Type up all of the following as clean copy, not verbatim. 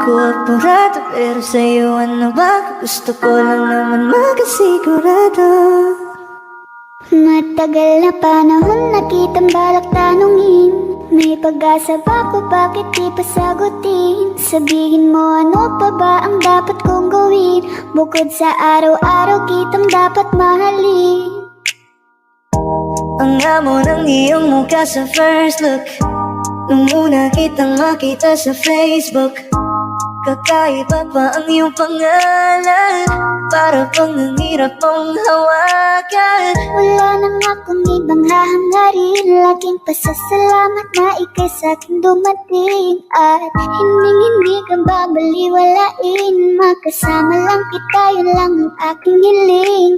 ko apurado, pero sa'yo ano ba? Gusto ko lang naman makasigurado. Matagal na panahon nakitang balak tanungin, may pag-asa ba ko, bakit di pa sagutin? Sabihin mo ano pa ba ang dapat kong gawin, bukod sa araw-araw kitang dapat mahalin. Ang amo ng iyong mukha sa first look, nung una kitang makita sa Facebook. Kakaiba pa ang iyong pangalan, para bang ang hirap mong hawakan. Wala nang akong ibang hahangarin, laging pasasalamat na ika'y sa'kin dumating. At hindi ka babaliwalain, makasama lang kita, yun lang ang aking hiling.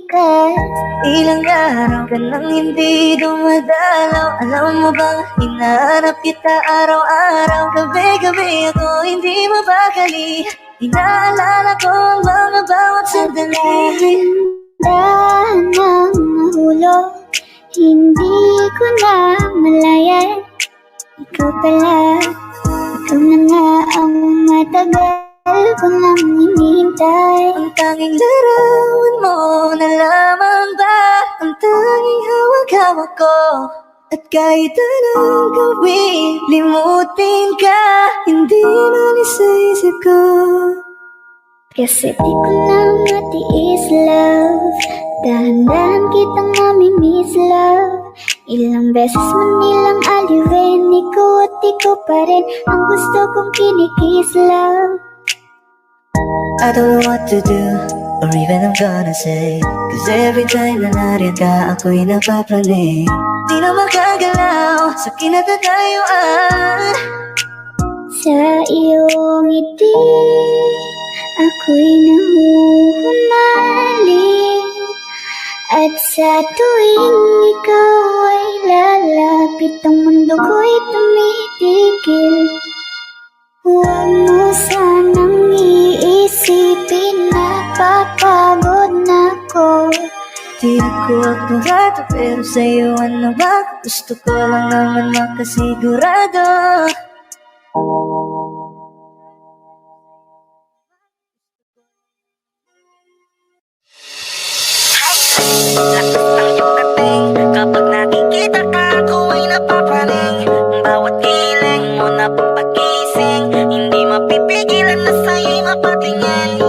Ilang araw ka nang hindi dumadalaw, alam mo bang hinahanap kita araw-araw. Gabi-gabi ako hindi mapakali, inaalala ko ang mga bawat sandali. Dahan ng mahulog, hindi ko na malayan. Ikaw pala, ikaw na nga ang matagal ko lang hinihintay. Ang tanging larawan mo na lamang ba ang tanging hawak-hawak ko. At kahit anong gawin, limutin ka, hindi malis sa isip ko. Kasi di ko na matiis, love, dahan-dahan kitang namimiss, love. Ilang beses man nilang aliwin, ikaw at ikaw pa rin ang gusto kong kinikiss, love. I don't know what to do, or even I'm gonna say, cause every time na nariyan ka, ako'y napapraning. Di na makagalaw sa kinatatayuan. Sa iyong ngiti, ako'y nahuhumaling. At sa tuwing ikaw ay lalapit, ang mundo ko'y tumitigil. Huwag mo sanang iisipin na papagod na ko. Di ako apurado, pero sa'yo ano ba? Gusto ko lang naman makasigurado. Lakas ng iyong dating, kapag nakikita ka ako ay napapraning. Bawat hiling mo na pagising, hindi mapipigilan na sa'yo'y mapatingin.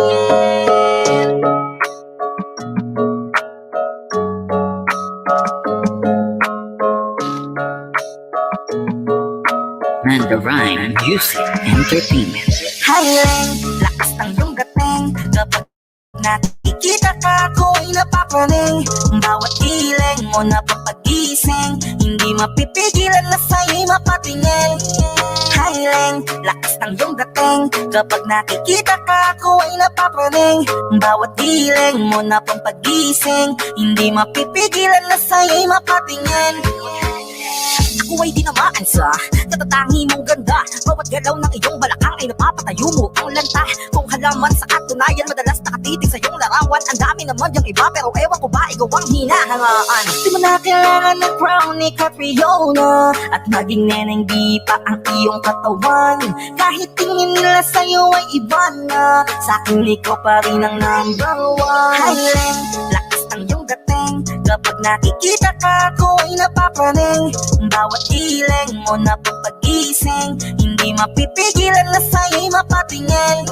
Mandarine Music Entertainment. Hiling, lakas ng iyong dating, kapag nakikita ka ako ay napapraning. Bawat hiling mo na pagising, hindi mapipigilan na sa'yo'y mapatingin. Hiling, lakas ng iyong dating, kapag nakikita ka ako ay napapraning. Bawat hiling mo na pagising, hindi mapipigilan na sa'yo'y mapatingin. Ako ay dinamaan sa katatangi mong ganda. Bawat galaw ng iyong balakang ay napapatayo mo ang lanta. Kung halaman sa katunayan, madalas nakatitig sa iyong larawan. Ang dami naman yung iba, pero ewan ko ba ikaw ang hinahangaan. Di mo na kailangan ng crown ni Catriona, at maging neneng di pa ang iyong katawan. Kahit tingin nila sa'yo ay iba na, sa'kin ikaw pa rin ang number one. Hiling, lakas ng iyong dating, kapag nakikita ka ako ay napapraning. Bawat hiling mo na pagising, hindi mapipigilan na sa'yo'y mapatingin.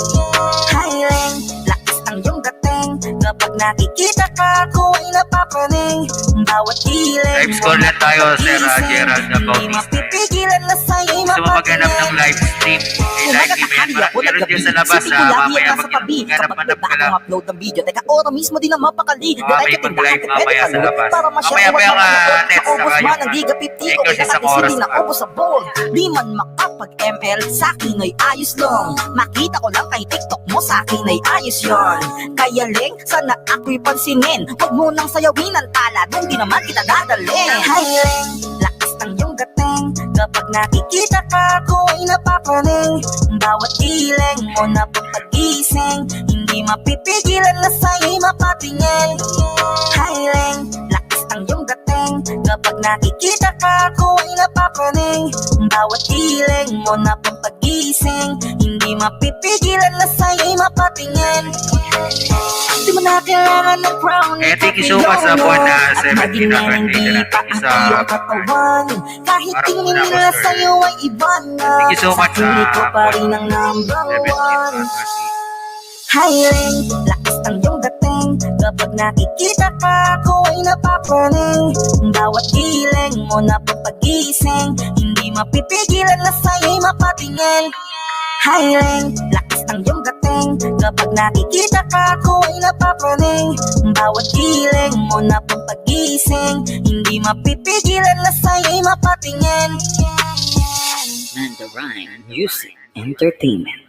Hiling, lakas ng iyong dating, kapag nakikita ka ako ay napapraning. Bawat hiling Live score na tayo, Sir Gerald na hindi mapipigilan na sa'yo'y Gusto mo maghanap mapatingin. ng live stream? Live stream yan. Meron dyan sa labas. Mamaya maghanap ka lang. upload ng video. Teka, ora mismo din ang mapakali. May mag-live mamaya sa labas. Mamaya pa yung nets saka yung English isang oras na. Sa ball, di man makapag-ML, sa'kin ay ayos lang. Makita ko lang kay TikTok mo, sa'kin ay ayos yon. Kaya Ling, sana ako'y pansinin. Huwag mo nang sayawin ang tala, dun di naman kita dadalhin. Hi Ling, lakas ng iyong dating, kapag nakikita ka ako ay napapraning. Bawat hiling mo na pagising, hindi mapipigilan na sa'yo'y mapatingin. Hi Ling, lakas ng iyong dating, Kapag nakikita ka, ako ay napapraning. Bawat hiling mo na pampagising, hindi mapipigilan na sa'yo'y mapatingin. Di mo na kailangan ng crown. Thank you so much sa buwan na 17 na birthday nila. Isa kahit parang tingin una ko, nila sir. sa'yo ay iba na. Thank you so much Sa piling ko pa rin ang number 17th one. birthday. Hiring, lakas ng iyong dating. Kapag nakikita ka, ako ay napapraning. Bawat hiling mo na pampagising, hindi mapipigilan na sa'yo'y mapatingin. Hiring, lakas ng iyong dating. Kapag nakikita ka, ako ay napapraning. Bawat hiling mo na pampagising, hindi mapipigilan na sa'yo'y mapatingin. Mandarine Music Entertainment.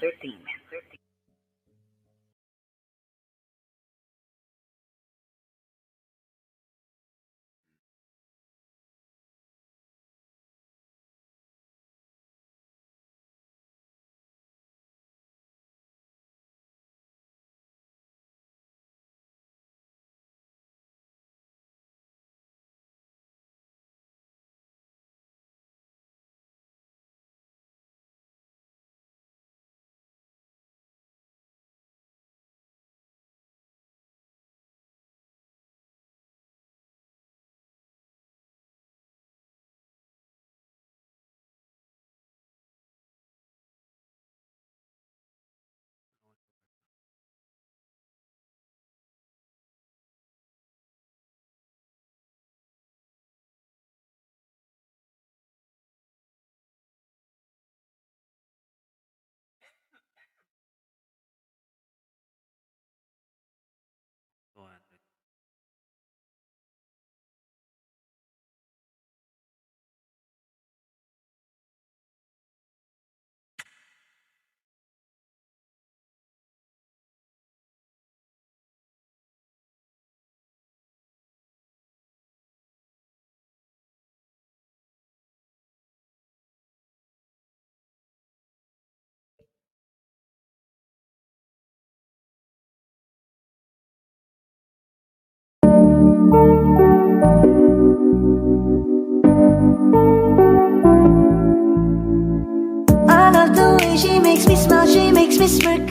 I love the way she makes me smile, she makes me smirk.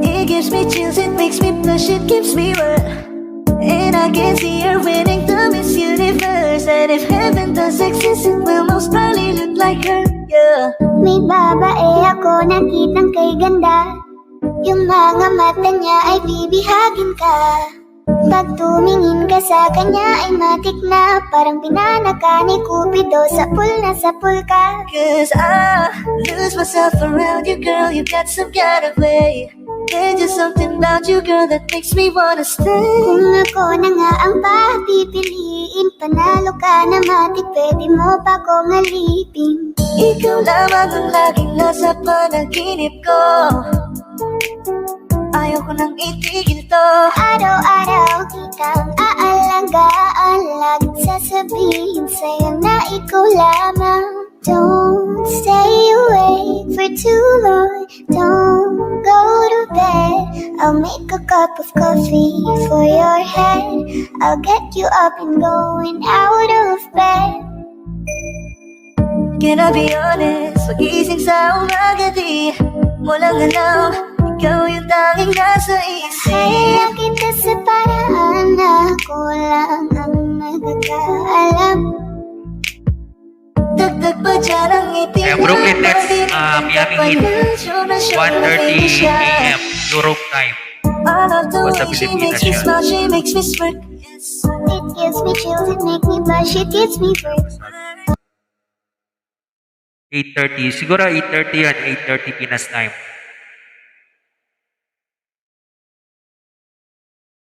It gives me chills, it makes me blush, it gives me wet. And I can see her winning the Miss Universe. And if heaven does exist, it will most probably look like her, yeah. May babae ako nakitang kay ganda. Yung mga mata niya ay bibihagin ka. Pag tumingin ka sa kanya ay matik na. Parang pinanaka ni Cupido, sapul na sapul ka. Cause I lose myself around you, girl, you got some kind of way. There's just something about you, girl, that makes me wanna stay. Kung ako na nga ang papipiliin, panalo ka na matik, pwede mo pa kong alipin. Ikaw lamang ang laging nasa panaginip ko. Ayaw ko nang itigil to. Araw-araw kitang aalagaan, laging sasabihin sa'yo na ikaw lamang. Don't stay awake for too long, don't go to bed. I'll make a cup of coffee for your head. I'll get you up and going out of bed. Can I be honest? Pag-iising sa umaga di mo lang alam, ikaw yung tanging nasa isip. Kaya kita sa paraan na ako lang ang nagkakaalam. Dagdag pa dyan ang itim. Kaya Brooklyn Nets, Miami Heat, 1:30 AM, Europe time. Basta Pilipinas she makes me yan. smile, she makes me smirk. It gives me chills, it makes me blush, it gives me breath. 8:30, siguro 8:30 yan, 8:30 Pinas time.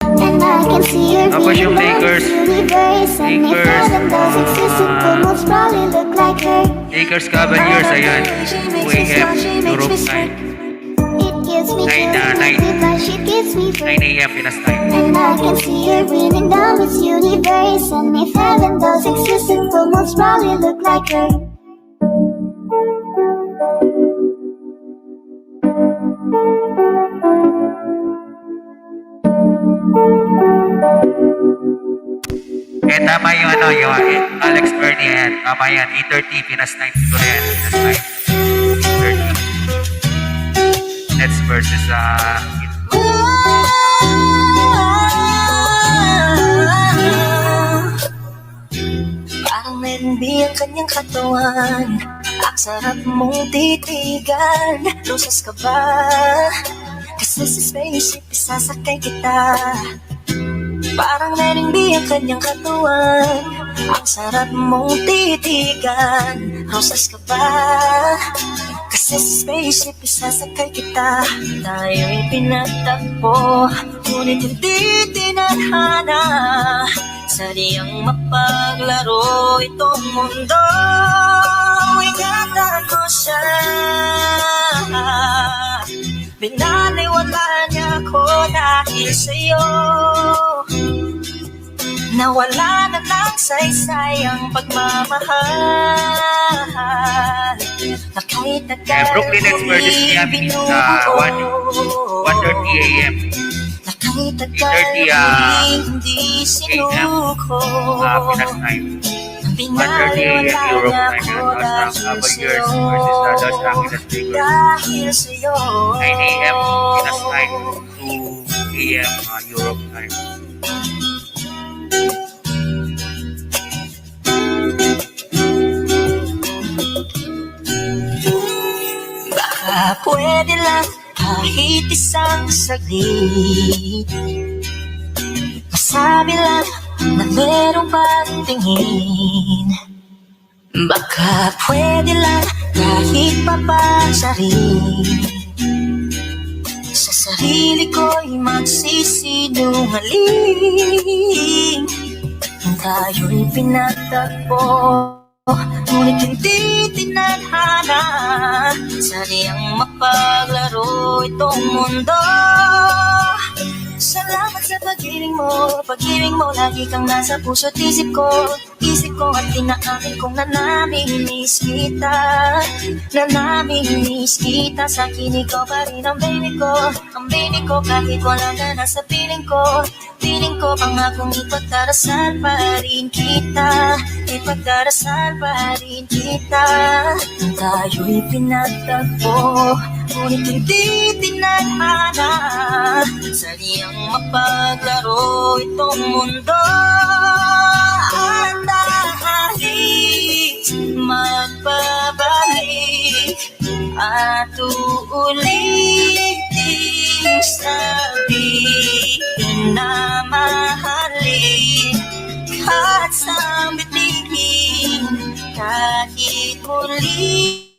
And I can see your Tapos yung feeling Lakers, on this universe. And if Lakers, heaven does exist, it will most probably look like her. Lakers Cavaliers, ayan, 2 AM, Europe time. It gives me Nine, chills, it nine. makes me blush, it gives me 9 breath. AM Pinas time. And I can see her breathing down this universe. And if heaven does exist, it will most probably look like her. tama yung yung Alex Bernie yan. Tama yan. 8:30, Pinas 9 siguro yan. Pinas 9. 8:30. Nets versus Parang merenbi ang kanyang katawan. Ang sarap mong titigan. Rosas ka ba? Kasi sa spaceship isasakay kita. Parang merenbi ang kanyang katawan. Ang sarap mong titigan. Rosas ka ba? Kasi sa spaceship isasakay kita. Tayo'y pinagtagpo, ngunit hindi tinadhana. Sadyang mapaglaro itong mundo. Ingatan mo siya. Binaliwala niya ako dahil sa'yo. Nawala na ng saysay ang pagmamahal. Na kahit Brooklyn Nets versus Miami sa 1:30 a.m. Na kahit 8:30 hindi sinuko. Pinas 9. 1:30 a.m. Europe time. Cavaliers versus Los Angeles Lakers. Dahil sa'yo 9 a.m. Pinas 9. 2 a.m. Europe time. Baka pwede lang kahit isang saglit. Masabi lang na merong pagtingin. Baka pwede lang kahit papasarin. Sa sarili ko'y magsisinungaling. Tayo'y pinagtagpo, ngunit hindi tinadhana. Sadyang mapaglaro itong mundo. Salamat sa pag-ibig mo, lagi kang nasa puso't isip ko at tinaamin kong nanamimiss kita. Sa akin ikaw pa rin ang baby ko, kahit wala ka na sa piling ko pangakong ipagdarasal pa rin kita, tayo'y pinagtagpo, ngunit hindi tinadhana. Sadyang mapaglaro itong mundo. At dahil magbabalik at uulitin sabihin na mahalin at sambitin kahit muli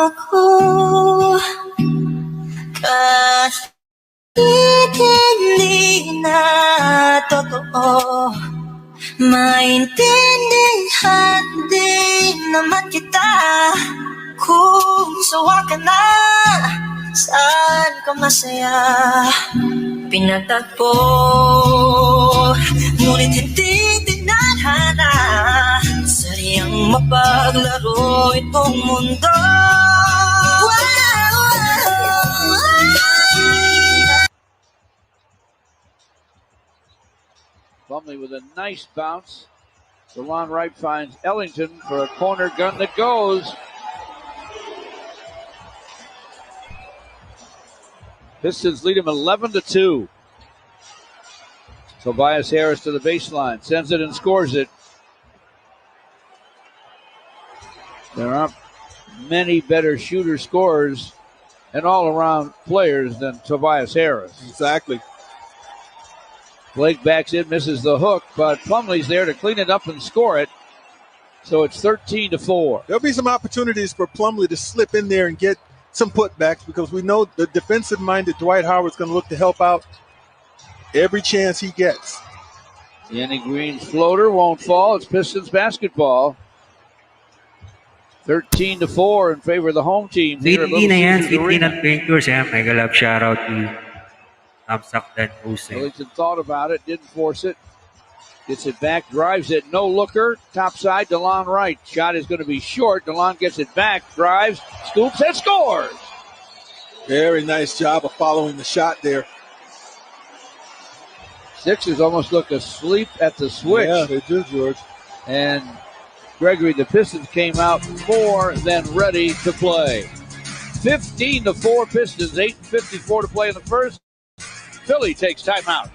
ako kahit hindi na totoo. Maintindihan din naman kita kung sawa ka na, saan ka masaya. Pinagtagpo, ngunit hindi tinadhana. Sadyang mapaglaro itong mundo. Plumlee with a nice bounce. DeLon Wright finds Ellington for a corner gun that goes. Pistons lead him 11-2. Tobias Harris to the baseline, sends it and scores it. There aren't many better shooter scorers and all-around players than Tobias Harris. Exactly. Blake backs in, misses the hook, but Plumlee's there to clean it up and score it. So it's 13-4. There'll be some opportunities for Plumlee to slip in there and get some putbacks because we know the defensive-minded Dwight Howard's going to look to help out every chance he gets. Danny Green's floater won't fall. It's Pistons basketball. 13-4 in favor of the home team. Hindi na yan, hindi na Painters. Mega love shoutout to Tamsak Dan Jose. Ellington thought about it, didn't force it. Gets it back, drives it, no looker. Top side, DeLon Wright. Shot is going to be short. DeLon gets it back, drives, scoops, and scores. Very nice job of following the shot there. Sixers almost look asleep at the switch. Yeah, they do, George. And Gregory, the Pistons came out more than ready to play. 15-4 Pistons, 8:54 to play in the first. Philly takes timeout.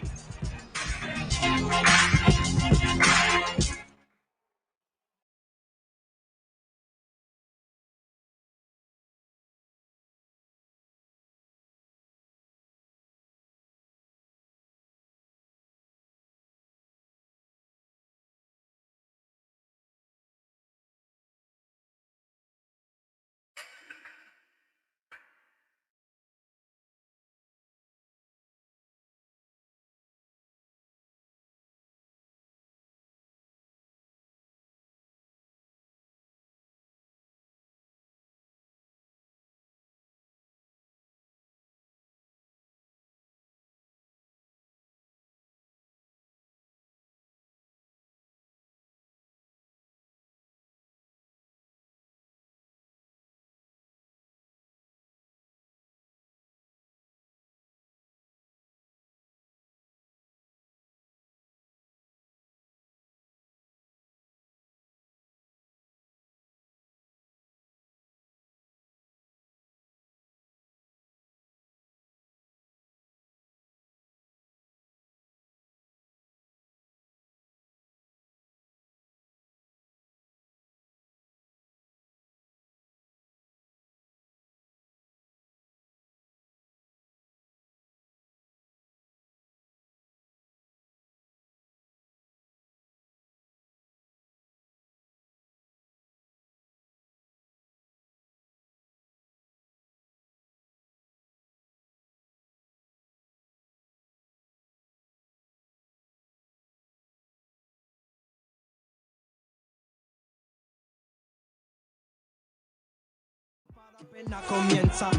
Apenas comienza.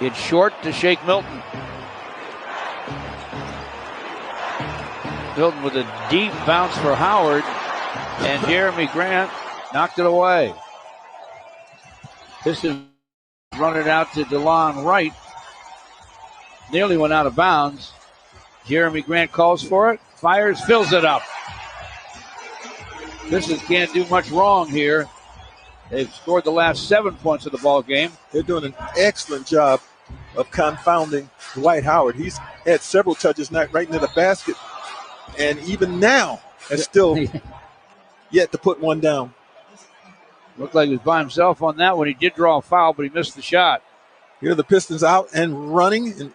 It's short to Shake Milton. Milton with a deep bounce for Howard, and Jeremy Grant knocked it away. Pistons run it out to DeLon Wright. Nearly went out of bounds. Jeremy Grant calls for it, fires, fills it up. Pistons can't do much wrong here. They've scored the last 7 points of the ball game. They're doing an excellent job of confounding Dwight Howard. He's had several touches right into the basket, and even now has still yet to put one down. Looked like he was by himself on that one. He did draw a foul, but he missed the shot. Here are the Pistons out and running. And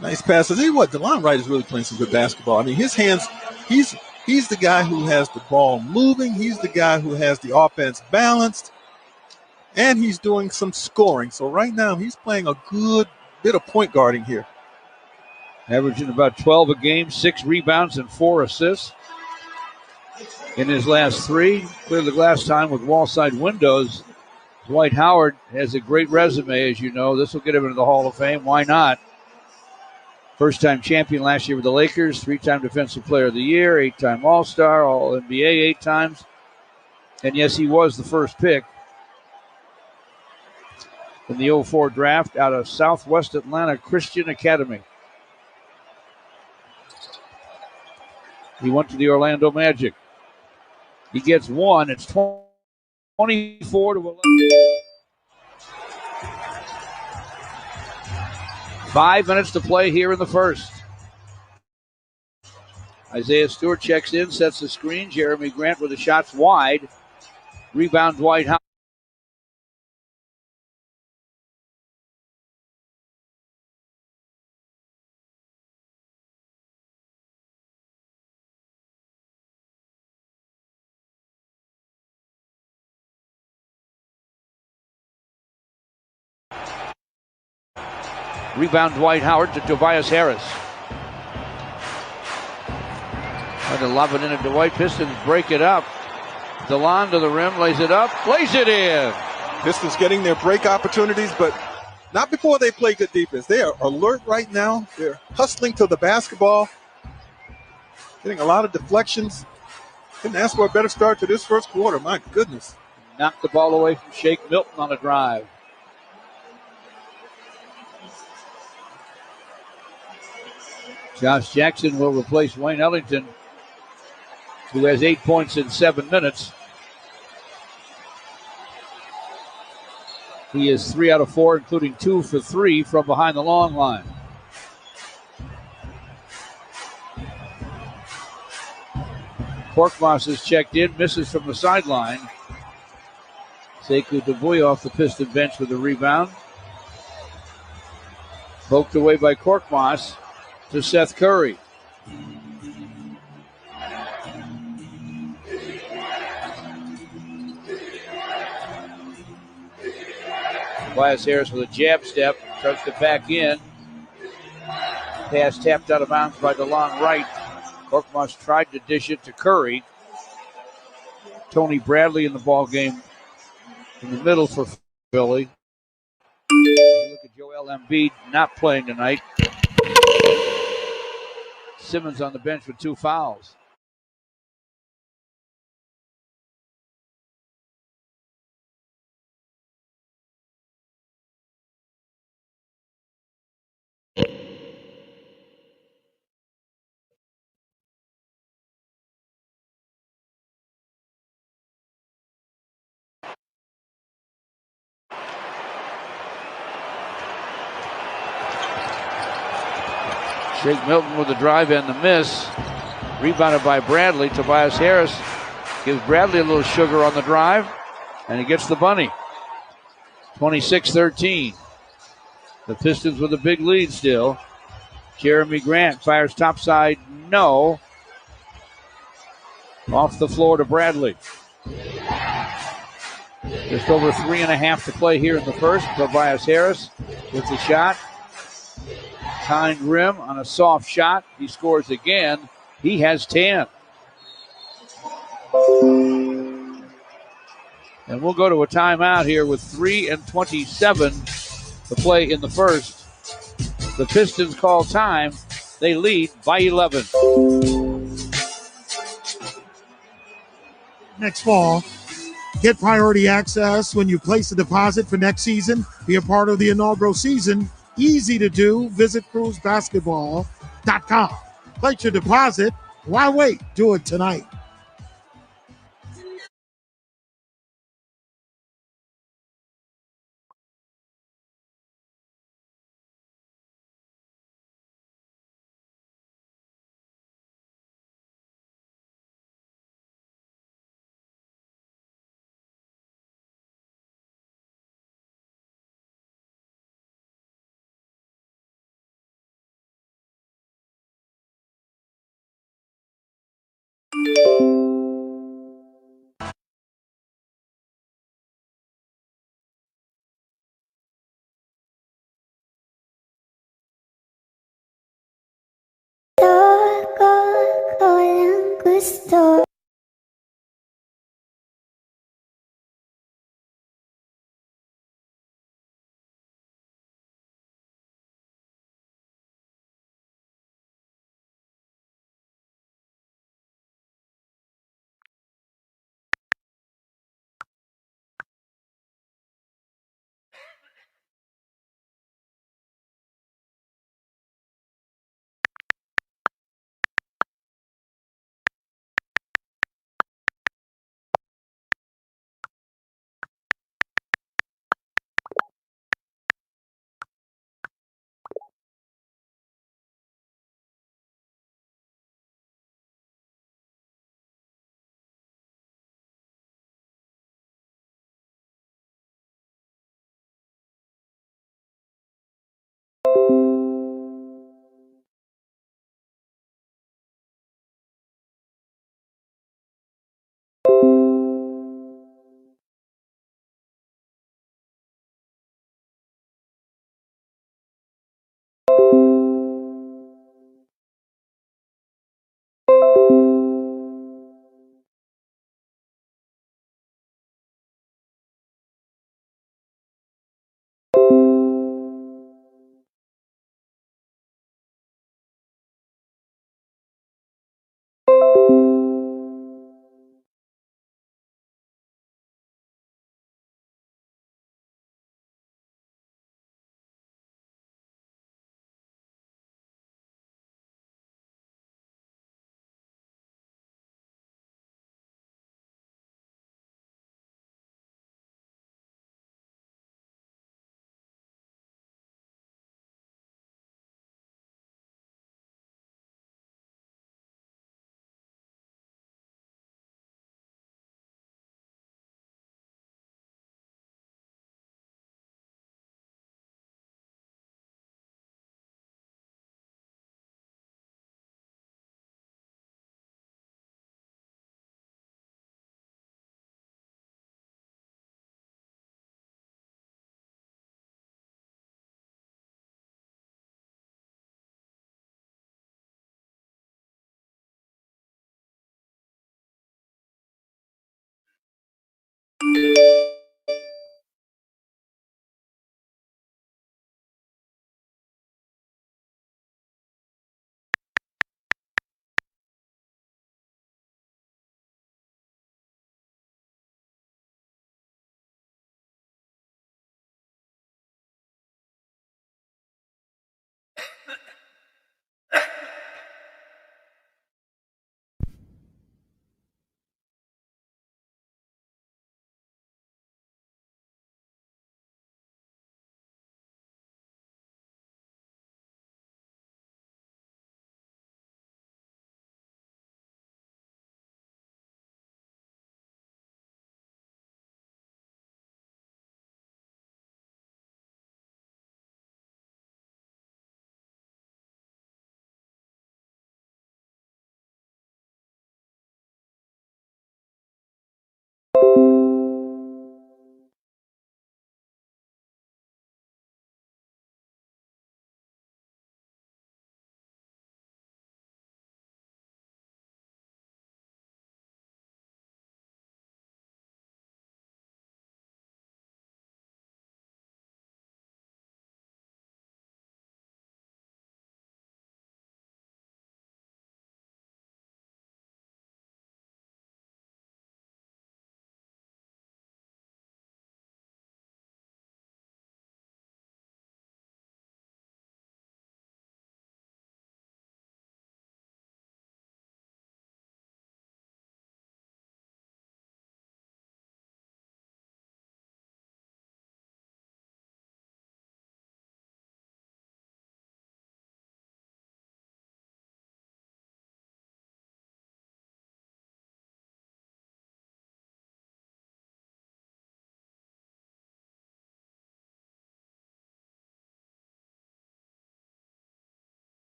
nice pass. I'll tell you what, DeLon Wright is really playing some good basketball. I mean, his hands, he's the guy who has the ball moving. He's the guy who has the offense balanced. And he's doing some scoring. So right now he's playing a good bit of point guarding here. Averaging about 12 a game, 6 rebounds and 4 assists. In his last 3, cleared the glass time with wall side windows. Dwight Howard has a great resume, as you know. This will get him into the Hall of Fame. Why not? First-time champion last year with the Lakers, 3-time Defensive Player of the Year, 8-time All-Star, All-NBA 8 times. And yes, he was the first pick in the 04 draft out of Southwest Atlanta Christian Academy. He went to the Orlando Magic. He gets one. It's 24 to 11. 5 minutes to play here in the first. Isaiah Stewart checks in, sets the screen. Jeremy Grant with the shots wide. Rebound Dwight Howard. Rebound Dwight Howard to Tobias Harris. Trying to lob it into Dwight. Pistons break it up. DeLon to the rim, lays it up, lays it in. Pistons getting their break opportunities, but not before they play good defense. They are alert right now. They're hustling to the basketball, getting a lot of deflections. Couldn't ask for a better start to this first quarter. My goodness. Knocked the ball away from Shake Milton on a drive. Josh Jackson will replace Wayne Ellington, who has 8 points in 7 minutes. He is 3 out of 4, including 2 for 3 from behind the long line. Korkmaz is checked in, misses from the sideline. Sekou Doumbouya off the Piston bench with a rebound. Poked away by Korkmaz to Seth Curry. Tobias Harris with a jab step, tries to back in. Pass tapped out of bounds by DeLon Wright. Korkmaz tried to dish it to Curry. Tony Bradley in the ball game in the middle for Philly. Look at Joel Embiid not playing tonight. Simmons on the bench with 2 fouls. Shake Milton with the drive and the miss. Rebounded by Bradley. Tobias Harris gives Bradley a little sugar on the drive, and he gets the bunny. 26-13. The Pistons with a big lead still. Jeremy Grant fires topside, no. Off the floor to Bradley. Just over 3.5 to play here in the first. Tobias Harris with the shot. Behind rim on a soft shot. He scores again. He has 10. And we'll go to a timeout here with 3:27 to play in the first. The Pistons call time. They lead by 11. Next fall, get priority access when you place a deposit for next season. Be a part of the inaugural season. Easy to do. Visit cruisebasketball.com. Place your deposit. Why wait? Do it tonight. Ko lang gusto.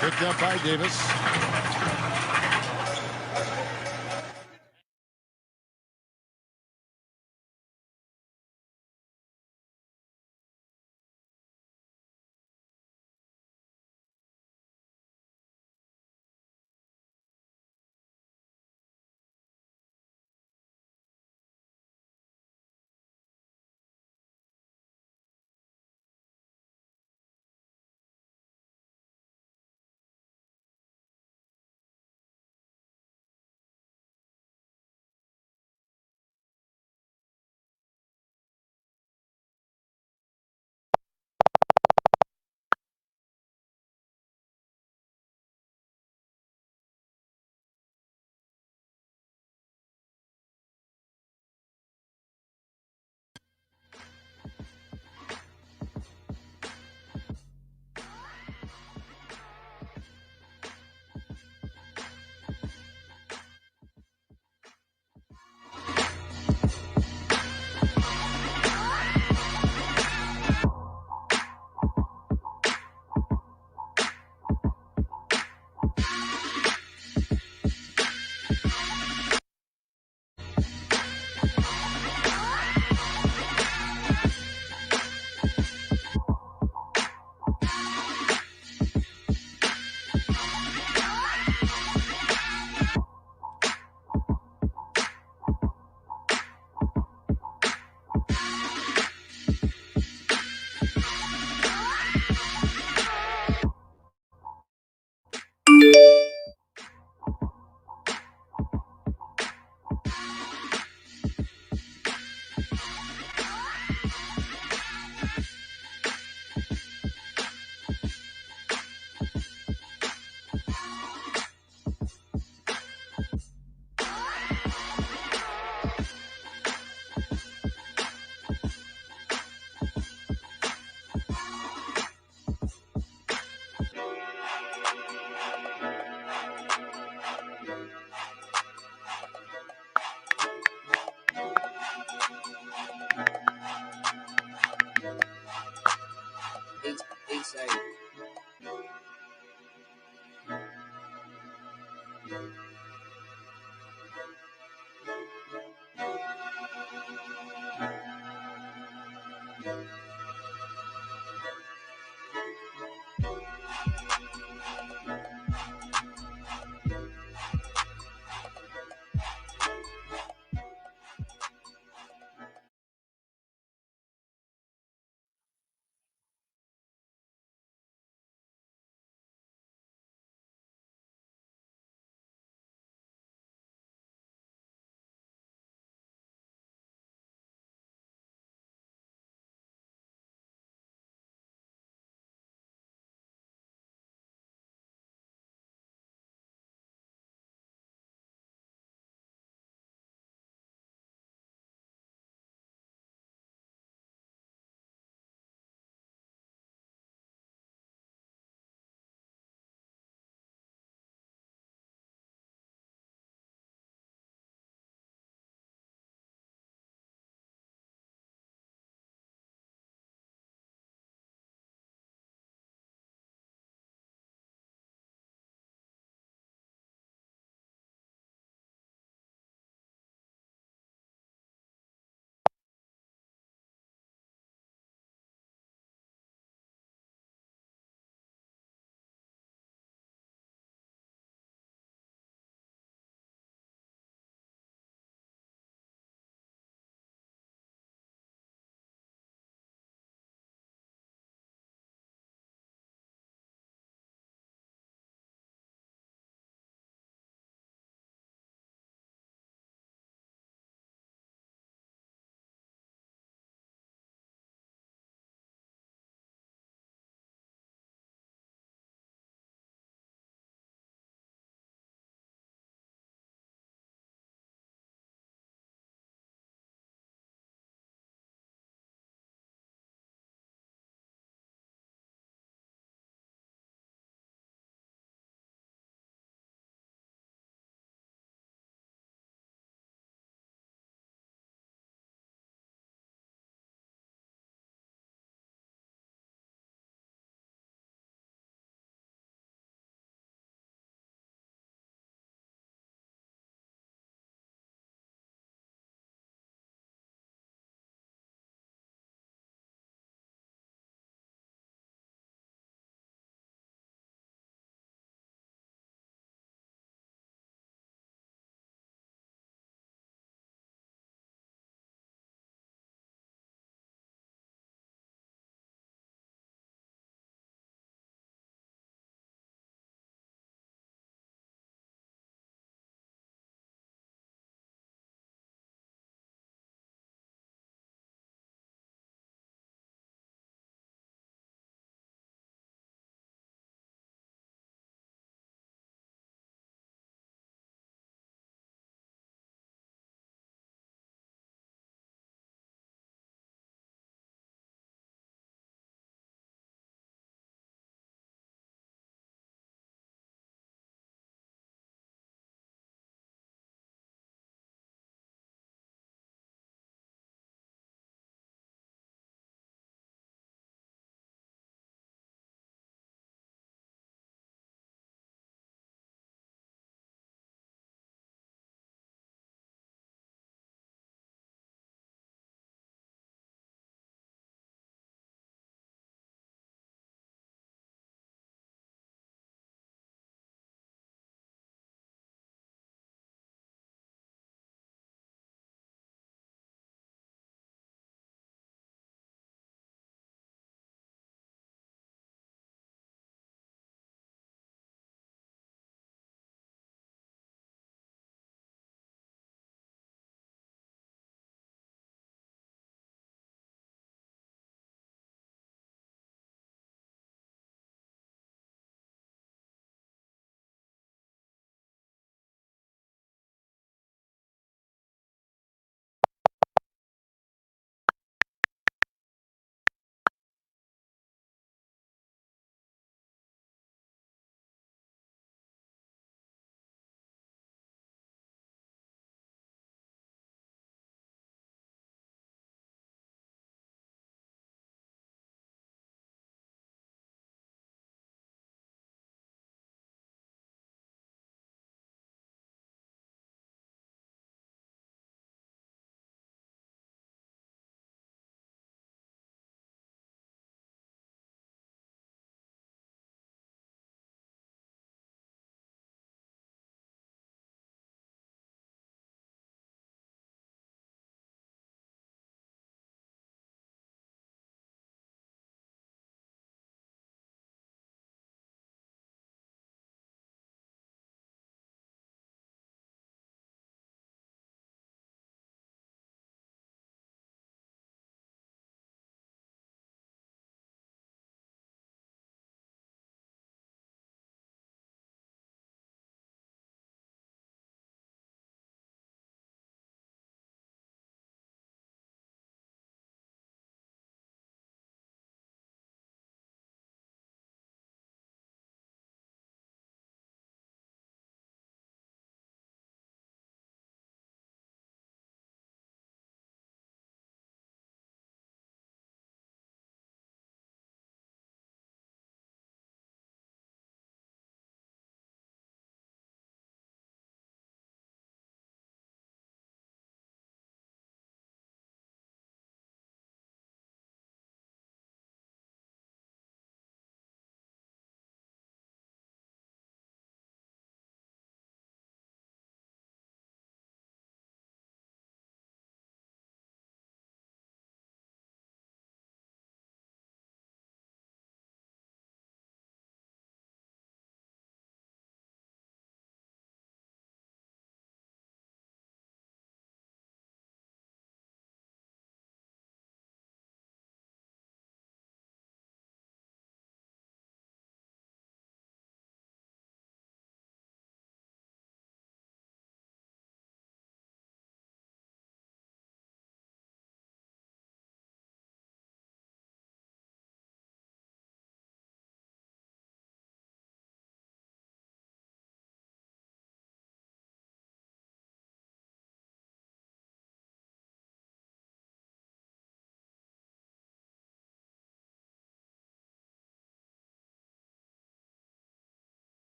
Picked up by Davis.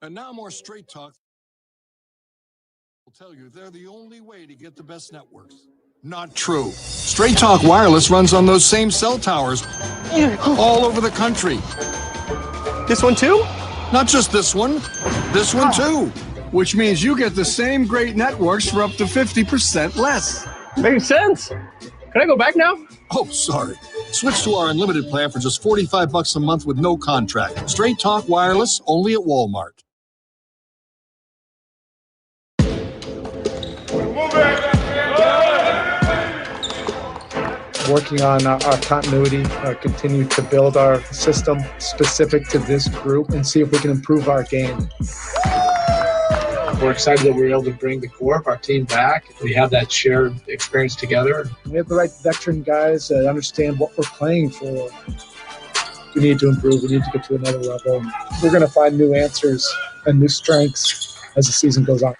And now more Straight Talk will tell you they're the only way to get the best networks. Not true. Straight Talk Wireless runs on those same cell towers all over the country. This one too? Not just this one too. Which means you get the same great networks for up to 50% less. Makes sense. Can I go back now? Oh, sorry. Switch to our unlimited plan for just $45 a month with no contract. Straight Talk Wireless, only at Walmart. Working on our continuity, continue to build our system specific to this group and see if we can improve our game. We're excited that we were able to bring the core of our team back. We have that shared experience together. We have the right veteran guys that understand what we're playing for. We need to improve. We need to get to another level. We're going to find new answers and new strengths as the season goes on.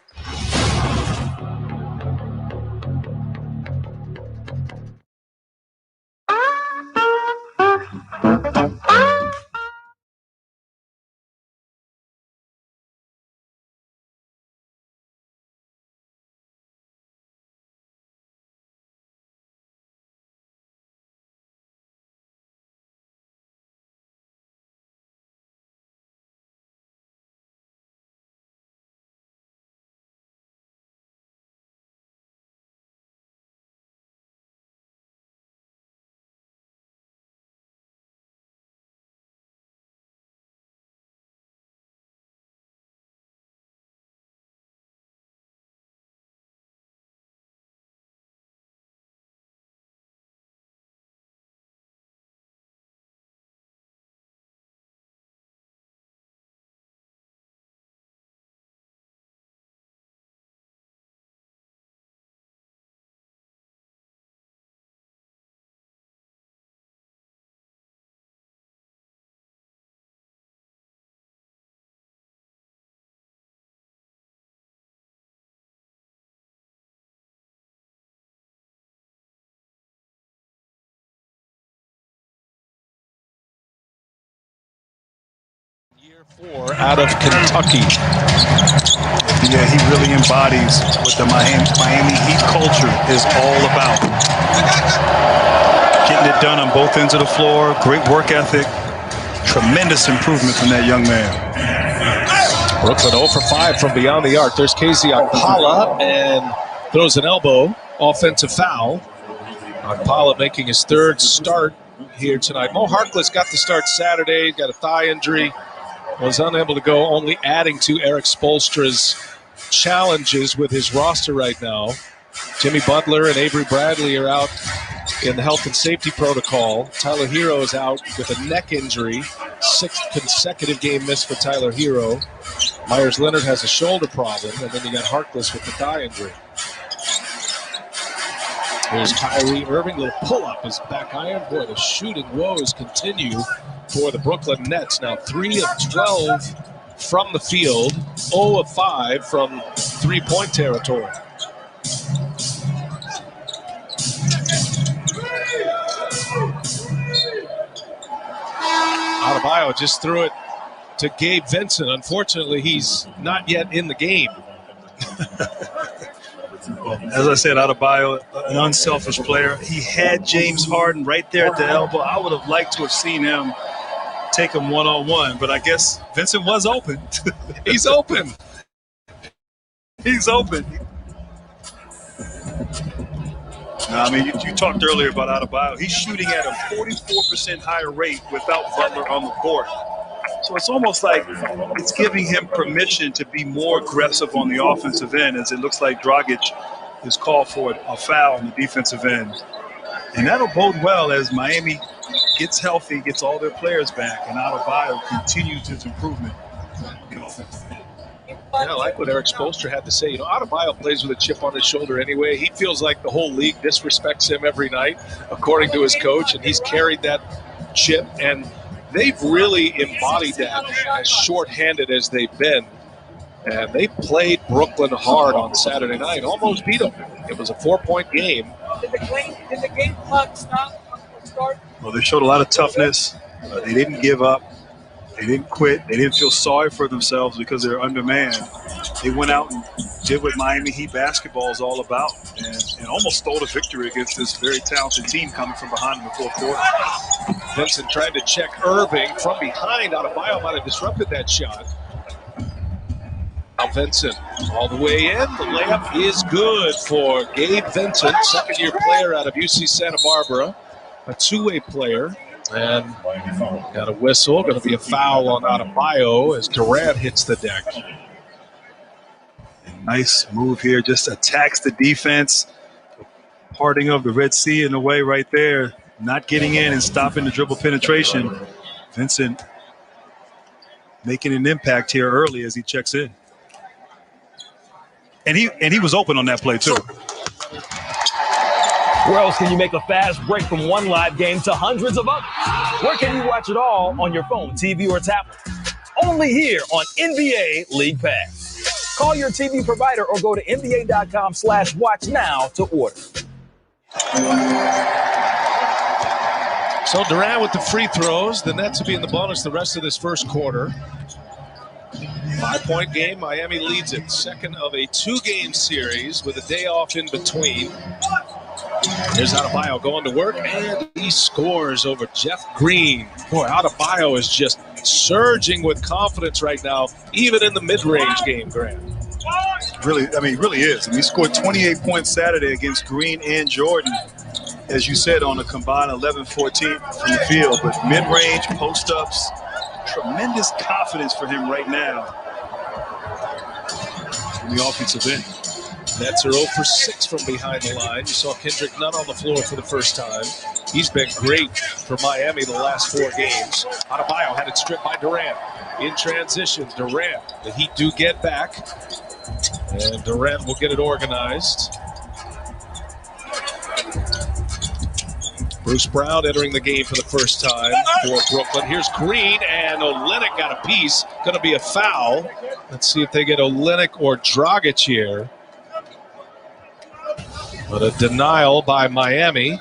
Year 4 out of Kentucky. Yeah, he really embodies what the Miami Heat culture is all about. Getting it done on both ends of the floor, great work ethic, tremendous improvement from that young man. Brooklyn 0 for 5 from beyond the arc. There's Casey Okpala and throws an elbow. Offensive foul. Okpala making his third start here tonight. Mo Harkless got the start Saturday, got a thigh injury. Was unable to go, only adding to Eric Spoelstra's challenges with his roster right now. Jimmy Butler and Avery Bradley are out in the health and safety protocol. Tyler Hero is out with a neck injury. 6th consecutive game missed for Tyler Hero. Myers Leonard has a shoulder problem, and then you got Harkless with the thigh injury. Here's Kyrie Irving, little pull-up, his back iron. Boy, the shooting woes continue for the Brooklyn Nets. Now 3 of 12 from the field, 0 of 5 from three-point territory. Adebayo just threw it to Gabe Vincent. Unfortunately, he's not yet in the game. Well, as I said, Adebayo, an unselfish player. He had James Harden right there at the elbow. I would have liked to have seen him take him one-on-one, but I guess Vincent was open. He's open. He's open. Now, I mean, you talked earlier about Adebayo. He's shooting at a 44% higher rate without Butler on the court. So it's almost like it's giving him permission to be more aggressive on the offensive end, as it looks like Dragic is called for a foul on the defensive end. And that'll bode well as Miami gets healthy, gets all their players back, and Adebayo continues his improvement. Yeah, I like what Eric Spoelstra had to say. You know, Adebayo plays with a chip on his shoulder anyway. He feels like the whole league disrespects him every night, according to his coach, and he's carried that chip, and they've really embodied that, as short-handed as they've been. And they played Brooklyn hard on Saturday night, almost beat them. It was a 4-point game. Did the game clock start? Well, they showed a lot of toughness. They didn't give up. They didn't quit. They didn't feel sorry for themselves because they're undermanned. They went out and did what Miami Heat basketball is all about, and almost stole a victory against this very talented team coming from behind in the fourth quarter. Vincent trying to check Irving from behind. Adebayo might have disrupted that shot. Now Vincent all the way in. The layup is good for Gabe Vincent, second-year player out of UC Santa Barbara, a two-way player. And got a whistle. Going to be a foul on Adebayo as Durant hits the deck. Nice move here. Just attacks the defense. Parting of the Red Sea in a way right there. Not getting in and stopping the dribble penetration. Vincent making an impact here early as he checks in. And he was open on that play too. Where else can you make a fast break from one live game to hundreds of others? Where can you watch it all on your phone, TV, or tablet? Only here on NBA League Pass. Call your TV provider or go to NBA.com/watch now to order. So Durant with the free throws. The Nets will be in the bonus the rest of this first quarter. 5-point game. Miami leads it. Second of a two-game series with a day off in between. Here's Adebayo going to work, and he scores over Jeff Green. Boy, Adebayo is just surging with confidence right now, even in the mid-range game, Grant. Really is. And he scored 28 points Saturday against Green and Jordan, as you said, on a combined 11-14 from the field. But mid-range, post-ups, tremendous confidence for him right now in the offensive end. Nets are 0 for 6 from behind the line. You saw Kendrick Nunn on the floor for the first time. He's been great for Miami the last 4 games. Adebayo had it stripped by Durant. In transition, Durant. The Heat do get back. And Durant will get it organized. Bruce Brown entering the game for the first time for Brooklyn. Here's Green, and Olynyk got a piece. Going to be a foul. Let's see if they get Olynyk or Dragic here. But a denial by Miami. And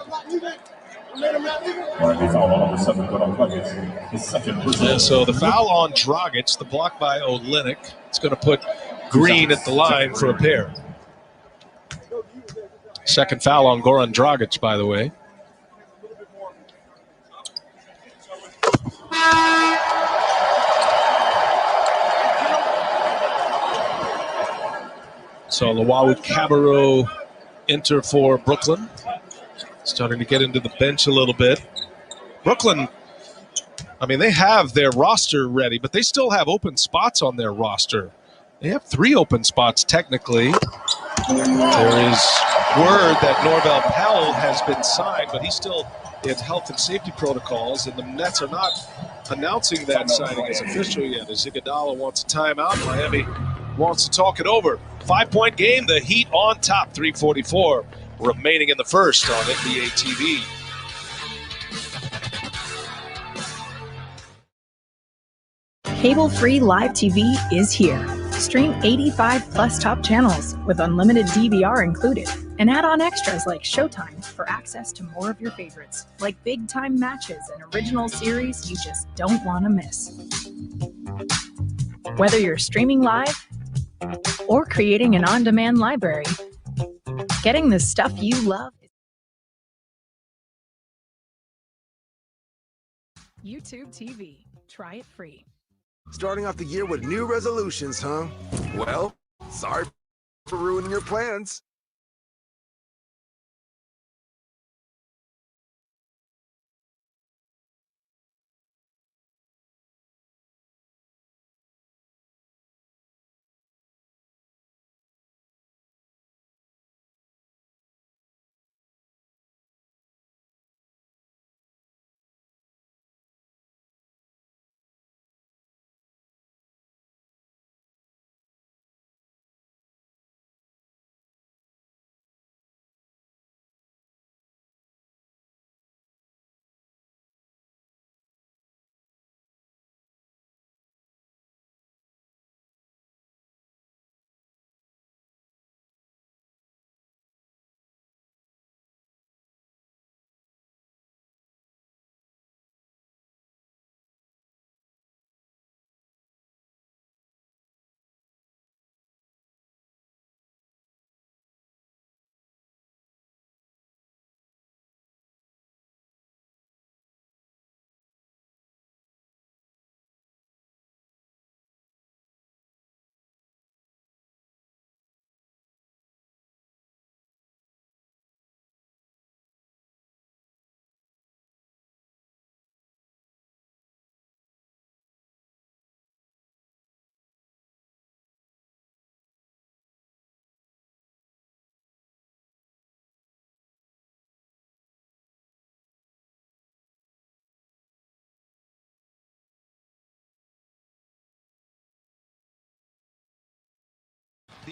so the foul on Dragic, the block by Olynyk. It's going to put Green at the line for a pair. Second foul on Goran Dragic, by the way. So Luau Cabarrot enter for Brooklyn. Starting to get into the bench a little bit. Brooklyn, I mean, they have their roster ready, but they still have open spots on their roster. They have 3 open spots technically. There is word that Norvel Pelle has been signed, but he's still in health and safety protocols, and the Nets are not announcing that signing as official yet. As Iguodala wants a timeout, Miami wants to talk it over. 5-point game, the Heat on top, 3:44 remaining in the first on NBA TV. Cable-free live TV is here. Stream 85+ top channels with unlimited DVR included, and add-on extras like Showtime for access to more of your favorites, like big-time matches and original series you just don't want to miss. Whether you're streaming live or creating an on-demand library, getting the stuff you love. YouTube TV. Try it free. Starting off the year with new resolutions, huh? Well, sorry for ruining your plans.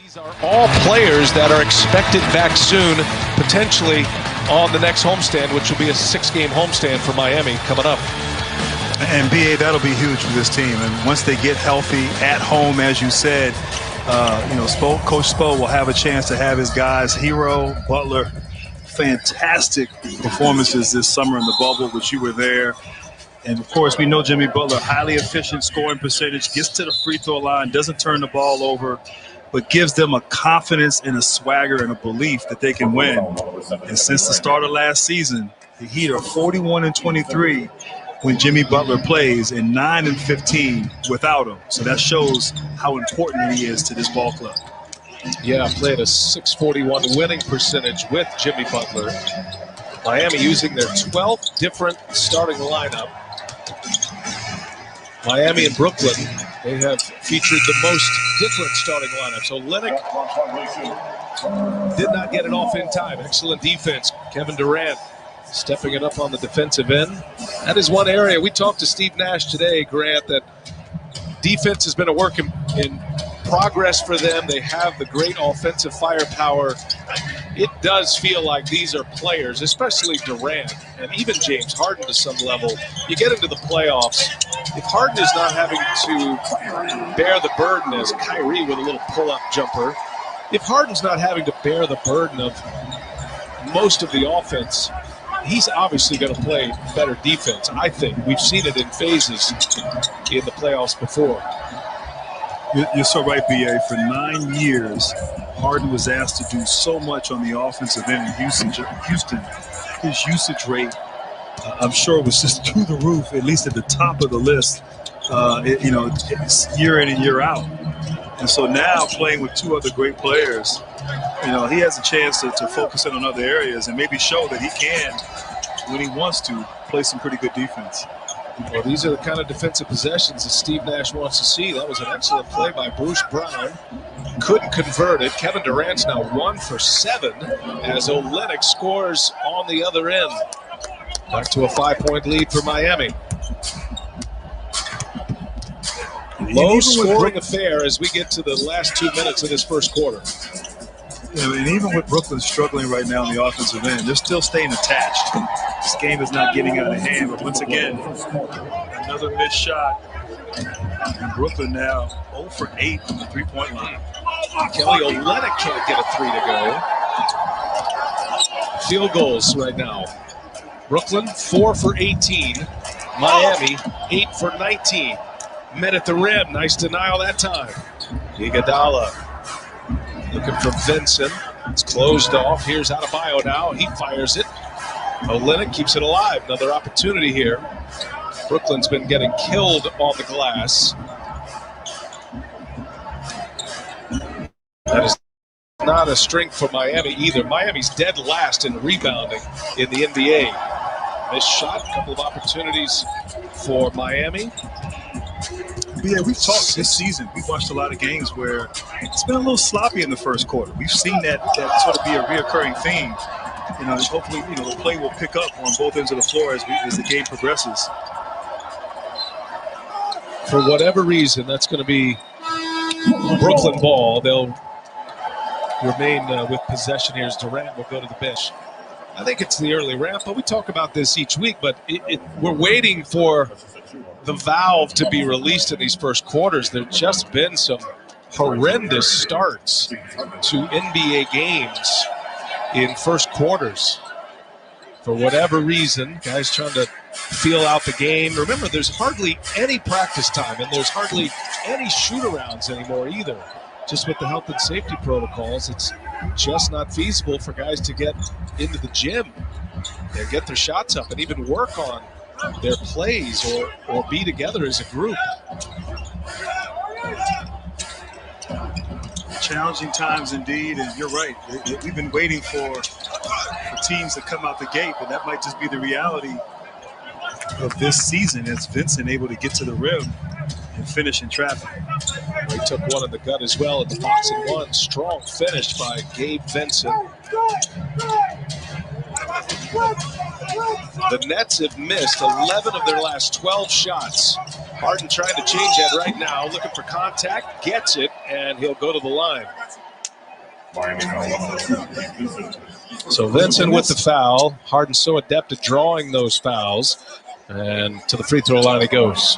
These are all players that are expected back soon, potentially on the next homestand, which will be a 6-game homestand for Miami coming up. And BA, that'll be huge for this team. And once they get healthy at home, as you said, Coach Spo will have a chance to have his guys, Hero, Butler, fantastic performances this summer in the bubble, which you were there. And, of course, we know Jimmy Butler, highly efficient scoring percentage, gets to the free throw line, doesn't turn the ball over, but gives them a confidence and a swagger and a belief that they can win. And since the start of last season, the Heat are 41-23 when Jimmy Butler plays and 9-15 without him. So that shows how important he is to this ball club. Yeah, played a .641 winning percentage with Jimmy Butler. Miami using their 12th different starting lineup. Miami and Brooklyn, they have featured the most different starting lineups. Olynyk did not get it off in time. Excellent defense. Kevin Durant stepping it up on the defensive end. That is one area. We talked to Steve Nash today, Grant, that defense has been a work in progress for them. They have the great offensive firepower. It does feel like these are players, especially Durant and even James Harden to some level. You get into the playoffs, if Harden is not having to bear the burden, as Kyrie with a little pull-up jumper, if Harden's not having to bear the burden of most of the offense, he's obviously going to play better defense, I think. We've seen it in phases in the playoffs before. You're so right, BA. For 9 years, Harden was asked to do so much on the offensive end in Houston. His usage rate, I'm sure, was just through the roof, at least at the top of the list, it's year in and year out. And so now playing with two other great players, he has a chance to focus in on other areas and maybe show that he can, when he wants to, play some pretty good defense. Well, these are the kind of defensive possessions that Steve Nash wants to see. That was an excellent play by Bruce Brown. Couldn't convert it. Kevin Durant's now 1 for 7 as Olynyk scores on the other end. Back to a 5-point lead for Miami. Low scoring affair as we get to the last 2 minutes of this first quarter. And even with Brooklyn struggling right now on the offensive end, they're still staying attached. This game is not getting out of hand, but once again, another missed shot. And Brooklyn now 0 for 8 from the three-point line. Kelly Olynyk can't get a 3 to go. Field goals right now. Brooklyn 4 for 18. Miami 8 for 19. Met at the rim. Nice denial that time. Iguodala looking for Vincent. It's closed off. Here's Adebayo now. He fires it. Olynyk keeps it alive. Another opportunity here. Brooklyn's been getting killed on the glass. That is not a strength for Miami either. Miami's dead last in rebounding in the NBA. Missed shot, a couple of opportunities for Miami. Yeah, we've talked this season. We've watched a lot of games where it's been a little sloppy in the first quarter. We've seen that sort of be a reoccurring theme. Hopefully, the play will pick up on both ends of the floor as the game progresses. For whatever reason, that's going to be Brooklyn ball. They'll remain with possession here as Durant will go to the bench. I think it's the early ramp, but we talk about this each week, but we're waiting for the valve to be released in these first quarters. There've just been some horrendous starts to NBA games in first quarters. For whatever reason, guys trying to feel out the game. Remember, there's hardly any practice time, and there's hardly any shoot-arounds anymore either. Just with the health and safety protocols, it's just not feasible for guys to get into the gym and get their shots up and even work on their plays or be together as a group. Challenging times indeed, and you're right. We've been waiting for teams to come out the gate, but that might just be the reality of this season as Vincent able to get to the rim and finish in traffic. He took one in the gut as well at the box and one. Strong finish by Gabe Vincent. The Nets have missed 11 of their last 12 shots. Harden trying to change that right now, looking for contact, gets it, and he'll go to the line. So Vincent with the foul. Harden's so adept at drawing those fouls. And to the free throw line he goes.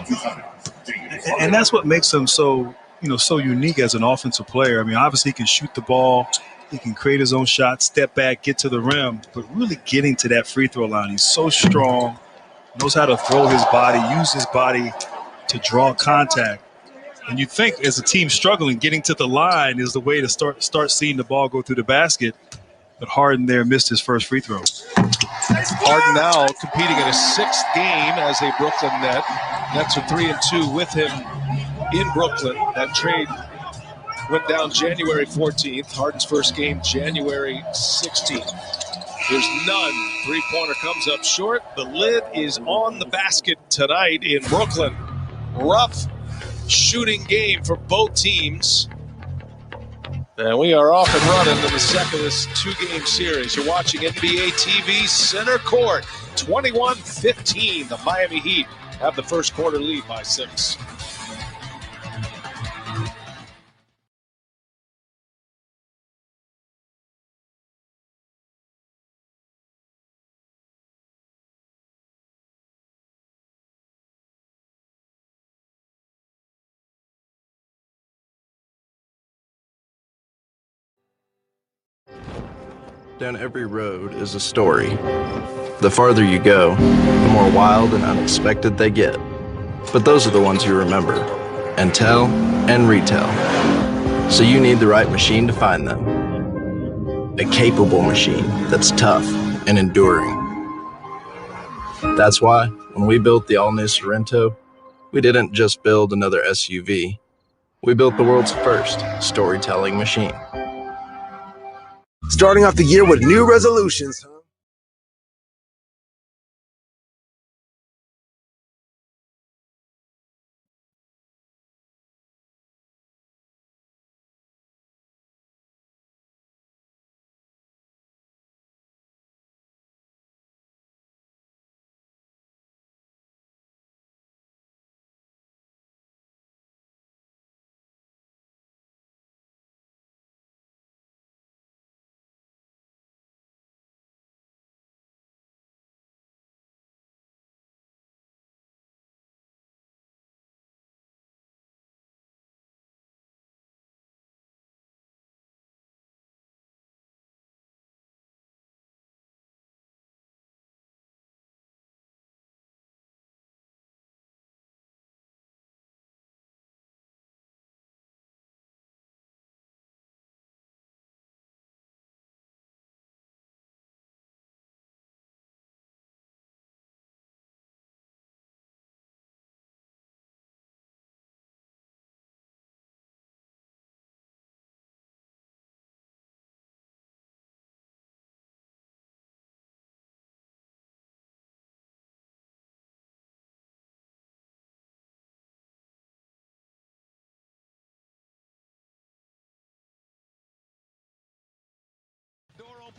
And that's what makes him so, so unique as an offensive player. I mean, obviously he can shoot the ball. He can create his own shot, step back, get to the rim. But really getting to that free throw line, he's so strong, knows how to throw his body, use his body to draw contact. And you think as a team struggling, getting to the line is the way to start seeing the ball go through the basket. But Harden there missed his first free throw. Harden now competing in his 6th game as a Brooklyn Net. Nets are 3-2 with him in Brooklyn. That trade went down January 14th. Harden's first game, January 16th. There's none. Three-pointer comes up short. The lid is on the basket tonight in Brooklyn. Rough shooting game for both teams. And we are off and running in the second of this 2-game series. You're watching NBA TV Center Court. 21-15. The Miami Heat have the first quarter lead by 6. Down every road is a story. The farther you go, the more wild and unexpected they get. But those are the ones you remember, and tell and retell. So you need the right machine to find them. A capable machine that's tough and enduring. That's why, when we built the all-new Sorrento, we didn't just build another SUV. We built the world's first storytelling machine. Starting off the year with new resolutions, huh?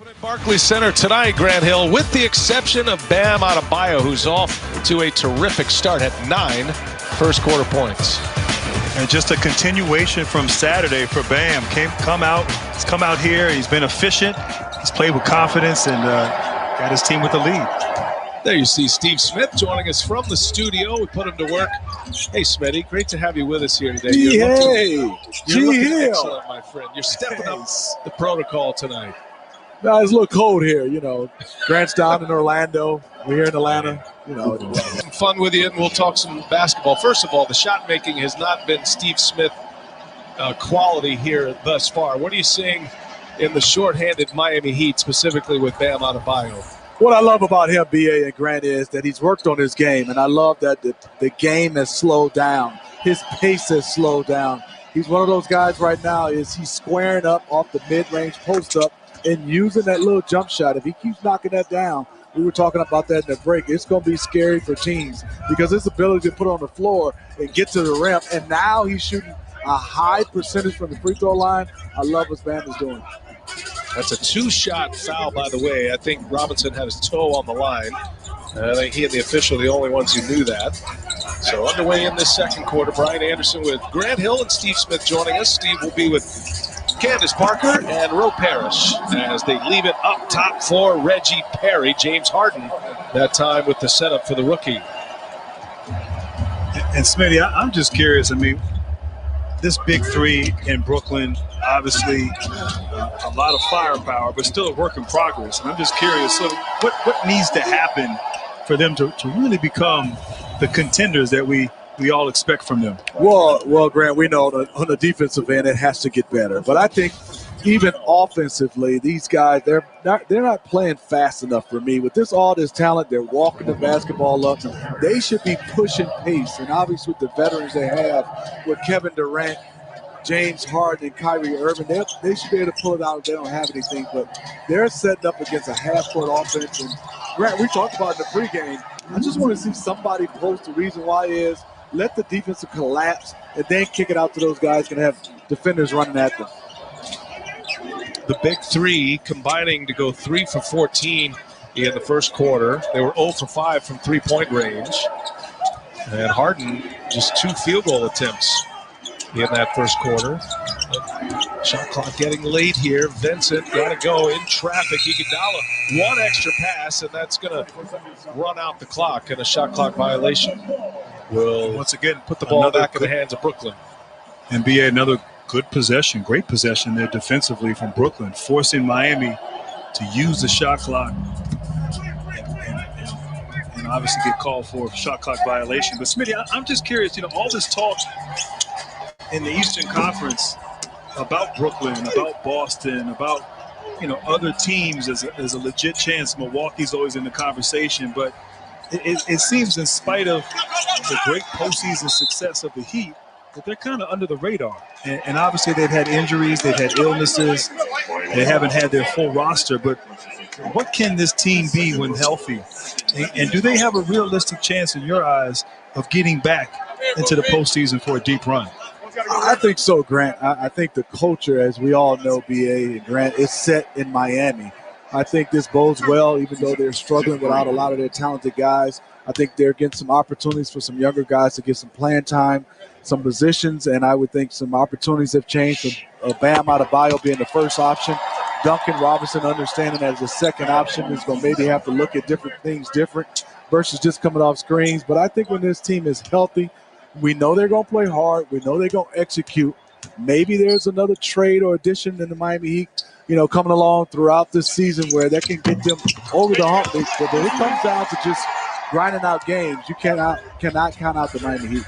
At Barclays Center tonight, Grant Hill, with the exception of Bam Adebayo, who's off to a terrific start at 9 first quarter points. And just a continuation from Saturday for Bam. He's come out here. He's been efficient. He's played with confidence and got his team with the lead. There you see Steve Smith joining us from the studio. We put him to work. Hey, Smitty, great to have you with us here today. You're looking excellent, my friend. You're stepping up the protocol tonight. No, it's a little cold here, you know. Grant's down in Orlando. We're here in Atlanta, you know. Fun with you, and we'll talk some basketball. First of all, the shot making has not been Steve Smith quality here thus far. What are you seeing in the shorthanded Miami Heat, specifically with Bam Adebayo? What I love about him, BA and Grant, is that he's worked on his game, and I love that the game has slowed down. His pace has slowed down. He's one of those guys right now is he's squaring up off the mid-range post-up and using that little jump shot. If he keeps knocking that down, we were talking about that in the break, it's going to be scary for teams because his ability to put on the floor and get to the rim, and now he's shooting a high percentage from the free throw line. I love what Bam is doing. That's a 2-shot foul, by the way. I think Robinson had his toe on the line. I think he and the official are the only ones who knew that. So underway in this second quarter, Brian Anderson with Grant Hill and Steve Smith joining us. Steve will be with Candace Parker and Roe Parrish as they leave it up top for Reggie Perry. James Harden that time with the setup for the rookie. And Smitty, I'm just curious. I mean, this big three in Brooklyn, obviously a lot of firepower, but still a work in progress. And I'm just curious, so what needs to happen for them to really become the contenders that we all expect from them? Well, Grant, we know that on the defensive end it has to get better. But I think even offensively, these guys, they're not playing fast enough for me. With all this talent, they're walking the basketball up. They should be pushing pace. And obviously with the veterans they have, with Kevin Durant, James Harden, and Kyrie Irving, they should be able to pull it out if they don't have anything. But they're setting up against a half-court offense. And Grant, we talked about in the pregame, I just want to see somebody post. The reason why is let the defensive collapse and then kick it out to those guys and have defenders running at them. The big three combining to go 3 for 14 in the first quarter. They were 0 for 5 from three-point range. And Harden just 2 field goal attempts in that first quarter. Shot clock getting late here. Vincent got to go in traffic. Iguodala, one extra pass, and that's going to run out the clock, and a shot clock violation will once again put the ball back in the hands of Brooklyn. NBA, another good possession, great possession there defensively from Brooklyn, forcing Miami to use the shot clock and obviously get called for a shot clock violation. But Smitty, I'm just curious, all this talk in the Eastern Conference about Brooklyn, about Boston, about other teams as a legit chance. Milwaukee's always in the conversation, but it seems in spite of the great postseason success of the Heat, that they're kind of under the radar. And obviously they've had injuries, they've had illnesses, they haven't had their full roster, but what can this team be when healthy? And do they have a realistic chance in your eyes of getting back into the postseason for a deep run? I think so, Grant. I think the culture, as we all know, BA and Grant, is set in Miami. I think this bodes well, even though they're struggling without a lot of their talented guys. I think they're getting some opportunities for some younger guys to get some playing time, some positions, and I would think some opportunities have changed. Bam Adebayo being the first option, Duncan Robinson understanding that as a second option is going to maybe have to look at different things different versus just coming off screens. But I think when this team is healthy, we know they're going to play hard. We know they're going to execute. Maybe there's another trade or addition in the Miami Heat, coming along throughout this season where that can get them over the hump. But when it comes down to just grinding out games, you cannot count out the Miami Heat.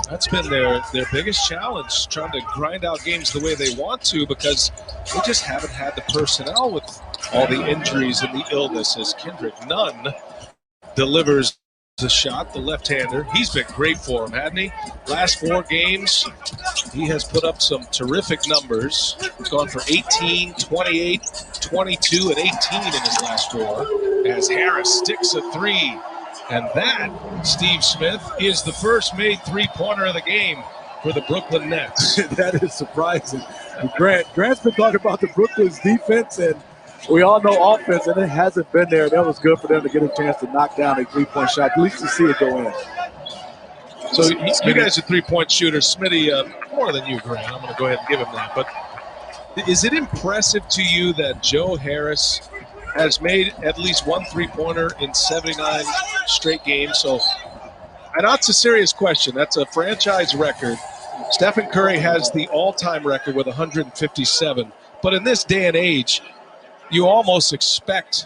That's been their biggest challenge, trying to grind out games the way they want to, because they just haven't had the personnel with all the injuries and the illnesses. Kendrick Nunn delivers the shot, the left-hander. He's been great for him, hasn't he? Last 4 games, he has put up some terrific numbers. He's gone for 18, 28, 22, and 18 in his last 4, as Harris sticks a 3. And that, Steve Smith, is the first made three-pointer of the game for the Brooklyn Nets. That is surprising. Grant's been talking about the Brooklyn's defense, and we all know offense, and it hasn't been there. That was good for them to get a chance to knock down a three-point shot, at least to see it go in. So you guys are three-point shooters. Smitty, more than you, Grant. I'm going to go ahead and give him that. But is it impressive to you that Joe Harris has made at least one three-pointer in 79 straight games? So, and that's a serious question. That's a franchise record. Stephen Curry has the all-time record with 157. But in this day and age, you almost expect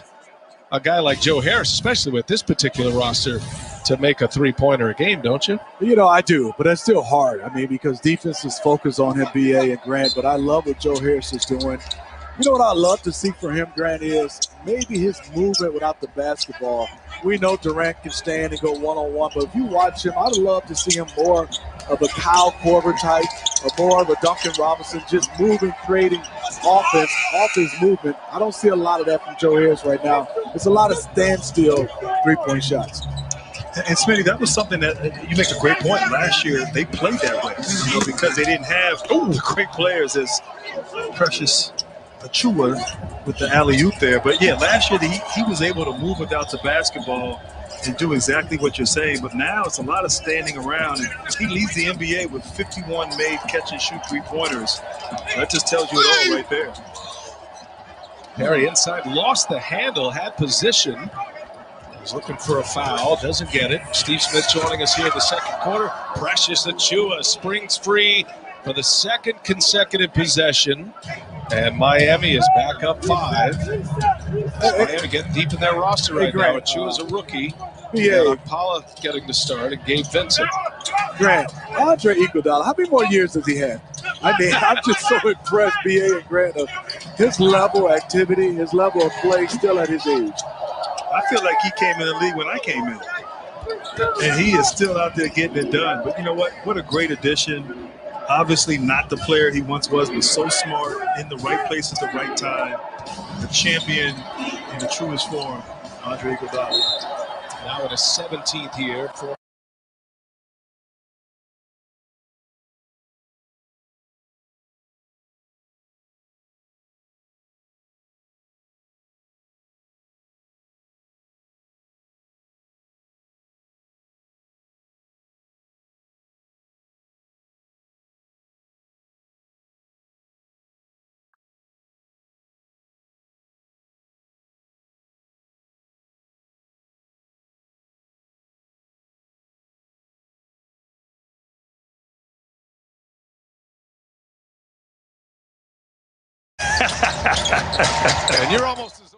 a guy like Joe Harris, especially with this particular roster, to make a three-pointer a game, don't you? I do, but that's still hard. Because defense is focused on him, BA and Grant, but I love what Joe Harris is doing. What I love to see from him, Grant, is maybe his movement without the basketball. We know Durant can stand and go one-on-one, but if you watch him, I'd love to see him more of a Kyle Korver type, or more of a Duncan Robinson, just moving, creating offense off his movement. I don't see a lot of that from Joe Harris right now. It's a lot of standstill three-point shots. And Smitty, that was something that you make a great point. Last year, they played that way, because they didn't have great players as Precious Achua with the alley-oop there. But yeah, last year he was able to move without the basketball and do exactly what you're saying. But now it's a lot of standing around. And he leads the NBA with 51 made catch-and-shoot three-pointers. That just tells you it all right there. Perry inside, lost the handle, had position. He's looking for a foul, doesn't get it. Steve Smith joining us here in the second quarter. Precious Achiuwa springs free for the second consecutive possession. And Miami is back up 5. Miami getting deep in their roster right now. Achiuwa's a rookie. Yeah, Paula getting the start and Gabe Vincent. Grant, Andre Iguodala, how many more years does he have? I mean, I'm just so impressed, BA and Grant, of his level of activity, his level of play still at his age. I feel like he came in the league when I came in. And he is still out there getting it done. But you know what? What a great addition. Obviously not the player he once was, but so smart, in the right place at the right time. The champion in the truest form, Andre Iguodala. Now in his 17th year for and you're almost as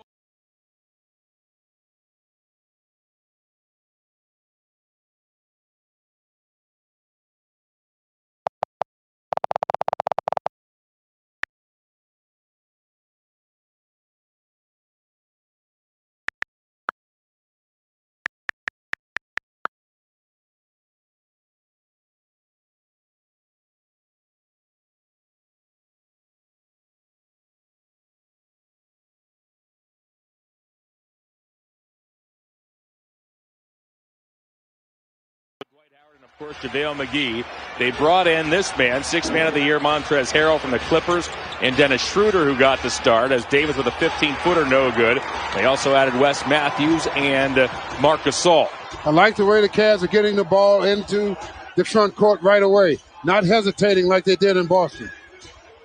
Of course, JaVale McGee. They brought in this man, 6th Man of the Year, Montrezl Harrell from the Clippers, and Dennis Schroeder, who got the start, as Davis with a 15-footer, no good. They also added Wes Matthews and Marc Gasol. I like the way the Cavs are getting the ball into the front court right away, not hesitating like they did in Boston.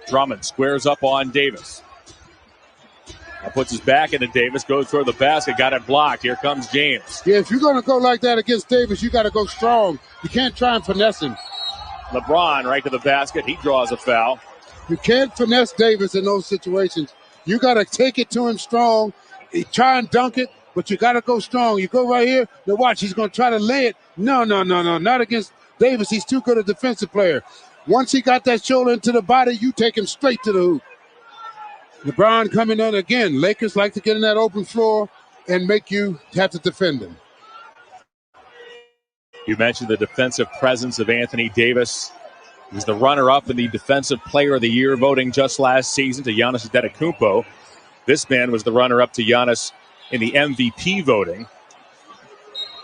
Drummond squares up on Davis. Now puts his back into Davis, goes toward the basket, got it blocked. Here comes James. Yeah, if you're going to go like that against Davis, you got to go strong. You can't try and finesse him. LeBron right to the basket. He draws a foul. You can't finesse Davis in those situations. You got to take it to him strong. Try and dunk it, but you got to go strong. You go right here. Now watch, he's going to try to lay it. No, not against Davis. He's too good a defensive player. Once he got that shoulder into the body, you take him straight to the hoop. LeBron coming in again. Lakers like to get in that open floor and make you have to defend him. You mentioned the defensive presence of Anthony Davis. He was the runner-up in the Defensive Player of the Year voting just last season to Giannis Antetokounmpo. This man was the runner-up to Giannis in the MVP voting.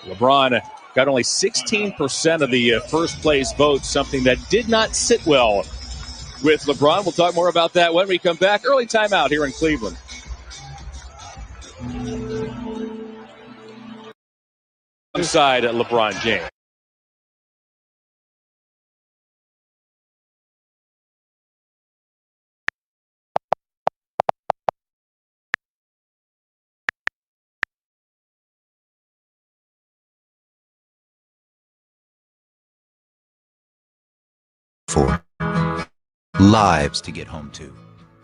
LeBron got only 16% of the first-place votes, something that did not sit well with LeBron. We'll talk more about that when we come back. Early timeout here in Cleveland. Inside LeBron James. For lives to get home to.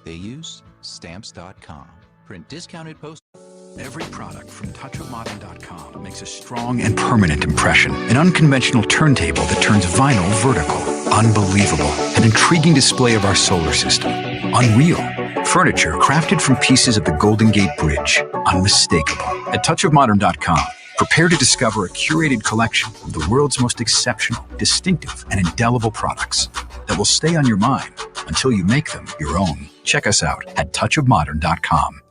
They use Stamps.com. Print discounted post. Every product from TouchOfModern.com makes a strong and permanent impression. An unconventional turntable that turns vinyl vertical. Unbelievable. An intriguing display of our solar system. Unreal. Furniture crafted from pieces of the Golden Gate Bridge. Unmistakable. At TouchOfModern.com, prepare to discover a curated collection of the world's most exceptional, distinctive, and indelible products that will stay on your mind until you make them your own. Check us out at touchofmodern.com.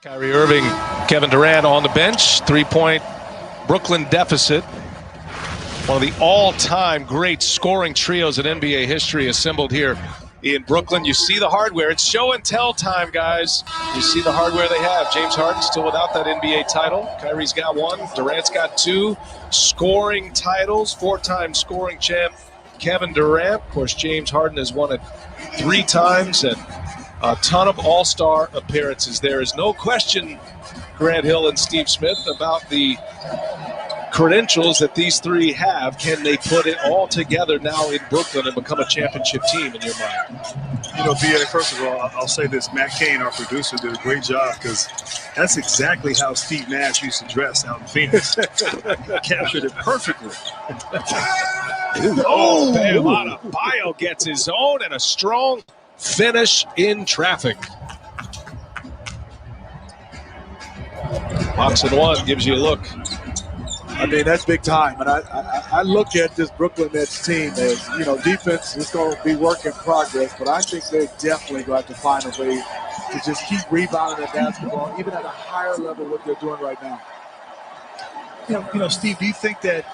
Kyrie Irving, Kevin Durant on the bench. 3-point Brooklyn deficit. One of the all-time great scoring trios in NBA history assembled here in Brooklyn. You see the hardware. It's show and tell time, guys. You see the hardware they have. James Harden still without that NBA title. Kyrie's got 1. Durant's got 2 scoring titles. 4-time scoring champ Kevin Durant. Of course, James Harden has won it 3 times and a ton of all-star appearances. There is no question, Grant Hill and Steve Smith, about the credentials that these 3 have. Can they put it all together now in Brooklyn and become a championship team in your mind? You know, B.A., first of all, I'll say this. Matt Cain, our producer, did a great job because that's exactly how Steve Nash used to dress out in Phoenix. Captured it perfectly. Oh, Bam Adebayo gets his own and a strong finish in traffic. Box and 1 gives you a look. I mean, that's big time. And I look at this Brooklyn Nets team as, you know, defense is going to be work in progress, but I think they're definitely going to have to find a way to just keep rebounding at basketball, even at a higher level what they're doing right now. You know, Steve, do you think that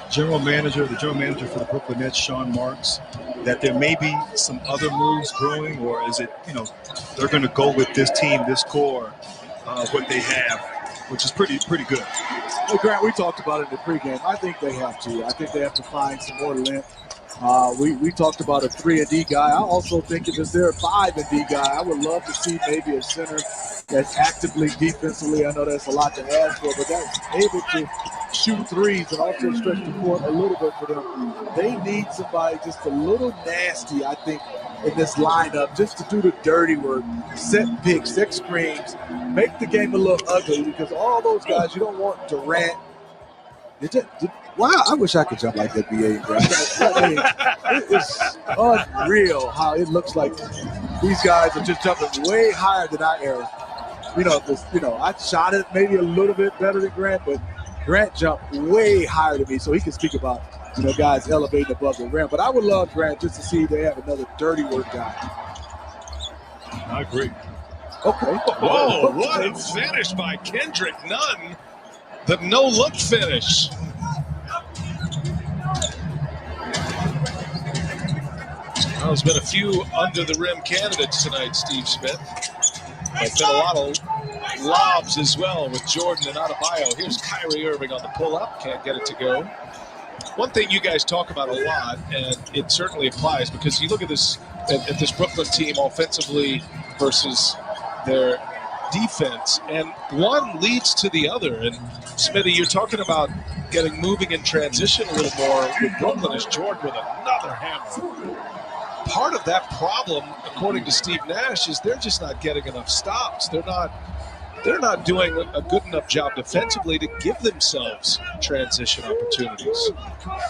the general manager for the Brooklyn Nets, Sean Marks, that there may be some other moves brewing, or is it, you know, they're going to go with this team, this core, what they have, which is pretty good? Well, Grant, we talked about it in the pregame. I think they have to. I think they have to find some more length. We talked about a 3-and-D guy. I also think if they're a 5-and-D guy, I would love to see maybe a center that's actively defensively. I know that's a lot to ask for, but that's able to shoot threes and also stretch the court a little bit for them. They need somebody just a little nasty, I think, in this lineup, just to do the dirty work, set picks, set screens, make the game a little ugly, because all those guys, you don't want Durant. Wow, I wish I could jump like that, B.A. I mean, it is unreal how it looks like these guys are just jumping way higher than I am. I shot it maybe a little bit better than Grant, but Grant jumped way higher than me, so he can speak about, guys elevating above the rim. But I would love Grant just to see they have another dirty work guy. I agree. Okay. Whoa, what a finish by Kendrick Nunn. The no-look finish. Well, there's been a few under-the-rim candidates tonight, Steve Smith. There's been a lot of lobs as well with Jordan and Adebayo. Here's Kyrie Irving on the pull-up. Can't get it to go. One thing you guys talk about a lot, and it certainly applies, because you look at this Brooklyn team offensively versus their defense, and one leads to the other. And Smitty, you're talking about getting moving in transition a little more with Brooklyn as Jordan with another hammer. Part of that problem, according to Steve Nash, is they're just not getting enough stops. They're not doing a good enough job defensively to give themselves transition opportunities.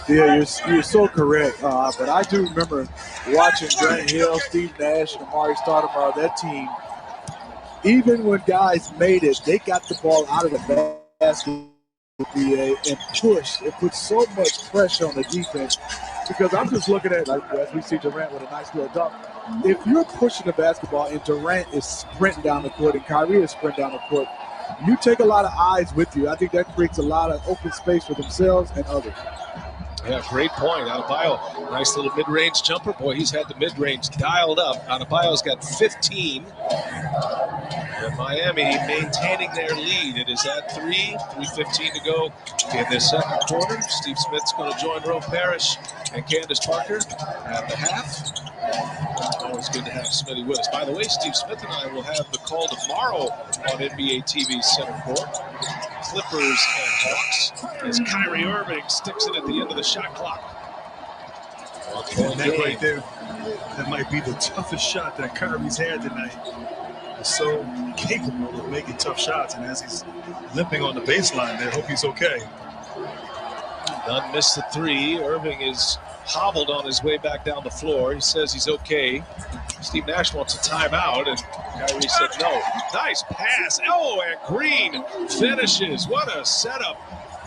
Yeah, you're so correct. But I do remember watching Grant Hill, Steve Nash, and Amari Stoudemire, that team. Even when guys made it, they got the ball out of the basket and pushed. It put so much pressure on the defense, because I'm just looking at, like, as we see Durant with a nice little dunk. If you're pushing the basketball and Durant is sprinting down the court and Kyrie is sprinting down the court, you take a lot of eyes with you. I think that creates a lot of open space for themselves and others. Yeah, great point. Adebayo, nice little mid-range jumper. Boy, he's had the mid-range dialed up. Adebayo's got 15. And Miami maintaining their lead. It is at 3:15 to go in this second quarter. Steve Smith's going to join Rome Parrish and Candace Parker at the half. Always good to have Smitty with us. By the way, Steve Smith and I will have the call tomorrow on NBA TV's Center Court. Clippers and Hawks, as Kyrie Irving sticks it at the end of the shot clock. And that right there, that might be the toughest shot that Kyrie's had tonight. He's so capable of making tough shots, and as he's limping on the baseline there, hope he's okay. Nunn missed the 3. Irving is hobbled on his way back down the floor. He says he's okay. Steve Nash wants a timeout, and Kyrie said no. Nice pass. Oh, and Green finishes. What a setup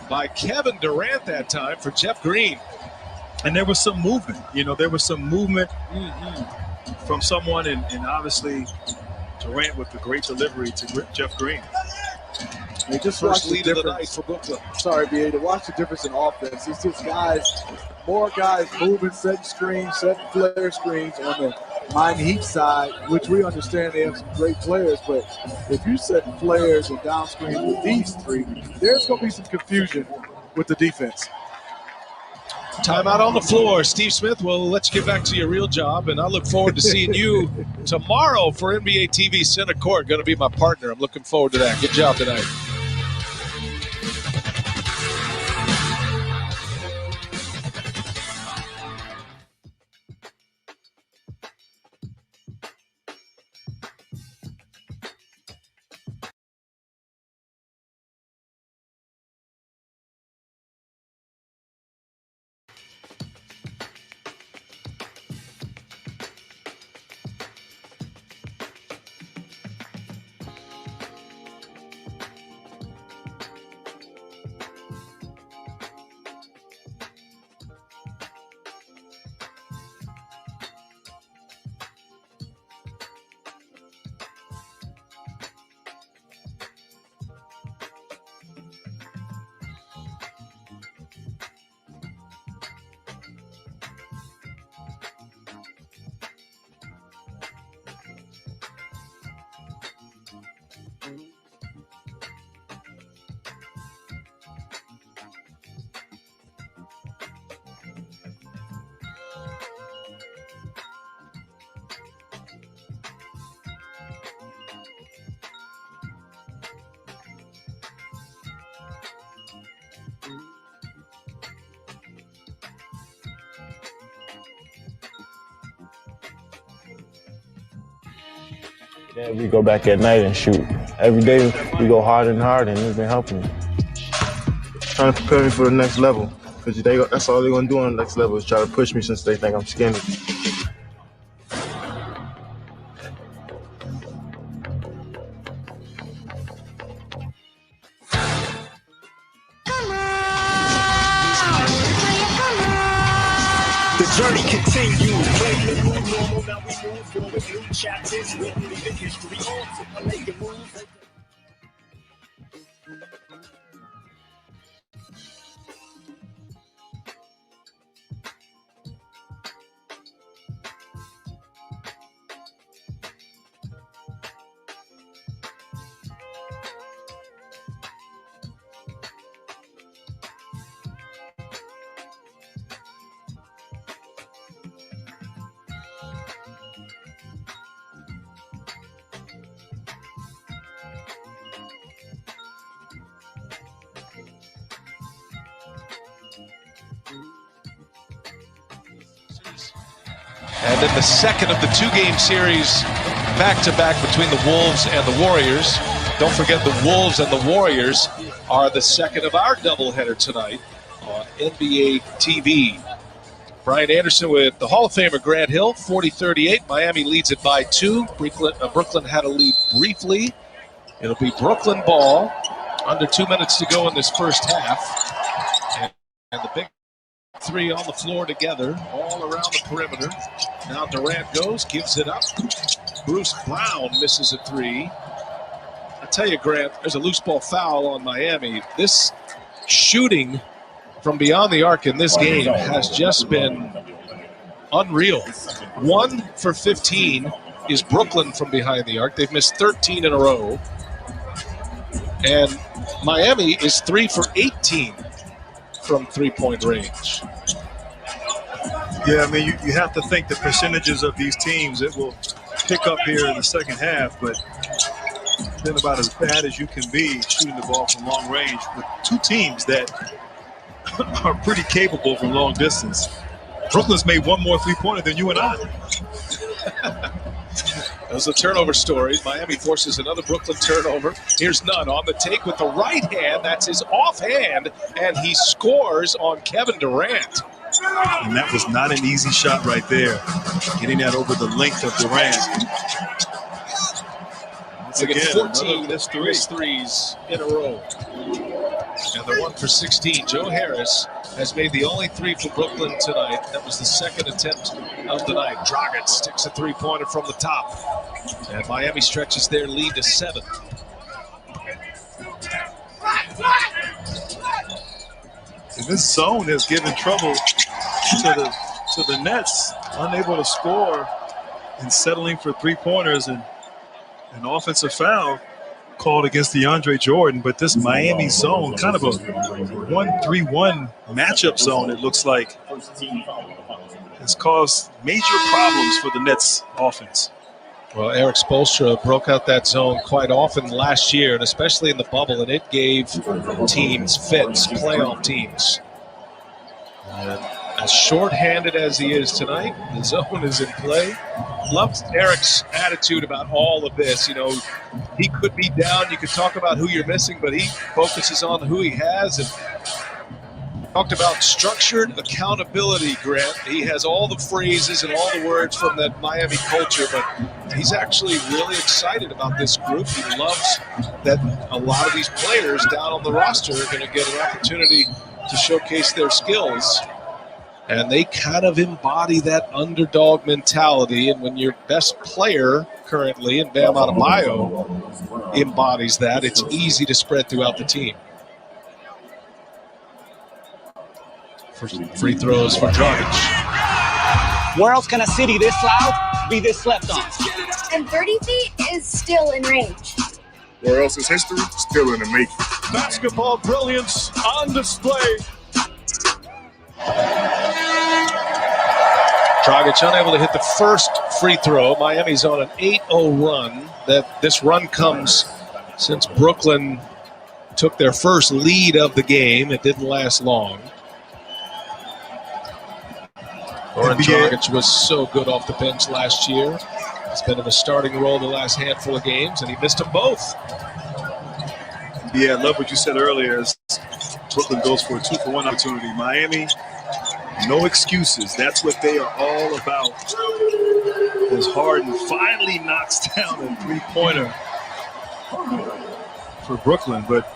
by Kevin Durant that time for Jeff Green. And there was some movement. There was some movement from someone, and obviously Durant with the great delivery to Jeff Green. They just watch the difference. For Brooklyn. Sorry, B.A. To watch the difference in offense. It's just more guys moving, setting screens, setting flare screens on Miami Heat side, which we understand they have some great players, but if you set flares and down screens with these three, there's going to be some confusion with the defense. Timeout on the floor. Steve Smith, well, let's get back to your real job, and I look forward to seeing you tomorrow for NBA TV Center Court. Going to be my partner. I'm looking forward to that. Good job tonight. Then we go back at night and shoot. Every day we go harder and harder, and it's been helping me. Trying to prepare me for the next level, because that's all they're going to do on the next level is try to push me since they think I'm skinny. The journey continues. Play the new normal, now we move forward. New chapters written, leaving history on. Make a move. And then the second of the two-game series back-to-back between the Wolves and the Warriors. Don't forget the Wolves and the Warriors are the second of our doubleheader tonight on NBA TV. Brian Anderson with the Hall of Famer Grant Hill, 40-38. Miami leads it by 2. Brooklyn had a lead briefly. It'll be Brooklyn ball. Under 2 minutes to go in this first half. And the big three on the floor together, all around the perimeter. Now Durant goes, gives it up. Bruce Brown misses a three. I tell you, Grant, there's a loose ball foul on Miami. This shooting from beyond the arc in this game has just been unreal. 1 for 15 is Brooklyn from behind the arc. They've missed 13 in a row. And Miami is 3 for 18 from three-point range. Yeah, I mean, you have to think the percentages of these teams, it will pick up here in the second half, but been about as bad as you can be shooting the ball from long range with two teams that are pretty capable from long distance. Brooklyn's made one more three-pointer than you and I. That was a turnover story. Miami forces another Brooklyn turnover. Here's Nunn on the take with the right hand. That's his offhand, and he scores on Kevin Durant. And that was not an easy shot right there, getting that over the length of Durant. Once again, 14 missed threes in a row. And the 1 for 16. Joe Harris has made the only three for Brooklyn tonight. That was the second attempt of the night. Dragic sticks a three-pointer from the top. And Miami stretches their lead to 7. And this zone has given trouble to the Nets, unable to score and settling for three-pointers and an offensive foul called against DeAndre Jordan. But this Miami zone, kind of a 1-3-1 matchup zone, it looks like, has caused major problems for the Nets offense. Well, Eric Spoelstra broke out that zone quite often last year, and especially in the bubble, and it gave teams fits, playoff teams. And as short-handed as he is tonight, the zone is in play. Loved Eric's attitude about all of this. You know, he could be down. You could talk about who you're missing, but he focuses on who he has. And talked about structured accountability, Grant. He has all the phrases and all the words from that Miami culture, but he's actually really excited about this group. He loves that a lot of these players down on the roster are going to get an opportunity to showcase their skills. And they kind of embody that underdog mentality. And when your best player currently, and Bam Adebayo embodies that, it's easy to spread throughout the team. Free throws for Dragic. Where else can a city this loud be this slept on? And 30 feet is still in range. Where else is history still in the making? Basketball brilliance on display. Dragic unable to hit the first free throw. Miami's on an 8-0 run. This run comes since Brooklyn took their first lead of the game. It didn't last long. Goran Dragic was so good off the bench last year. He's been in a starting role the last handful of games, and he missed them both. Yeah, I love what you said earlier. As Brooklyn goes for a 2-for-1 opportunity. Miami, no excuses. That's what they are all about. As Harden finally knocks down a three-pointer for Brooklyn, but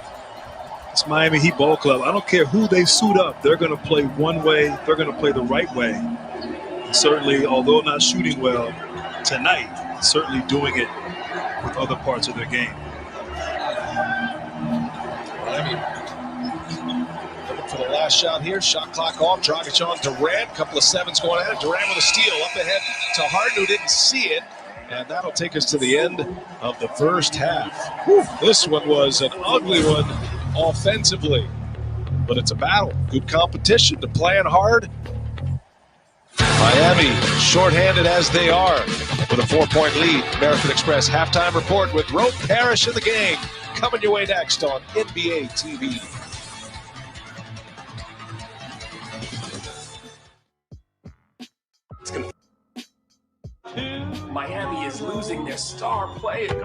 it's Miami Heat Ball Club. I don't care who they suit up. They're going to play one way. They're going to play the right way. And certainly, although not shooting well tonight, certainly doing it with other parts of their game. Miami looking for the last shot here. Shot clock off. Dragic on Durant. Couple of sevens going at it. Durant with a steal up ahead to Harden, who didn't see it. And that'll take us to the end of the first half. Whew, this one was an ugly one offensively, but it's a battle. Good competition to playing hard. Miami, shorthanded as they are, with a 4-point lead. American Express halftime report with Rope Parrish in the game. Coming your way next on NBA TV. Miami is losing their star player.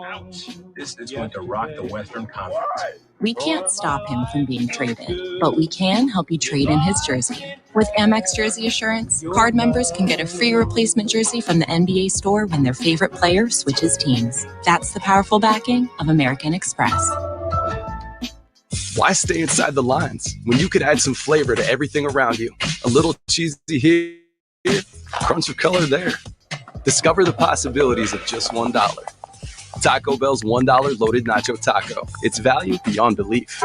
Ouch. This is going to rock the Western Conference. We can't stop him from being traded, but we can help you trade in his jersey. With Amex Jersey Assurance, card members can get a free replacement jersey from the NBA store when their favorite player switches teams. That's the powerful backing of American Express. Why stay inside the lines when you could add some flavor to everything around you? A little cheesy here, crunch of color there. Discover the possibilities of just $1. Taco Bell's $1 loaded nacho taco. It's value beyond belief.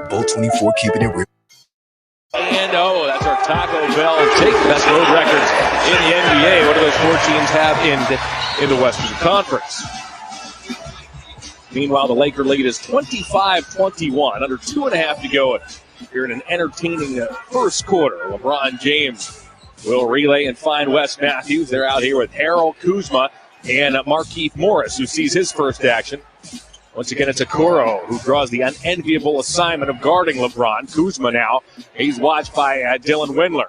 Bowl 24, keeping it real. And that's our Taco Bell take best road records in the NBA. What do those four teams have in the Western Conference? Meanwhile, the Laker lead is 25-21, under 2.5 to go here in an entertaining first quarter. LeBron James will relay and find Wes Matthews. They're out here with Harold Kuzma and Marquise Morris, who sees his first action. Once again, it's Okoro who draws the unenviable assignment of guarding LeBron. Kuzma now, he's watched by Dylan Windler.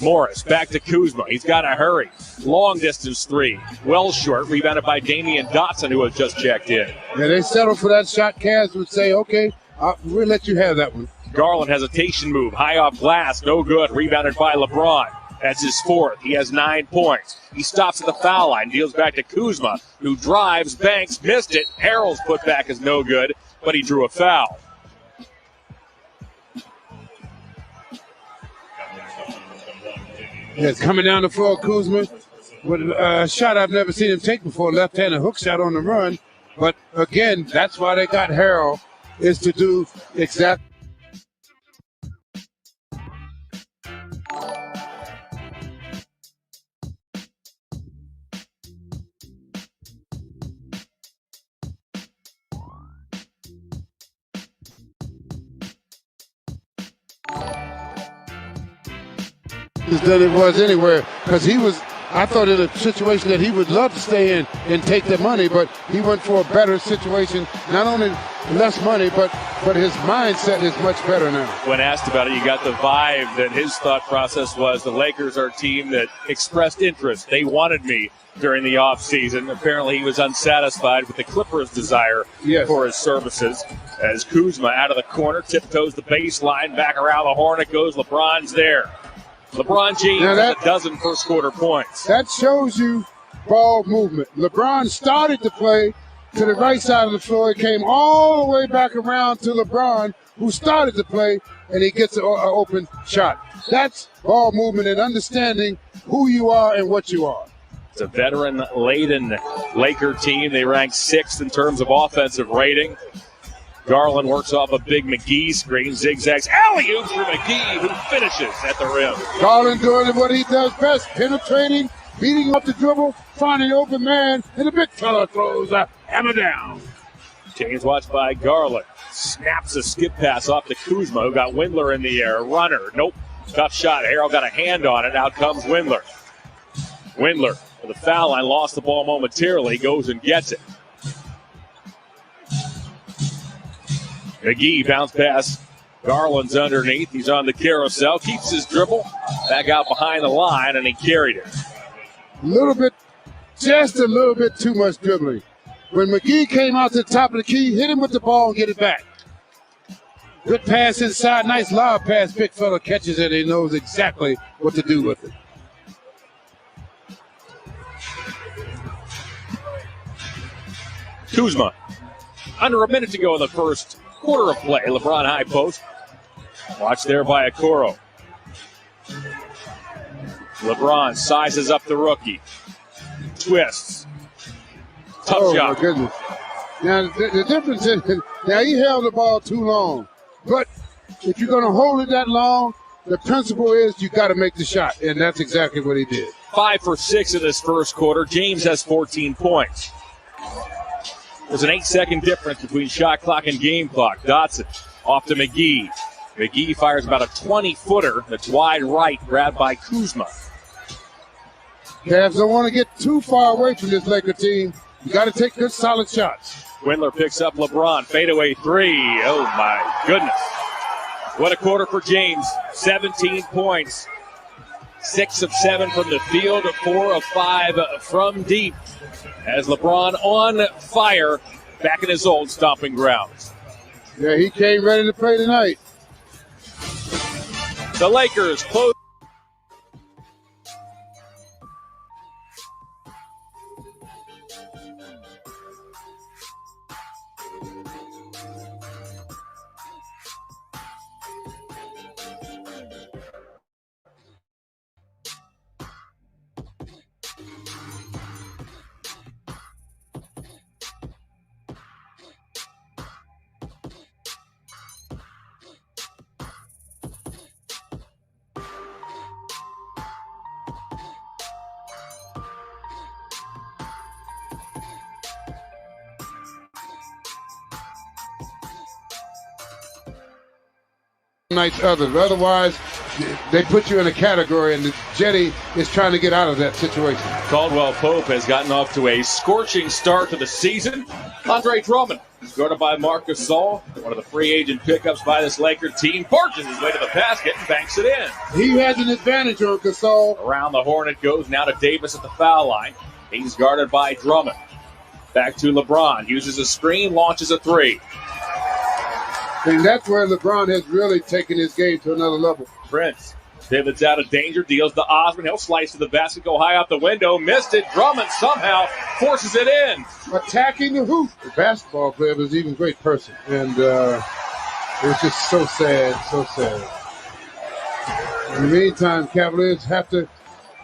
Morris back to Kuzma. He's got to hurry. Long distance three. Well short. Rebounded by Damian Dotson, who has just checked in. Yeah, they settled for that shot. Cavs would say, okay, we'll let you have that one. Garland hesitation move. High off glass. No good. Rebounded by LeBron. That's his fourth. He has 9 points. He stops at the foul line. Deals back to Kuzma, who drives, banks, missed it. Harrell's putback is no good, but he drew a foul. Yeah, coming down the floor, Kuzma with a shot I've never seen him take before, left-handed hook shot on the run. But again, that's why they got Harrell, is to do exactly. than it was anywhere, because he was, I thought, in a situation that he would love to stay in and take the money, but he went for a better situation, not only less money, but his mindset is much better now. When asked about it, you got the vibe that his thought process was the Lakers are a team that expressed interest. They wanted me during the offseason. Apparently he was unsatisfied with the Clippers' desire for his services. As Kuzma out of the corner, tiptoes the baseline, back around the horn it goes. LeBron's there. LeBron James has a dozen first-quarter points. That shows you ball movement. LeBron started to play to the right side of the floor. It came all the way back around to LeBron, who started to play, and he gets an open shot. That's ball movement and understanding who you are and what you are. It's a veteran-laden Laker team. They rank 6th in terms of offensive rating. Garland works off a big McGee screen, zigzags alley-oop for McGee, who finishes at the rim. Garland doing what he does best, penetrating, beating up the dribble, finding an open man, and the big fella throws a hammer down. James watched by Garland. Snaps a skip pass off to Kuzma, who got Windler in the air. Runner, nope, tough shot. Harrell got a hand on it. Out comes Windler. Windler with a foul line, lost the ball momentarily, goes and gets it. McGee bounce pass. Garland's underneath. He's on the carousel. Keeps his dribble. Back out behind the line, and he carried it. Just a little bit too much dribbling. When McGee came out to the top of the key, hit him with the ball and get it back. Good pass inside. Nice lob pass. Big fella catches it. He knows exactly what to do with it. Kuzma. Under a minute to go in the first quarter of play. LeBron high post. Watch there by Okoro. LeBron sizes up the rookie. Twists. Tough shot. Oh, my goodness. Now, the difference is, now he held the ball too long. But if you're going to hold it that long, the principle is you got to make the shot. And that's exactly what he did. 5 for 6 in this first quarter. James has 14 points. There's an 8-second difference between shot clock and game clock. Dotson off to McGee. McGee fires about a 20-footer that's wide right, grabbed by Kuzma. Cavs don't want to get too far away from this Laker team. You got to take good, solid shots. Windler picks up LeBron. Fadeaway three. Oh, my goodness. What a quarter for James. 17 points. 6 of 7 from the field, 4 of 5 from deep. As LeBron on fire back in his old stomping grounds. Yeah, he came ready to play tonight. The Lakers close. Nights others. Otherwise, they put you in a category, and the Jetty is trying to get out of that situation. Caldwell Pope has gotten off to a scorching start to the season. Andre Drummond is guarded by Marc Gasol, one of the free agent pickups by this Laker team. Forges his way to the basket and banks it in. He has an advantage on Gasol. Around the horn it goes now to Davis at the foul line. He's guarded by Drummond. Back to LeBron. Uses a screen, launches a three. And that's where LeBron has really taken his game to another level. Prince pivots out of danger, deals to Osman. He'll slice to the basket, go high out the window. Missed it. Drummond somehow forces it in. Attacking the hoop. The basketball player was an even great person. And it was just so sad, so sad. In the meantime, Cavaliers have to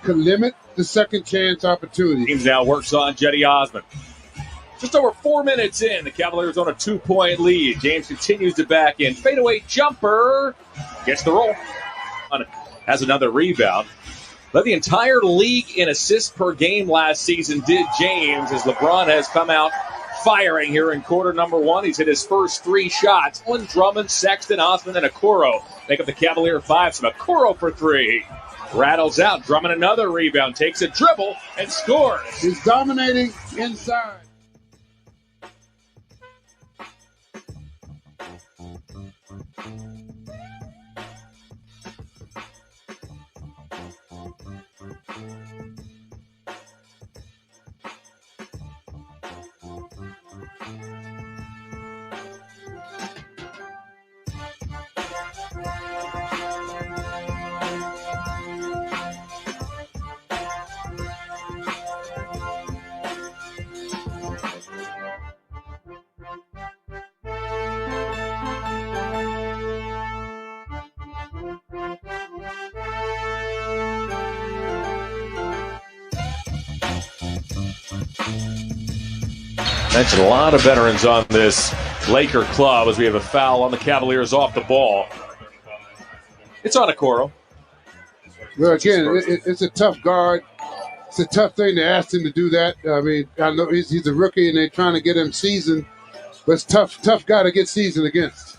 limit the second chance opportunity. Teams now works on Jetty Osman. Just over 4 minutes in, the Cavaliers on a 2-point lead. James continues to back in. Fadeaway jumper. Gets the roll. Has another rebound. Led the entire league in assists per game last season, did James, as LeBron has come out firing here in quarter number 1. He's hit his first 3 shots. Drummond, Sexton, Osman, and Okoro make up the Cavalier 5. So Okoro for 3. rattles out. Drummond another rebound, takes a dribble, and scores. He's dominating inside. Mentioned a lot of veterans on this Laker club as we have a foul on the Cavaliers off the ball. It's on Okoro. Well, again, it's a tough guard. It's a tough thing to ask him to do that. I mean, I know he's a rookie and they're trying to get him seasoned, but it's tough guy to get seasoned against.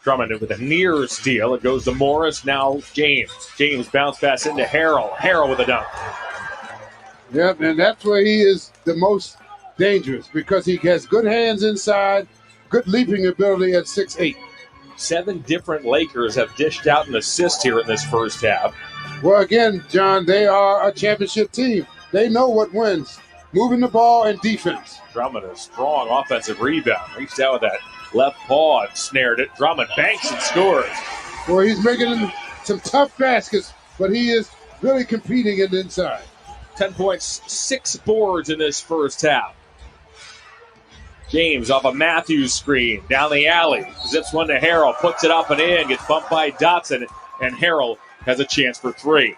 Drummond with a near steal. It goes to Morris, now James. James bounce pass into Harrell. Harrell with a dunk. Yep, and that's where he is the most dangerous because he has good hands inside, good leaping ability at 6'8". 7 different Lakers have dished out an assist here in this first half. Well, again, John, they are a championship team. They know what wins, moving the ball and defense. Drummond, a strong offensive rebound. Reached out with that left paw and snared it. Drummond banks and scores. Well, he's making some tough baskets, but he is really competing in the inside. 10 points, 6 boards in this first half. James off a Matthews screen, down the alley, zips one to Harrell, puts it up and in, gets bumped by Dotson, and Harrell has a chance for 3.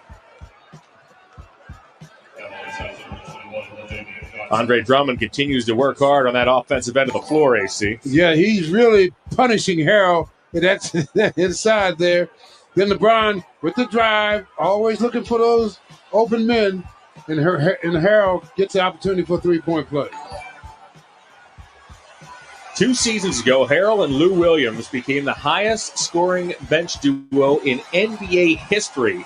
Andre Drummond continues to work hard on that offensive end of the floor, AC. Yeah, he's really punishing Harrell. That's inside there. Then LeBron with the drive, always looking for those open men, and Harrell gets the opportunity for a three-point play. 2 seasons ago, Harrell and Lou Williams became the highest scoring bench duo in NBA history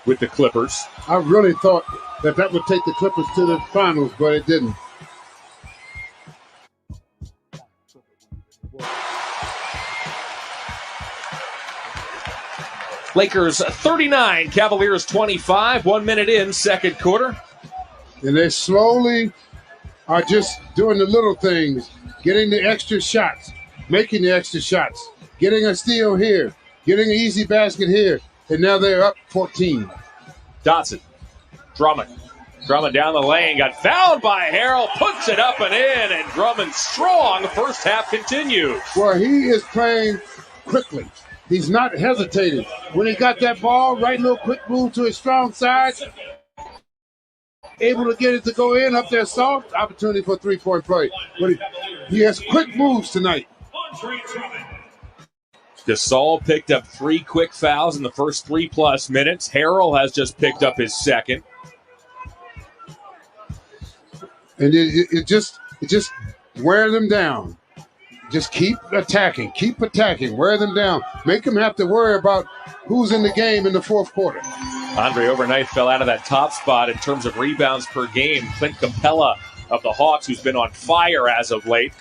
with the Clippers. I really thought that would take the Clippers to the finals, but it didn't. Lakers 39, Cavaliers 25, 1 minute in, second quarter. And they slowly are just doing the little things, getting the extra shots, making the extra shots, getting a steal here, getting an easy basket here, and now they're up 14. Dotson, Drummond down the lane, got fouled by Harrell, puts it up and in, and Drummond strong. First half continues. Well, he is playing quickly. He's not hesitating. When he got that ball, right little quick move to his strong side, able to get it to go in, up there soft, opportunity for a three-point play. But he has quick moves tonight. Gasol picked up 3 quick fouls in the first 3+ minutes. Harrell has just picked up his second. And it just wear them down. Just keep attacking, wear them down. Make them have to worry about who's in the game in the fourth quarter. Andre overnight fell out of that top spot in terms of rebounds per game. Clint Capella of the Hawks, who's been on fire as of late,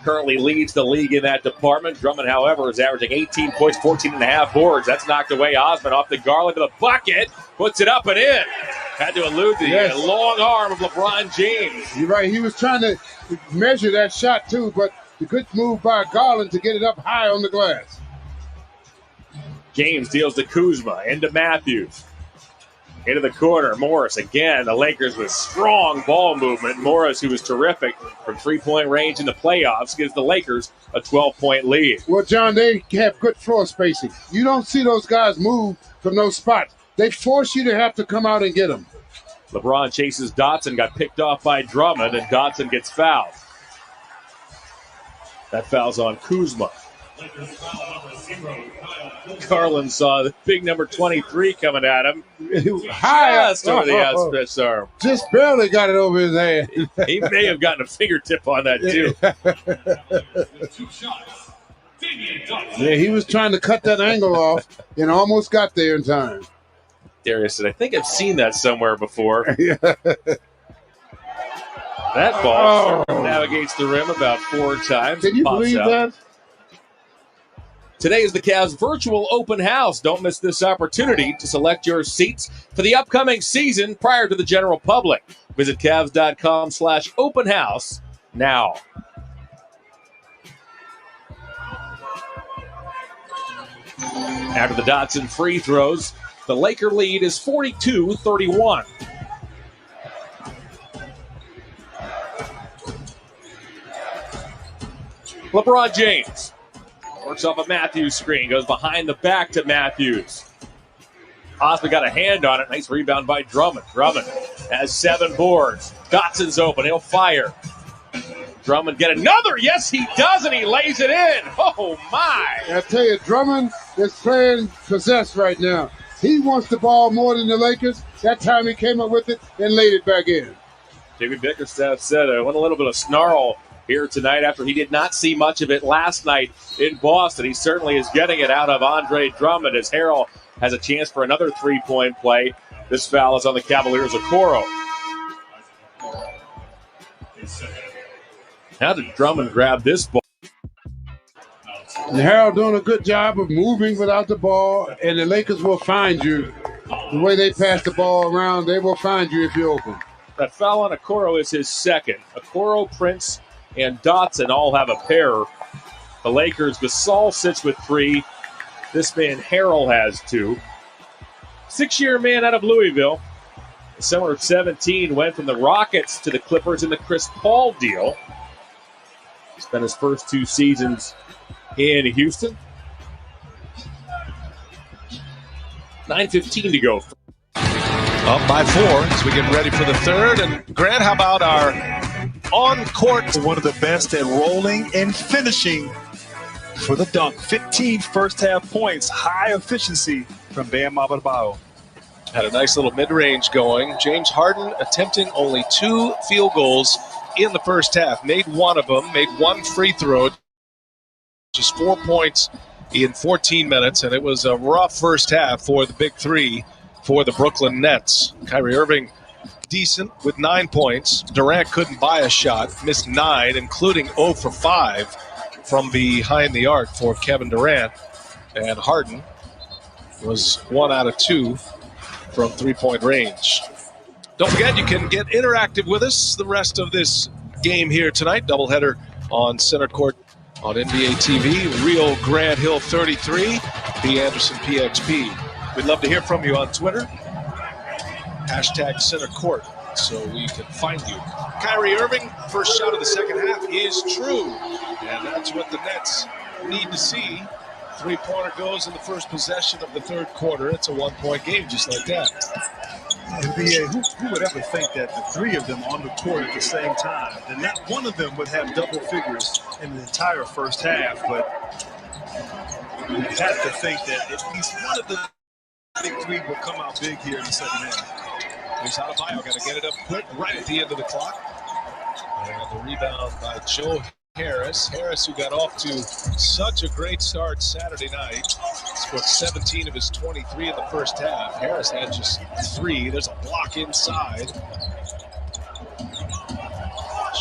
currently leads the league in that department. Drummond, however, is averaging 18 points, 14.5 boards. That's knocked away Osman off the Garland to the bucket, puts it up and in. Had to elude the long arm of LeBron James. You're right. He was trying to measure that shot, too, but the good move by Garland to get it up high on the glass. James deals to Kuzma, into Matthews. Into the corner, Morris again. The Lakers with strong ball movement. Morris, who was terrific from three-point range in the playoffs, gives the Lakers a 12-point lead. Well, John, they have good floor spacing. You don't see those guys move from those spots. They force you to have to come out and get them. LeBron chases Dotson, got picked off by Drummond, and Dotson gets fouled. That foul's on Kuzma. Garland saw the big number 23 coming at him. High just over the outstretched arm. Just barely got it over his head. He may have gotten a fingertip on that, too. Yeah, he was trying to cut that angle off and almost got there in time. Darius said, I think I've seen that somewhere before. That ball navigates the rim about 4 times. Can you believe that? Today is the Cavs virtual open house. Don't miss this opportunity to select your seats for the upcoming season prior to the general public. Visit Cavs.com/open house now. After the Dotson free throws, the Laker lead is 42-31. LeBron James works off a Matthews screen, goes behind the back to Matthews. Osman got a hand on it. Nice rebound by Drummond. Drummond has 7 boards. Dotson's open. He'll fire. Drummond get another. Yes, he does, and he lays it in. Oh, my. I tell you, Drummond is playing possessed right now. He wants the ball more than the Lakers. That time he came up with it and laid it back in. Jamie Bickerstaff said I went a little bit of snarl here tonight after he did not see much of it last night in Boston. He certainly is getting it out of Andre Drummond as Harrell has a chance for another 3-point play. This foul is on the Cavaliers' Okoro. How did Drummond grab this ball? And Harrell doing a good job of moving without the ball, and the Lakers will find you. The way they pass the ball around, they will find you if you're open. That foul on Okoro is his second. Okoro, Prince, and Dotson all have a pair. The Lakers, Gasol sits with 3. This man Harrell has 2. 6-year man out of Louisville. The summer of 17 went from the Rockets to the Clippers in the Chris Paul deal. He spent his first 2 seasons in Houston. 9:15 to go. Up by 4 as we get ready for the third. And Grant, how about our on-court? One of the best at rolling and finishing for the dunk. 15 first-half points, high efficiency from Bam Adebayo. Had a nice little mid-range going. James Harden attempting only 2 field goals in the first half. Made 1 of them, made 1 free throw. Just 4 points in 14 minutes, and it was a rough first half for the big 3 for the Brooklyn Nets. Kyrie Irving decent with 9 points. Durant couldn't buy a shot, missed 9, including 0 for 5 from behind the arc for Kevin Durant. And Harden was 1 out of 2 from 3-point range. Don't forget, you can get interactive with us the rest of this game here tonight. Doubleheader on center court on NBA TV. Real Grant Hill 33, B. Anderson PXP. We'd love to hear from you on Twitter. Hashtag center court so we can find you. Kyrie Irving, first shot of the second half is true. And that's what the Nets need to see. 3-pointer goes in the first possession of the third quarter. It's a 1-point game just like that. NBA, who would ever think that the 3 of them on the court at the same time, and not one of them would have double figures in the entire first half, but you have to think that at least one of the big 3 will come out big here in the second half. Here's Adebayo, got to get it up quick right at the end of the clock. And the rebound by Joe Harris. Harris, who got off to such a great start Saturday night, scored 17 of his 23 in the first half. Harris had just 3. There's a block inside.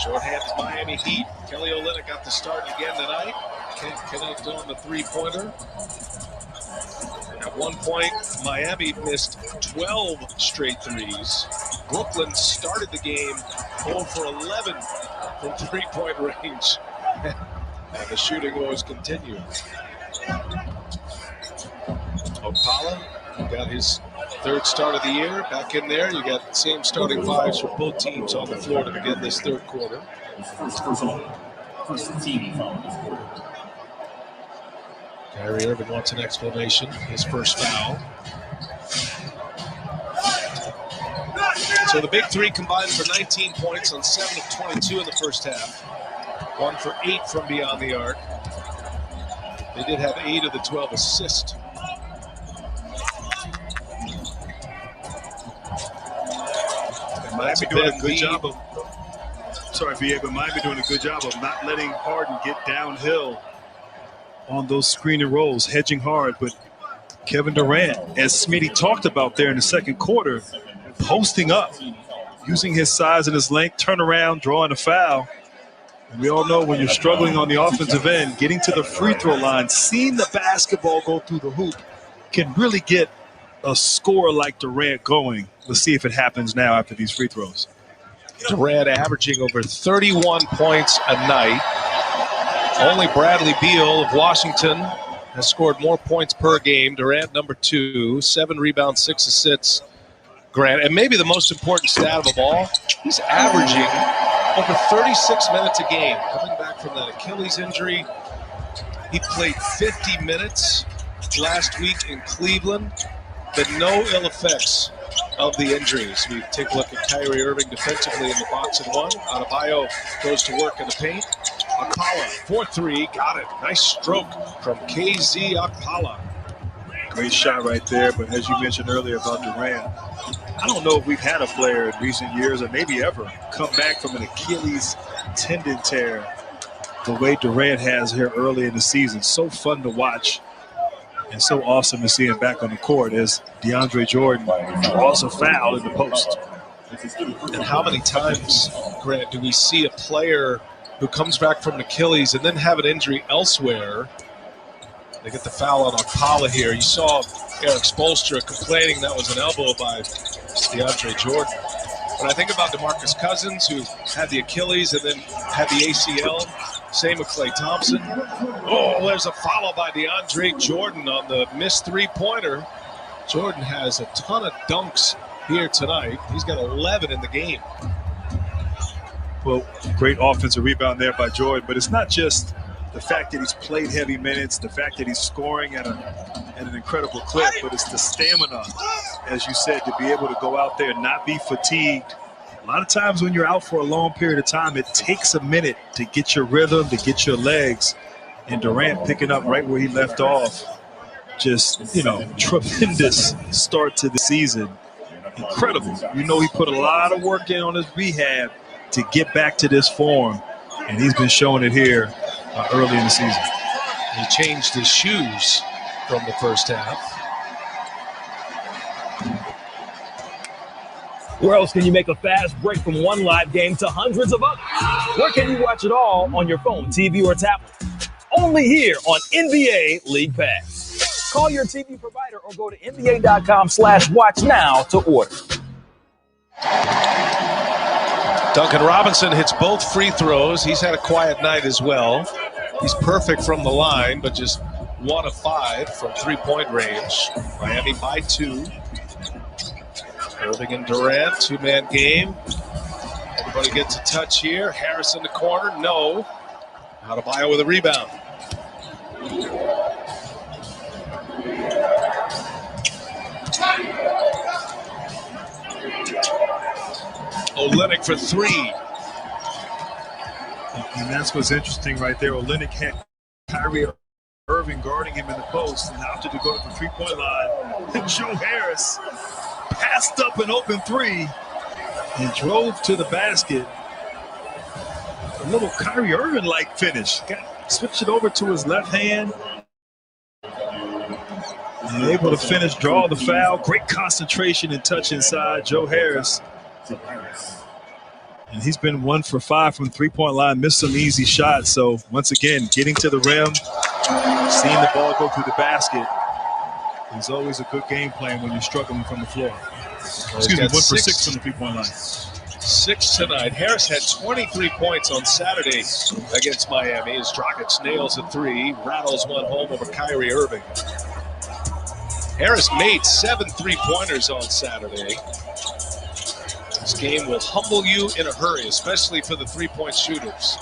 Short-handed Miami Heat. Kelly Olynyk got the start again tonight. Can't connect on the 3-pointer. At one point, Miami missed 12 straight 3s. Brooklyn started the game 0 for 11 from 3-point range. And the shooting woes continue. Opala got his 3rd start of the year back in there. You got the same starting 5s for both teams on the floor to begin this third quarter. First team foul this quarter. Kyrie Irving wants an explanation. His first foul. So the big 3 combined for 19 points on 7 of 22 in the first half. 1 for 8 from beyond the arc. They did have 8 of the 12 assists. Miami doing a good job of, sorry, BA, but Miami doing a good job of not letting Harden get downhill on those screen and rolls, hedging hard, but Kevin Durant, as Smitty talked about there in the second quarter, posting up, using his size and his length, turn around, drawing a foul. And we all know when you're struggling on the offensive end, getting to the free throw line, seeing the basketball go through the hoop can really get a scorer like Durant going. Let's see if it happens now after these free throws. Durant averaging over 31 points a night. Only Bradley Beal of Washington has scored more points per game. Durant, number 2, 7 rebounds, 6 assists. Grant, and maybe the most important stat of them all, he's averaging over 36 minutes a game. Coming back from that Achilles injury, he played 50 minutes last week in Cleveland, but no ill effects of the injuries. We take a look at Kyrie Irving defensively in the box and one. Adebayo goes to work in the paint. Akpala, 4-3, got it. Nice stroke from KZ Akpala. Great shot right there, but as you mentioned earlier about Durant, I don't know if we've had a player in recent years, or maybe ever, come back from an Achilles tendon tear the way Durant has here early in the season. So fun to watch and so awesome to see him back on the court as DeAndre Jordan also fouled in the post. And how many times, Grant, do we see a player who comes back from an Achilles and then have an injury elsewhere? They get the foul on Akpala here. You saw Eric Spoelstra complaining that was an elbow by DeAndre Jordan. When I think about DeMarcus Cousins, who had the Achilles and then had the ACL, same with Klay Thompson. Oh, there's a foul by DeAndre Jordan on the missed three-pointer. Jordan has a ton of dunks here tonight. He's got 11 in the game. Well, great offensive rebound there by Jordan, but it's not just the fact that he's played heavy minutes, the fact that he's scoring at an incredible clip, but it's the stamina, as you said, to be able to go out there and not be fatigued. A lot of times when you're out for a long period of time, it takes a minute to get your rhythm, to get your legs. And Durant picking up right where he left off. Just, tremendous start to the season. Incredible. You know, he put a lot of work in on his rehab to get back to this form. And he's been showing it here early in the season. He changed his shoes from the first half. Where else can you make a fast break from one live game to hundreds of others? Where can you watch it all on your phone, TV, or tablet? Only here on NBA League Pass. Call your TV provider or go to NBA.com/watch now to order. Duncan Robinson hits both free throws. He's had a quiet night as well. He's perfect from the line, but just 1 of 5 from three-point range. Miami by 2. Irving and Durant, two-man game. Everybody gets a touch here. Harris in the corner, no. Adebayo with a rebound. Olynyk for 3. And that's what's interesting right there. Olynyk had Kyrie Irving guarding him in the post and opted to go to the three-point line. And Joe Harris passed up an open 3 and drove to the basket. A little Kyrie Irving-like finish. Switched it over to his left hand. And able to finish, draw the foul. Great concentration and touch inside. Joe Harris. And he's been 1 for 5 from three-point line. Missed some easy shots. So once again, getting to the rim, seeing the ball go through the basket is always a good game plan when you're struggling from the floor. Excuse me, 1 for 6 from the three-point line. 6 tonight. Harris had 23 points on Saturday against Miami as Dragic nails a 3, rattles one home over Kyrie Irving. Harris made 7 three-pointers on Saturday. This game will humble you in a hurry, especially for the three-point shooters.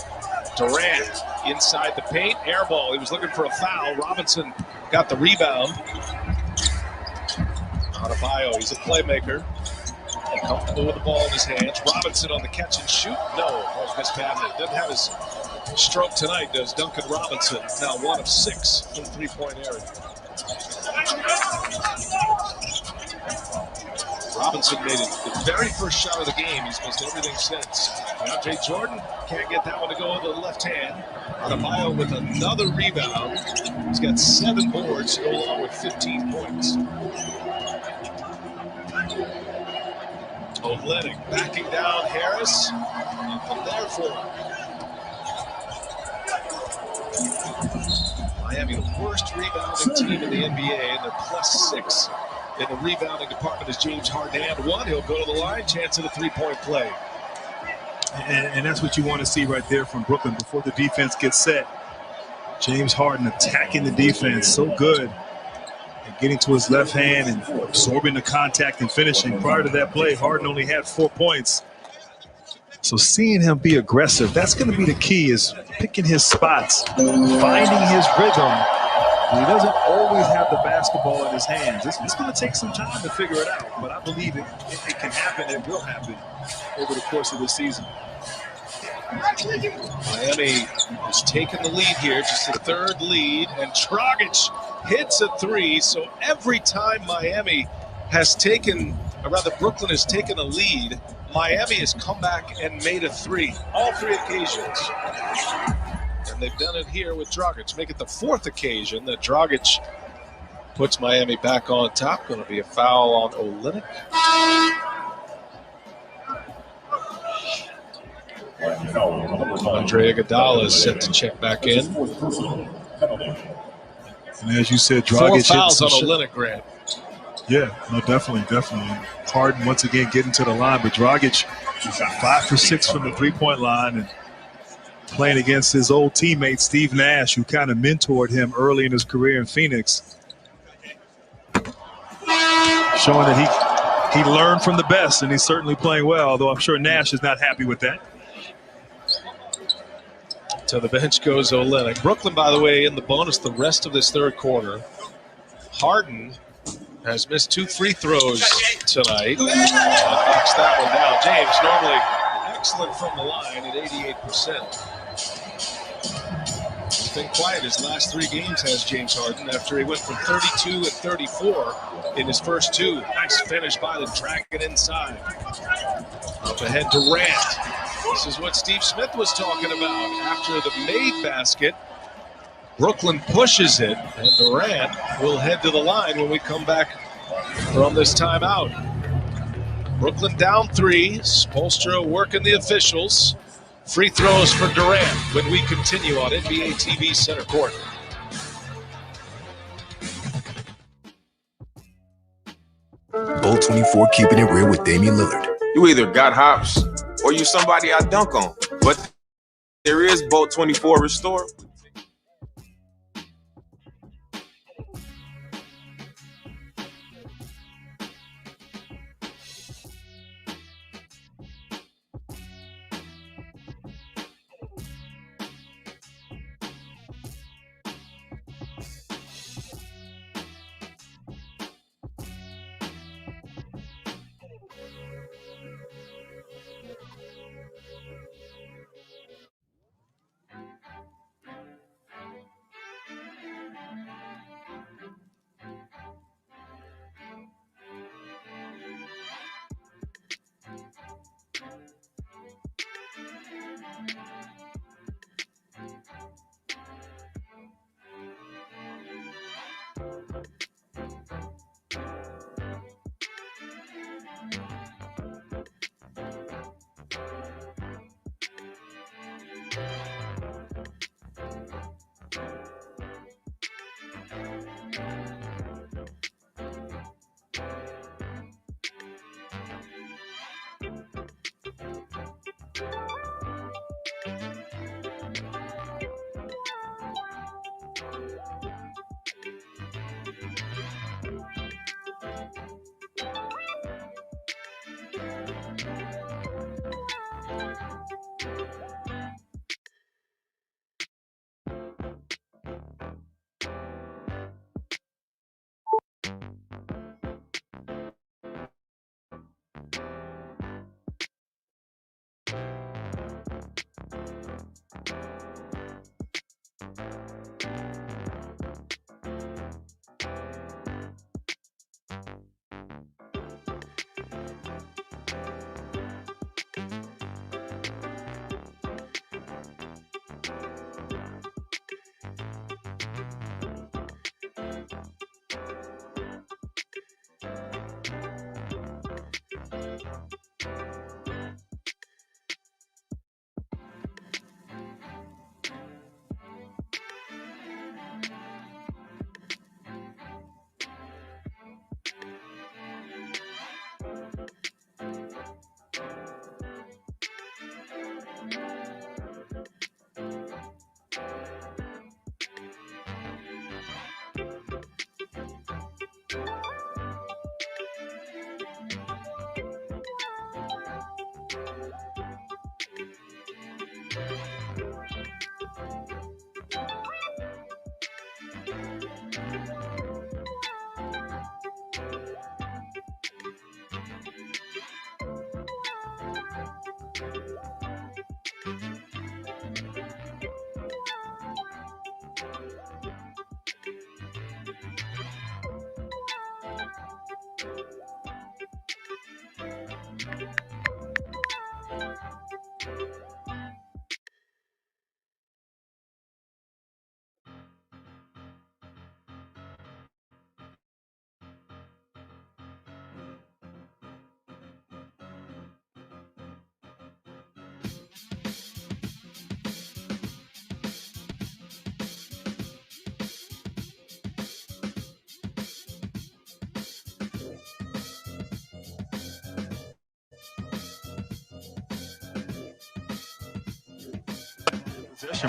Durant inside the paint, air ball. He was looking for a foul. Robinson got the rebound. Adebayo, he's a playmaker. Comfortable with the ball in his hands. Robinson on the catch and shoot. No, that was missed badly. Doesn't have his stroke tonight, does Duncan Robinson. Now 1 of 6 from the three-point area. Robinson made it the very first shot of the game. He's missed everything since. DeAndre Jordan can't get that one to go with the left hand. Adebayo with another rebound. He's got 7 boards, along with 15 points. Olynyk backing down Harris. From there for him. Miami, the worst rebounding team in the NBA, and they're +6 in the rebounding department as James Harden and one. He'll go to the line, chance at a three-point play. And that's what you want to see right there from Brooklyn before the defense gets set. James Harden attacking the defense so good and getting to his left hand and absorbing the contact and finishing. Prior to that play, Harden only had 4 points. So seeing him be aggressive, that's going to be the key, is picking his spots, finding his rhythm. He doesn't always have the basketball in his hands. It's going to take some time to figure it out, but I believe it can happen. It will happen over the course of the season. Miami has taken the lead here, just the 3rd lead, and Dragic hits a 3. So every time Miami has taken, or rather Brooklyn has taken a lead, Miami has come back and made a 3, all 3 occasions. And they've done it here with Dragic. Make it the 4th occasion that Dragic puts Miami back on top. Going to be a foul on Olynyk. Andre Iguodala is set to check back in. And as you said, Dragic 4 fouls on Olynyk, Grant. Yeah, no, definitely. Harden once again getting to the line, but Dragic 5 for 6 from the 3-point line and playing against his old teammate Steve Nash, who kind of mentored him early in his career in Phoenix, showing that he learned from the best, and he's certainly playing well. Although I'm sure Nash is not happy with that. To the bench goes Olynyk. Brooklyn, by the way, in the bonus the rest of this 3rd quarter. Harden has missed 2 free throws tonight. Knocks that one down. James, normally excellent from the line at 88%. He's been quiet his last 3 games, has James Harden, after he went from 32 and 34 in his first 2. Nice finish by the Dragon inside. Up ahead, Durant. This is what Steve Smith was talking about. After the made basket, Brooklyn pushes it, and Durant will head to the line when we come back from this timeout. Brooklyn down 3. Spoelstra working the officials. Free throws for Durant when we continue on NBA TV Center Court. Bolt 24 keeping it real with Damian Lillard. You either got hops or you somebody I dunk on. But there is Bolt 24 Restore.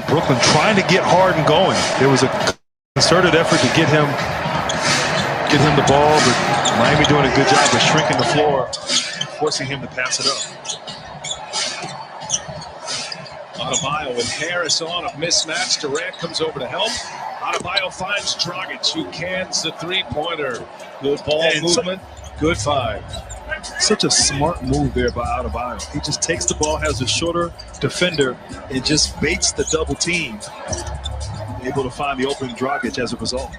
Brooklyn trying to get Harden going. There was a concerted effort to get him the ball, but Miami doing a good job of shrinking the floor, forcing him to pass it up. Adebayo with Harris on a mismatch. Durant comes over to help. Adebayo finds Dragic, who cans the three-pointer. Good ball movement, good five. Such a smart move there by Adebayo. He just takes the ball, has a shorter defender, and just baits the double team. Able to find the open Dragic as a result.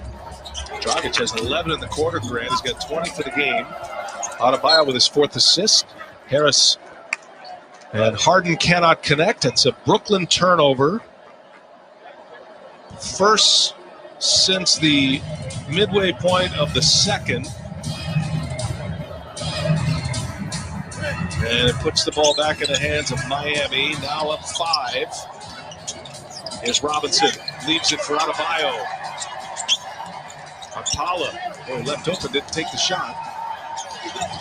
Dragic has 11 in the quarter, Grant. He's got 20 for the game. Adebayo with his 4th assist. Harris and Harden cannot connect. It's a Brooklyn turnover. First since the midway point of the second. And it puts the ball back in the hands of Miami. Now up 5. Here's Robinson. Leaves it for Adebayo. Akpala, left open, didn't take the shot.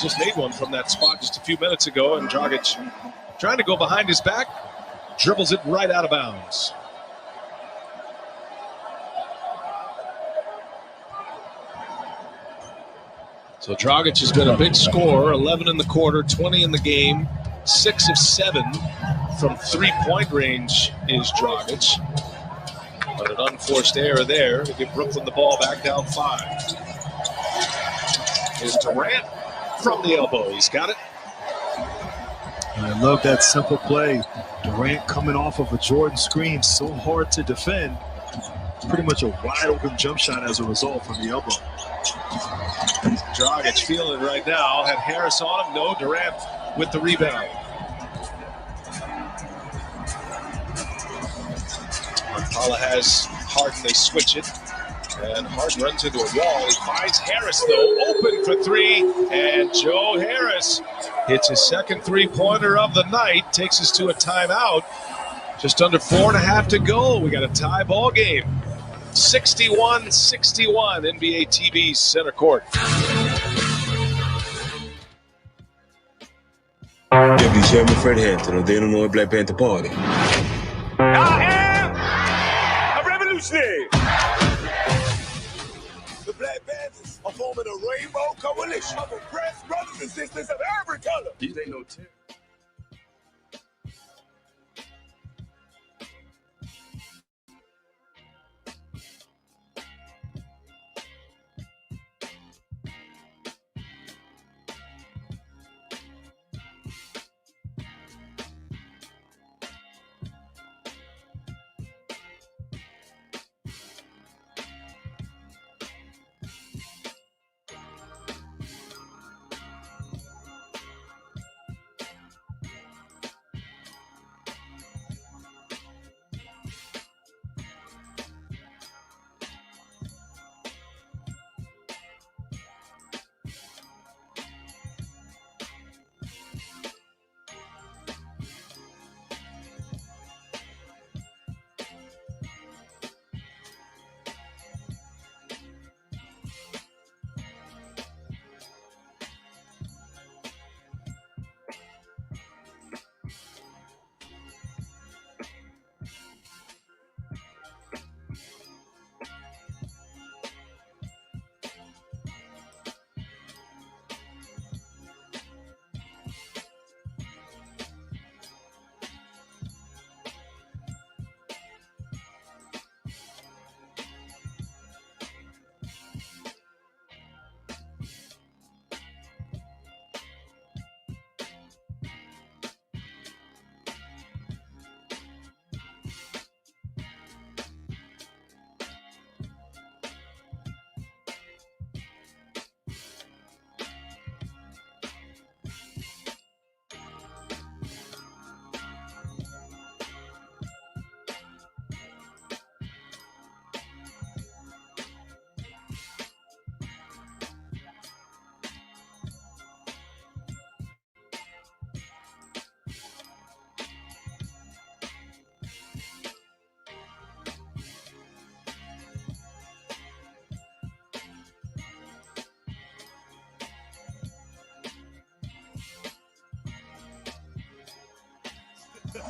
Just made one from that spot just a few minutes ago. And Dragic trying to go behind his back. Dribbles it right out of bounds. So Dragic has been a big scorer, 11 in the quarter, 20 in the game, 6 of 7 from three-point range is Dragic. But an unforced error there to give Brooklyn the ball back down 5. Here's Durant from the elbow. He's got it. I love that simple play. Durant coming off of a Jordan screen, so hard to defend. Pretty much a wide open jump shot as a result from the elbow. Dragic feeling it right now. Had Harris on him. No, Durant with the rebound. Akpala has Harden. They switch it. And Harden runs into a wall. He finds Harris, though, open for 3. And Joe Harris hits his second three-pointer of the night. Takes us to a timeout. Just under 4.5 to go. We got a tie ball game. 61-61, NBA TV center court. Deputy Chairman Fred Hampton of the Illinois Black Panther Party. I am a revolutionary. The Black Panthers are forming a rainbow coalition of oppressed brothers and sisters of every color. These ain't no terror.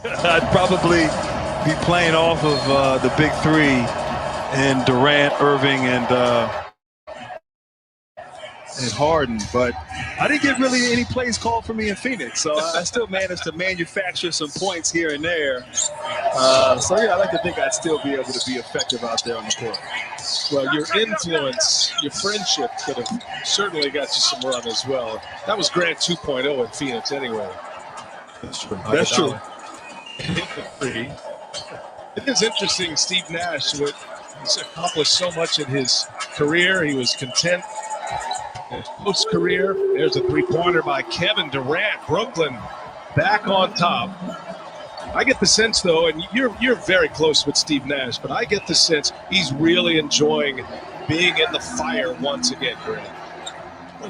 I'd probably be playing off of the big three and Durant, Irving, and Harden, but I didn't get really any plays called for me in Phoenix, so I still managed to manufacture some points here and there. So yeah, I like to think I'd still be able to be effective out there on the court. Well, your influence, your friendship could have certainly got you some run as well. That was Grant 2.0 in Phoenix anyway. That's true. That's true. It is interesting, Steve Nash, he's accomplished so much in his career. He was content. Post-career, there's a three-pointer by Kevin Durant. Brooklyn back on top. I get the sense, though, and you're very close with Steve Nash, but I get the sense he's really enjoying being in the fire once again, Grant.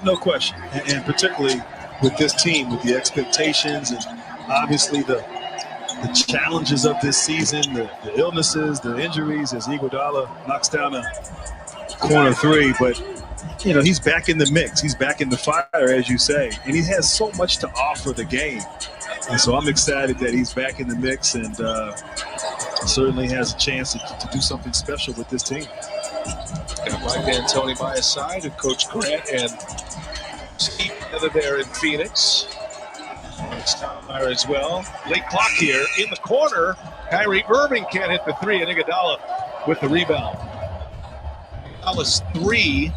No question, and particularly with this team, with the expectations and obviously the challenges of this season, the illnesses, the injuries, as Iguodala knocks down a corner three, but you know, he's back in the mix. He's back in the fire, as you say. And he has so much to offer the game. And so I'm excited that he's back in the mix and certainly has a chance to do something special with this team. Got Mike D'Antoni by his side, and Coach Grant and Steve together there in Phoenix. Steinmeier as well. Late clock here in the corner. Kyrie Irving can't hit the three, and Iguodala with the rebound. Iguodala's three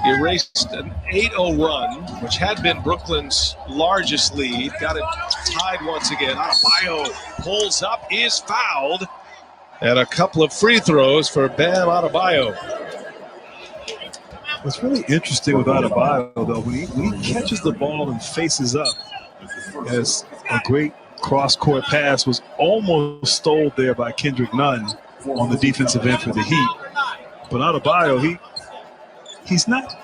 erased an 8-0 run, which had been Brooklyn's largest lead. Got it tied once again. Adebayo pulls up, is fouled, and a couple of free throws for Bam Adebayo. What's really interesting with Adebayo, though, when he catches the ball and faces up, as a great cross-court pass was almost stole there by Kendrick Nunn on the defensive end for the Heat. But Adebayo, he's not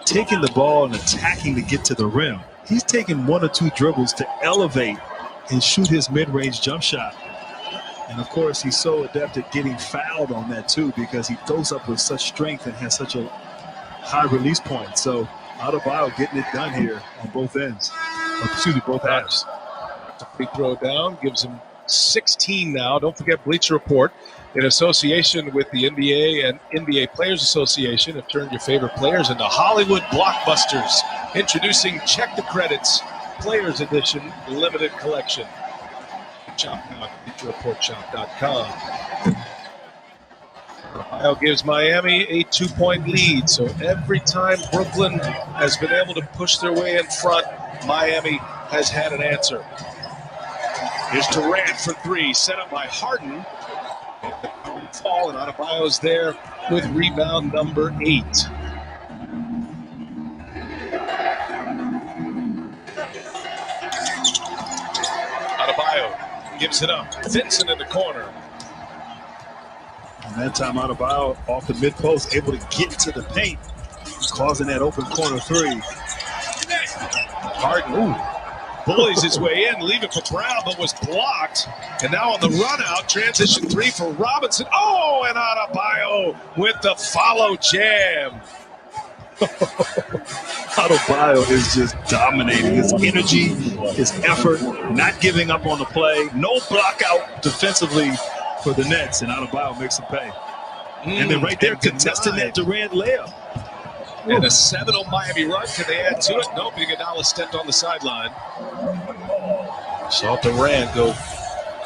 taking the ball and attacking to get to the rim. He's taking one or two dribbles to elevate and shoot his mid-range jump shot. And, of course, he's so adept at getting fouled on that, too, because he throws up with such strength and has such a high release point. So Adebayo getting it done here on both ends. Excuse me, both halves. Free throw down, gives him 16 now. Don't forget Bleacher Report, in association with the NBA and NBA Players Association, have turned your favorite players into Hollywood blockbusters. Introducing Check the Credits Players Edition Limited Collection. Shop now at BleacherReportShop.com. Ohio gives Miami a 2-point lead, so every time Brooklyn has been able to push their way in front, Miami has had an answer. Here's Durant for three, set up by Harden. Fall, and Adebayo's there with rebound number 8. Adebayo gives it up. Vincent in the corner. And that time Adebayo off the mid-post, able to get to the paint, causing that open corner three. Harden bullies his way in, leave it for Brown, but was blocked. And now on the run out, transition three for Robinson. Oh, and Adebayo with the follow jam. Adebayo is just dominating. His energy, his effort, not giving up on the play. No block out defensively for the Nets, and Adebayo makes them pay. And then right there, contesting that Durant layup. And a 7-0 Miami run. Can they add to it? Nope. Iguodala stepped on the sideline. Saw Durant go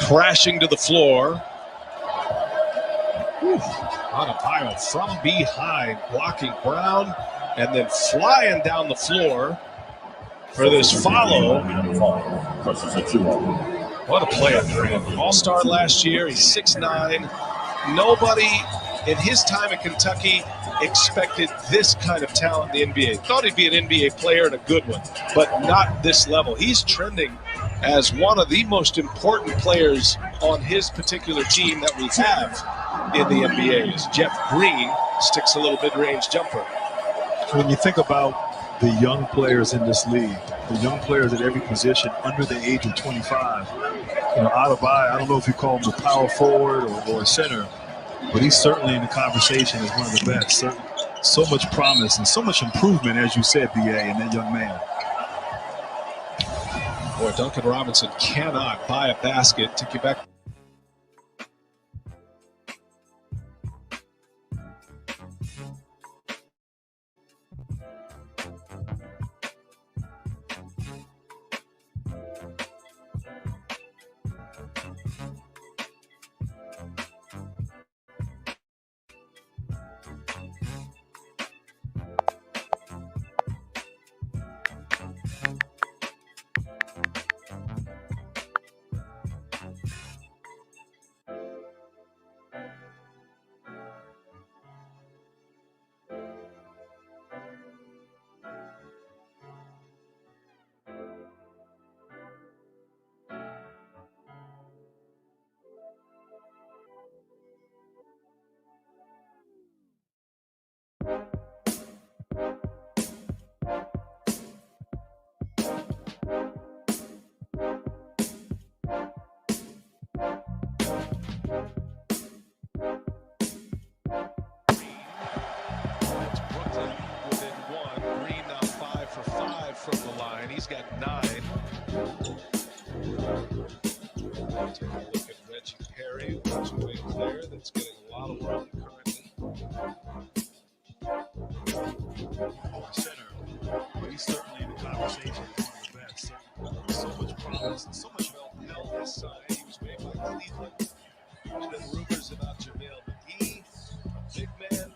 crashing to the floor. Adebayo from behind, blocking Brown, and then flying down the floor for this follow. What a player, Durant. All-star last year. He's 6'9". Nobody in his time in Kentucky expected this kind of talent in the NBA. Thought he'd be an NBA player and a good one, but not this level. He's trending as one of the most important players on his particular team that we have in the NBA, as Jeff Green sticks a little mid-range jumper. When you think about the young players in this league, the young players at every position under the age of 25, you know, Adebayo, I don't know if you call him the power forward or a center, but he's certainly in the conversation as one of the best. So much promise and so much improvement, as you said, BA, in that young man. Boy, Duncan Robinson cannot buy a basket to get back. From the line, he's got 9. Take a look at Reggie Perry, who's a big player that's getting a lot of run currently. Center, but he's certainly in the conversation as one of the best. So much promise and so much help this side. He was made by Cleveland. There's been rumors about JaVale McGee, a big man.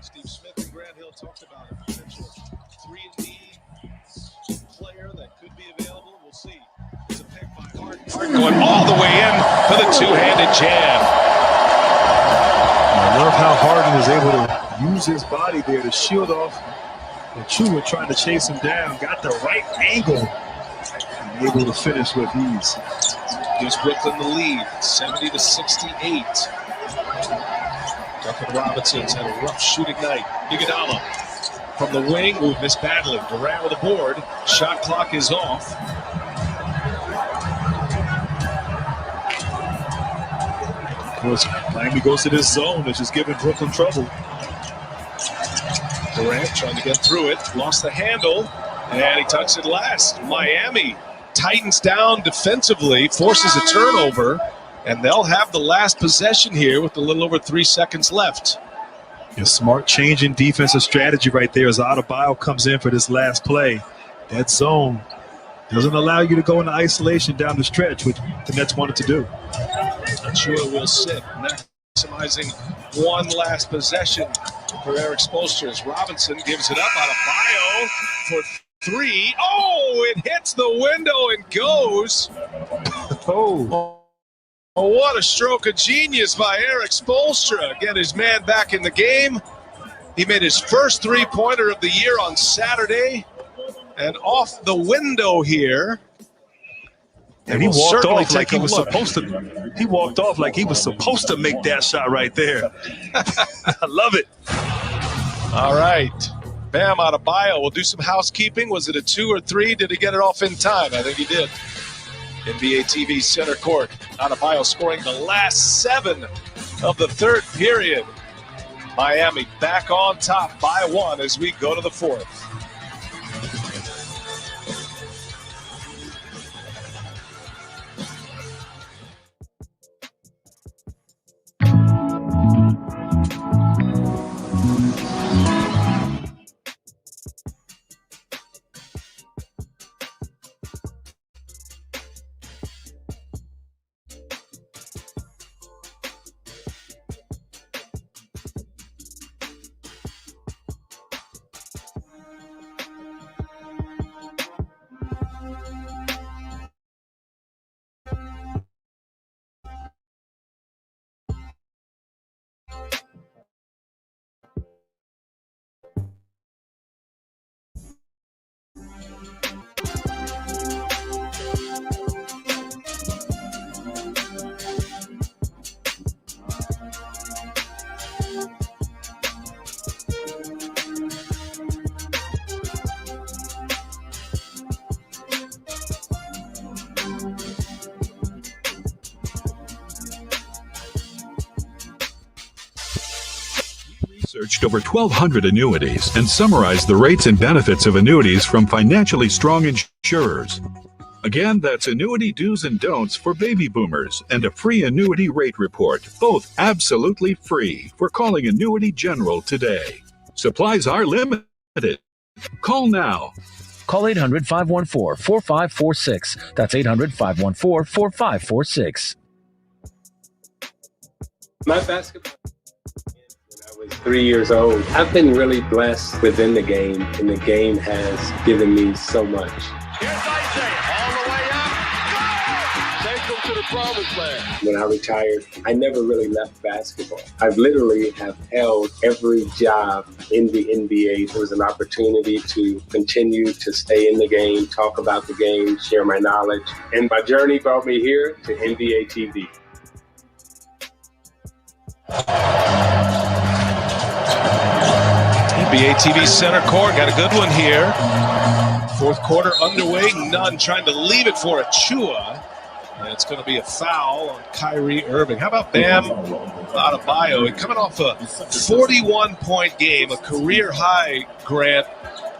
Steve Smith and Grant Hill talked about a potential 3-and-D player that could be available. We'll see. There's a pick by Harden. Going all the way in for the two-handed jam. I love how Harden is able to use his body there to shield off the Chua trying to chase him down. Got the right angle and able to finish with ease. Gives Brooklyn the lead, 70-68. Duncan Robinson's had a rough shooting night. Iguodala from the wing, missed badly. Durant with the board. Shot clock is off. Of course, Miami goes to this zone, which is giving Brooklyn trouble. Durant trying to get through it. Lost the handle, and he touched it last. Miami tightens down defensively, forces a turnover, and they'll have the last possession here with a little over 3 seconds left. A smart change in defensive strategy right there as Adebayo comes in for this last play. That zone doesn't allow you to go into isolation down the stretch, which the Nets wanted to do. Chua will sit, maximizing one last possession for Eric Spoelstra as Robinson gives it up. Adebayo for 3. Oh, it hits the window and goes. Oh, what a stroke of genius by Eric Spoelstra. Get his man back in the game. He made his first three-pointer of the year on Saturday. And off the window here. And he walked off like he was supposed to. He walked off like he was supposed to make that shot right there. I love it. All right. Bam Adebayo will do some housekeeping. Was it a 2 or 3? Did he get it off in time? I think he did. NBA TV center court. Adebayo scoring the last 7 of the third period. Miami back on top by 1 as we go to the 4th. Researched over 1,200 annuities and summarized the rates and benefits of annuities from financially strong insurers. Again, that's annuity do's and don'ts for baby boomers and a free annuity rate report, both absolutely free, for calling Annuity General today. Supplies are limited. Call now. Call 800-514-4546. That's 800-514-4546. My basketball when I was 3 years old. I've been really blessed within the game, and the game has given me so much. When I retired, I never really left basketball. I've literally have held every job in the NBA. There was an opportunity to continue to stay in the game, talk about the game, share my knowledge. And my journey brought me here to NBA TV. NBA TV center court, got a good one here. Fourth quarter underway, Nunn trying to leave it for Achua. And it's going to be a foul on Kyrie Irving. How about Bam Adebayo? Coming off a 41-point game, a career high, Grant,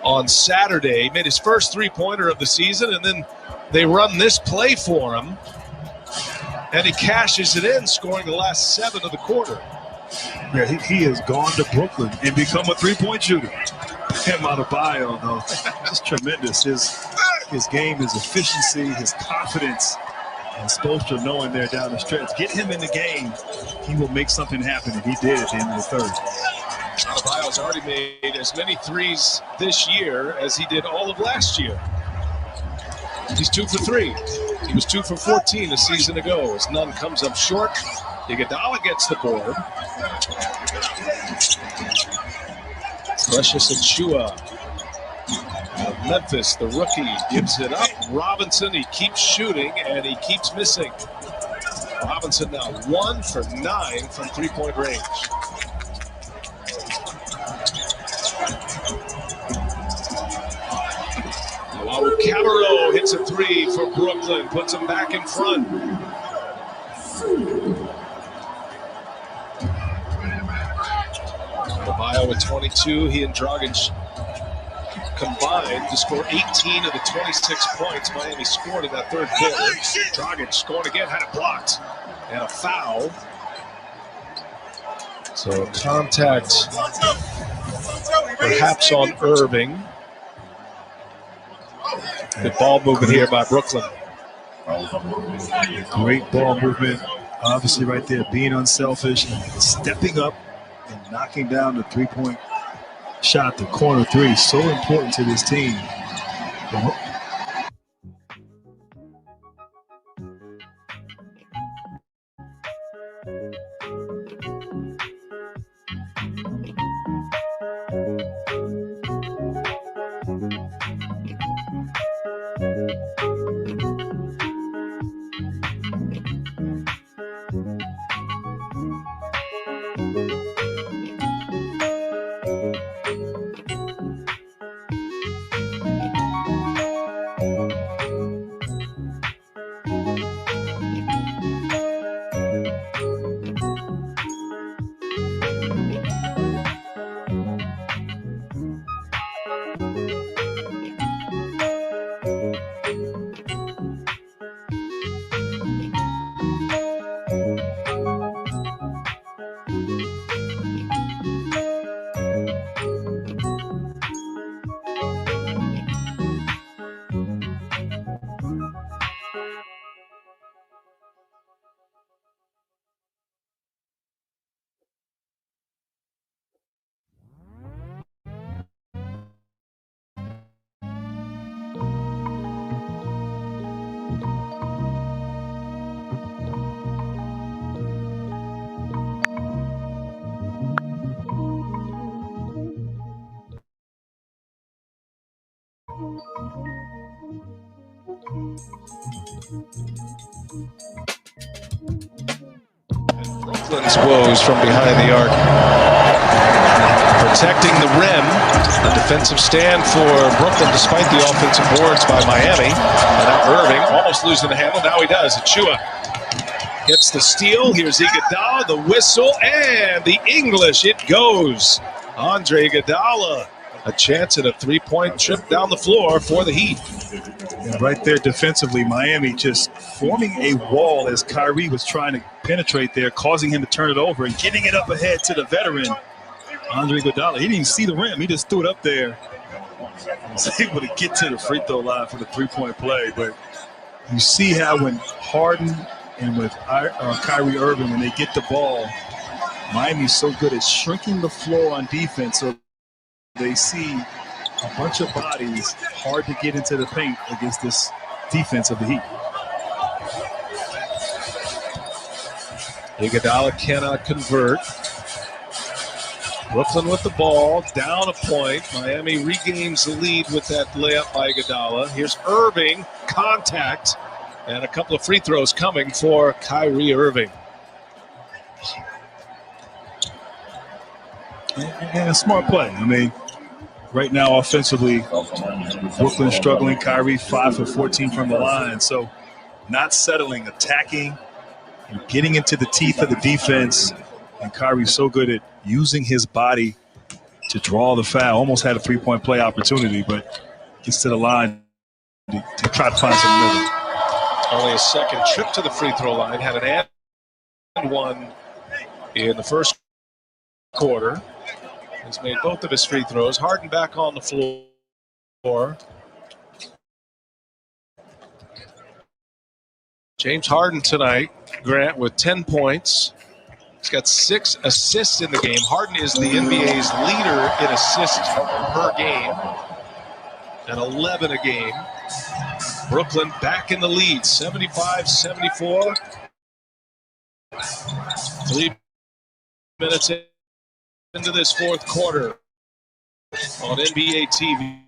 on Saturday. He made his first three-pointer of the season, and then they run this play for him. And he cashes it in, scoring the last 7 of the quarter. Yeah, he has gone to Brooklyn and become a three-point shooter. Bam Adebayo, though, just tremendous. His game, his efficiency, his confidence. And Spoelstra knowing they're down the stretch. Get him in the game, he will make something happen, and he did at the end of the third. Adebayo's already made as many threes this year as he did all of last year. He's 2 for 3. He was 2 for 14 a season ago as Nunn comes up short. Iguodala gets the board. Precious Achua of Memphis, the rookie, gives it up. Robinson, he keeps shooting and he keeps missing. Robinson now 1 for 9 from three-point range. Cabarro hits a 3 for Brooklyn, puts them back in front. Adebayo with 22, he and Dragic combined to score 18 of the 26 points Miami scored in that third quarter. Dragic scoring again, had it blocked, and a foul. So contact perhaps on Irving. Good ball movement here by Brooklyn. Great ball movement. Obviously right there, being unselfish, stepping up and knocking down the three-point shot, the corner three. So important to this team. Brooklyn's woes from behind the arc. Protecting the rim. A defensive stand for Brooklyn despite the offensive boards by Miami. And now Irving almost losing the handle. Now he does. Achua gets the steal. Here's Iguodala, the whistle, and the English. It goes. Andre Iguodala, a chance at a three-point trip down the floor for the Heat. And right there defensively, Miami just forming a wall as Kyrie was trying to penetrate there, causing him to turn it over and getting it up ahead to the veteran, Andre Iguodala. He didn't even see the rim. He just threw it up there. He was able to get to the free throw line for the three-point play. But you see how when Harden and with Kyrie Irving, when they get the ball, Miami's so good at shrinking the floor on defense, so they see a bunch of bodies, hard to get into the paint against this defense of the Heat. Iguodala cannot convert. Brooklyn with the ball, down a point. Miami regains the lead with that layup by Iguodala. Here's Irving, contact, and a couple of free throws coming for Kyrie Irving. And a smart play. I mean, right now offensively, Brooklyn struggling. Kyrie 5 for 14 from the line. So not settling, attacking, and getting into the teeth of the defense. And Kyrie's so good at using his body to draw the foul. Almost had a three-point play opportunity, but gets to the line to try to find some rhythm. Only a second trip to the free throw line. Had an and one in the first quarter. He's made both of his free throws. Harden back on the floor. James Harden tonight, Grant, with 10 points. He's got 6 assists in the game. Harden is the NBA's leader in assists per game at 11 a game. Brooklyn back in the lead, 75-74. 3 minutes into this fourth quarter on NBA TV.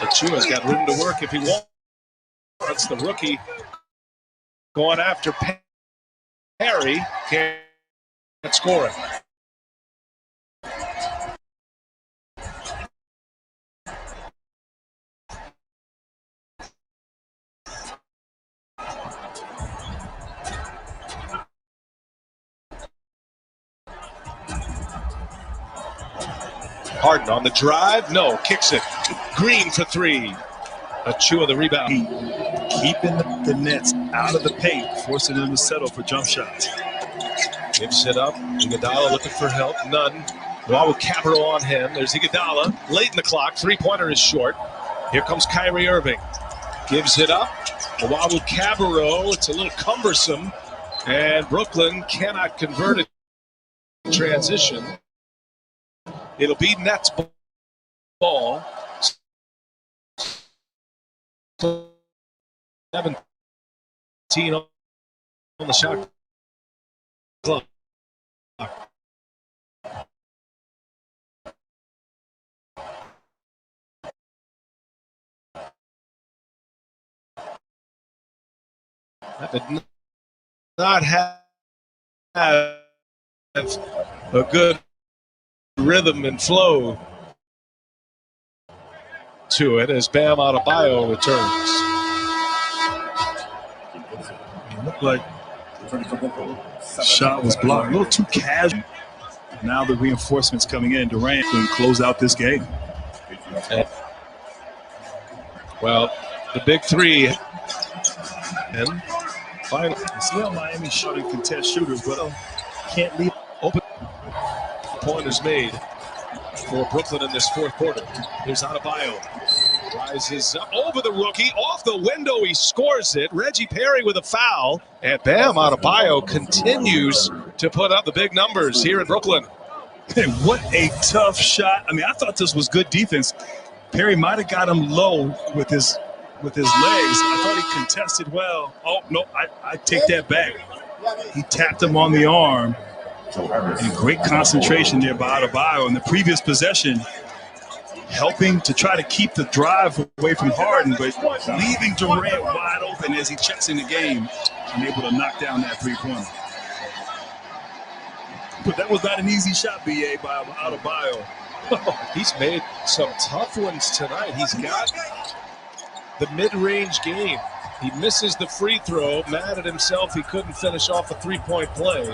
Achiuwa's got room to work if he wants. The rookie going after Perry. Can't score it. Harden on the drive. No, kicks it. Green for 3. Achiuwa the rebound. Keeping the Nets out of the paint, forcing them to settle for jump shots. Gives it up. Iguodala looking for help. None. Wawu Cabarro on him. There's Iguodala. Late in the clock. Three-pointer is short. Here comes Kyrie Irving. Gives it up. Wawu Cabarro. It's a little cumbersome. And Brooklyn cannot convert it. Transition. It'll be Nets ball. 17 on the shot clock. That did not have a good rhythm and flow to it as Bam Adebayo returns. It looked like shot was blocked. A little too casual. Now the reinforcements coming in. Durant can close out this game. Well, the big three. And finally, see how Miami shooting contest shooters, but can't leave open. Pointers made for Brooklyn in this fourth quarter. Here's Adebayo. Rises up over the rookie. Off the window, he scores it. Reggie Perry with a foul. And Bam Adebayo continues to put up the big numbers here in Brooklyn. Hey, what a tough shot. I mean, I thought this was good defense. Perry might have got him low with his legs. I thought he contested well. Oh, no, I take that back. He tapped him on the arm. And great concentration there by Adebayo in the previous possession, helping to try to keep the drive away from Harden, but leaving Durant wide open as he checks in the game and able to knock down that three-pointer. But that was not an easy shot, BA, by Adebayo. He's made some tough ones tonight. He's got the mid-range game. He misses the free throw. Mad at himself he couldn't finish off a three-point play.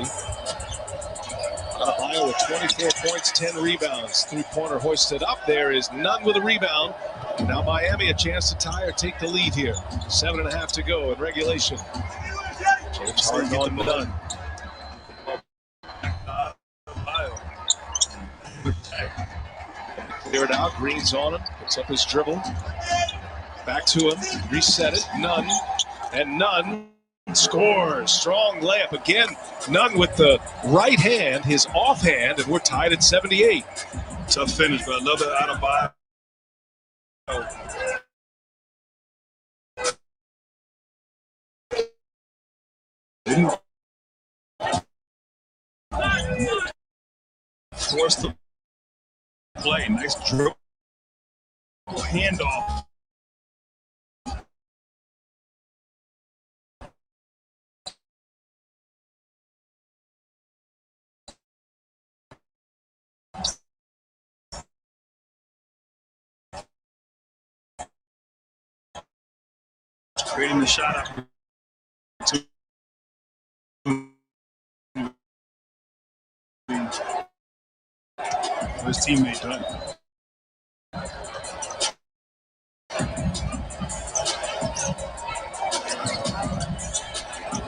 Adebayo with 24 points, 10 rebounds. Three-pointer hoisted up. There is Nunn with a rebound. Now Miami a chance to tie or take the lead here. 7.5 to go in regulation. James Harden on Nunn. Clear it out. Green's on him. Picks up his dribble. Back to him. Reset it. Nunn. And Nunn scores. Strong layup again. Nunn with the right hand, his offhand, and we're tied at 78. Tough finish, but I love that Adebayo. Force the play. Nice dribble. Handoff. Creating the shot up to his teammate done.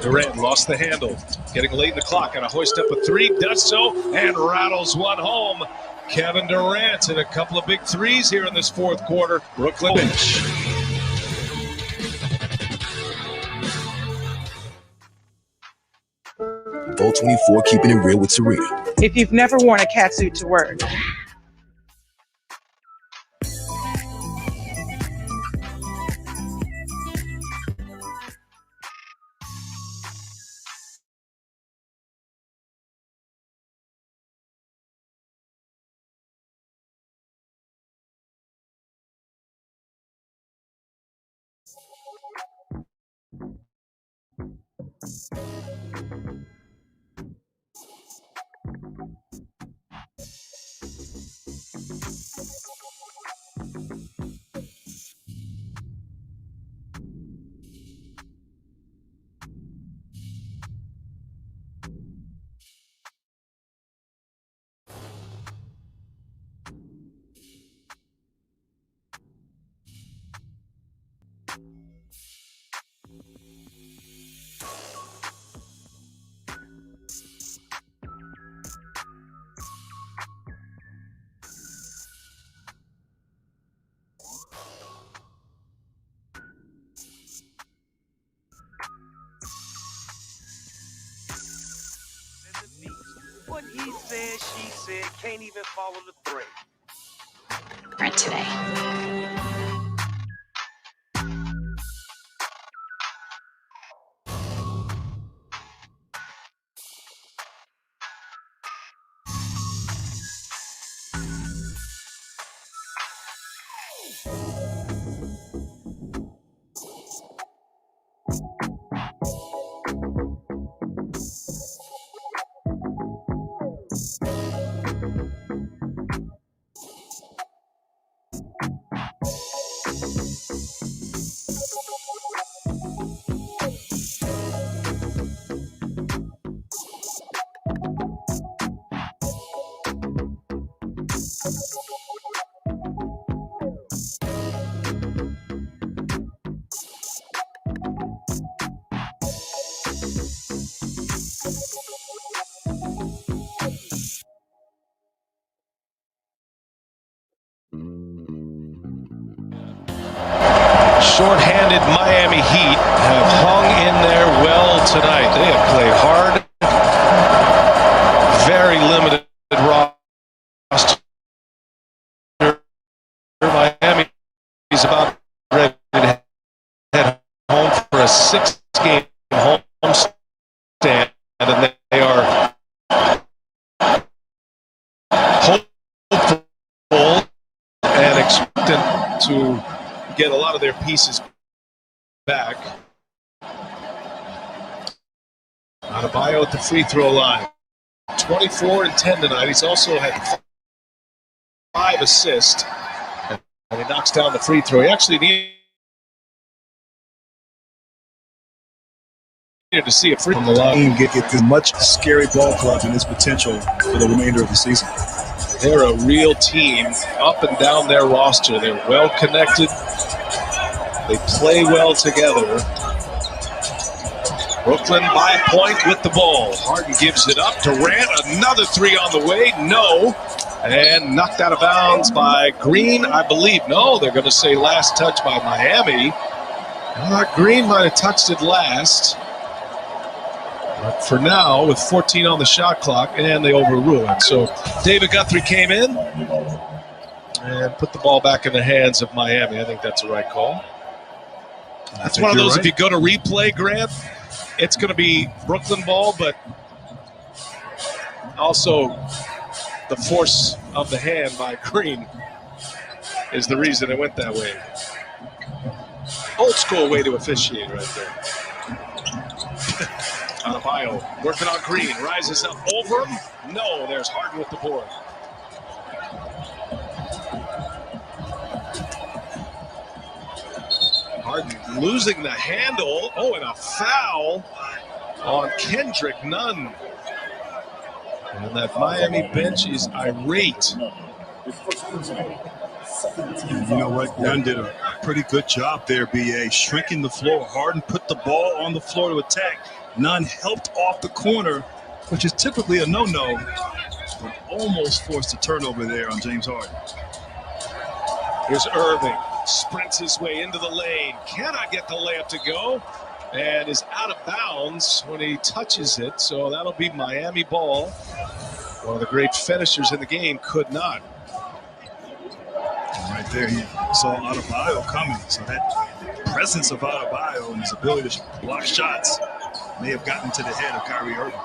Durant lost the handle. Getting late in the clock and a hoist up a three. Does so and rattles one home. Kevin Durant and a couple of big threes here in this fourth quarter. Brooklyn bench. Bowl 24, keeping it real with Serena. If you've never worn a catsuit to work, What he said, she said, can't even follow the thread. Right today. Short-handed Miami Heat have hung in there well tonight. They have played hard. Very limited roster. Miami is about ready to head home for a 6-game home stand, and they are hopeful and expectant to get a lot of their pieces back. Adebayo at the free throw line. 24 and 10 tonight. He's also had 5 assists. And he knocks down the free throw. He actually needed to see it free from the line. Get as much scary ball club and its potential for the remainder of the season. They're a real team up and down their roster. They're well connected. They play well together. Brooklyn by a point with the ball. Harden gives it up. Durant, another three on the way. No. And knocked out of bounds by Green, I believe. No, they're going to say last touch by Miami. Green might have touched it last. But for now, with 14 on the shot clock, and they overrule it. So David Guthrie came in and put the ball back in the hands of Miami. I think that's the right call. That's one of those, if you go to replay, Grant, it's going to be Brooklyn ball, but also the force of the hand by Green is the reason it went that way. Old school way to officiate right there. Adebayo working on Green, rises up over him. No, there's Harden with the board. Harden losing the handle. Oh, and a foul on Kendrick Nunn. And that Miami bench is irate. You know what? Nunn did a pretty good job there, BA, shrinking the floor. Harden put the ball on the floor to attack. Nunn helped off the corner, which is typically a no-no, but almost forced a turnover there on James Harden. Here's Irving, sprints his way into the lane, cannot get the layup to go, and is out of bounds when he touches it, so that'll be Miami ball. One of the great finishers in the game could not. Right there, he saw Adebayo coming, so that presence of Adebayo and his ability to block shots may have gotten to the head of Kyrie Irving.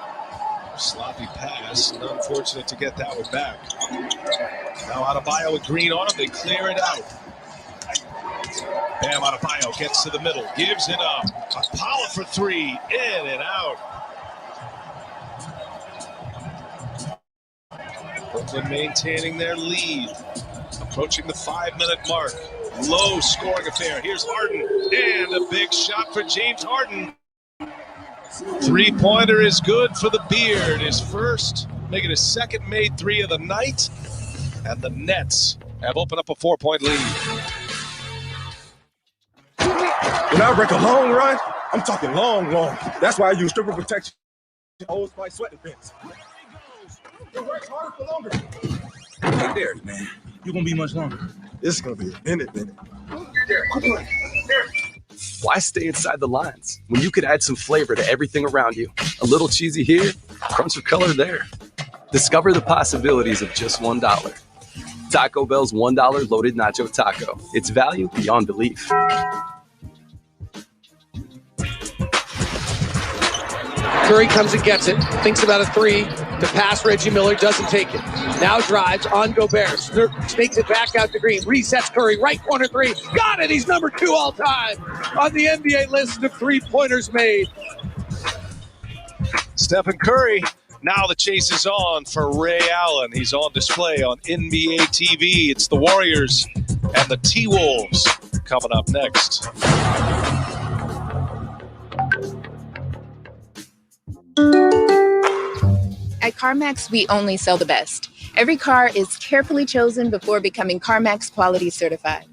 Sloppy pass, and unfortunate to get that one back. Now Adebayo with Green on him, they clear it out. Bam, Adebayo gets to the middle, gives it up. Apollo for three, in and out. Brooklyn maintaining their lead. Approaching the 5-minute mark. Low scoring affair. Here's Harden. And a big shot for James Harden. Three-pointer is good for the Beard. His first, making his second made three of the night. And the Nets have opened up a 4-point lead. When I break a long run, I'm talking long. That's why I use triple protection. Holds my sweating fence. It works harder for longer. Right there, man. You're going to be much longer. This is going to be a minute. Why stay inside the lines when you could add some flavor to everything around you? A little cheesy here, crunch of color there. Discover the possibilities of just $1. Taco Bell's $1 loaded nacho taco. It's value beyond belief. Curry comes and gets it, thinks about a three to pass Reggie Miller, doesn't take it. Now drives on Gobert, snakes it back out to Green, resets Curry, right corner three, got it, he's number 2 all time on the NBA list of three-pointers made. Stephen Curry, now the chase is on for Ray Allen. He's on display on NBA TV. It's the Warriors and the T-Wolves coming up next. At CarMax, we only sell the best. Every car is carefully chosen before becoming CarMax Quality Certified.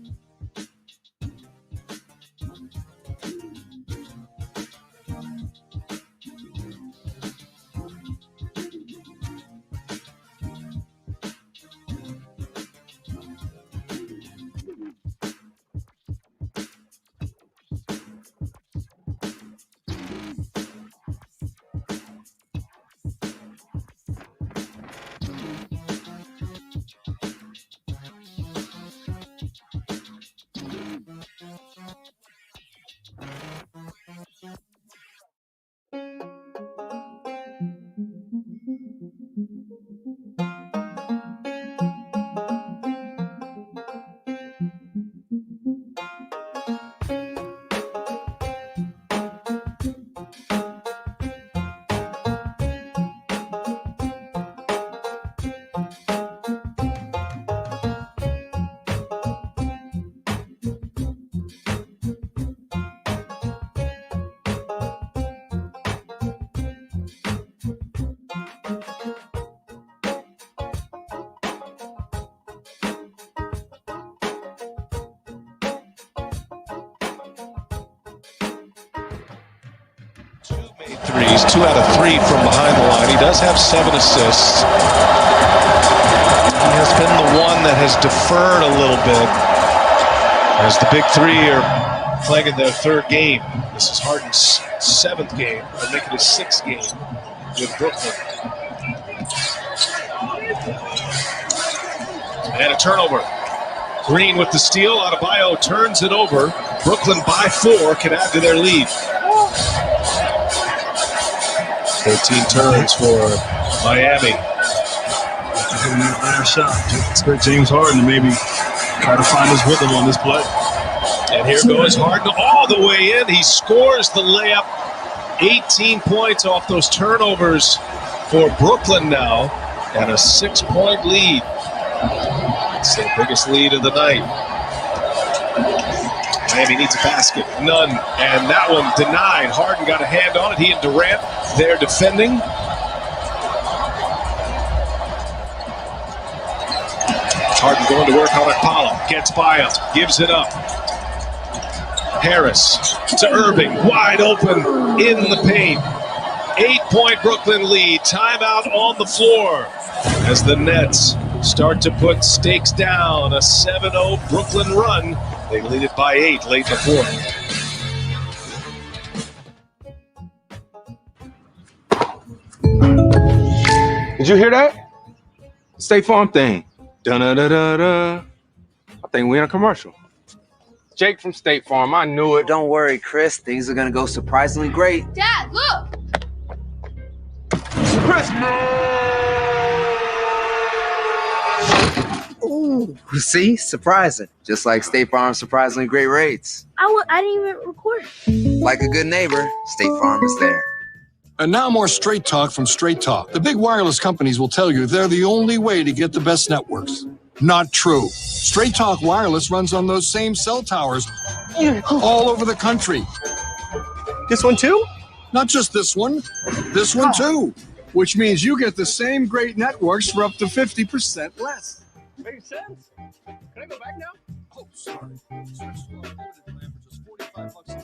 Threes, 2 out of 3 from behind the line. He does have 7 assists. He has been the one that has deferred a little bit as the big three are playing in their 3rd game. This is Harden's 7th game. They'll make it his 6th game with Brooklyn. And a turnover. Green with the steal. Adebayo turns it over. Brooklyn by 4 can add to their lead. 13 turns for Miami. That last shot. Expect James Harden to maybe try to find his rhythm on this play. And here goes Harden all the way in. He scores the layup. 18 points off those turnovers for Brooklyn now. And a 6-point lead. It's their biggest lead of the night. Miami needs a basket. None. And that one denied. Harden got a hand on it. He and Durant, they're defending. Harden going to work on Akpala. Gets by him. Gives it up. Harris to Irving. Wide open in the paint. 8-point Brooklyn lead. Timeout on the floor as the Nets start to put stakes down. A 7-0 Brooklyn run. They lead it by 8 late in the 4th. Did you hear that? State Farm thing. Da-da-da-da-da. I think we in a commercial. Jake from State Farm, I knew it. Don't worry, Chris. Things are gonna go surprisingly great. Dad, look! Ooh, see? Surprising. Just like State Farm's surprisingly great rates. I didn't even record. Like a good neighbor, State Farm is there. And now more Straight Talk from Straight Talk. The big wireless companies will tell you they're the only way to get the best networks. Not true. Straight Talk Wireless runs on those same cell towers all over the country. This one too? Not just this one too. Which means you get the same great networks for up to 50% less. Makes sense. Can I go back now? Oh, sorry. Switch to a limited plan for just $45 a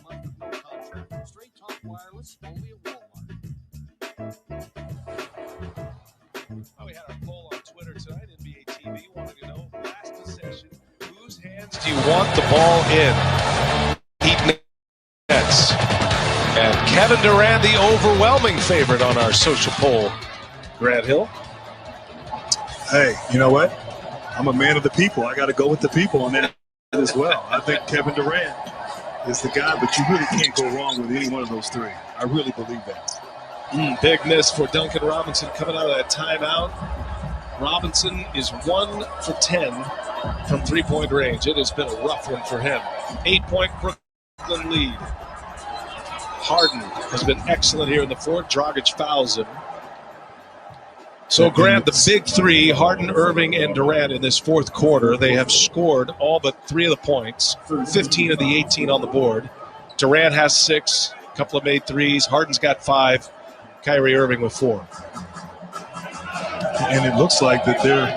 month with no contract. Straight Talk Wireless, only at Walmart. Well, we had our poll on Twitter tonight. NBA TV wanted to know, last possession, whose hands do you want the ball in? Heat Nets. And Kevin Durant, the overwhelming favorite on our social poll. Grant Hill. Hey, you know what? I'm a man of the people. I got to go with the people on that as well. I think Kevin Durant is the guy, but you really can't go wrong with any one of those 3. I really believe that. Big miss for Duncan Robinson coming out of that timeout. Robinson is 1 for 10 from 3-point range. It has been a rough one for him. 8-point Brooklyn lead. Harden has been excellent here in the 4th. Dragic fouls him. So, Grant, the big 3, Harden, Irving, and Durant in this 4th quarter, they have scored all but 3 of the points, 15 of the 18 on the board. Durant has 6, a couple of made 3s. Harden's got 5, Kyrie Irving with 4. And it looks like that they're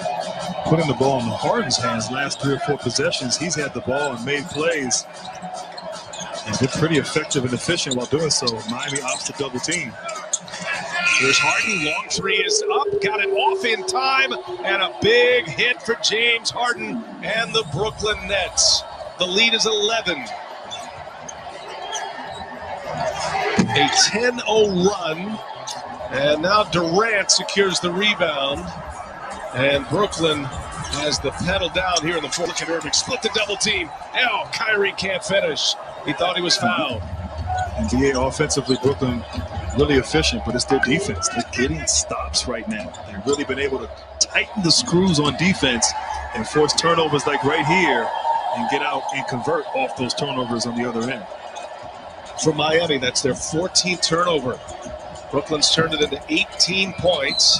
putting the ball in Harden's hands last 3 or 4 possessions. He's had the ball and made plays and been pretty effective and efficient while doing so. Miami opts to double team. Here's Harden, long 3 is up, got it off in time, and a big hit for James Harden and the Brooklyn Nets. The lead is 11. A 10-0 run, and now Durant secures the rebound, and Brooklyn has the pedal down here in the 4th. Look at Irving, split the double team. Oh, Kyrie can't finish. He thought he was fouled. NBA offensively, Brooklyn really efficient, but it's their defense. They're getting stops right now. They've really been able to tighten the screws on defense and force turnovers like right here and get out and convert off those turnovers on the other end. For Miami, that's their 14th turnover. Brooklyn's turned it into 18 points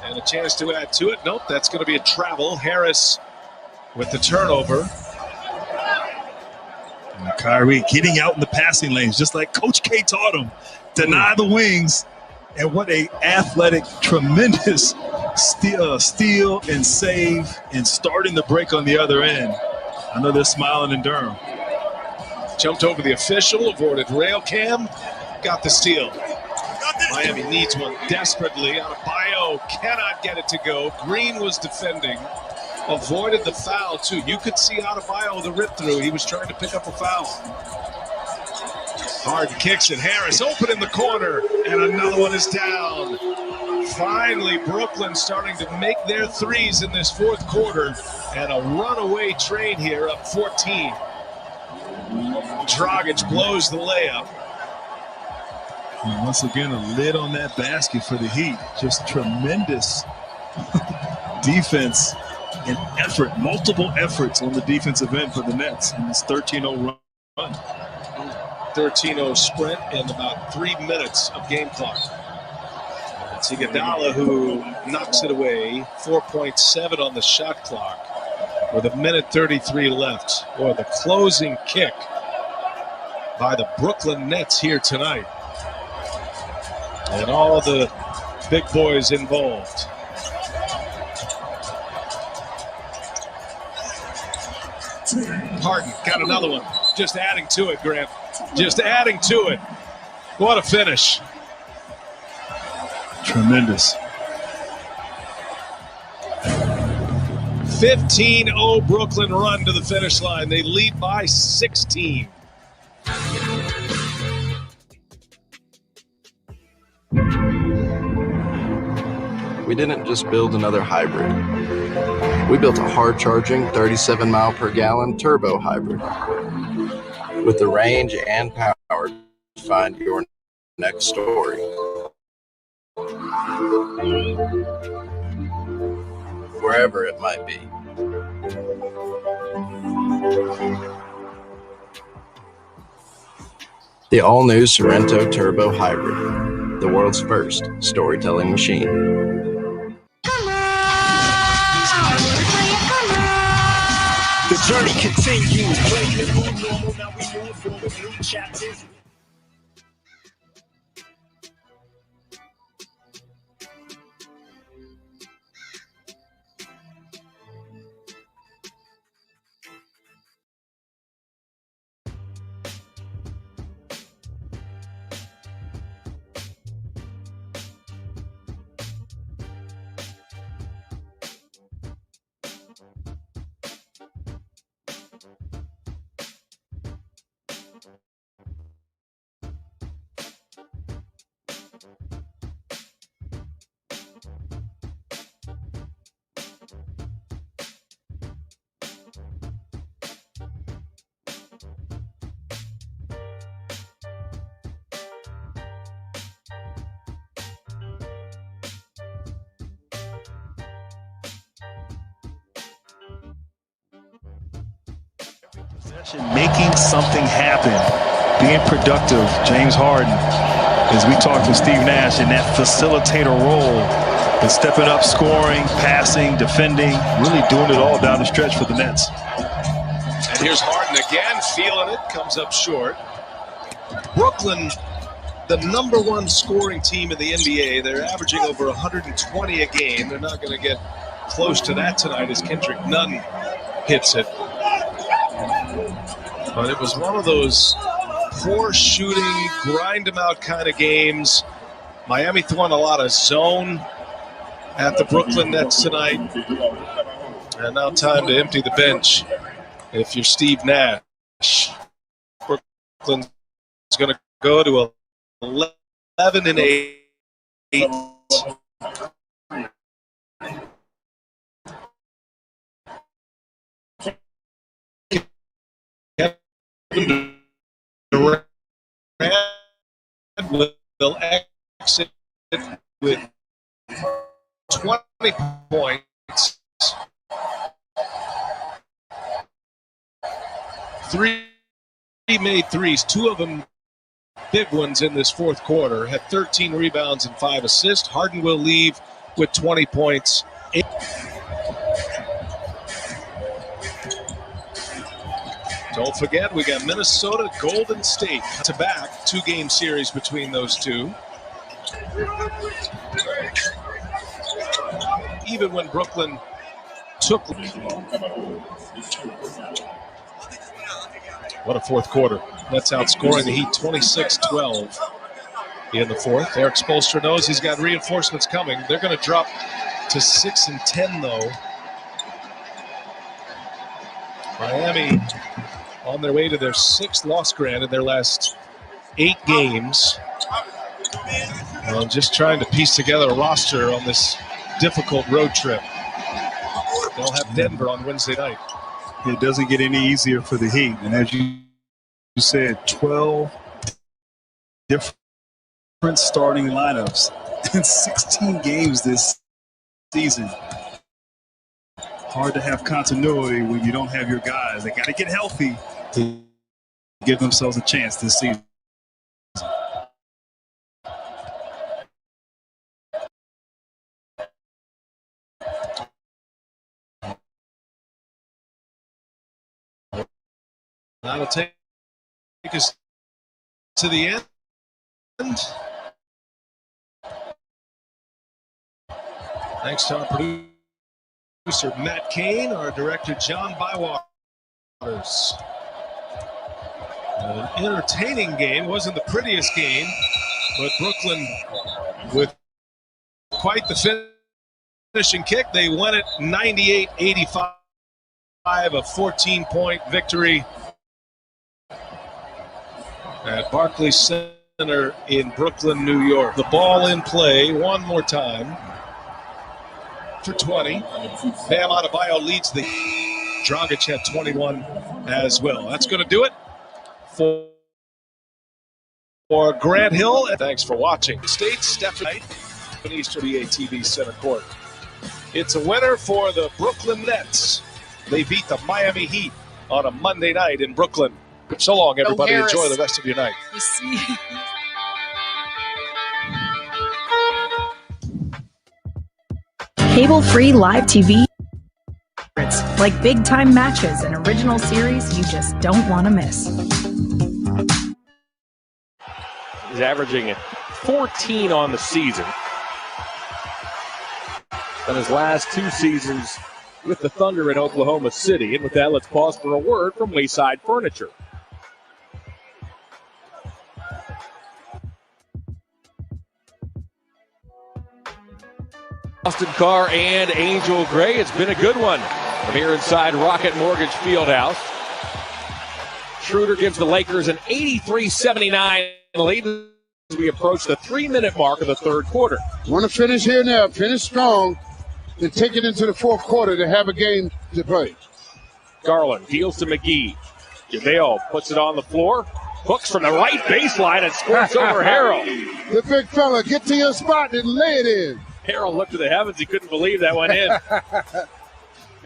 and a chance to add to it. Nope, that's going to be a travel. Harris with the turnover. And Kyrie getting out in the passing lanes, just like Coach K taught him. Deny the wings. And what a athletic, tremendous steal and save and starting the break on the other end. I know they're smiling in Durham. Jumped over the official, avoided rail cam, got the steal. Miami needs one desperately. Adebayo cannot get it to go. Green was defending. Avoided the foul, too. You could see Adebayo the rip through. He was trying to pick up a foul. Harden kicks it. Harris open in the corner. And another one is down. Finally, Brooklyn starting to make their threes in this fourth quarter. And a runaway train here, up 14. Dragic blows the layup. And once again, a lid on that basket for the Heat. Just tremendous defense and effort, multiple efforts on the defensive end for the Nets in this 13-0 run. 13-0 sprint in about 3 minutes of game clock. It's Iguodala who knocks it away. 4.7 on the shot clock with 1:33 left. Or the closing kick by the Brooklyn Nets here tonight. And all the big boys involved. Harden got another one. Just adding to it, Grant. Just adding to it. What a finish. Tremendous. 15-0 Brooklyn run to the finish line. They lead by 16. We didn't just build another hybrid. We built a hard-charging 37-mile-per-gallon turbo hybrid with the range and power to find your next story. Wherever it might be. The all-new Sorrento Turbo Hybrid, the world's first storytelling machine. The journey continues. Break the new normal, now we move forward, new chapters. Making something happen, being productive. James Harden, as we talked with Steve Nash, in that facilitator role, and stepping up, scoring, passing, defending, really doing it all down the stretch for the Nets. And here's Harden again, feeling it, comes up short. Brooklyn, the #1 scoring team in the NBA. They're averaging over 120 a game. They're not going to get close to that tonight as Kendrick Nunn hits it. But it was one of those poor shooting, grind them out kind of games. Miami throwing a lot of zone at the Brooklyn Nets tonight. And now time to empty the bench if you're Steve Nash. Brooklyn's going to go to 11-8. Durant will exit with 20 points. 3 made threes, 2 of them big ones in this fourth quarter. Had 13 rebounds and 5 assists. Harden will leave with 20 points. Don't forget, we got Minnesota, Golden State to back. 2-game series between those two. Even when Brooklyn took. What a fourth quarter. Nets outscoring the Heat 26-12. in the fourth. Eric Spoelstra knows he's got reinforcements coming. They're going to drop to 6-10, though. Miami on their way to their 6th loss, granted, their last 8 games. And just trying to piece together a roster on this difficult road trip. They'll have Denver on Wednesday night. It doesn't get any easier for the Heat. And as you said, 12 different starting lineups in 16 games this season. Hard to have continuity when you don't have your guys. They got to get healthy to give themselves a chance this season. That'll take us to the end. Thanks to our producer Matt Kane, our director John Bywaters. An entertaining game. Wasn't the prettiest game, but Brooklyn with quite the finishing kick. They won it 98-85, a 14-point victory at Barclays Center in Brooklyn, New York. The ball in play one more time for 20. Bam Adebayo leads the Dragic had 21 as well. That's going to do it for Grant Hill. And thanks for watching. State Stephanie in Eastern VA TV Center Court. It's a winner for the Brooklyn Nets. They beat the Miami Heat on a Monday night in Brooklyn. So long, everybody. Enjoy the rest of your night. Cable-free live TV, like big-time matches and original series you just don't want to miss. He's averaging 14 on the season. And his last 2 seasons with the Thunder in Oklahoma City. And with that, let's pause for a word from Wayside Furniture. Austin Carr and Angel Gray. It's been a good one from here inside Rocket Mortgage Fieldhouse. Schroeder gives the Lakers an 83-79 lead as we approach the 3-minute mark of the third quarter. Want to finish here now, finish strong, and take it into the fourth quarter to have a game to play. Garland deals to McGee. JaVale puts it on the floor. Hooks from the right baseline and squirts over Harrell. The big fella, get to your spot and lay it in. Harrell looked to the heavens. He couldn't believe that went in.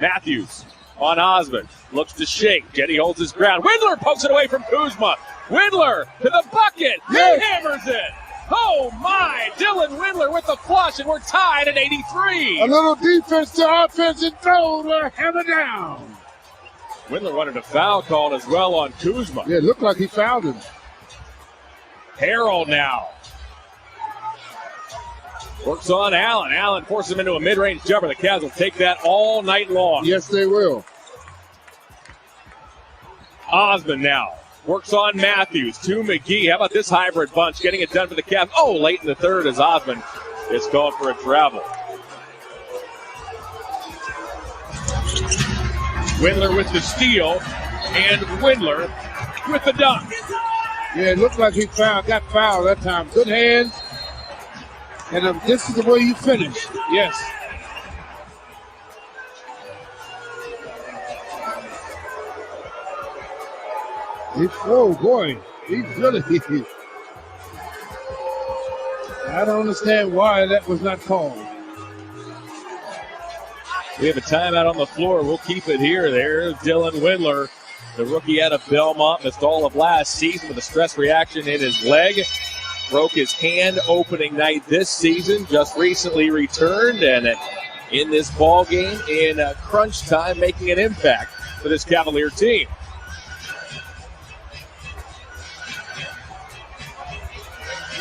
Matthews on Osmond. Looks to shake. Jetty holds his ground. Windler pokes it away from Kuzma. Windler to the bucket. Yes. He hammers it. Oh, my. Dylan Windler with the flush, and we're tied at 83. A little defense to offense and throw to hammer down. Windler wanted a foul call as well on Kuzma. Yeah, it looked like he fouled him. Harrell now. Works on Allen. Allen forces him into a mid-range jumper. The Cavs will take that all night long. Yes, they will. Osmond now works on Matthews to McGee. How about this hybrid bunch getting it done for the Cavs? Oh, late in the third as Osmond is called for a travel. Windler with the steal, and Windler with the dunk. Yeah, it looked like he got fouled that time. Good hands. And this is the way you finish. Yes. Oh, boy. He's really. I don't understand why that was not called. We have a timeout on the floor. We'll keep it here. There's Dylan Windler, the rookie out of Belmont. Missed all of last season with a stress reaction in his leg. Broke his hand opening night this season, just recently returned, and in this ball game in crunch time, making an impact for this Cavalier team.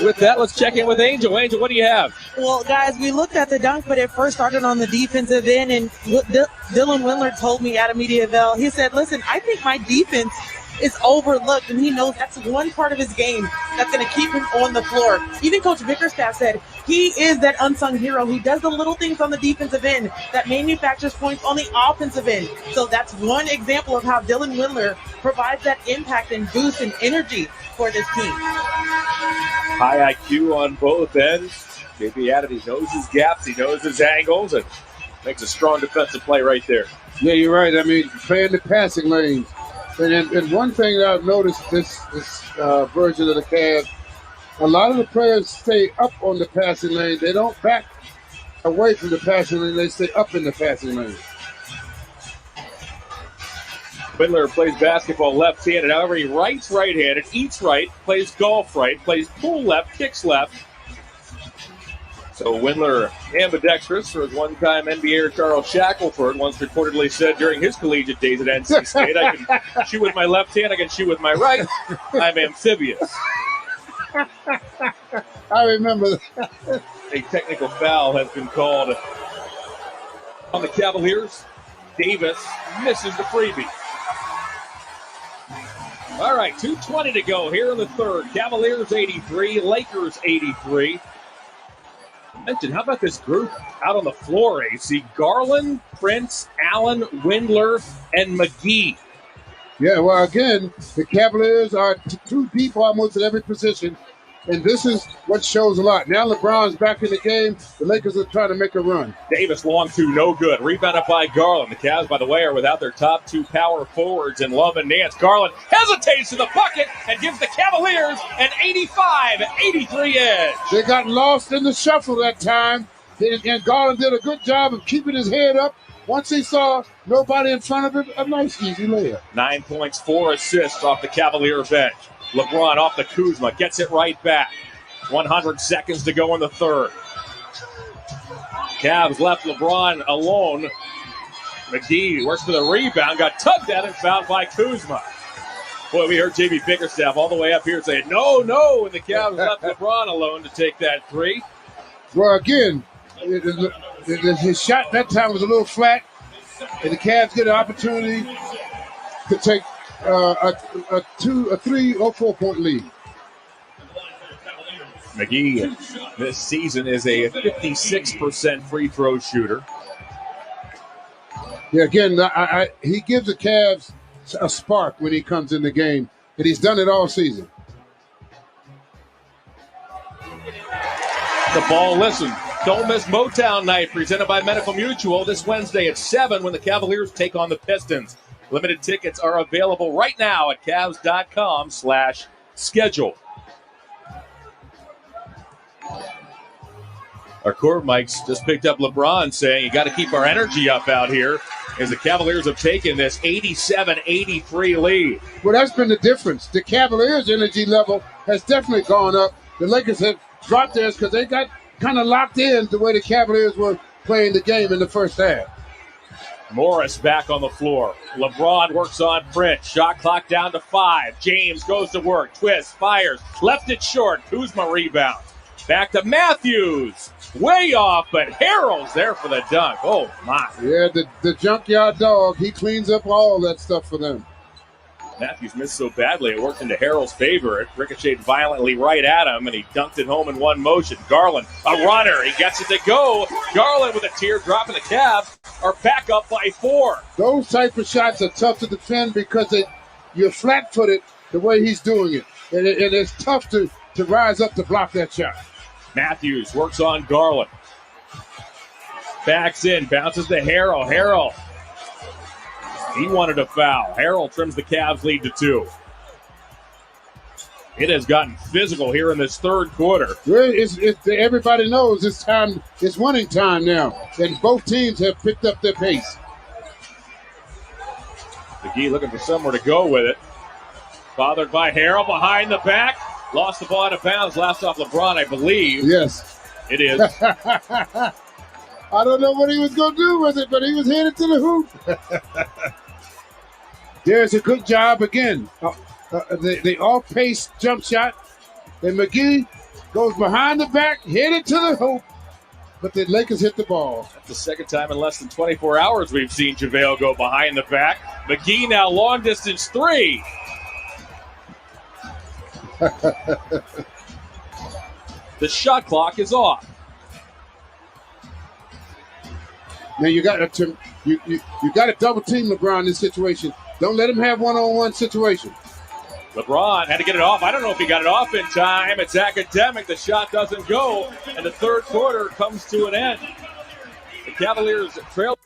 With that, let's check in with Angel. Angel, what do you have? Well, guys, we looked at the dunk, but it first started on the defensive end, and Dylan Windler told me at a media avail, he said, listen, I think my defense is overlooked, and he knows that's one part of his game that's going to keep him on the floor. Even Coach Bickerstaff said he is that unsung hero who does the little things on the defensive end that manufactures points on the offensive end. So that's one example of how Dylan Windler provides that impact and boost and energy for this team. High IQ on both ends. JP added, he knows his gaps, he knows his angles, and makes a strong defensive play right there. Yeah, you're right. I mean, playing the passing lanes. And one thing that I've noticed this version of the Cavs, a lot of the players stay up on the passing lane. They don't back away from the passing lane. They stay up in the passing lane. Windler plays basketball left-handed. However, he writes right-handed, eats right, plays golf right, plays pool left, kicks left. So Windler ambidextrous, or as one-time NBA Charles Shackelford once reportedly said during his collegiate days at NC State, I can shoot with my left hand, I can shoot with my right. I'm amphibious. I remember that. A technical foul has been called on the Cavaliers. Davis misses the freebie. All right, 2:20 to go here in the third. Cavaliers 83, Lakers 83. Mentioned, how about this group out on the floor, AC? Garland, Prince, Allen, Windler, and McGee. Yeah, well, again, the Cavaliers are two deep almost at every position, and this is what shows a lot. Now LeBron's back in the game. The Lakers are trying to make a run. Davis long two, no good. Rebounded by Garland. The Cavs, by the way, are without their top two power forwards in Love and Nance. Garland hesitates to the bucket and gives the Cavaliers an 85-83 edge. They got lost in the shuffle that time, and Garland did a good job of keeping his head up. Once he saw nobody in front of him, a nice, easy layup. 9 points, 4 assists off the Cavalier bench. LeBron off the Kuzma, gets it right back. 100 seconds to go in the third. Cavs left LeBron alone. McGee works for the rebound, got tugged at and fouled by Kuzma. Boy, we heard J.B. Bickerstaff all the way up here saying, no, and the Cavs left LeBron alone to take that three. Well, again, his shot that time was a little flat, and the Cavs get an opportunity to take a 3 or 4 point lead. McGee this season is a 56% free throw shooter. Yeah, again, he gives the Cavs a spark when he comes in the game, and he's done it all season. The ball, listen, don't miss Motown Night presented by Medical Mutual this Wednesday at 7 when the Cavaliers take on the Pistons. Limited tickets are available right now at Cavs.com/schedule. Our court mics just picked up LeBron saying you got to keep our energy up out here as the Cavaliers have taken this 87-83 lead. Well, that's been the difference. The Cavaliers' energy level has definitely gone up. The Lakers have dropped theirs because they got kind of locked in the way the Cavaliers were playing the game in the first half. Morris back on the floor. LeBron works on Prince. Shot clock down to 5. James goes to work. Twist, fires. Left it short. Kuzma rebounds. Back to Matthews. Way off, but Harrell's there for the dunk. Oh, my. Yeah, the junkyard dog, he cleans up all that stuff for them. Matthews missed so badly, it worked into Harrell's favor. It ricocheted violently right at him, and he dunked it home in one motion. Garland, a runner. He gets it to go. Garland with a teardrop, and the Cavs are back up by 4. Those type of shots are tough to defend because you're flat-footed the way he's doing it. And it's tough to rise up to block that shot. Matthews works on Garland. Backs in, bounces to Harrell. Harrell. He wanted a foul. Harrell trims the Cavs lead to 2. It has gotten physical here in this third quarter. Everybody knows it's time. It's winning time now, and both teams have picked up their pace. McGee looking for somewhere to go with it. Bothered by Harrell behind the back. Lost the ball out of bounds. Last off LeBron, I believe. Yes. It is. I don't know what he was going to do with it, but he was headed to the hoop. There's a good job again. The off-pace jump shot. And McGee goes behind the back, headed to the hoop. But the Lakers hit the ball. That's the second time in less than 24 hours we've seen JaVale go behind the back. McGee now long-distance 3. The shot clock is off. Now you got to you got to double team LeBron in this situation. Don't let him have one-on-one situation. LeBron had to get it off. I don't know if he got it off in time. It's academic. The shot doesn't go, and the third quarter comes to an end. The Cavaliers trail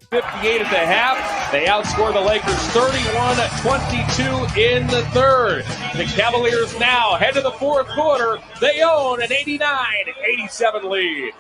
58 at the half. They outscore the Lakers 31-22 in the third. The Cavaliers now head to the fourth quarter. They own an 89-87 lead.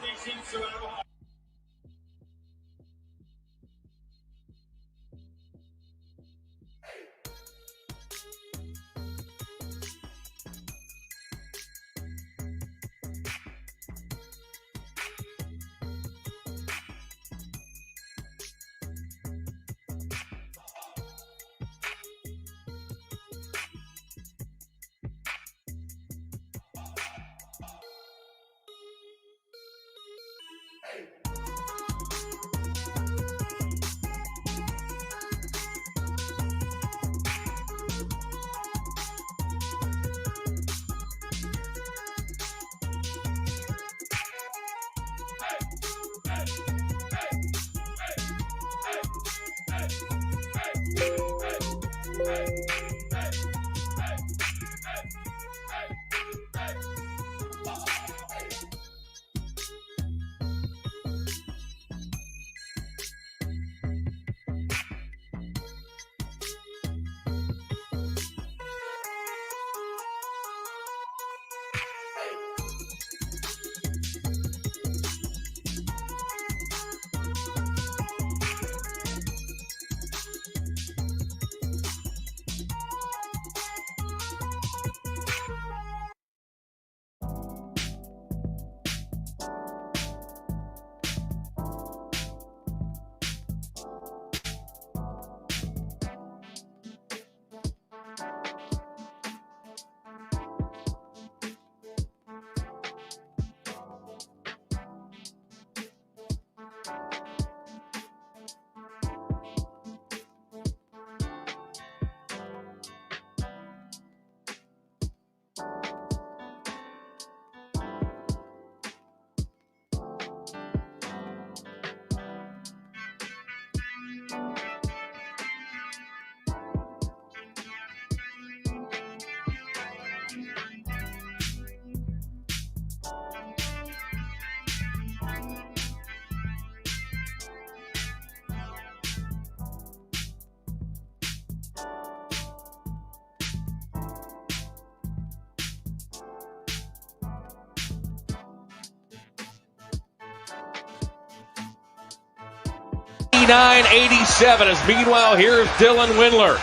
$89-87 as meanwhile here's Dylan Windler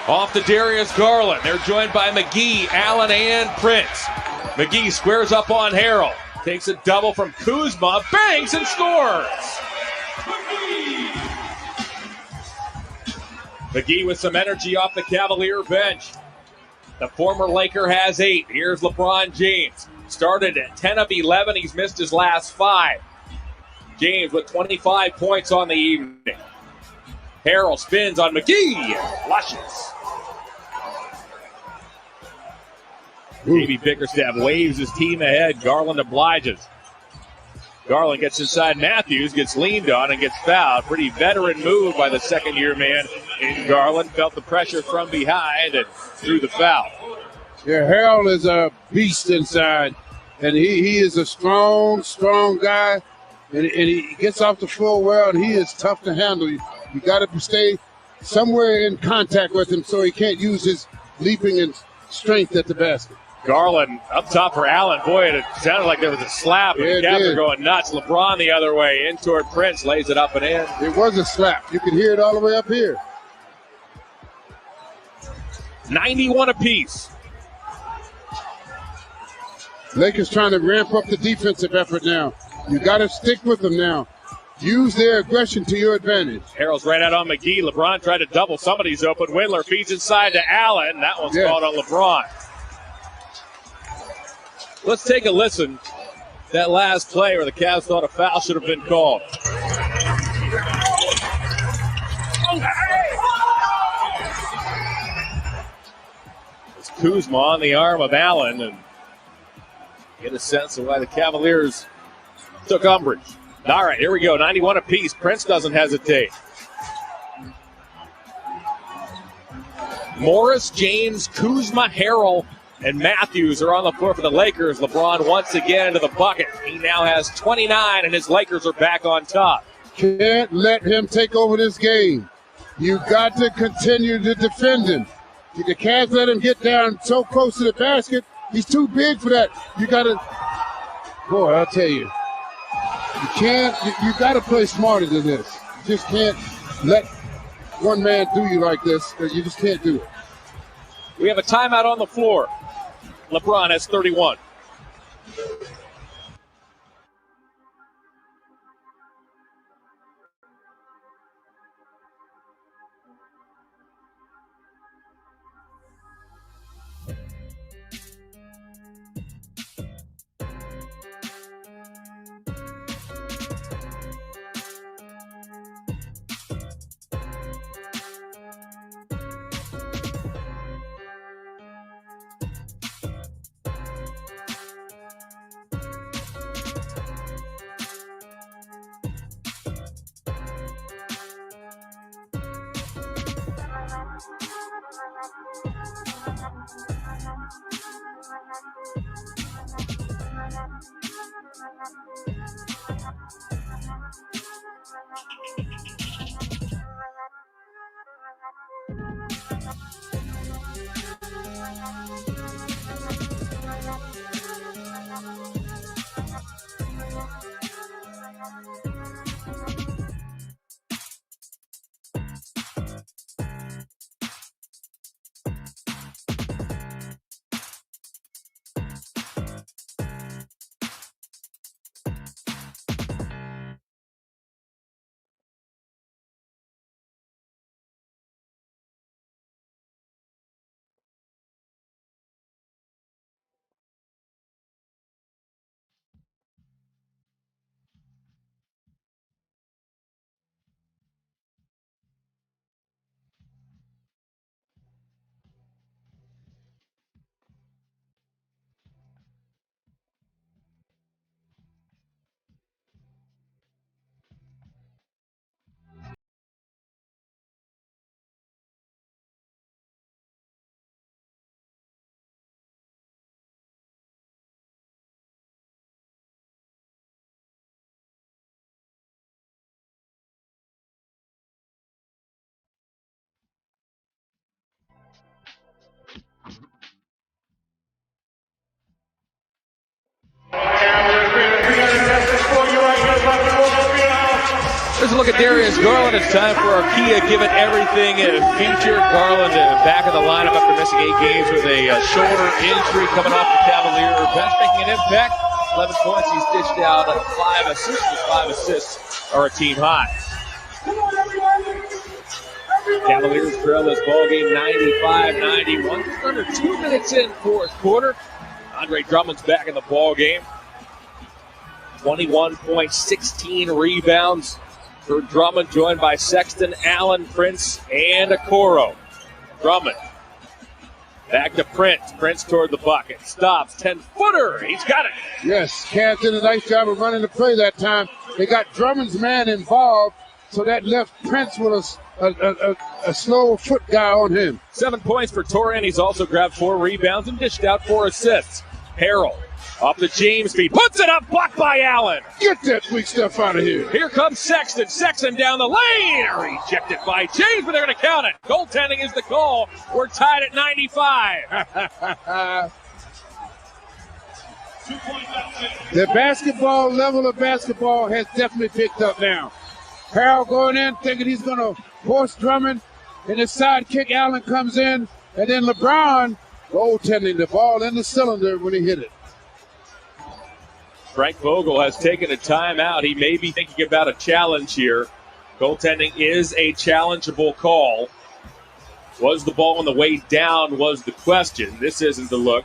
off to Darius Garland. They're joined by McGee, Allen, and Prince. McGee squares up on Harrell. Takes a double from Kuzma, bangs and scores. McGee with some energy off the Cavalier bench. The former Laker has 8. Here's LeBron James. Started at 10 of 11. He's missed his last 5. James with 25 points on the evening. Harrell spins on McGee. Flushes. J.B. Bickerstaff waves his team ahead. Garland obliges. Garland gets inside Matthews, gets leaned on, and gets fouled. Pretty veteran move by the second-year man in Garland. Felt the pressure from behind and threw the foul. Yeah, Harrell is a beast inside, and he is a strong guy. And he gets off the floor well, and he is tough to handle. You got to stay somewhere in contact with him so he can't use his leaping and strength at the basket. Garland up top for Allen. Boy, it sounded like there was a slap. Yeah, the Cavs are going nuts. LeBron the other way. In toward Prince. Lays it up and in. It was a slap. You can hear it all the way up here. 91 apiece. Lakers trying to ramp up the defensive effort now. You got to stick with them now. Use their aggression to your advantage. Harrell's right out on McGee. LeBron tried to double. Somebody's open. Windler feeds inside to Allen. That one's called on LeBron. Let's take a listen. That last play where the Cavs thought a foul should have been called. Kuzma on the arm of Allen, and get a sense of why the Cavaliers took umbrage. All right, here we go. 91 apiece. Prince doesn't hesitate. Morris, James, Kuzma, Harrell, and Matthews are on the floor for the Lakers. LeBron once again into the bucket. He now has 29, and his Lakers are back on top. Can't let him take over this game. You got to continue to defend him. The Cavs let him get down so close to the basket. He's too big for that. You got to, boy, I'll tell you. You can't, you got to play smarter than this. You just can't let one man do you like this, because you just can't do it. We have a timeout on the floor. LeBron has 31. Here's a look at Darius Garland. It's time for our Kia Give It Everything feature. Garland back in the lineup after missing 8 games with a shoulder injury coming off the Cavalier bench, making an impact. 11 points. He's dished out 5 assists. His 5 assists are a team high. Cavaliers trail this ballgame 95-91. Just under 2 minutes in fourth quarter. Andre Drummond's back in the ballgame. 21 points, 16 rebounds for Drummond, joined by Sexton, Allen, Prince, and Okoro. Drummond back to Prince. Prince toward the bucket. Stops. 10-footer. He's got it. Yes, Cavs did a nice job of running the play that time. They got Drummond's man involved, so that left Prince with a slow foot guy on him. 7 points for Torin. He's also grabbed 4 rebounds and dished out 4 assists. Harrell off the James feed. Puts it up. Blocked by Allen. Get that weak stuff out of here. Here comes Sexton. Sexton down the lane. Rejected by James, but they're going to count it. Goaltending is the call. We're tied at 95. The basketball level of basketball has definitely picked up now. Harrell going in, thinking he's going to force Drummond, and his sidekick Allen comes in, and then LeBron goaltending the ball in the cylinder when he hit it. Frank Vogel has taken a timeout. He may be thinking about a challenge here. Goaltending is a challengeable call. Was the ball on the way down was the question. This isn't the look.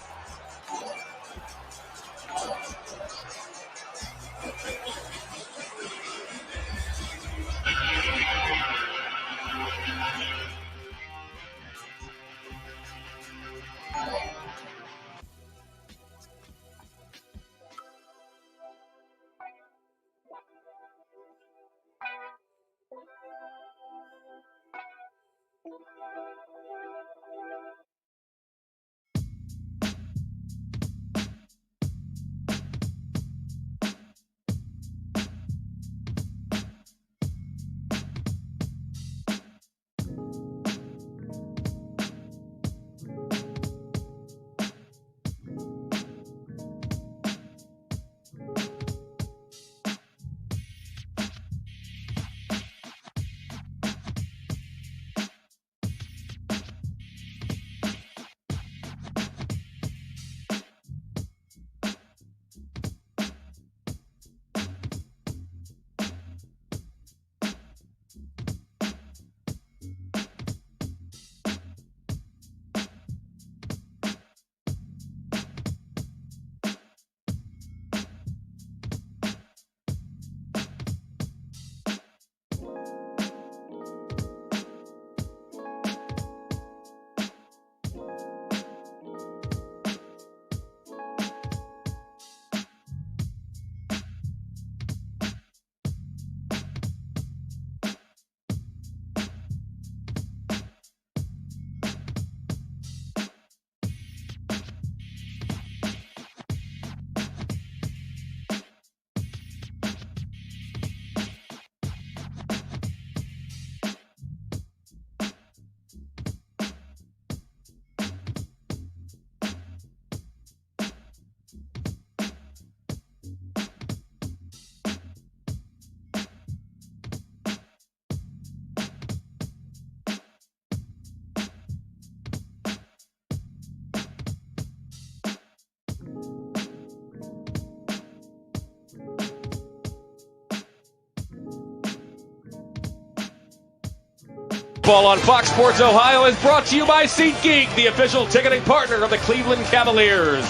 Football on Fox Sports Ohio is brought to you by SeatGeek, the official ticketing partner of the Cleveland Cavaliers.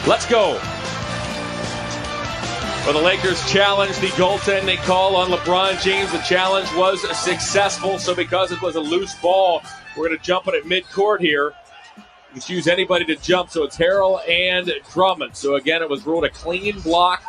Let's go. Well, the Lakers challenged the goaltending call on LeBron James. The challenge was successful, so because it was a loose ball, we're going to jump it at midcourt here. You can choose anybody to jump, so it's Harrell and Drummond. So again, it was ruled a clean block.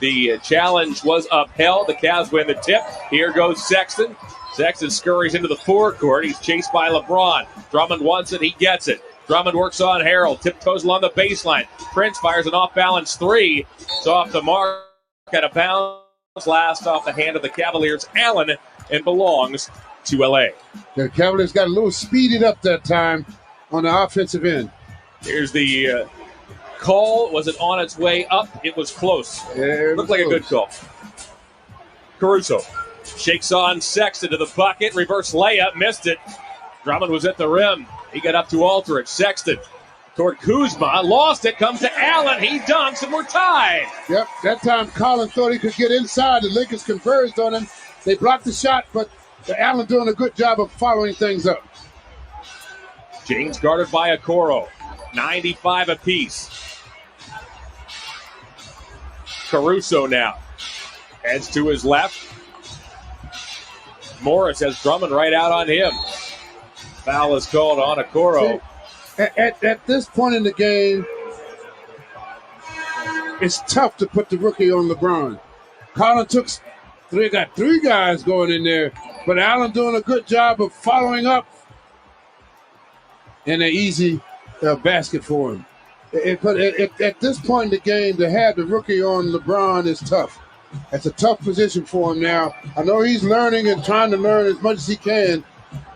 The challenge was upheld. The Cavs win the tip. Here goes Sexton. Sexton scurries into the forecourt. He's chased by LeBron. Drummond wants it. He gets it. Drummond works on Harrell. Tiptoes along the baseline. Prince fires an off-balance three. It's off the mark. At a bounce. Last off the hand of the Cavaliers. Allen, and belongs to LA. The Cavaliers got a little speeded up that time on the offensive end. Here's the call. Was it on its way up? It was close. Yeah, Looked like a good call. Caruso shakes on Sexton to the bucket. Reverse layup. Missed it. Drummond was at the rim. He got up to alter it. Sexton toward Kuzma. Lost it. Comes to Allen. He dunks, and we're tied. Yep, that time Collin thought he could get inside. The Lakers converged on him. They blocked the shot, but Allen doing a good job of following things up. James guarded by Okoro. 95 apiece. Caruso now heads to his left. Morris has Drummond right out on him. Foul is called on Okoro. At this point in the game, it's tough to put the rookie on LeBron. Collin got three guys going in there, but Allen doing a good job of following up. And an easy basket for him. But at this point in the game, to have the rookie on LeBron is tough. That's a tough position for him now. I know he's learning and trying to learn as much as he can,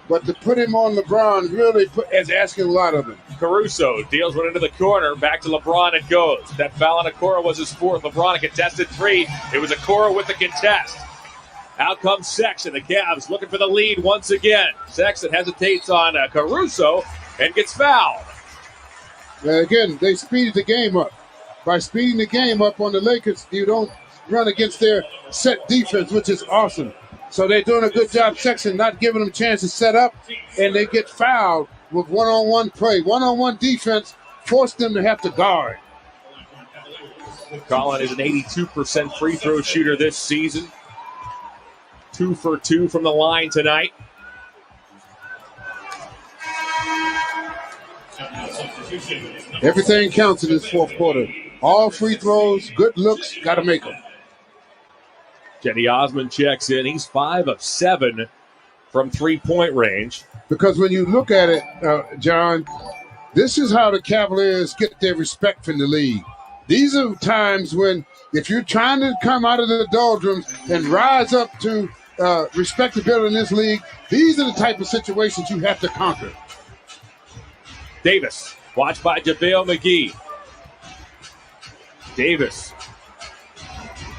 but to put him on LeBron really is asking a lot of him. Caruso deals one into the corner. Back to LeBron it goes. That foul on Okoro was his fourth. LeBron a contested three. It was Okoro with the contest. Out comes Sexton. The Cavs looking for the lead once again. Sexton hesitates on Caruso and gets fouled. Again, they speeded the game up. By speeding the game up on the Lakers, you don't run against their set defense, which is awesome. So they're doing a good job, Sexton, not giving them a chance to set up, and they get fouled with one-on-one play. One-on-one defense forced them to have to guard. Collin is an 82% free throw shooter this season. 2 for 2 from the line tonight. Everything counts in this fourth quarter. All free throws, good looks, got to make them. Cedi Osman checks in. He's 5 of 7 from three-point range. Because when you look at it, John, this is how the Cavaliers get their respect from the league. These are times when if you're trying to come out of the doldrums and rise up to respectability in this league, these are the type of situations you have to conquer. Davis, watched by JaVale McGee. Davis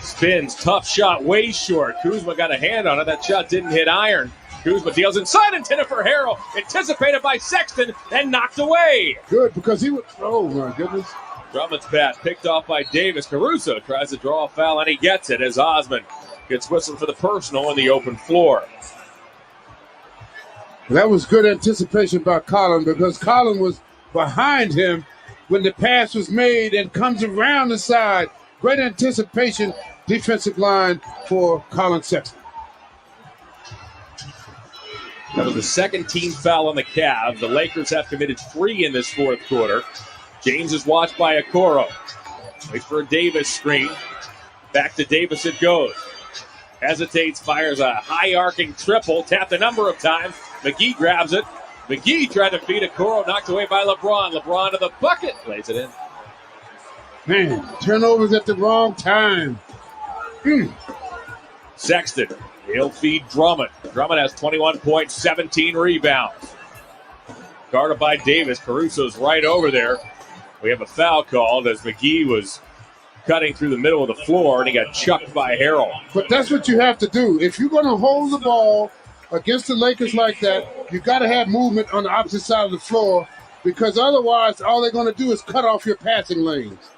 spins, tough shot, way short. Kuzma got a hand on it. That shot didn't hit iron. Kuzma deals inside, intended for Harrell. Anticipated by Sexton and knocked away. Good, because he was, oh my goodness. Drummond's bat picked off by Davis. Caruso tries to draw a foul, and he gets it as Osman gets whistled for the personal in the open floor. That was good anticipation by Collin, because Collin was behind him when the pass was made and comes around the side. Great anticipation, defensive line for Collin Sexton. That was the second team foul on the Cavs. The Lakers have committed 3 in this fourth quarter. James is watched by Okoro. Waits for a Davis screen. Back to Davis it goes. Hesitates, fires a high-arcing triple. Tapped a number of times. McGee grabs it. McGee tried to feed Okoro, knocked away by LeBron. LeBron to the bucket. Plays it in. Man, turnovers at the wrong time. Sexton, he'll feed Drummond. Drummond has 21 points, 17 rebounds. Guarded by Davis. Caruso's right over there. We have a foul called as McGee was cutting through the middle of the floor, and he got chucked by Harrell. But that's what you have to do. If you're going to hold the ball against the Lakers like that, you got to have movement on the opposite side of the floor, because otherwise all they're going to do is cut off your passing lanes.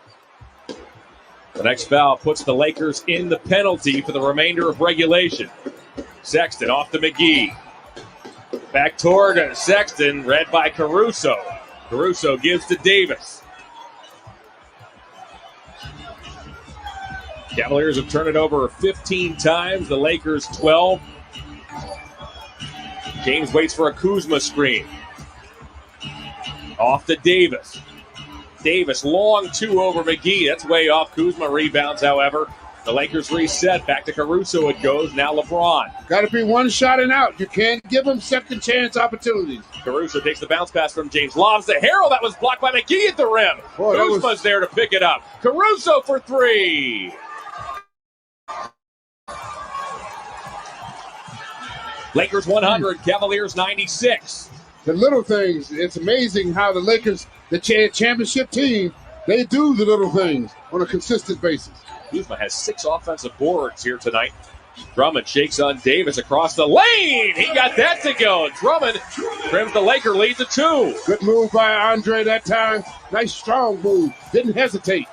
The next foul puts the Lakers in the penalty for the remainder of regulation. Sexton off to McGee. Back toward Sexton, read by Caruso. Caruso gives to Davis. Cavaliers have turned it over 15 times. The Lakers 12. James waits for a Kuzma screen. Off to Davis. Davis, long 2 over McGee. That's way off. Kuzma rebounds, however. The Lakers reset. Back to Caruso it goes. Now LeBron. Got to be one shot and out. You can't give them second chance opportunities. Caruso takes the bounce pass from James. Lobs to Harrell. That was blocked by McGee at the rim. Boy, Kuzma's there to pick it up. Caruso for 3. Lakers 100, Cavaliers 96. The little things, it's amazing how the Lakers, the championship team, they do the little things on a consistent basis. Kuzma has 6 offensive boards here tonight. Drummond shakes on Davis across the lane. He got that to go. Drummond trims the Laker lead to 2. Good move by Andre that time. Nice strong move. Didn't hesitate.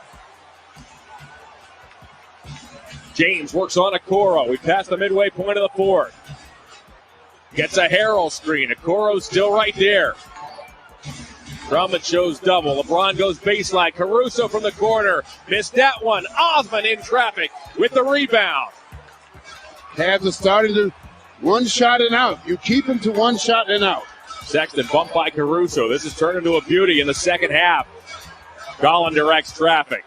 James works on Okoro. We passed the midway point of the 4th. Gets a Harrell screen. Okoro's still right there. Drummond shows double. LeBron goes baseline. Caruso from the corner. Missed that one. Osman in traffic with the rebound. Cavs are starting to one shot and out. You keep them to one shot and out. Sexton bumped by Caruso. This has turned into a beauty in the second half. Collin directs traffic.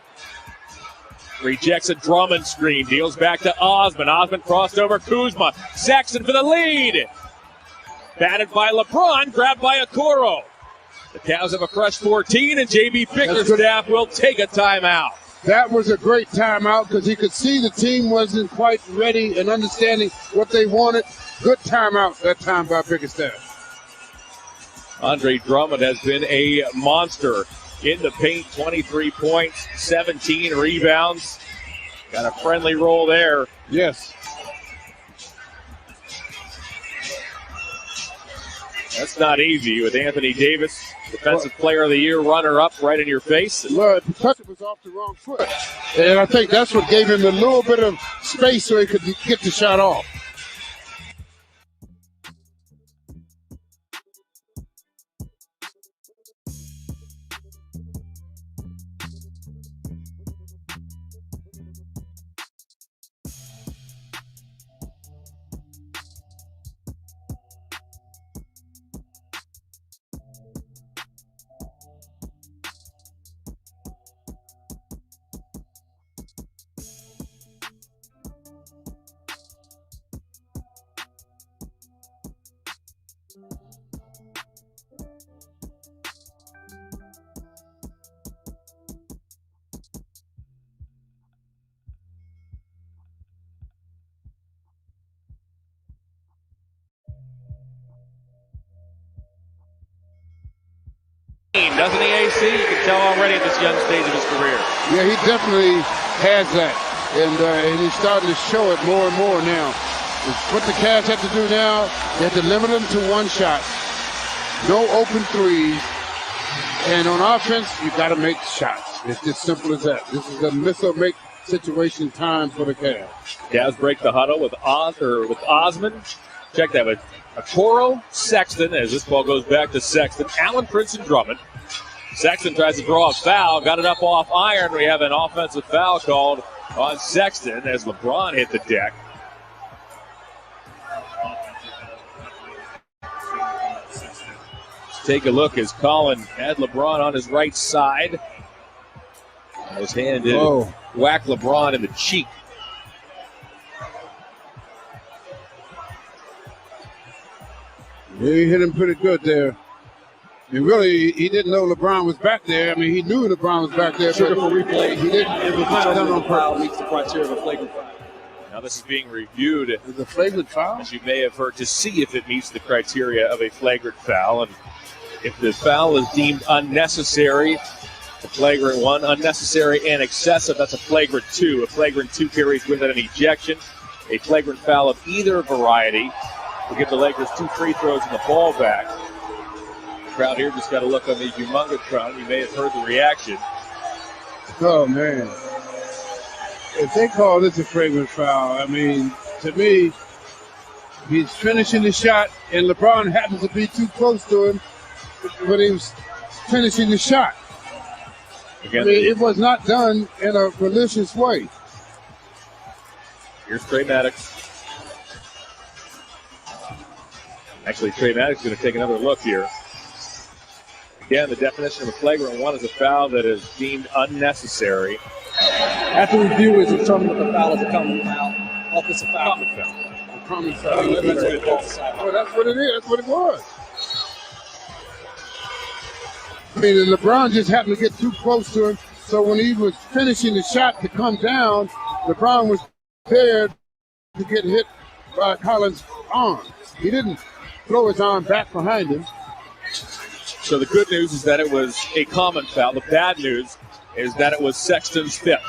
Rejects a Drummond screen. Deals back to Osman. Osman crossed over Kuzma. Sexton for the lead. Batted by LeBron. Grabbed by Okoro. The Cavs have a fresh 14, and J.B. Bickerstaff will take a timeout. That was a great timeout because he could see the team wasn't quite ready and understanding what they wanted. Good timeout that time by Bickerstaff. Andre Drummond has been a monster in the paint. 23 points, 17 rebounds. Got a friendly roll there. Yes. That's not easy with Anthony Davis, Defensive Player of the Year, runner-up right in your face. Well, because it was off the wrong foot. And I think that's what gave him a little bit of space so he could get the shot off. Doesn't he, AC? You can tell already at this young stage of his career. Yeah, he definitely has that. And he's starting to show it more and more now. What the Cavs have to do now, they have to limit them to one shot. No open threes. And on offense, you got to make shots. It's just simple as that. This is a miss-or-make situation time for the Cavs. Cavs break the huddle with Osman. Check that with Okoro, Sexton, as this ball goes back to Sexton. Allen, Prince, and Drummond. Sexton tries to draw a foul, got it up off iron. We have an offensive foul called on Sexton as LeBron hit the deck. Let's take a look as Collin had LeBron on his right side. His hand did whack LeBron in the cheek. Yeah, he hit him pretty good there. And really, he didn't know LeBron was back there. I mean, he knew LeBron was back there. Sugar for replay. He didn't. It was not done on purpose. Meets the criteria of a flagrant foul. Now this is being reviewed. Is it a flagrant foul? As you may have heard, to see if it meets the criteria of a flagrant foul. And if the foul is deemed unnecessary, a flagrant 1, unnecessary and excessive, that's a flagrant 2. A flagrant 2 carries with it an ejection. A flagrant foul of either variety will give the Lakers 2 free throws and the ball back. The crowd here just got to look on the humongous crowd. You may have heard the reaction. Oh, man. If they call this a flagrant foul, I mean, to me, He's finishing the shot, and LeBron happens to be too close to him when he was finishing the shot. Again, I mean, it was not done in a malicious way. Here's Trey Maddox. Actually, Trey Maddox is going to take another look here. Again, the definition of a flagrant one is a foul that is deemed unnecessary. After review, is determined that the foul is a common foul. Offensive foul. Common foul. Common foul. Well, that's what it is. That's what it was. I mean, and LeBron just happened to get too close to him. So when he was finishing the shot to come down, LeBron was prepared to get hit by Collins' arm. He didn't throw his arm back behind him. So the good news is that it was a common foul. The bad news is that it was Sexton's fifth.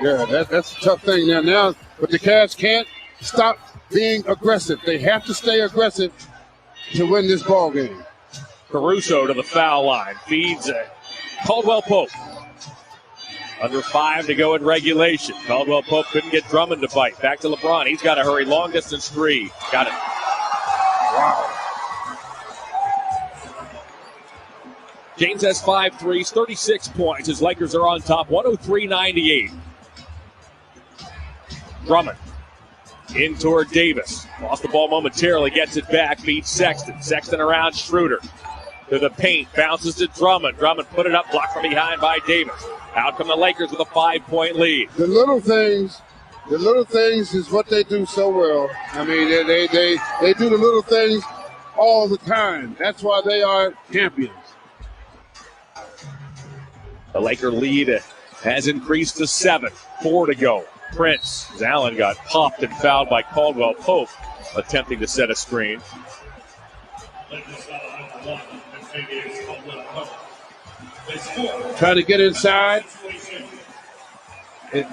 Yeah, that's a tough thing now. But the Cavs can't stop being aggressive. They have to stay aggressive to win this ball game. Caruso to the foul line. Feeds Caldwell Pope. Under 5 to go in regulation. Caldwell Pope couldn't get Drummond to bite. Back to LeBron. He's got to hurry. Long distance three. Got it. Wow. James has 5 threes, 36 points. His Lakers are on top, 103-98. Drummond in toward Davis. Lost the ball momentarily, gets it back, beats Sexton. Sexton around Schroeder. To the paint, bounces to Drummond. Drummond put it up, blocked from behind by Davis. Out come the Lakers with a 5-point lead. The little things is what they do so well. I mean, they do the little things all the time. That's why they are champions. The Laker lead has increased to 7. 4 to go. Prince, as Allen got popped and fouled by Caldwell Pope, attempting to set a screen. Trying to get inside.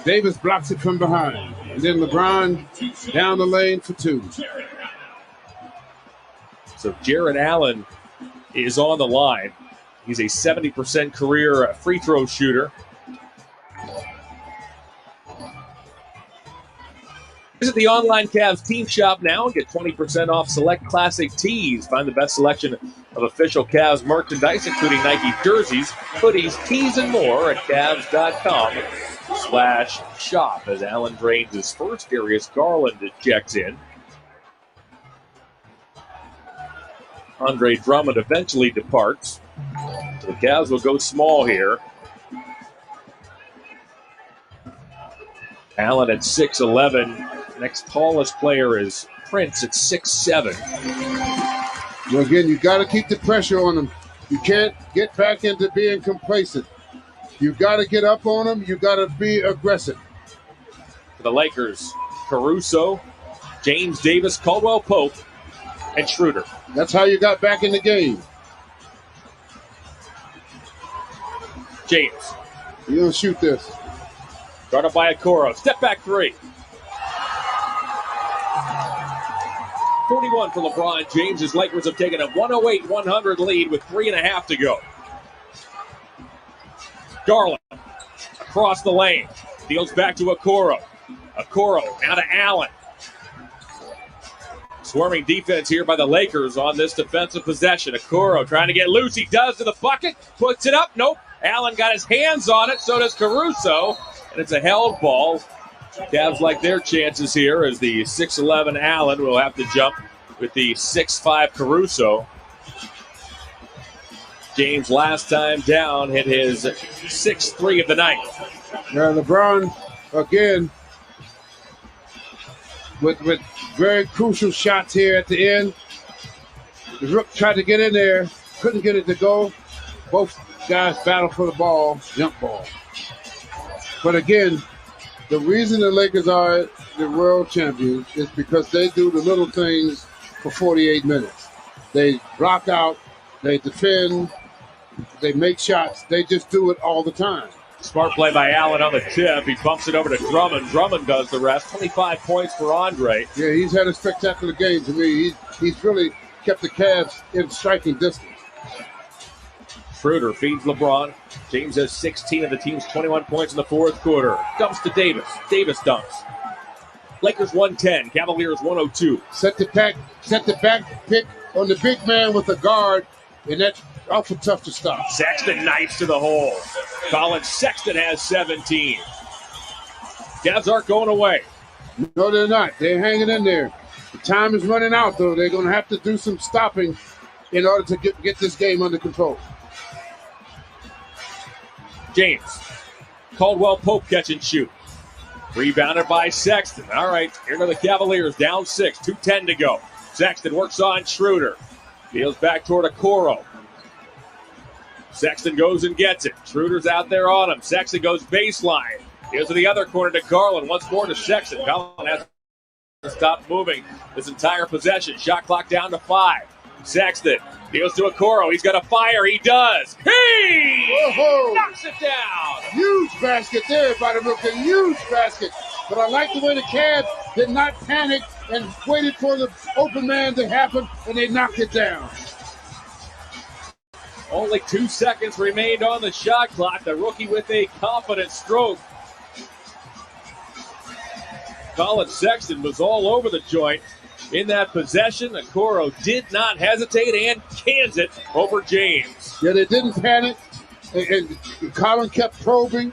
Davis blocks it from behind. And then LeBron down the lane for 2. So Jared Allen is on the line. He's a 70% career free throw shooter. Visit the online Cavs team shop now and get 20% off select classic tees. Find the best selection of official Cavs merchandise, including Nike jerseys, hoodies, tees, and more at Cavs.com/shop. As Allen drains his first, Darius Garland checks in. Andre Drummond eventually departs. So the Cavs will go small here. Allen at 6'11". Next tallest player is Prince at 6'7". Well, again, you got to keep the pressure on them. You can't get back into being complacent. You got to get up on them. You got to be aggressive. For the Lakers, Caruso, James Davis, Caldwell Pope, and Schroeder. That's how you got back in the game. James. You don't shoot this. Guarded by Okoro. Step back 3. 41 for LeBron James. His Lakers have taken a 108-100 lead with 3.5 to go. Garland across the lane. Deals back to Okoro. Okoro now to Allen. Swarming defense here by the Lakers on this defensive possession. Okoro trying to get loose. He does to the bucket. Puts it up. Nope. Allen got his hands on it. So does Caruso. And it's a held ball. Cavs like their chances here as the 6'11 Allen will have to jump with the 6'5 Caruso. James last time down hit his 6th of the night. Now LeBron, again, with very crucial shots here at the end. The Rook tried to get in there, couldn't get it to go. Both guys battle for the ball, jump ball. But again, the reason the Lakers are the world champions is because they do the little things for 48 minutes. They block out, they defend, they make shots. They just do it all the time. Smart play by Allen on the tip. He bumps it over to Drummond. Drummond does the rest. 25 points for Andre. Yeah, he's had a spectacular game to me. He's really kept the Cavs in striking distance. Schroeder feeds LeBron. James has 16 of the team's 21 points in the fourth quarter. Dumps to Davis. Davis dumps. Lakers 110, Cavaliers 102. Set the back pick on the big man with the guard, and that's awful tough to stop. Sexton knifes to the hole. Colin Sexton has 17. Cavs aren't going away. No, they're not. They're hanging in there. The time is running out, though. They're going to have to do some stopping in order to get this game under control. James. Caldwell Pope catch and shoot. Rebounded by Sexton. All right, here go the Cavaliers, down 6, 2:10 to go. Sexton works on Schroeder. Deals back toward Okoro. Sexton goes and gets it. Schroeder's out there on him. Sexton goes baseline. Deals to the other corner to Garland. Once more to Sexton. Garland has to stop moving this entire possession. Shot clock down to 5. Sexton deals to Okoro. He's got a fire. He does. Hey! Whoa. Knocks it down. Huge basket there by the rookie. Huge basket. But I like the way the Cavs did not panic and waited for the open man to happen, and they knocked it down. Only 2 seconds remained on the shot clock. The rookie with a confident stroke. Colin Sexton was all over the joint in that possession. Okoro did not hesitate and cans it over James. Yeah, they didn't panic, and Colin kept probing.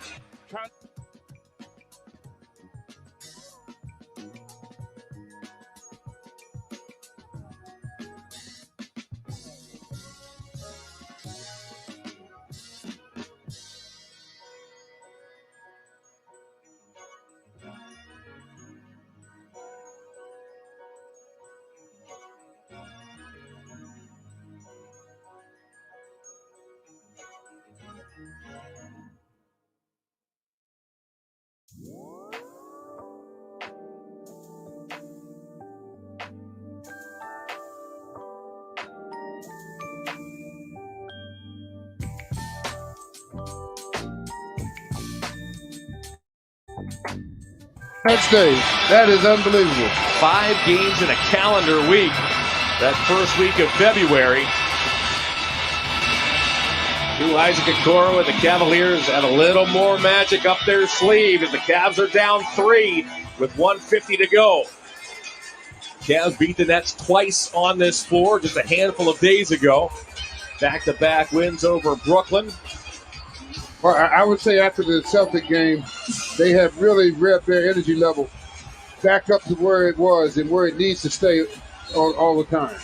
That is unbelievable. 5 games in a calendar week. That first week of February. Isaac Okoro and the Cavaliers have a little more magic up their sleeve as the Cavs are down 3 with 1:50 to go. Cavs beat the Nets twice on this floor just a handful of days ago. Back-to-back wins over Brooklyn. Well, I would say after the Celtic game, they have really revved their energy level back up to where it was and where it needs to stay all the time.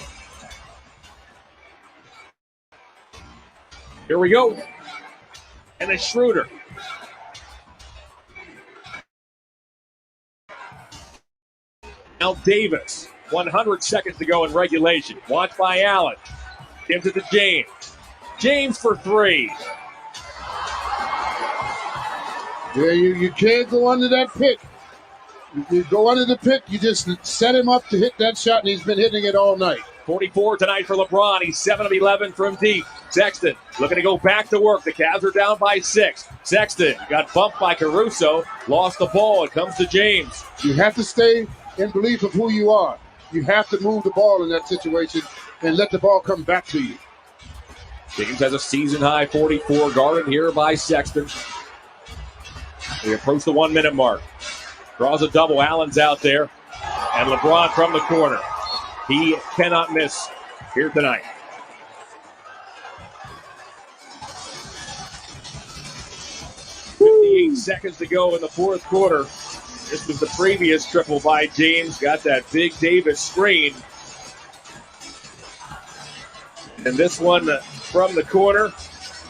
Here we go. And a Schroeder. Now Davis. 100 seconds to go in regulation. Watched by Allen. Gives it to James. James for 3. Yeah, you can't go under that pick. You go under the pick, you just set him up to hit that shot, and he's been hitting it all night. 44 tonight for LeBron. He's 7 of 11 from deep. Sexton looking to go back to work. The Cavs are down by 6. Sexton got bumped by Caruso. Lost the ball. It comes to James. You have to stay in belief of who you are. You have to move the ball in that situation and let the ball come back to you. James has a season-high 44 guarded here by Sexton. We approach the 1-minute mark. Draws a double. Allen's out there. And LeBron from the corner. He cannot miss here tonight. Seconds to go in the fourth quarter. This was the previous triple by James. Got that big Davis screen. And this one from the corner.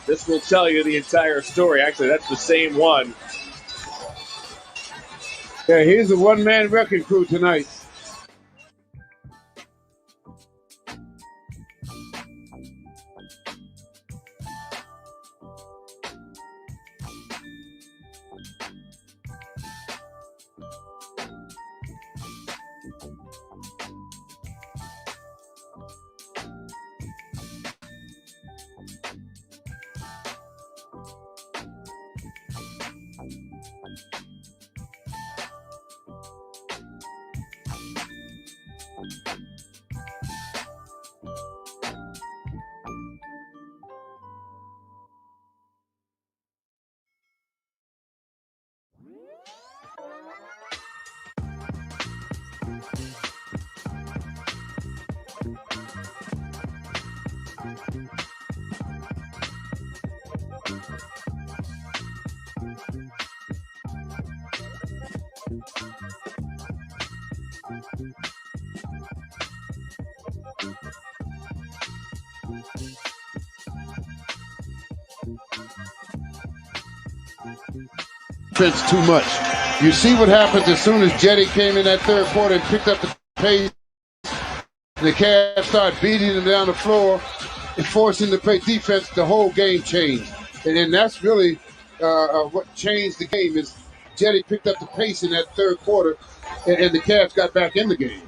This will tell you the entire story. Actually, that's the same one. Yeah, he's a one-man wrecking crew tonight. Too much. You see what happens as soon as Jetty came in that third quarter and picked up the pace. The Cavs start beating them down the floor and forcing them to play defense. The whole game changed, and then that's really what changed the game. Is Jetty picked up the pace in that third quarter, and the Cavs got back in the game.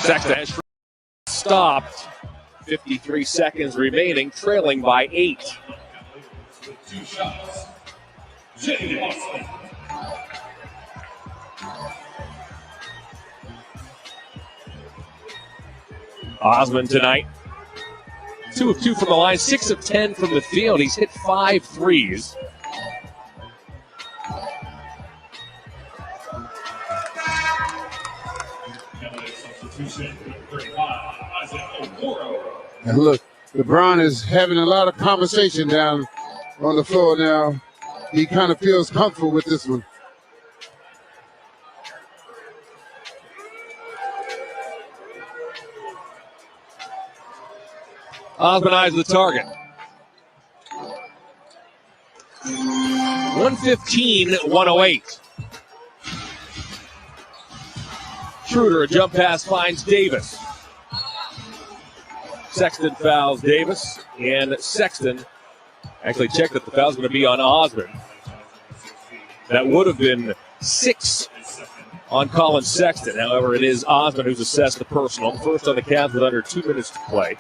Sexton has stopped. 53 seconds remaining, trailing by 8. Osman tonight, 2 of 2 from the line, 6 of 10 from the field. He's hit 5 threes. And look, LeBron is having a lot of conversation down on the floor now. He kind of feels comfortable with this one. Osman eyes the target. 115-108. Schroeder, a jump pass finds Davis. Sexton fouls Davis, and Sexton actually checked that the foul's going to be on Osman. That would have been 6 on Colin Sexton. However, it is Osman who's assessed the personal. First on the Cavs with under 2 minutes to play.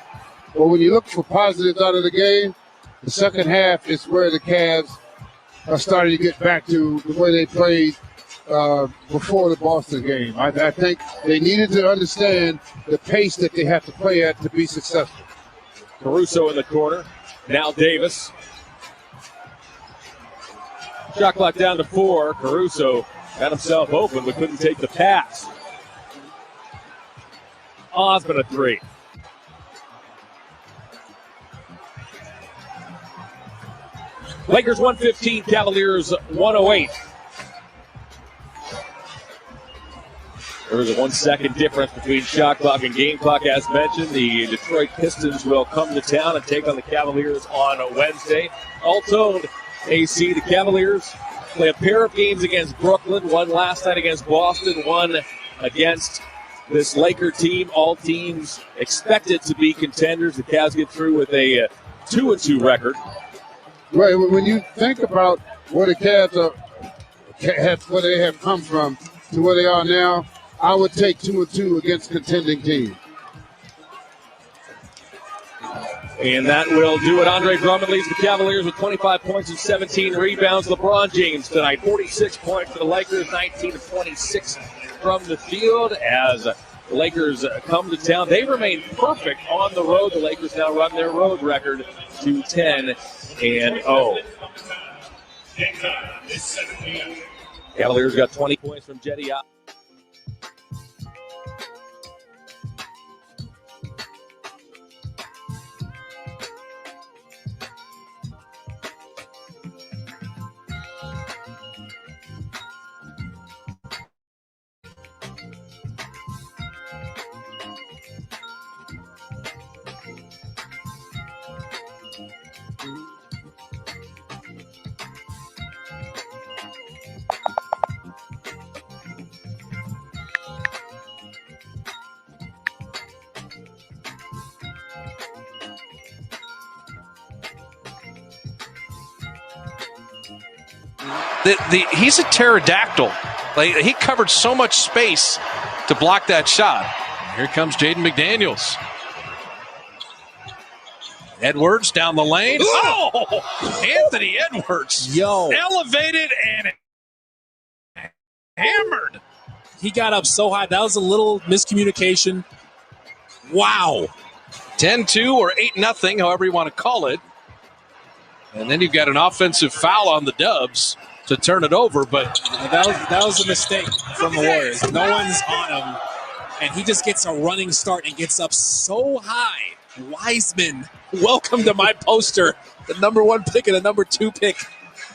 Well, when you look for positives out of the game, the second half is where the Cavs are starting to get back to the way they played before the Boston game. I think they needed to understand the pace that they have to play at to be successful. Caruso in the corner. Now Davis. Shot clock down to 4. Caruso had himself open but couldn't take the pass. Osman a 3. Lakers 115, Cavaliers 108. There was a 1 second difference between shot clock and game clock. As mentioned, the Detroit Pistons will come to town and take on the Cavaliers on Wednesday. All told, AC, the Cavaliers play a pair of games against Brooklyn, one last night against Boston, one against this Laker team. All teams expected to be contenders. The Cavs get through with a 2-2 record. Right, when you think about where the Cavs are, where they have come from to where they are now, I would take 2-2 against contending teams. And that will do it. Andre Drummond leads the Cavaliers with 25 points and 17 rebounds. LeBron James tonight, 46 points for the Lakers, 19 of 26 from the field. As the Lakers come to town, they remain perfect on the road. The Lakers now run their road record to 10-0. Cavaliers got 20 points from Jetty. He's a pterodactyl. Like, he covered so much space to block that shot. Here comes Jaden McDaniels. Edwards down the lane. Oh, Anthony Edwards. Elevated and hammered. He got up so high. That was a little miscommunication. Wow. 10-2 or 8-0, however you want to call it. And then you've got an offensive foul on the Dubs to turn it over, but that was a mistake from the Warriors. No one's on him, and he just gets a running start and gets up so high. Wiseman, welcome to my poster. The number 1 pick and the number 2 pick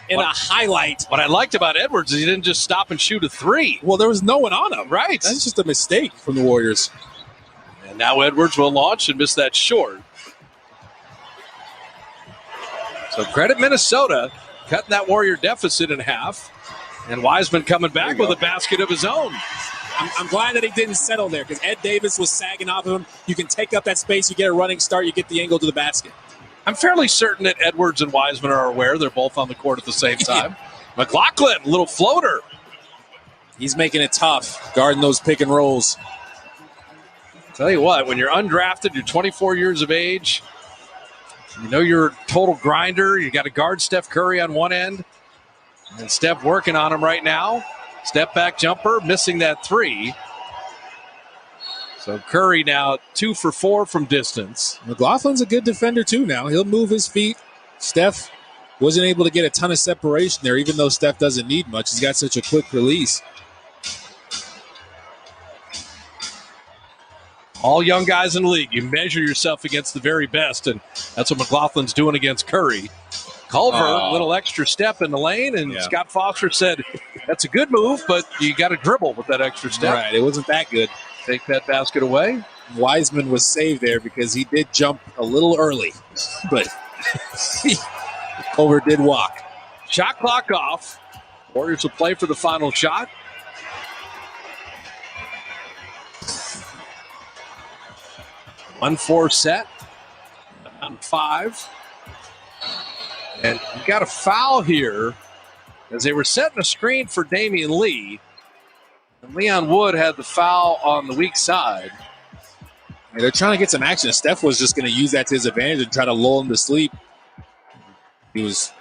in a highlight. What I liked about Edwards is he didn't just stop and shoot a 3. Well, there was no one on him. Right. That's just a mistake from the Warriors. And now Edwards will launch and miss that short. So credit Minnesota, cutting that Warrior deficit in half. And Wiseman coming back with a basket of his own. I'm glad that he didn't settle there because Ed Davis was sagging off of him. You can take up that space, you get a running start, you get the angle to the basket. I'm fairly certain that Edwards and Wiseman are aware they're both on the court at the same time. McLaughlin, little floater. He's making it tough, guarding those pick and rolls. Tell you what, when you're undrafted, you're 24 years of age, you know you're a total grinder. You got to guard Steph Curry on one end, and Steph working on him right now. Step back jumper, missing that 3. So Curry now 2 for 4 from distance. McLaughlin's a good defender too now. He'll move his feet. Steph wasn't able to get a ton of separation there, even though Steph doesn't need much. He's got such a quick release. All young guys in the league, you measure yourself against the very best, and that's what McLaughlin's doing against Curry. Culver, a little extra step in the lane, and Scott Foster said, that's a good move, but you got to dribble with that extra step. Right, it wasn't that good. Take that basket away. Wiseman was saved there because he did jump a little early, but Culver did walk. Shot clock off. Warriors will play for the final shot. One 4 set. On 5. And you got a foul here as they were setting a screen for Damian Lee. And Leon Wood had the foul on the weak side. And they're trying to get some action. Steph was just going to use that to his advantage and try to lull him to sleep. He was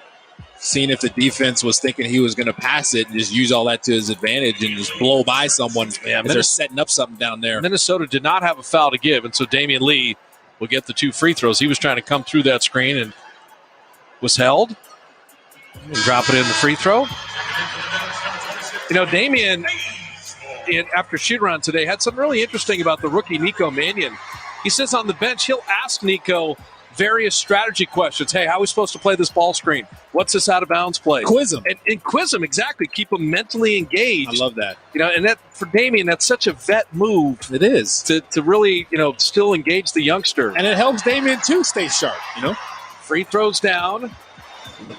seeing if the defense was thinking he was going to pass it and just use all that to his advantage and just blow by someone as they're setting up something down there. Minnesota did not have a foul to give, and so Damian Lee will get the 2 free throws. He was trying to come through that screen and was held. And drop it in the free throw. You know, Damian, after shoot-around today, had something really interesting about the rookie Nico Mannion. He says on the bench he'll ask Nico various strategy questions. Hey, how are we supposed to play this ball screen? What's this out-of-bounds play? Quiz him. And quiz him, exactly. Keep him mentally engaged. I love that. You know, and that for Damian, that's such a vet move. It is. To really, you know, still engage the youngster. And it helps Damian, too, stay sharp, you know? Free throws down.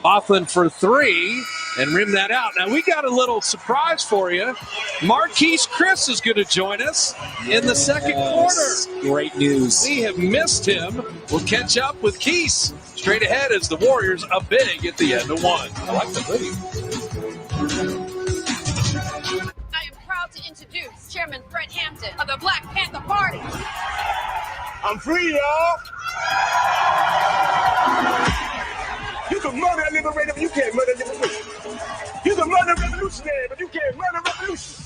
Laughlin for 3 and rim that out. Now, we got a little surprise for you. Marquise Chriss is going to join us in the second quarter. Great news. We have missed him. We'll catch up with Keese straight ahead as the Warriors up big at the end of 1. I like the hoodie. I am proud to introduce Chairman Fred Hampton of the Black Panther Party. I'm free, y'all. You can murder a liberator, but you can't murder a liberation. You can murder a revolutionary, but you can't murder a revolution.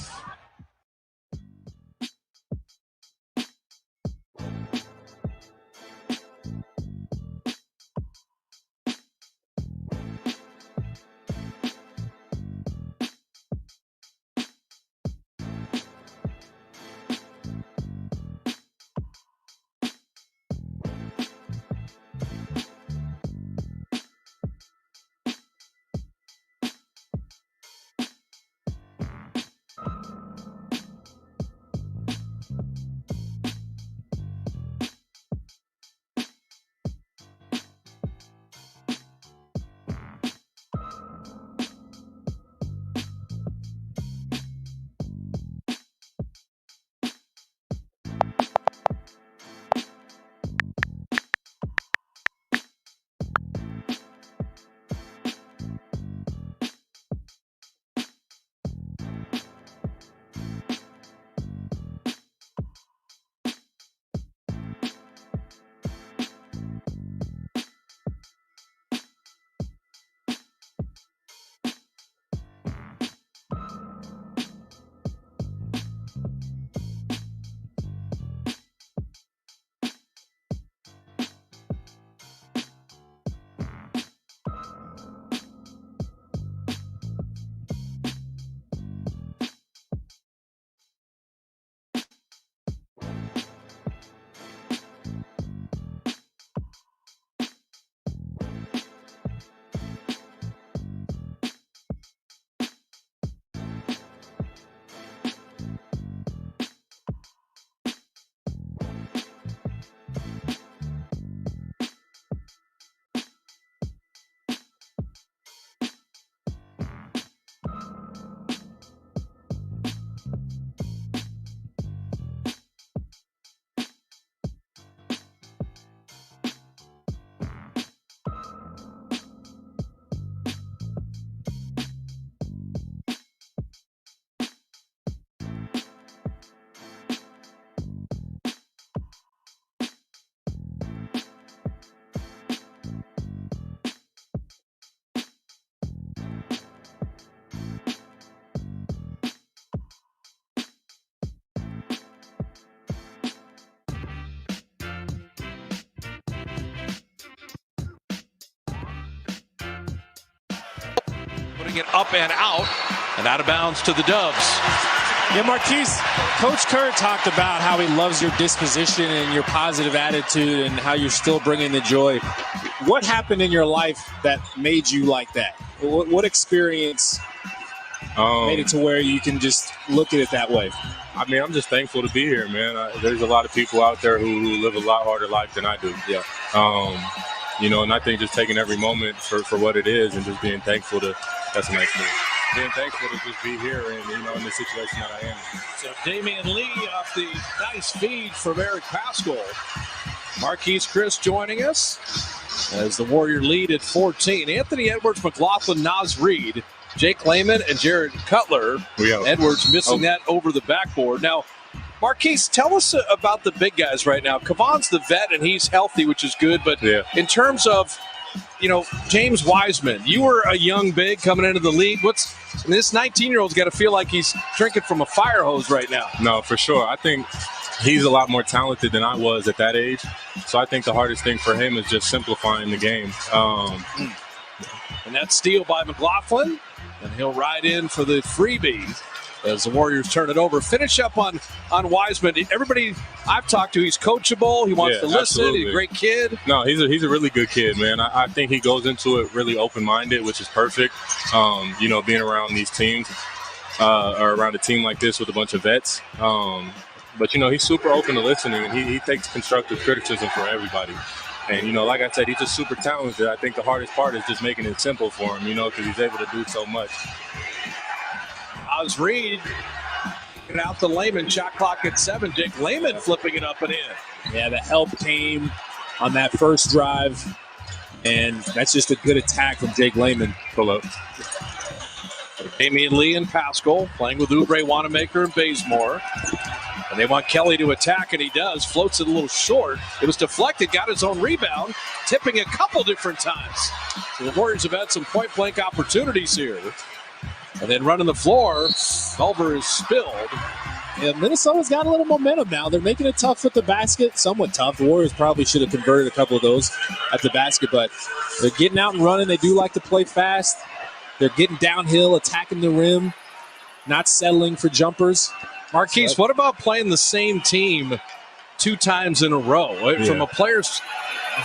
putting it up and out of bounds to the Dubs. Yeah, Marquise, Coach Kerr talked about how he loves your disposition and your positive attitude and how you're still bringing the joy. What happened in your life that made you like that? What experience made it to where you can just look at it that way? I mean, I'm just thankful to be here, man. There's a lot of people out there who live a lot harder life than I do. Yeah. You know, and I think just taking every moment for what it is and just being thankful that's a nice move. Being thankful to just be here and, you know, in the situation that I am. So Damian Lee off the nice feed from Eric Pascal. Marquise Chriss joining us as the Warrior lead at 14. Anthony Edwards, McLaughlin, Naz Reid, Jake Layman, and Jared Cutler. Edwards missing that over the backboard. Now, Marquise, tell us about the big guys right now. Kevon's the vet, and he's healthy, which is good. But in terms of, you know, James Wiseman, you were a young big coming into the league. This 19-year-old's got to feel like he's drinking from a fire hose right now. No, for sure. I think he's a lot more talented than I was at that age. So I think the hardest thing for him is just simplifying the game. And that steal by McLaughlin, and he'll ride in for the freebie as the Warriors turn it over. Finish up on Wiseman. Everybody I've talked to, he's coachable. He wants to listen. Absolutely. He's a great kid. No, he's a really good kid, man. I think he goes into it really open-minded, which is perfect. You know, being around these teams or around a team like this with a bunch of vets. But, you know, he's super open to listening, and he takes constructive criticism for everybody. And, you know, like I said, he's just super talented. I think the hardest part is just making it simple for him, you know, because he's able to do so much. Oz Reed get out the Layman. Shot clock at 7. Jake Layman flipping it up and in. Yeah, the help came on that first drive, and that's just a good attack from Jake Layman. Pull up. Damian Lee and Pascal playing with Oubre, Wanamaker, and Bazemore. And they want Kelly to attack, and he does. Floats it a little short. It was deflected, got his own rebound, tipping a couple different times. So the Warriors have had some point-blank opportunities here. And then running the floor, Culver is spilled. Yeah, Minnesota's got a little momentum now. They're making it tough with the basket, somewhat tough. The Warriors probably should have converted a couple of those at the basket, but they're getting out and running. They do like to play fast. They're getting downhill, attacking the rim, not settling for jumpers. Marquise, what about playing the same team 2 times in a row? From a player's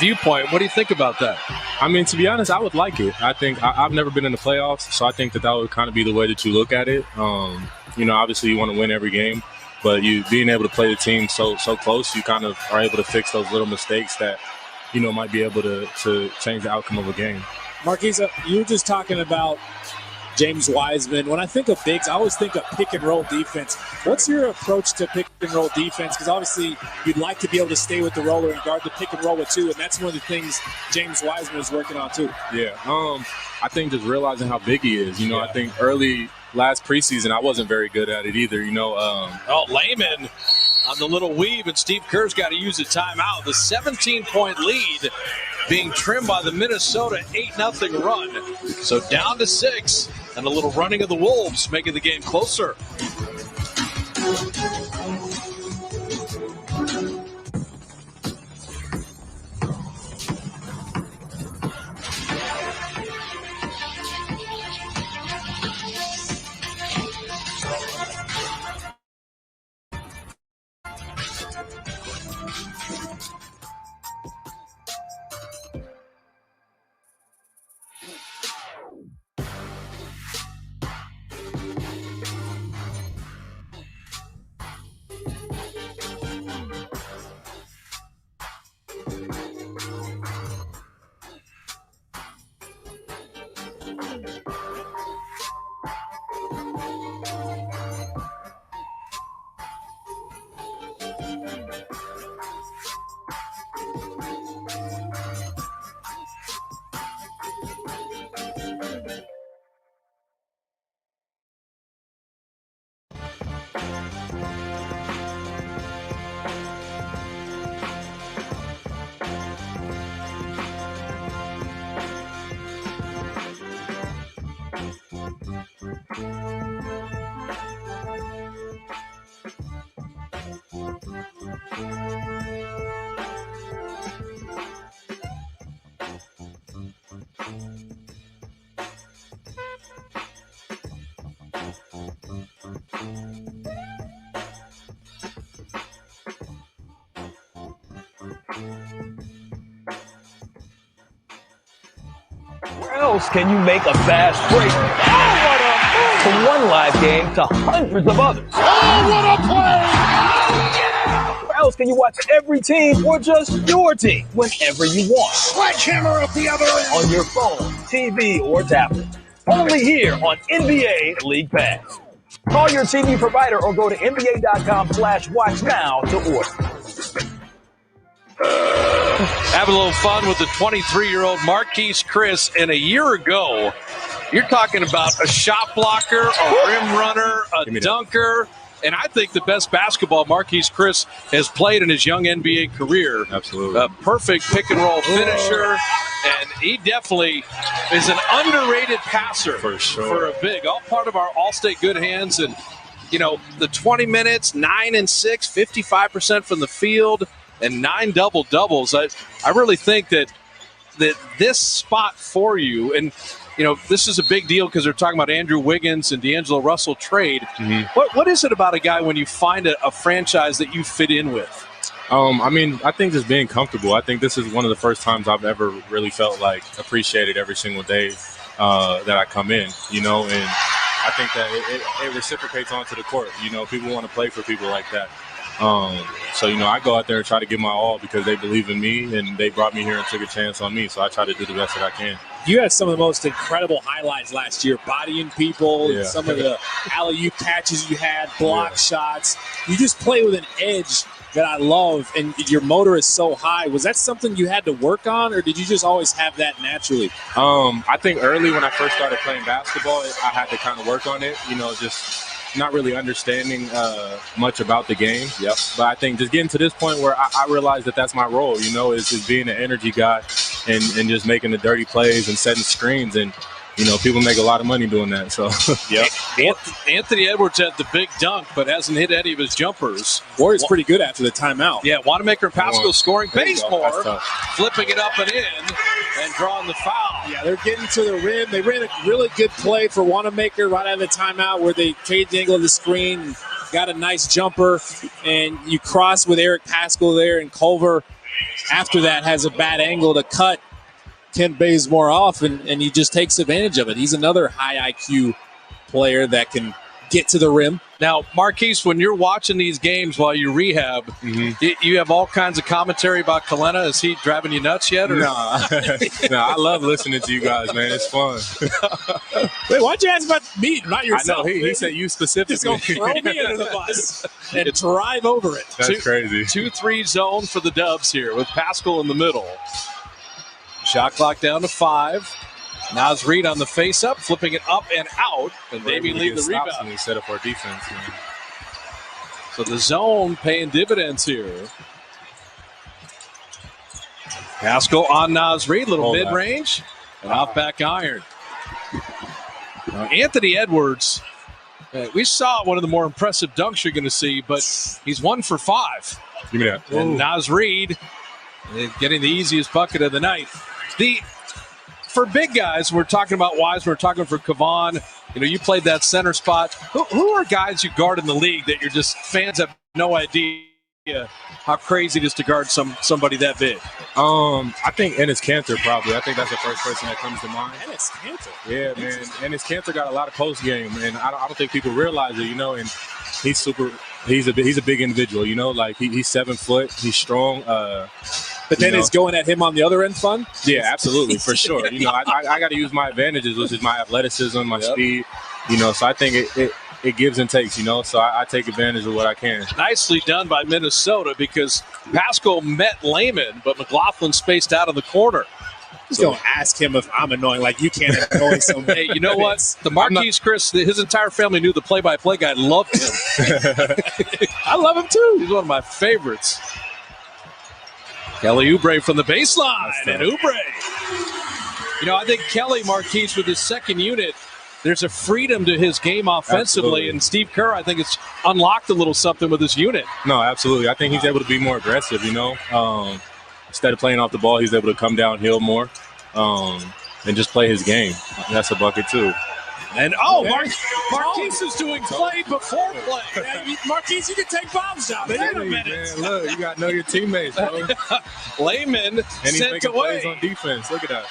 viewpoint, what do you think about that? I mean, to be honest, I would like it. I think I've never been in the playoffs, so I think that would kind of be the way that you look at it. You know, obviously you want to win every game, but you being able to play the team so close, you kind of are able to fix those little mistakes that, you know, might be able to change the outcome of a game. Marquise, you were just talking about James Wiseman. When I think of bigs, I always think of pick-and-roll defense. What's your approach to pick-and-roll defense? Because obviously you'd like to be able to stay with the roller and guard the pick-and-roll with 2, and that's one of the things James Wiseman is working on too. Yeah, I think just realizing how big he is. You know, I think early last preseason I wasn't very good at it either. You know, Layman on the little weave, and Steve Kerr's got to use a timeout. The 17-point lead being trimmed by the Minnesota 8-0 run. So down to 6, and a little running of the Wolves making the game closer. Where else can you make a fast break? Oh, what a move! From one live game to hundreds of others. Oh, what a play! Where else can you watch every team or just your team whenever you want? Sledgehammer up the other end. On your phone, TV, or tablet. Only here on NBA League Pass. Call your TV provider or go to NBA.com/watch now to order. Having a little fun with the 23-year-old Marquise Chriss. And a year ago, you're talking about a shot blocker, a rim runner, a dunker, and I think the best basketball Marquise Chriss has played in his young NBA career. Absolutely. A perfect pick-and-roll finisher, and he definitely is an underrated passer for sure. For a big. All part of our All-State good hands. And, you know, the 20 minutes, 9 and 6, 55% from the field, and 9 double-doubles. I really think that this spot for you, and, you know, this is a big deal because they're talking about Andrew Wiggins and D'Angelo Russell trade. Mm-hmm. What is it about a guy when you find a franchise that you fit in with? I mean, I think just being comfortable. I think this is one of the first times I've ever really felt like appreciated every single day that I come in, you know, and I think that it reciprocates onto the court. You know, people want to play for people like that. So, you know, I go out there and try to give my all because they believe in me and they brought me here and took a chance on me. So I try to do the best that I can. You had some of the most incredible highlights last year, bodying people, Yeah. some of the alley-oop catches you had, block shots. You just play with an edge that I love, and your motor is so high. Was that something you had to work on, or did you just always have that naturally? I think early when I first started playing basketball, I had to kind of work on it, you know, just not really understanding much about the game. Yep. But I think just getting to this point where I realized that that's my role, you know, is being an energy guy and just making the dirty plays and setting screens. And, you know, people make a lot of money doing that. So, yep. Anthony Edwards had the big dunk, but hasn't hit any of his jumpers. Warriors pretty good after the timeout. Yeah, Wanamaker and Pascal scoring. There you go. That's Bazemore tough. flipping it up and in and drawing the foul. Yeah, they're getting to the rim. They ran a really good play for Wanamaker right out of the timeout where they changed the angle of the screen and got a nice jumper. And you cross with Eric Pascal there, and Culver after that has a bad angle to cut Ken Bazemore off, and he just takes advantage of it. He's another high IQ player that can get to the rim. Now, Marquise, when you're watching these games while you rehab, you have all kinds of commentary about Kalena. Is he driving you nuts yet? Or? No, I love listening to you guys, man. It's fun. Wait, why'd you ask about me, not yourself? I know, he said you specifically. Just gonna throw me under the bus and drive over it. That's crazy. 2-3 zone for the Dubs here with Pascal in the middle. Shot clock down to 5. Naz Reid on the face-up, flipping it up and out, and Damian Lee the rebound. When we set up our defense, man. So the zone paying dividends here. Pascal on Naz Reid, little mid-range, and off back iron. Now, Anthony Edwards, we saw one of the more impressive dunks you're going to see, but he's 1 for 5. Give me that. And Naz Reid getting the easiest bucket of the night. For big guys, we're talking about Wise, we're talking for Kevon. You know, you played that center spot. Who are guys you guard in the league that you're just fans have no idea how crazy it is to guard somebody that big? I think Enes Kanter probably. I think that's the first person that comes to mind. Enes Kanter? Yeah, man. Enes Kanter got a lot of post game, and I don't think people realize it, you know, and he's a big individual, you know, like he's 7 foot, he's strong. But then it's going at him on the other end fun? Yeah, absolutely, for sure. You know, I got to use my advantages, which is my athleticism, my speed, you know, so I think it gives and takes, you know, so I take advantage of what I can. Nicely done by Minnesota because Pascal met Layman, but McLaughlin spaced out in the corner. Just don't ask him if I'm annoying, like you can't annoy somebody. Hey, you know what? The Marquise Chriss, his entire family knew the play-by-play guy, loved him. I love him too. He's one of my favorites. Kelly Oubre from the baseline, and Oubre. You know, I think Kelly Marquise with his second unit, there's a freedom to his game offensively, Absolutely. and Steve Kerr, I think it's unlocked a little something with his unit. No, absolutely. I think he's able to be more aggressive, you know. Instead of playing off the ball, he's able to come downhill more and just play his game. That's a bucket too. And Marquise is doing play before play. Marquise, you can take bombs down. Wait a minute. Man, look, you got to know your teammates, bro. Layman And he's sent making away. plays on defense. Look at that.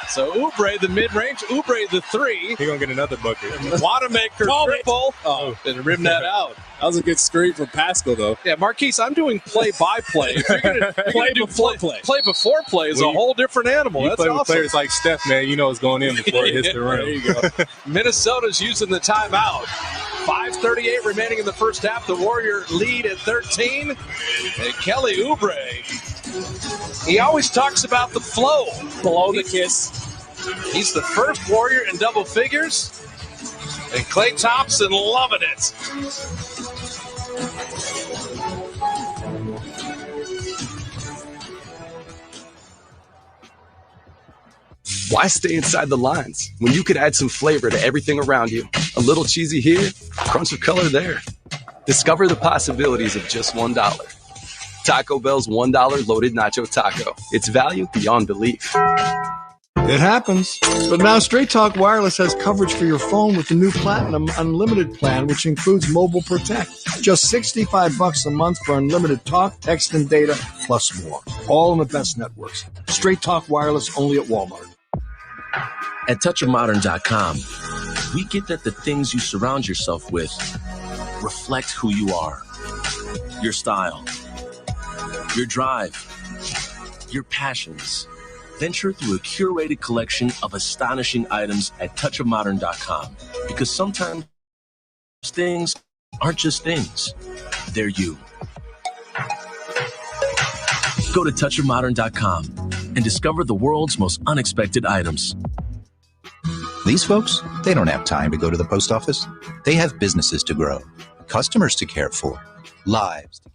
So Oubre, the mid-range. Oubre, the three. He's going to get another bucket. Wanamaker triple. Oh, and rim that out. That was a good screen from Pascal, though. Yeah, Marquise, I'm doing play-by-play. If you're going to play before play is a whole different animal. You That's play awesome. with players like Steph, man. You know what's going in before it hits the rim. There you go. Minnesota's using the timeout. 5:38 remaining in the first half. The Warrior lead at 13. And Kelly Oubre, he always talks about the flow. Below the kiss. He's the first Warrior in double figures. And Klay Thompson loving it. Why stay inside the lines when you could add some flavor to everything around you? A little cheesy here, crunch of color there. Discover the possibilities of just $1. Taco Bell's $1 loaded nacho taco. It's value beyond belief. It happens. But now Straight Talk Wireless has coverage for your phone with the new Platinum Unlimited plan, which includes Mobile Protect. Just $65 a month for unlimited talk, text, and data, plus more. All on the best networks. Straight Talk Wireless only at Walmart. At touchofmodern.com, we get that the things you surround yourself with reflect who you are. Your style, your drive, your passions. Venture through a curated collection of astonishing items at touchofmodern.com, because sometimes things aren't just things, they're you. Go to touchofmodern.com and discover the world's most unexpected items. These folks, they don't have time to go to the post office. They have businesses to grow, customers to care for, lives to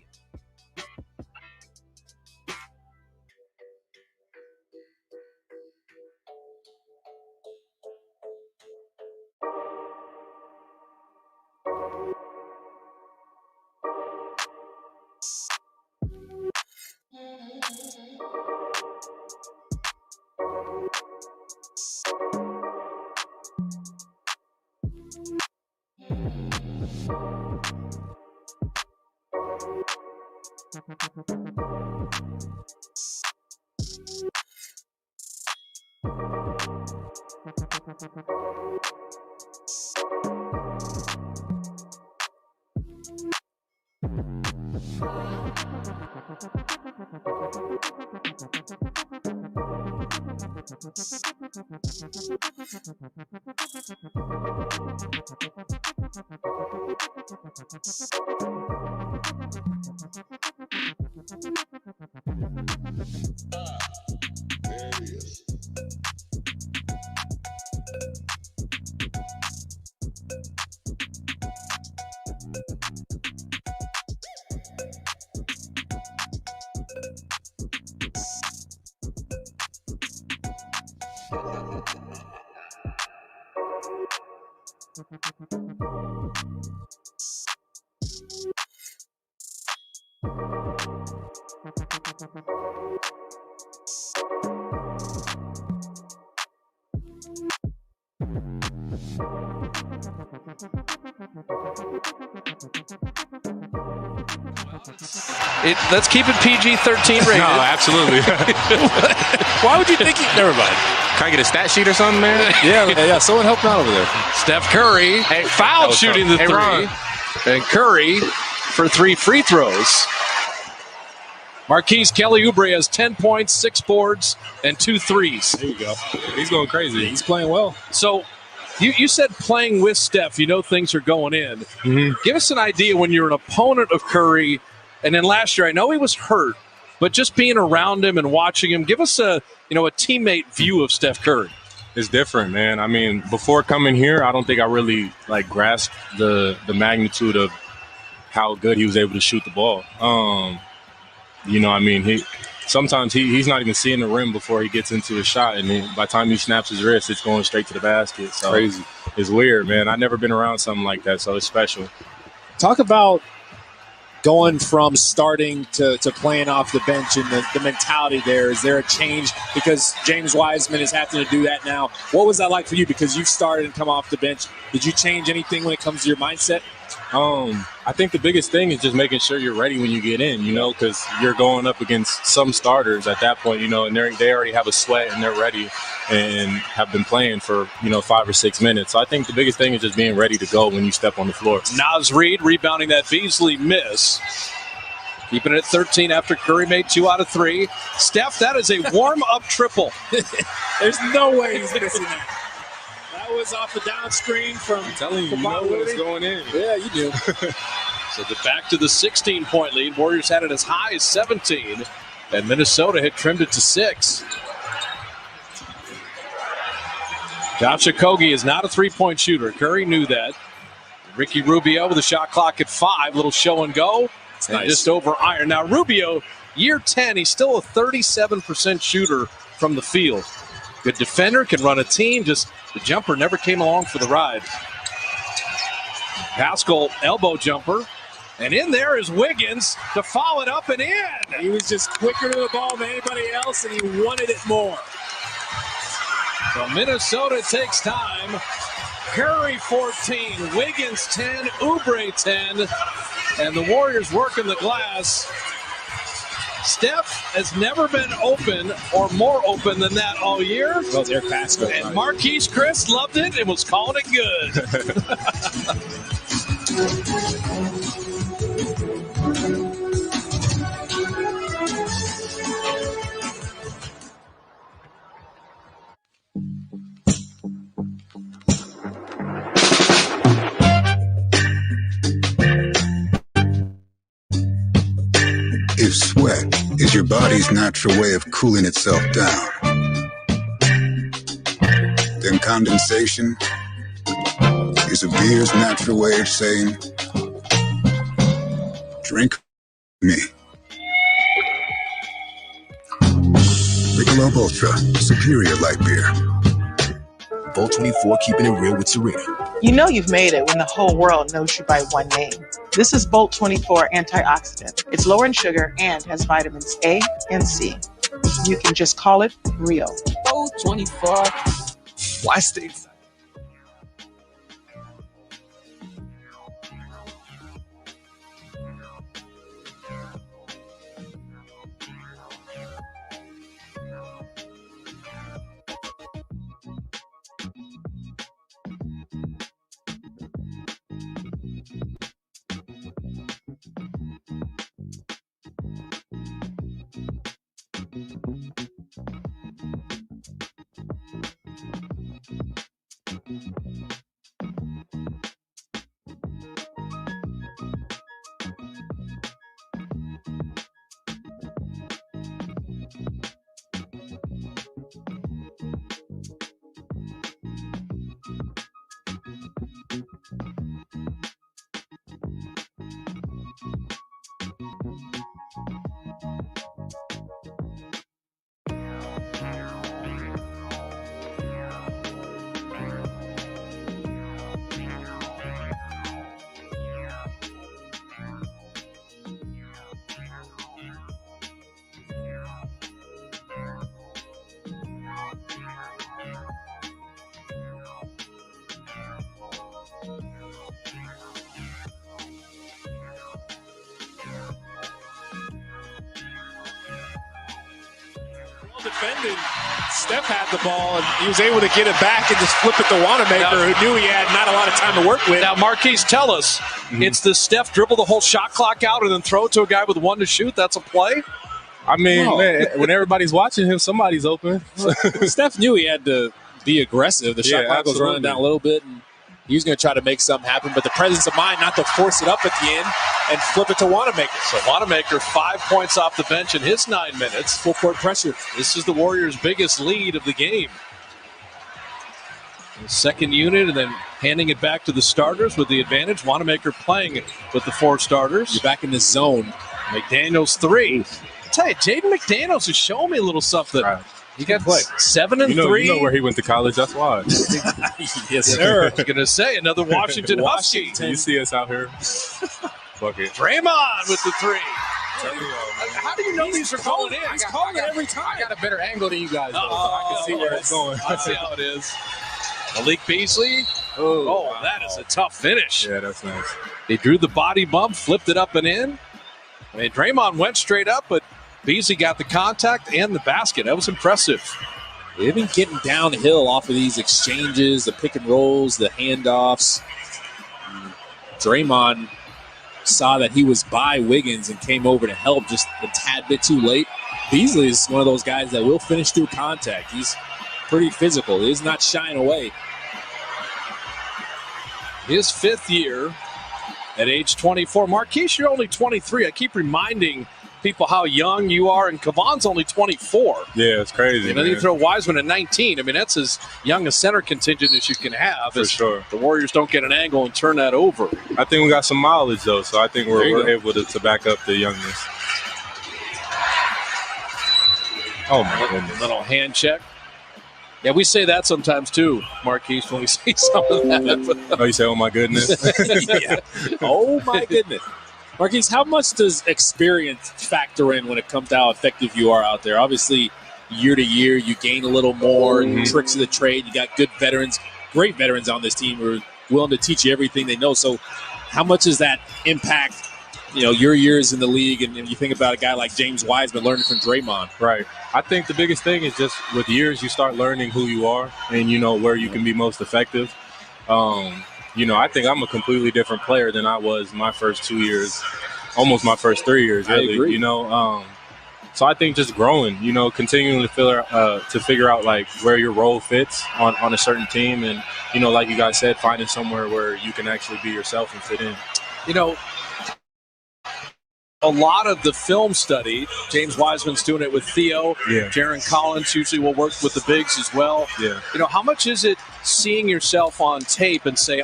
Let's keep it PG-13 rated. No, absolutely. Why would you think he... Never mind. Can I get a stat sheet or something, man? Yeah. Someone help me out over there. Steph Curry fouled shooting the three. Ron. And Curry for 3 free throws. Marquise Kelly Oubre has 10 points, 6 boards, and 2 threes. There you go. He's going crazy. He's playing well. So you said playing with Steph, you know things are going in. Mm-hmm. Give us an idea when you're an opponent of Curry. And then last year, I know he was hurt, but just being around him and watching him, give us a teammate view of Steph Curry. It's different, man. I mean, before coming here, I don't think I really grasped the magnitude of how good he was able to shoot the ball. Sometimes he's not even seeing the rim before he gets into his shot, and then by the time he snaps his wrist, it's going straight to the basket. So Crazy. It's weird, man. I've never been around something like that, so it's special. Talk about going from starting to playing off the bench and the mentality there? Is there a change? Because James Wiseman is having to do that now. What was that like for you? Because you've started and come off the bench. Did you change anything when it comes to your mindset? I think the biggest thing is just making sure you're ready when you get in, because you're going up against some starters at that point, and they already have a sweat and they're ready and have been playing for, 5 or 6 minutes. So I think the biggest thing is just being ready to go when you step on the floor. Naz Reid rebounding that Beasley miss. Keeping it at 13 after Curry made 2 out of 3. Steph, that is a warm-up triple. There's no way he's missing that. That was off the down screen from. I'm telling you, you know when it's going in. Yeah, you do. So back to the 16-point lead. Warriors had it as high as 17, and Minnesota had trimmed it to 6. Josh Okogie is not a three-point shooter. Curry knew that. Ricky Rubio with a shot clock at 5. Little show and go. And nice. Just over iron. Now, Rubio, year 10, he's still a 37% shooter from the field. Good defender, can run a team. Just the jumper never came along for the ride. Pascal elbow jumper. And in there is Wiggins to follow it up and in. He was just quicker to the ball than anybody else, and he wanted it more. So Minnesota takes time. Curry 14, Wiggins 10, Oubre 10, and the Warriors working the glass. Steph has never been open or more open than that all year. Well, they're Pascal. And Marquise Chriss loved it and was calling it good. If sweat is your body's natural way of cooling itself down, then condensation is a beer's natural way of saying, drink me. Michelob Ultra, superior light beer. Volt 24, keeping it real with Serena. You know you've made it when the whole world knows you by one name. This is Bolt 24 Antioxidant. It's lower in sugar and has vitamins A and C. You can just call it real. Bolt 24. Why stay inside? Defended. Steph had the ball, and he was able to get it back and just flip it to Wanamaker, who knew he had not a lot of time to work with. Now, Marquise, tell us, it's the Steph dribble the whole shot clock out and then throw it to a guy with 1 to shoot? That's a play? I mean, man, when everybody's watching him, somebody's open. Steph knew he had to be aggressive. The shot clock was running down a little bit, and he was going to try to make something happen, but the presence of mind not to force it up at the end and flip it to Wanamaker. So Wanamaker 5 points off the bench in his 9 minutes. Full court pressure. This is the Warriors' biggest lead of the game. The second unit, and then handing it back to the starters with the advantage. Wanamaker playing with the 4 starters. You're back in this zone. McDaniels 3. I tell you, Jaden McDaniels is showing me a little something. Right. He got 7 and 3. You know where he went to college. That's why. Yes, sir. I was going to say another Washington Husky. You see us out here. Bucket. Draymond with the three. How do you know these are going in? He's calling it every time. I got a better angle than you guys, though. I can see where it's going. I see how it is. Malik Beasley. Oh, that is a tough finish. Yeah, that's nice. They drew the body bump, flipped it up and in. I mean, Draymond went straight up, but Beasley got the contact and the basket. That was impressive. They've been getting downhill off of these exchanges, the pick and rolls, the handoffs. Draymond saw that he was by Wiggins and came over to help just a tad bit too late. Beasley is one of those guys that will finish through contact. He's pretty physical. He's not shying away. His fifth year at age 24. Marquise, you're only 23. I keep reminding people how young you are, and Kavon's only 24. Yeah, it's crazy. And then you throw Wiseman at 19. I mean, that's as young a center contingent as you can have. For sure. The Warriors don't get an angle and turn that over. I think we got some mileage, though, so I think we're able to back up the youngness. Oh, my goodness. Little hand check. Yeah, we say that sometimes, too, Marquise, when we see some of that. Oh, you say, oh, my goodness? Yeah. Oh, my goodness. Marquise, how much does experience factor in when it comes to how effective you are out there? Obviously, year to year, you gain a little more, tricks of the trade. You got good veterans, great veterans on this team who are willing to teach you everything they know. So how much does that impact, your years in the league? And you think about a guy like James Wiseman learning from Draymond. Right. I think the biggest thing is just with years, you start learning who you are and you know where you can be most effective. I think I'm a completely different player than I was my first 2 years, almost my first 3 years, really. I agree. So I think just growing, continuing to figure out like where your role fits on a certain team, and like you guys said, finding somewhere where you can actually be yourself and fit in. A lot of the film study, James Wiseman's doing it with Theo. Yeah. Jaron Collins usually will work with the bigs as well. Yeah. How much is it seeing yourself on tape and say,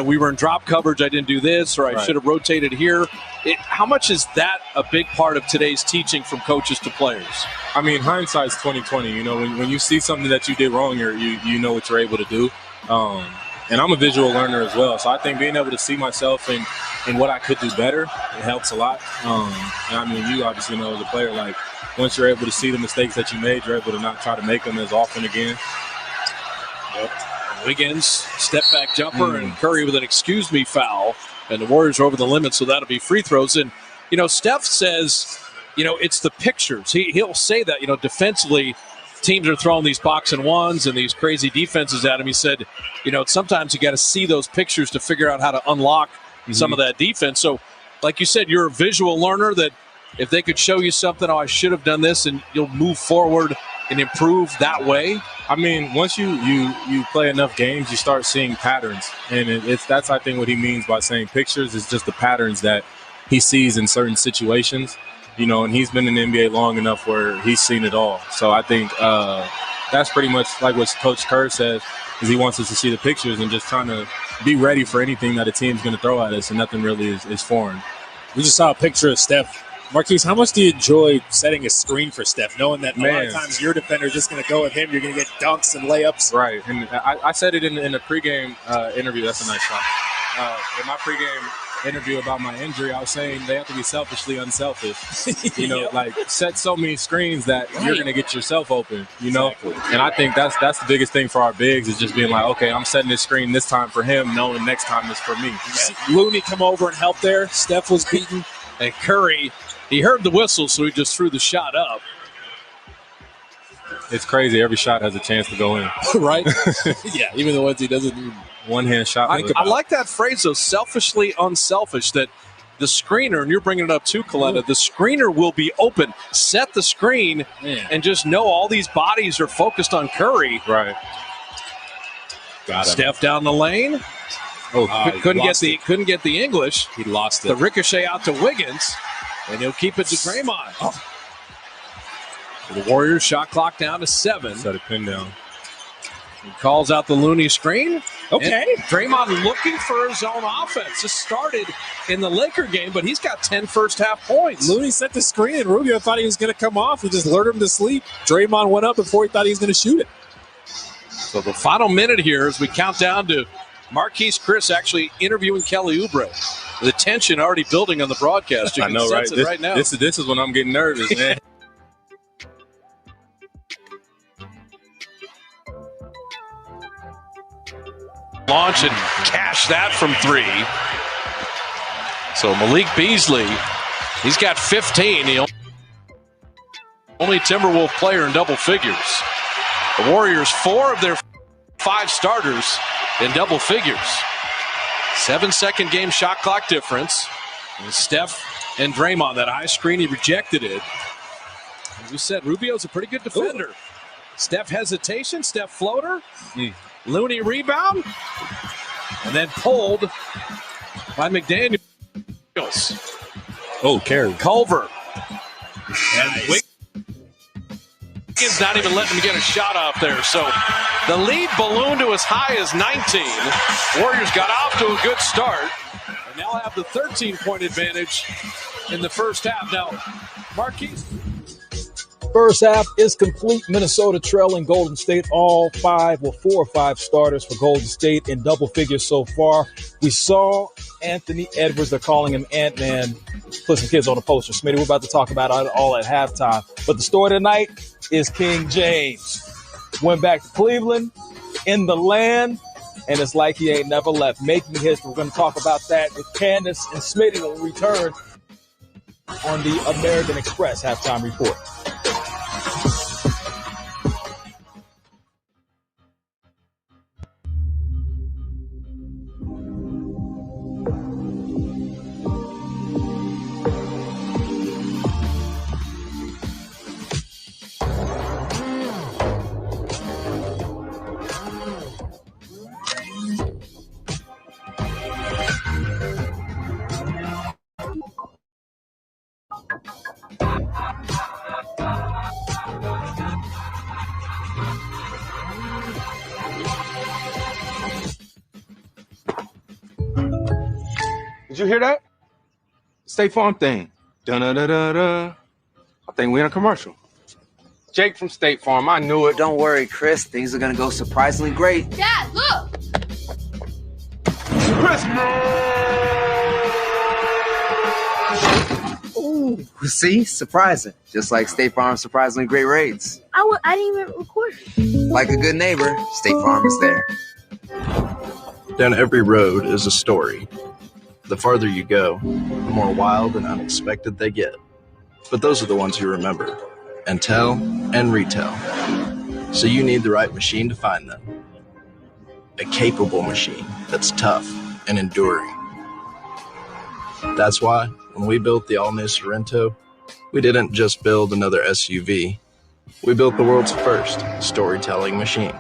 we were in drop coverage, I didn't do this, or I should have rotated here. How much is that a big part of today's teaching from coaches to players? I mean, hindsight's 20/20. When you see something that you did wrong, you know what you're able to do. And I'm a visual learner as well, so I think being able to see myself in what I could do better, it helps a lot. And I mean, you obviously know as a player, like once you're able to see the mistakes that you made, you're able to not try to make them as often again. Yep. Wiggins, step back jumper, and Curry with an excuse me foul. And the Warriors are over the limit, so that'll be free throws. And, Steph says, it's the pictures. He'll say that, defensively, teams are throwing these box and ones and these crazy defenses at him. He said, sometimes you got to see those pictures to figure out how to unlock some of that defense. So, like you said, you're a visual learner that if they could show you something, I should have done this, and you'll move forward and improve that way. I mean, once you play enough games, you start seeing patterns. And that's, I think, what he means by saying pictures is just the patterns that he sees in certain situations. And he's been in the NBA long enough where he's seen it all. So I think that's pretty much like what Coach Kerr says, is he wants us to see the pictures and just trying to be ready for anything that a team's going to throw at us, and nothing really is foreign. We just saw a picture of Steph. Marquise, how much do you enjoy setting a screen for Steph, knowing that a lot of times your defender is just going to go with him, you're going to get dunks and layups? Right, and I said it in the pregame interview. That's a nice shot. In my pregame interview about my injury, I was saying they have to be selfishly unselfish. Like set so many screens that you're going to get yourself open, Exactly. And I think that's the biggest thing for our bigs, is just being like, okay, I'm setting this screen this time for him, knowing next time is for me. You see Looney come over and help there. Steph was beaten. And Curry, he heard the whistle, so he just threw the shot up. It's crazy. Every shot has a chance to go in. Right? Yeah, even the ones he doesn't even. One-hand shot. I like that phrase, though, selfishly unselfish, that the screener, and you're bringing it up too, Coletta, the screener will be open. Set the screen and just know all these bodies are focused on Curry. Right. Got him. Steph down the lane. Couldn't get the English. He lost it. The ricochet out to Wiggins, and he'll keep it to Draymond. Oh. The Warriors shot clock down to 7. Set a pin down. He calls out the Looney screen. Okay. And Draymond looking for his own offense. This started in the Laker game, but he's got 10 first-half points. Looney set the screen, and Rubio thought he was going to come off. He just lured him to sleep. Draymond went up before he thought he was going to shoot it. So the final minute here as we count down to Marquise Chriss actually interviewing Kelly Oubre. The tension already building on the broadcast. You I can know, right? sense it right now. This is when I'm getting nervous, man. Launch and cash that from 3. So Malik Beasley, he's got 15. The only Timberwolf player in double figures. The Warriors, 4 of their 5 starters in double figures. 7-second game shot clock difference. And Steph and Draymond, that high screen, he rejected it. As we said, Rubio's a pretty good defender. Ooh. Steph hesitation, Steph floater. Looney rebound. And then pulled by McDaniels. Oh, carry. Culver. And Wiggins not even letting him get a shot off there. So the lead ballooned to as high as 19. Warriors got off to a good start and now have the 13-point advantage in the first half. Now, Marquise. First half is complete. Minnesota trailing Golden State. All 4 or 5 starters for Golden State in double figures so far. We saw Anthony Edwards, they're calling him Ant-Man, put some kids on the poster. Smitty, we're about to talk about it all at halftime. But the story tonight is King James. Went back to Cleveland, in the land, and it's like he ain't never left. Making history. We're going to talk about that with Candace and Smitty when we return on the American Express halftime report. Did you hear that? State Farm thing. Da-da-da-da-da. I think we're in a commercial. Jake from State Farm, I knew it. Don't worry, Chris. Things are going to go surprisingly great. Dad, look! Ooh, see? Surprising. Just like State Farm's surprisingly great rates. I didn't even record it. Like a good neighbor, State Farm is there. Down every road is a story. The farther you go, the more wild and unexpected they get. But those are the ones you remember, and tell and retell. So you need the right machine to find them. A capable machine that's tough and enduring. That's why, when we built the all-new Sorrento, we didn't just build another SUV. We built the world's first storytelling machine.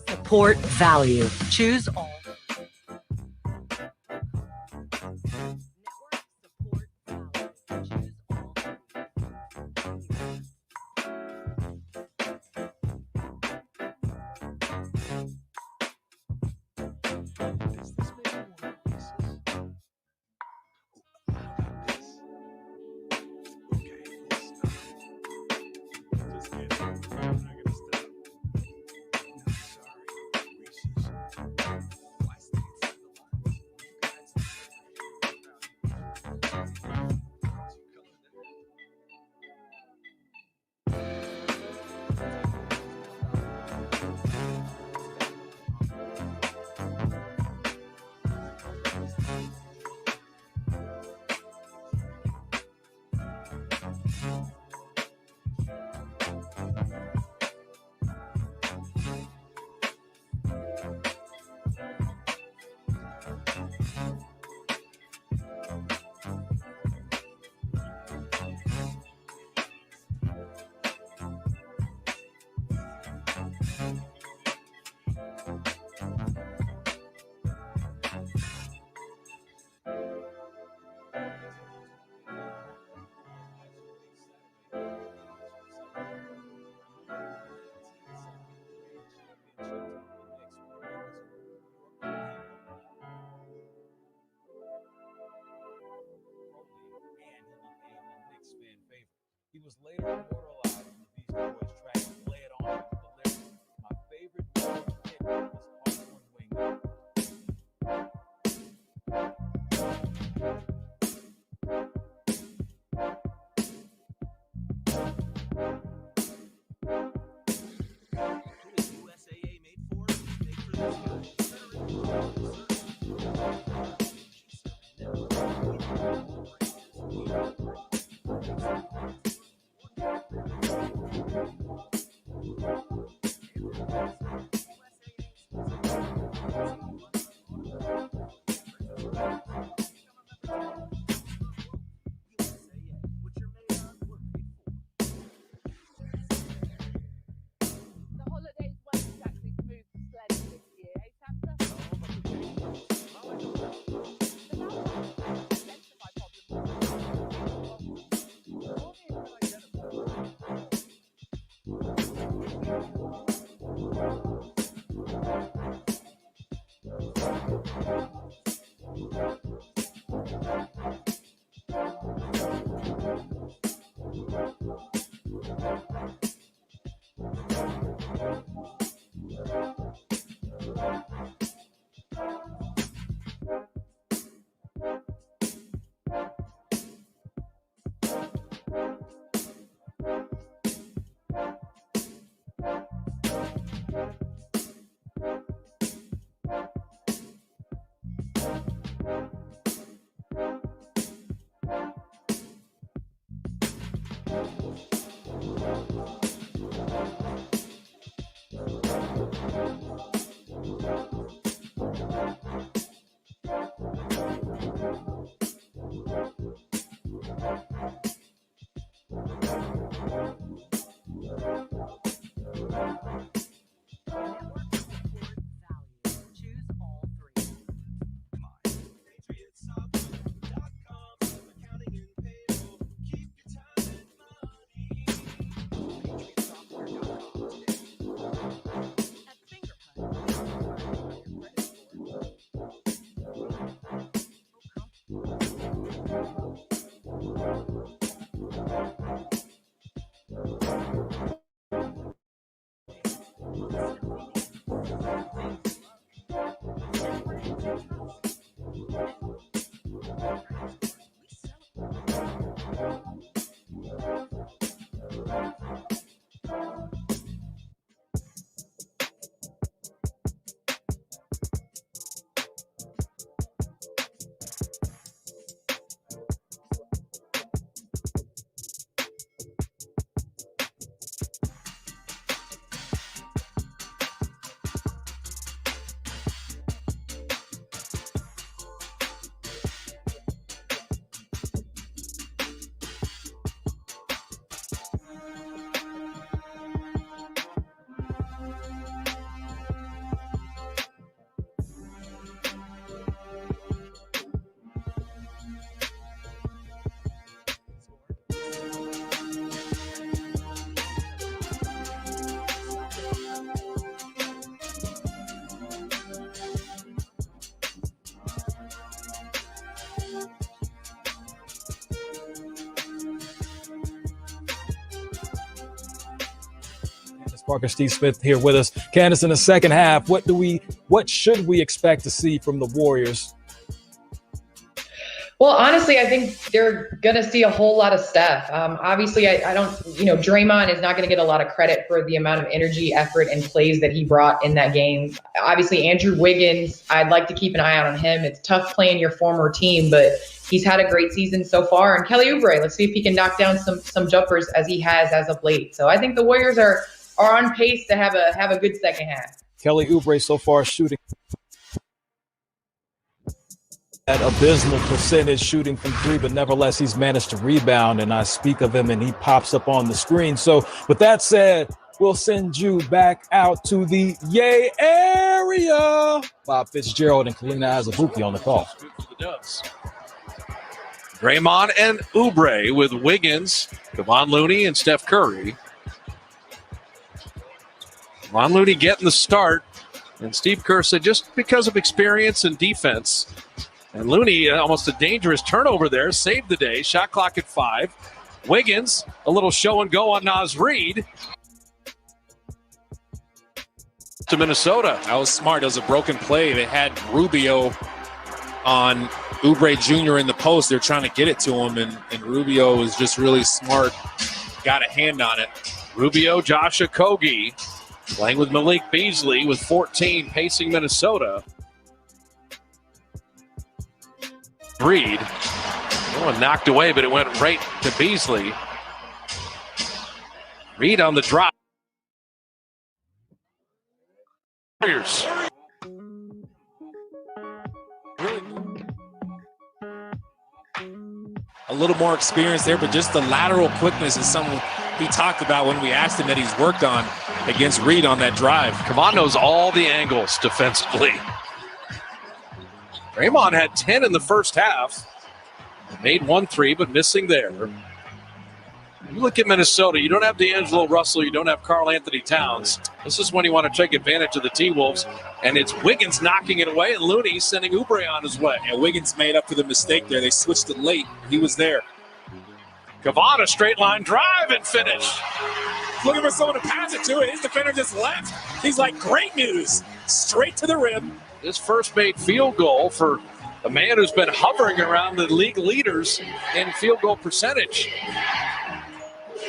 Support value. Choose all. He was later immortalized in the Beastie Boys track Lay It On with the lyrics. My favorite pick was Hard-One Wing. USAA made for? Made for Parker, Steve Smith here with us. Candace, in the second half, what should we expect to see from the Warriors? Well, honestly, I think they're going to see a whole lot of Steph. Obviously, I don't, Draymond is not going to get a lot of credit for the amount of energy, effort, and plays that he brought in that game. Obviously, Andrew Wiggins, I'd like to keep an eye out on him. It's tough playing your former team, but he's had a great season so far. And Kelly Oubre, let's see if he can knock down some jumpers as he has as of late. So I think the Warriors are on pace to have a good second half. Kelly Oubre so far shooting at abysmal percentage shooting from three, but nevertheless he's managed to rebound, and I speak of him and he pops up on the screen. So with that said, we'll send you back out to the Yay area. Bob Fitzgerald and Kalina Azubuike on the call. Draymond and Oubre with Wiggins, Kevon Looney, and Steph Curry. Kevon Looney getting the start, and Steve Kerr said just because of experience and defense. And Looney, almost a dangerous turnover there, saved the day. Shot clock at 5. Wiggins, a little show and go on Naz Reid. To Minnesota. That was smart. It was a broken play. They had Rubio on Oubre Jr. in the post. They're trying to get it to him, and Rubio was just really smart. Got a hand on it. Rubio, Josh Okogie, playing with Malik Beasley with 14, pacing Minnesota. Reed. Oh, knocked away, but it went right to Beasley. Reed on the drop. Warriors. A little more experience there, but just the lateral quickness is something he talked about when we asked him that he's worked on against Reed on that drive. Kevon knows all the angles defensively. Draymond had 10 in the first half. Made 1 3, but missing there. You look at Minnesota, you don't have D'Angelo Russell, you don't have Karl Anthony Towns. This is when you want to take advantage of the T-Wolves, and it's Wiggins knocking it away, and Looney sending Oubre on his way. And Wiggins made up for the mistake there. They switched it late. He was there. Kevon, a straight line drive and finish. Looking for someone to pass it to, and his defender just left. He's like, great news. Straight to the rim. His first made field goal for a man who's been hovering around the league leaders in field goal percentage.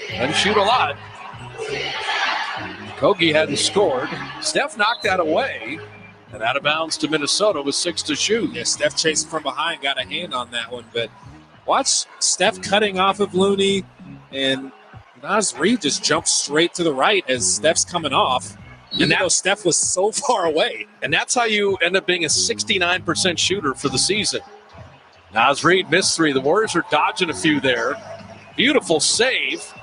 Doesn't shoot a lot. Kogi hadn't scored. Steph knocked that away. And out of bounds to Minnesota with 6 to shoot. Yeah, Steph chasing from behind, got a hand on that one. But watch Steph cutting off of Looney. And Naz Reid just jumped straight to the right as Steph's coming off. And now Steph was so far away. And that's how you end up being a 69% shooter for the season. Naz Reid missed 3. The Warriors are dodging a few there. Beautiful save.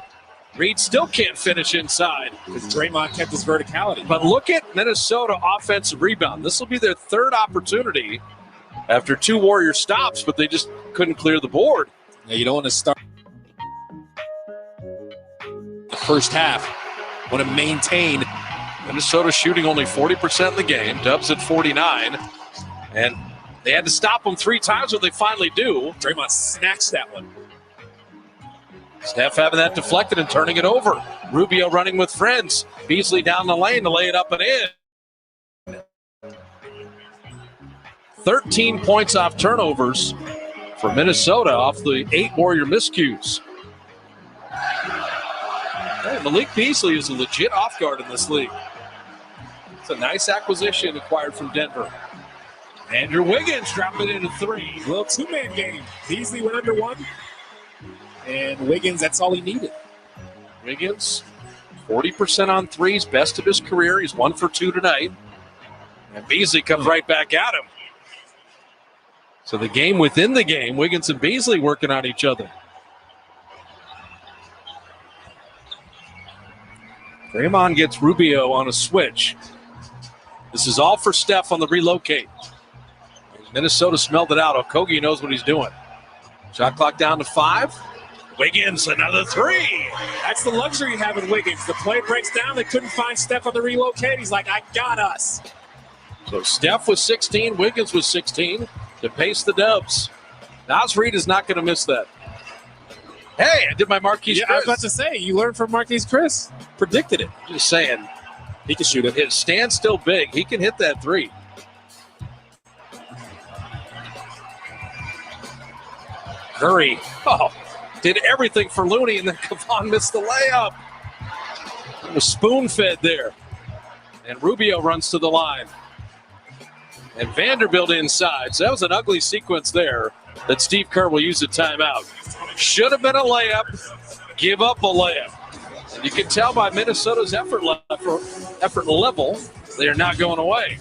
Reed still can't finish inside. Because Draymond kept his verticality. But look at Minnesota offensive rebound. This will be their 3rd opportunity after 2 Warrior stops, but they just couldn't clear the board. Now, you don't want to start the first half. Want to maintain. Minnesota shooting only 40% in the game. Dubs at 49. And they had to stop them 3 times, but they finally do. Draymond snatched that one. Steph having that deflected and turning it over. Rubio running with friends. Beasley down the lane to lay it up and in. 13 points off turnovers for Minnesota off the 8 Warrior miscues. Hey, Malik Beasley is a legit off guard in this league. It's a nice acquisition acquired from Denver. Andrew Wiggins dropping it into 3. A little 2-man game. Beasley went under 1. And Wiggins, that's all he needed. Wiggins, 40% on threes, best of his career. He's 1 for 2 tonight. And Beasley comes right back at him. So the game within the game, Wiggins and Beasley working on each other. Draymond gets Rubio on a switch. This is all for Steph on the relocate. Minnesota smelled it out. Okogie knows what he's doing. Shot clock down to 5. Wiggins, another 3. That's the luxury you have in Wiggins. The play breaks down. They couldn't find Steph on the relocate. He's like, I got us. So Steph was 16. Wiggins was 16 to pace the Dubs. Naz Reid is not going to miss that. Hey, I did my Marquise Chriss. I was about to say, you learned from Marquise Chriss. Predicted it. Just saying. He can shoot it. His stand's still big. He can hit that 3. Curry. Oh. Did everything for Looney, and then Kevon missed the layup. It was spoon-fed there. And Rubio runs to the line. And Vanderbilt inside. So that was an ugly sequence there that Steve Kerr will use a timeout. Should have been a layup. Give up a layup. And you can tell by Minnesota's effort level, they are not going away.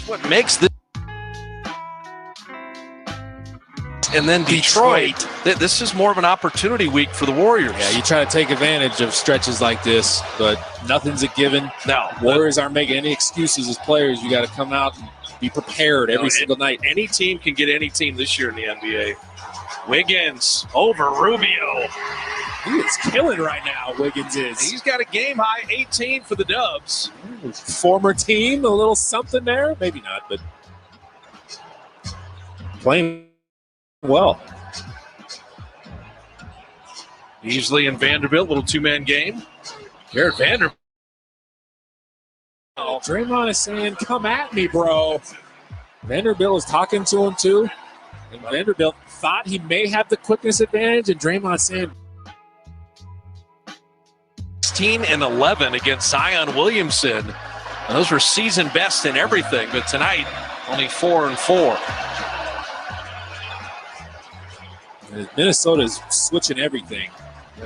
That's what makes this. And then Detroit. This is more of an opportunity week for the Warriors. Yeah, you try to take advantage of stretches like this, but nothing's a given. No. Warriors aren't making any excuses as players. You got to come out and be prepared every single night. Any team can get any team this year in the NBA. Wiggins over Rubio. He is killing right now, Wiggins is. He's got a game-high 18 for the Dubs. Former team, a little something there. Maybe not, but playing well. Beasley and Vanderbilt, little two-man game. Garrett Vanderbilt. Oh, Draymond is saying, come at me, bro. Vanderbilt is talking to him, too. And Vanderbilt thought he may have the quickness advantage, and Draymond saying 16 and 11 against Zion Williamson. And those were season best in everything, but tonight, only 4 and 4. Minnesota is switching everything.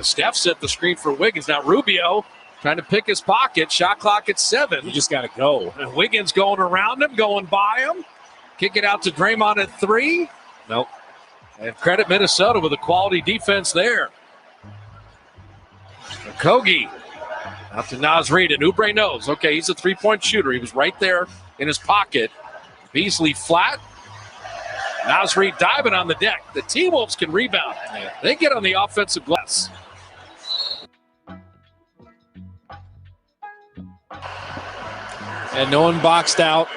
Steph set the screen for Wiggins. Now Rubio trying to pick his pocket. Shot clock at 7. You just got to go. And Wiggins going around him, going by him. Kick it out to Draymond at 3. Nope. And credit Minnesota with a quality defense there. Kogi out to Naz Reid. And Oubre knows, okay, he's a three-point shooter. He was right there in his pocket. Beasley flat. Naz Reid diving on the deck. The T-Wolves can rebound. They get on the offensive glass. And no one boxed out.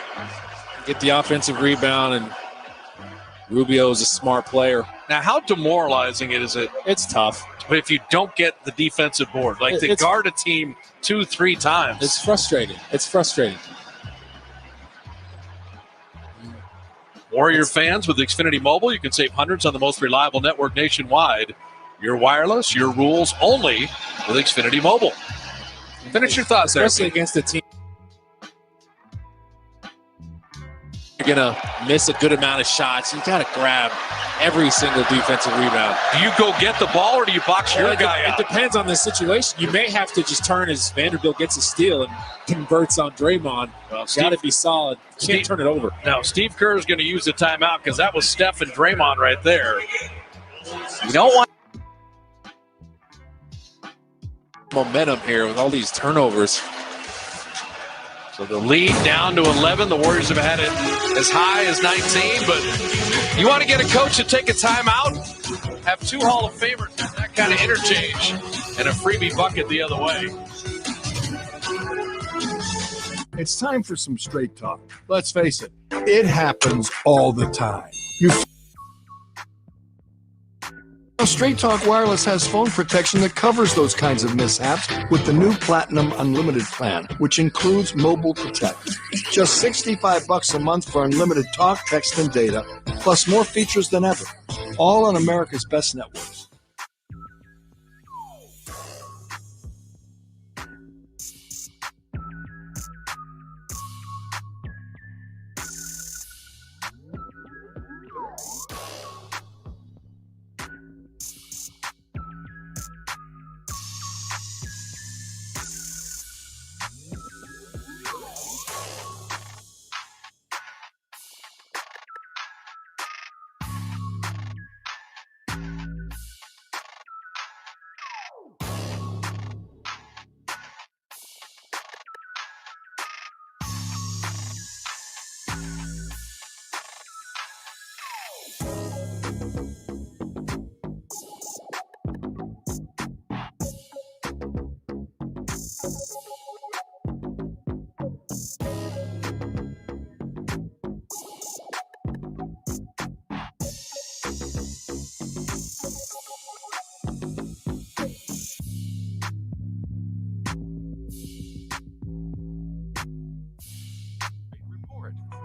Get the offensive rebound, and Rubio is a smart player. Now, how demoralizing is it? It's tough. But if you don't get the defensive board, like to guard a team 2-3 times. It's frustrating. It's frustrating. Warrior fans, with Xfinity Mobile, you can save hundreds on the most reliable network nationwide. Your wireless, your rules only with Xfinity Mobile. Finish your thoughts there. Especially against a team. You're going to miss a good amount of shots. You got to grab every single defensive rebound. Do you go get the ball or do you box your guy out? It depends on the situation. You may have to just turn as Vanderbilt gets a steal and converts on Draymond. Well, got to be solid. Can't turn it over. No, Steve Kerr is going to use the timeout because that was Steph and Draymond right there. You don't want momentum here with all these turnovers. So the lead down to 11. The Warriors have had it as high as 19, but you want to get a coach to take a timeout? Have 2 Hall of Famers, that kind of interchange, and a freebie bucket the other way. It's time for some straight talk. Let's face it, it happens all the time. Straight Talk Wireless has phone protection that covers those kinds of mishaps with the new Platinum Unlimited plan, which includes Mobile Protect. Just $65 a month for unlimited talk, text, and data, plus more features than ever, all on America's best networks.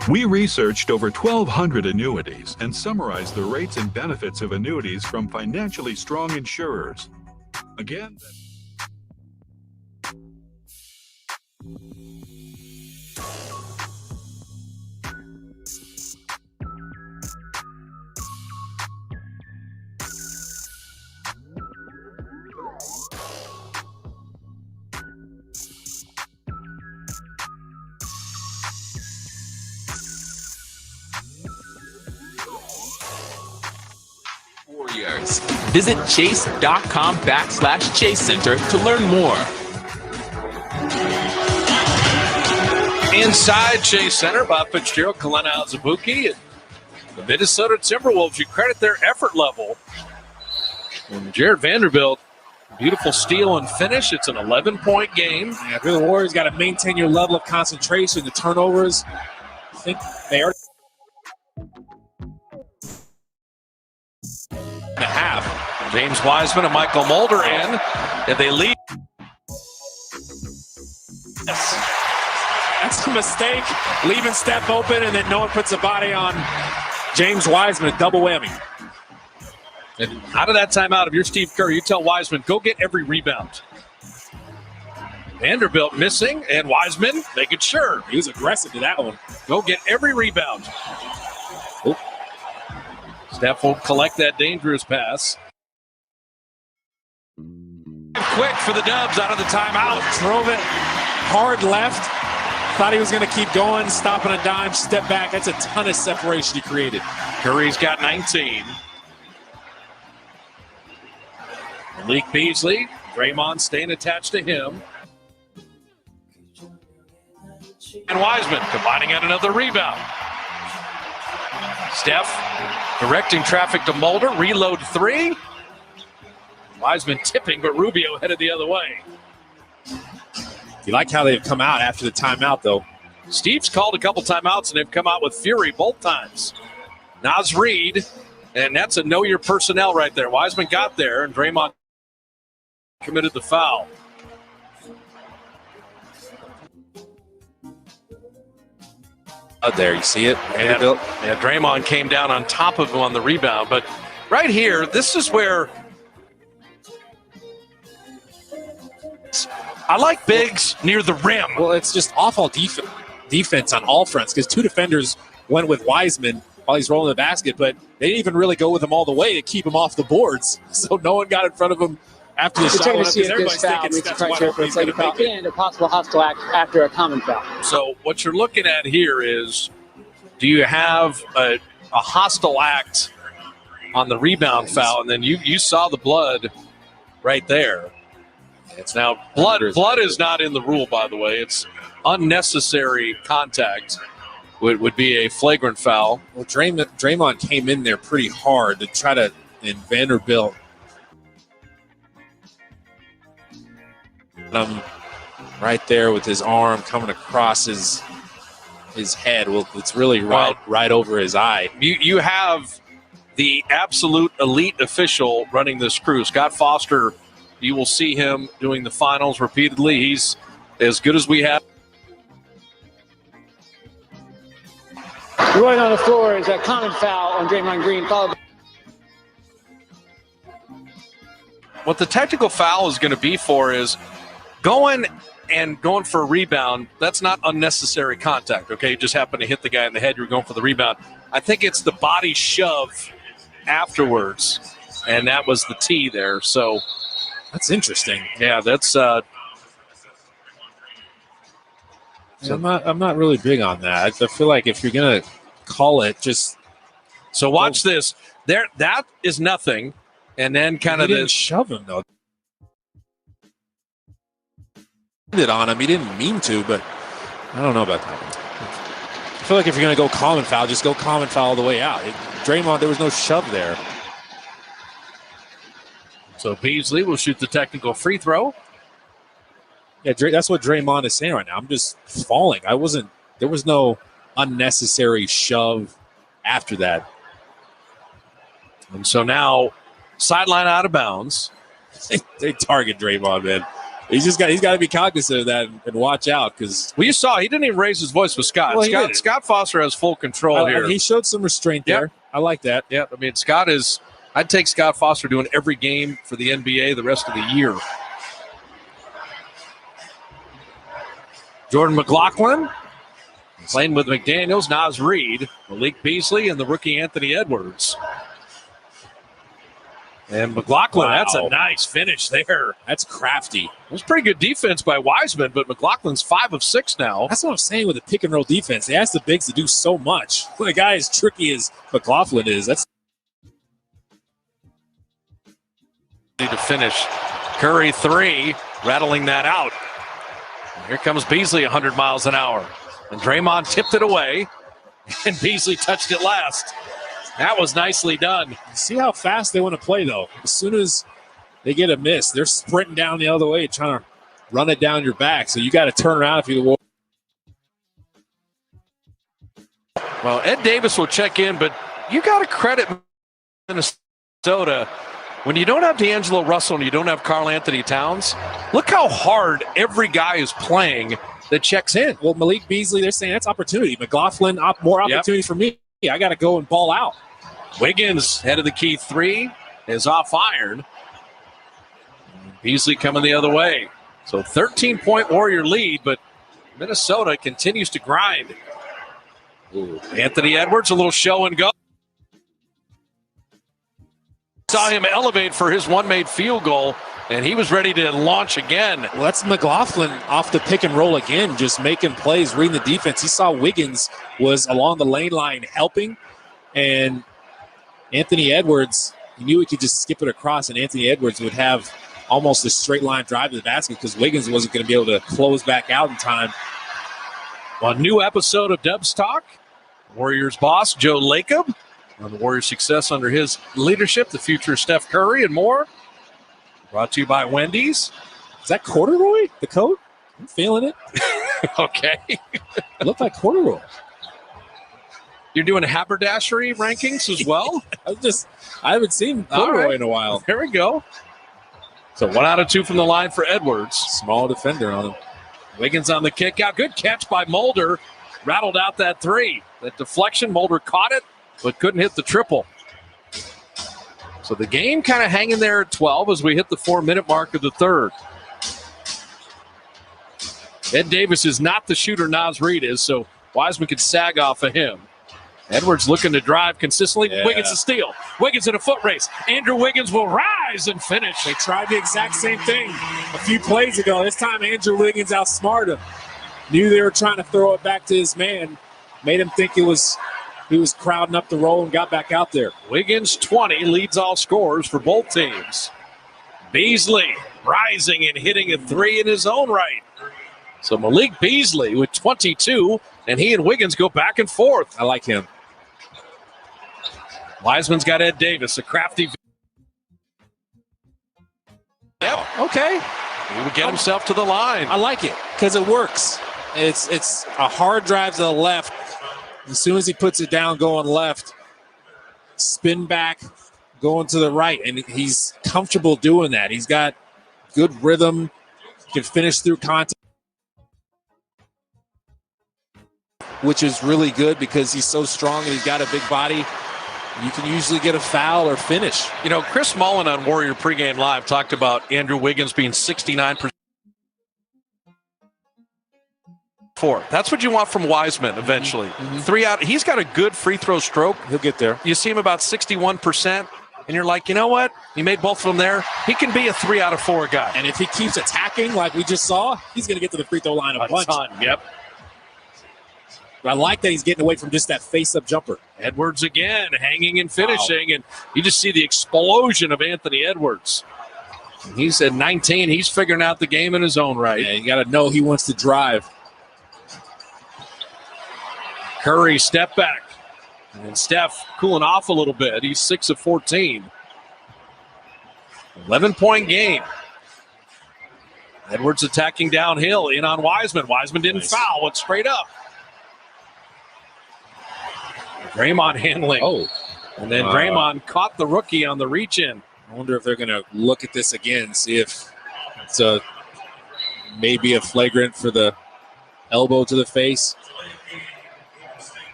We researched over 1,200 annuities and summarized the rates and benefits of annuities from financially strong insurers. Again, Warriors. Visit chase.com/Chase Center to learn more. Inside Chase Center, Bob Fitzgerald, Kalena Alzabuki, and the Minnesota Timberwolves. You credit their effort level. And Jared Vanderbilt, beautiful steal and finish. It's an 11-point game. Yeah, if you're the Warriors, got to maintain your level of concentration. The turnovers, I think they are. And a half. James Wiseman and Michael Mulder in, and they lead. That's a mistake. Leaving Steph open, and then no one puts a body on James Wiseman. A double whammy. And out of that timeout, if you're Steve Kerr, you tell Wiseman, go get every rebound. Vanderbilt missing, and Wiseman making sure. He was aggressive to that one. Go get every rebound. Oh. Steph won't collect that dangerous pass. Quick for the Dubs out of the timeout. Drove it hard left. Thought he was going to keep going, stopping a dime, step back. That's a ton of separation he created. Curry's got 19. Malik Beasley, Draymond staying attached to him. And Wiseman combining at another rebound. Steph directing traffic to Mulder, reload three. Wiseman tipping, but Rubio headed the other way. You like how they've come out after the timeout, though. Steve's called a couple timeouts, and they've come out with fury both times. Naz Reid, and that's a know your personnel right there. Wiseman got there, and Draymond committed the foul. Out there, you see it? And Draymond came down on top of him on the rebound. But right here, this is where I like bigs near the rim. Well, it's just awful defense on all fronts because two defenders went with Wiseman while he's rolling the basket, but they didn't even really go with him all the way to keep him off the boards. So no one got in front of him after the shot. Because everybody's thinking Steph's wide open, he's going to make it. And a possible hostile act after a common foul. So what you're looking at here is, do you have a hostile act on the rebound foul? And then you saw the blood right there. It's now blood is not in the rule, by the way. It's unnecessary contact would be a flagrant foul. Well, Draymond came in there pretty hard to try to, and Vanderbilt right there with his arm coming across his head. Well, it's really right over his eye. You have the absolute elite official running this crew, Scott Foster. You will see him doing the finals repeatedly. He's as good as we have. Rolling on the floor is a common foul on Draymond Green. Followed. What the technical foul is going to be for is going for a rebound. That's not unnecessary contact, okay? You just happen to hit the guy in the head. You're going for the rebound. I think it's the body shove afterwards, and that was the T there. So that's interesting. Yeah, that's I'm not really big on that. I feel like if you're gonna call it, just so watch this. There, that is nothing, and then kind of didn't shove him though. It on him. He didn't mean to, but I don't know about that. I feel like if you're gonna go common foul, just go common foul all the way out. Draymond, there was no shove there. So Beasley will shoot the technical free throw. Yeah, that's what Draymond is saying right now. I'm just falling. There was no unnecessary shove after that. And so now, sideline out of bounds. They target Draymond, man. He's got to be cognizant of that and watch out because you saw he didn't even raise his voice with Scott. Well, Scott Foster has full control here. He showed some restraint there. I like that. Yeah, I mean I'd take Scott Foster doing every game for the NBA the rest of the year. Jordan McLaughlin playing with McDaniels, Naz Reid, Malik Beasley, and the rookie Anthony Edwards. And McLaughlin, That's a nice finish there. That's crafty. It was pretty good defense by Wiseman, but McLaughlin's 5 of 6 now. That's what I'm saying with the pick and roll defense. They ask the bigs to do so much. When a guy as tricky as McLaughlin is, that's need to finish. Curry 3, rattling that out. And here comes Beasley 100 miles an hour. And Draymond tipped it away, and Beasley touched it last. That was nicely done. See how fast they want to play, though. As soon as they get a miss, they're sprinting down the other way, trying to run it down your back. So you got to turn around if you're the Warriors. Well, Ed Davis will check in, but you got to credit Minnesota. When you don't have D'Angelo Russell and you don't have Karl Anthony Towns, look how hard every guy is playing that checks in. Well, Malik Beasley, they're saying that's opportunity. McLaughlin, more opportunity for me. I got to go and ball out. Wiggins, head of the key 3, is off iron. Beasley coming the other way. So 13-point Warrior lead, but Minnesota continues to grind. Ooh. Anthony Edwards, a little show and go. Saw him elevate for his one-made field goal, and he was ready to launch again. Well, that's McLaughlin off the pick and roll again, just making plays, reading the defense. He saw Wiggins was along the lane line helping, and Anthony Edwards, he knew he could just skip it across, and Anthony Edwards would have almost a straight line drive to the basket because Wiggins wasn't going to be able to close back out in time. A new episode of Dubs Talk. Warriors boss Joe Lacob on the Warriors' success under his leadership, the future Steph Curry, and more. Brought to you by Wendy's. Is that corduroy, the coat? I'm feeling it. Okay. It looked like corduroy. You're doing haberdashery rankings as well? I haven't seen corduroy in a while. There we go. So 1 out of 2 from the line for Edwards. Small defender on him. Wiggins on the kick out. Good catch by Mulder. Rattled out that 3. That deflection, Mulder caught it, but couldn't hit the triple. So the game kind of hanging there at 12 as we hit the 4-minute mark of the third. Ed Davis is not the shooter Naz Reid is, so Wiseman could sag off of him. Edwards looking to drive consistently. Yeah. Wiggins to steal. Wiggins in a foot race. Andrew Wiggins will rise and finish. They tried the exact same thing a few plays ago. This time Andrew Wiggins outsmarted him. Knew they were trying to throw it back to his man. Made him think he was crowding up the roll and got back out there. Wiggins 20 leads all scorers for both teams. Beasley rising and hitting a 3 in his own right. So Malik Beasley with 22, and he and Wiggins go back and forth. I like him. Wiseman's got Ed Davis, a crafty. Yep, okay. He would get himself to the line. I like it because it works. It's a hard drive to the left. As soon as he puts it down going left, spin back, going to the right, and he's comfortable doing that. He's got good rhythm, can finish through contact, which is really good because he's so strong and he's got a big body. You can usually get a foul or finish. You know, Chris Mullen on Warrior Pregame Live talked about Andrew Wiggins being 69%. That's what you want from Wiseman eventually. Mm-hmm. 3 out. He's got a good free throw stroke. He'll get there. You see him about 61%, and you're like, you know what? He made both of them there. He can be a 3 out of 4 guy. And if he keeps attacking like we just saw, he's going to get to the free throw line a bunch. Yep. But I like that he's getting away from just that face-up jumper. Edwards again, hanging and finishing, and you just see the explosion of Anthony Edwards. He's at 19. He's figuring out the game in his own right. Yeah, you got to know he wants to drive. Curry step back. And Steph cooling off a little bit. He's 6 of 14. 11-point game. Edwards attacking downhill, in on Wiseman. Wiseman didn't foul, went straight up. Draymond handling. Oh. And then Draymond caught the rookie on the reach-in. I wonder if they're going to look at this again, see if it's a maybe a flagrant for the elbow to the face.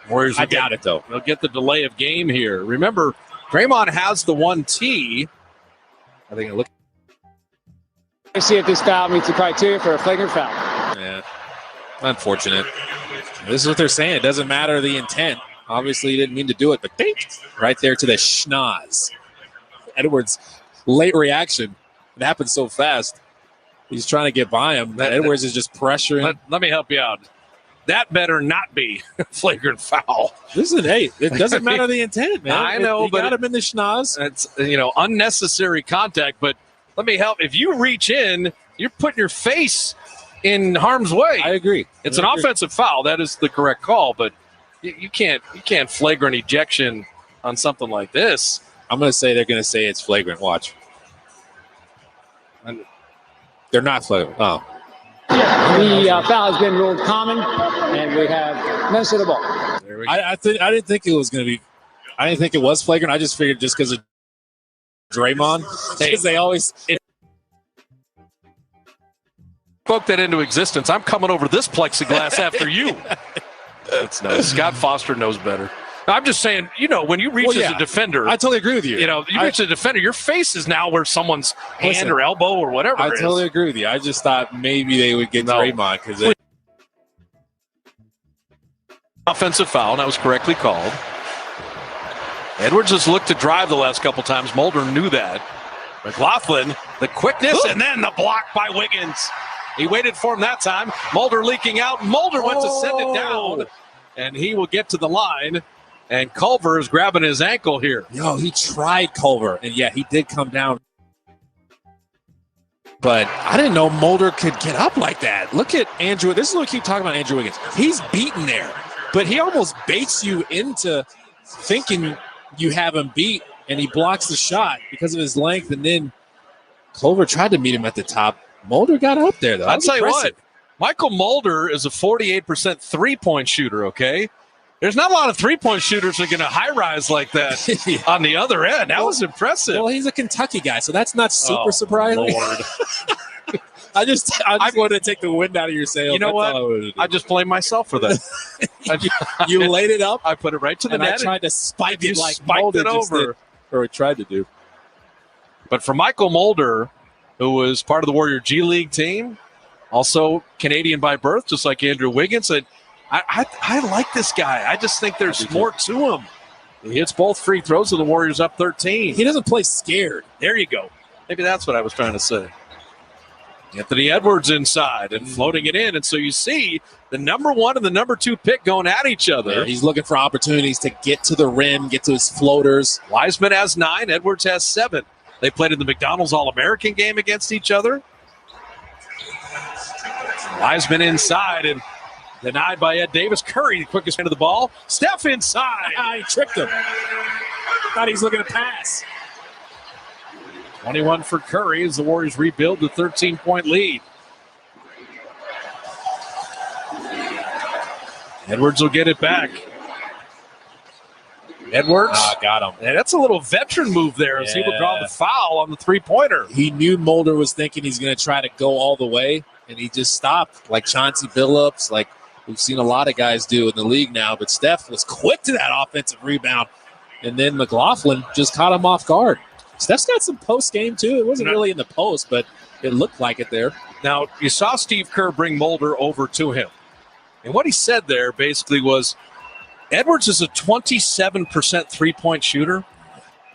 Warriors, I doubt it, though. They'll get the delay of game here. Remember, Draymond has the 1T. I think it looks. Let's see if this foul meets the criteria for a flagrant foul. Yeah, unfortunate. This is what they're saying. It doesn't matter the intent. Obviously, he didn't mean to do it, but think right there to the schnoz. Edwards' late reaction. It happened so fast. He's trying to get by him. Edwards is just pressuring. Let me help you out. That better not be a flagrant foul. Listen, hey, it doesn't matter the intent, man. I know, but but got him in the schnoz. It's unnecessary contact. But let me help. If you reach in, you're putting your face in harm's way. I agree. It's an offensive foul. That is the correct call. But you can't flagrant ejection on something like this. I'm going to say they're going to say it's flagrant. Watch. They're not flagrant. Oh. The foul has been ruled common, and we have no to the ball. I didn't think it was going to be. I didn't think it was flagrant. I just figured just because of Draymond, because they always spoke that into existence. I'm coming over this plexiglass after you. That's nice. Scott Foster knows better. I'm just saying, when you reach as a defender. I totally agree with you. You reach as a defender, your face is now where someone's hand or elbow or whatever I totally agree with you. I just thought maybe they would get Draymond because offensive foul, and that was correctly called. Edwards has looked to drive the last couple times. Mulder knew that. McLaughlin, the quickness, and then the block by Wiggins. He waited for him that time. Mulder leaking out. Mulder went to send it down, and he will get to the line. And Culver is grabbing his ankle here. Yo, he tried Culver, and yeah, he did come down. But I didn't know Mulder could get up like that. Look at Andrew. This is what we keep talking about, Andrew Wiggins. He's beaten there, but he almost baits you into thinking you have him beat, and he blocks the shot because of his length. And then Culver tried to meet him at the top. Mulder got up there, though. I'll tell you what, Michael Mulder is a 48% three-point shooter, okay? There's not a lot of three-point shooters that are going to high-rise like that on the other end. That was impressive. Well, he's a Kentucky guy, so that's not super surprising. Lord. I just wanted to take the wind out of your sails. You know what? I just blame myself for that. you laid it up. I put it right to the net. I tried to spike it like spiked Mulder it over. Or tried to do. But for Michael Mulder, who was part of the Warrior G League team, also Canadian by birth, just like Andrew Wiggins, I like this guy. I just think there's more to him. He hits both free throws, and the Warriors up 13. He doesn't play scared. There you go. Maybe that's what I was trying to say. Anthony Edwards inside and floating it in. And so you see the number 1 and the number 2 pick going at each other. Yeah, he's looking for opportunities to get to the rim, get to his floaters. Wiseman has 9. Edwards has 7. They played in the McDonald's All-American game against each other. Wiseman inside and denied by Ed Davis. Curry, the quickest man of the ball. Steph inside. He tricked him. Thought he was looking to pass. 21 for Curry as the Warriors rebuild the 13-point lead. Edwards will get it back. Edwards. Got him. And that's a little veteran move there as he will draw the foul on the three-pointer. He knew Mulder was thinking he's going to try to go all the way, and he just stopped, like Chauncey Billups, like we've seen a lot of guys do in the league now. But Steph was quick to that offensive rebound, and then McLaughlin just caught him off guard. Steph's got some post game, too. It wasn't really in the post, but it looked like it there. Now, you saw Steve Kerr bring Mulder over to him. And what he said there basically was, Edwards is a 27% three-point shooter.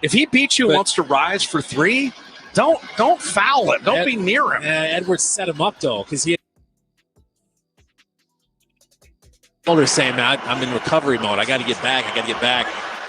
If he beats you and wants to rise for 3, don't foul him. Don't be near him. Edwards set him up, though, because he had Mulder's saying, man, I'm in recovery mode. I got to get back.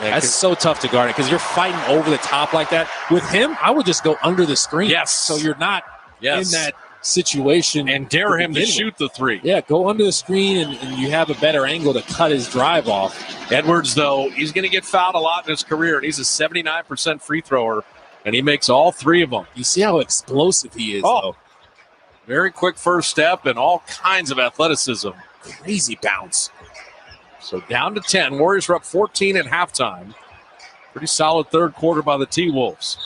Yeah, that's so tough to guard it because you're fighting over the top like that. With him, I would just go under the screen. Yes. So you're not in that situation. And dare him to shoot the 3. Yeah, go under the screen and you have a better angle to cut his drive off. Edwards, though, he's going to get fouled a lot in his career, and he's a 79% free thrower, and he makes all 3 of them. You see how explosive he is, though. Very quick first step and all kinds of athleticism. Crazy bounce. So down to 10. Warriors are up 14 at halftime. Pretty solid third quarter by the T-Wolves.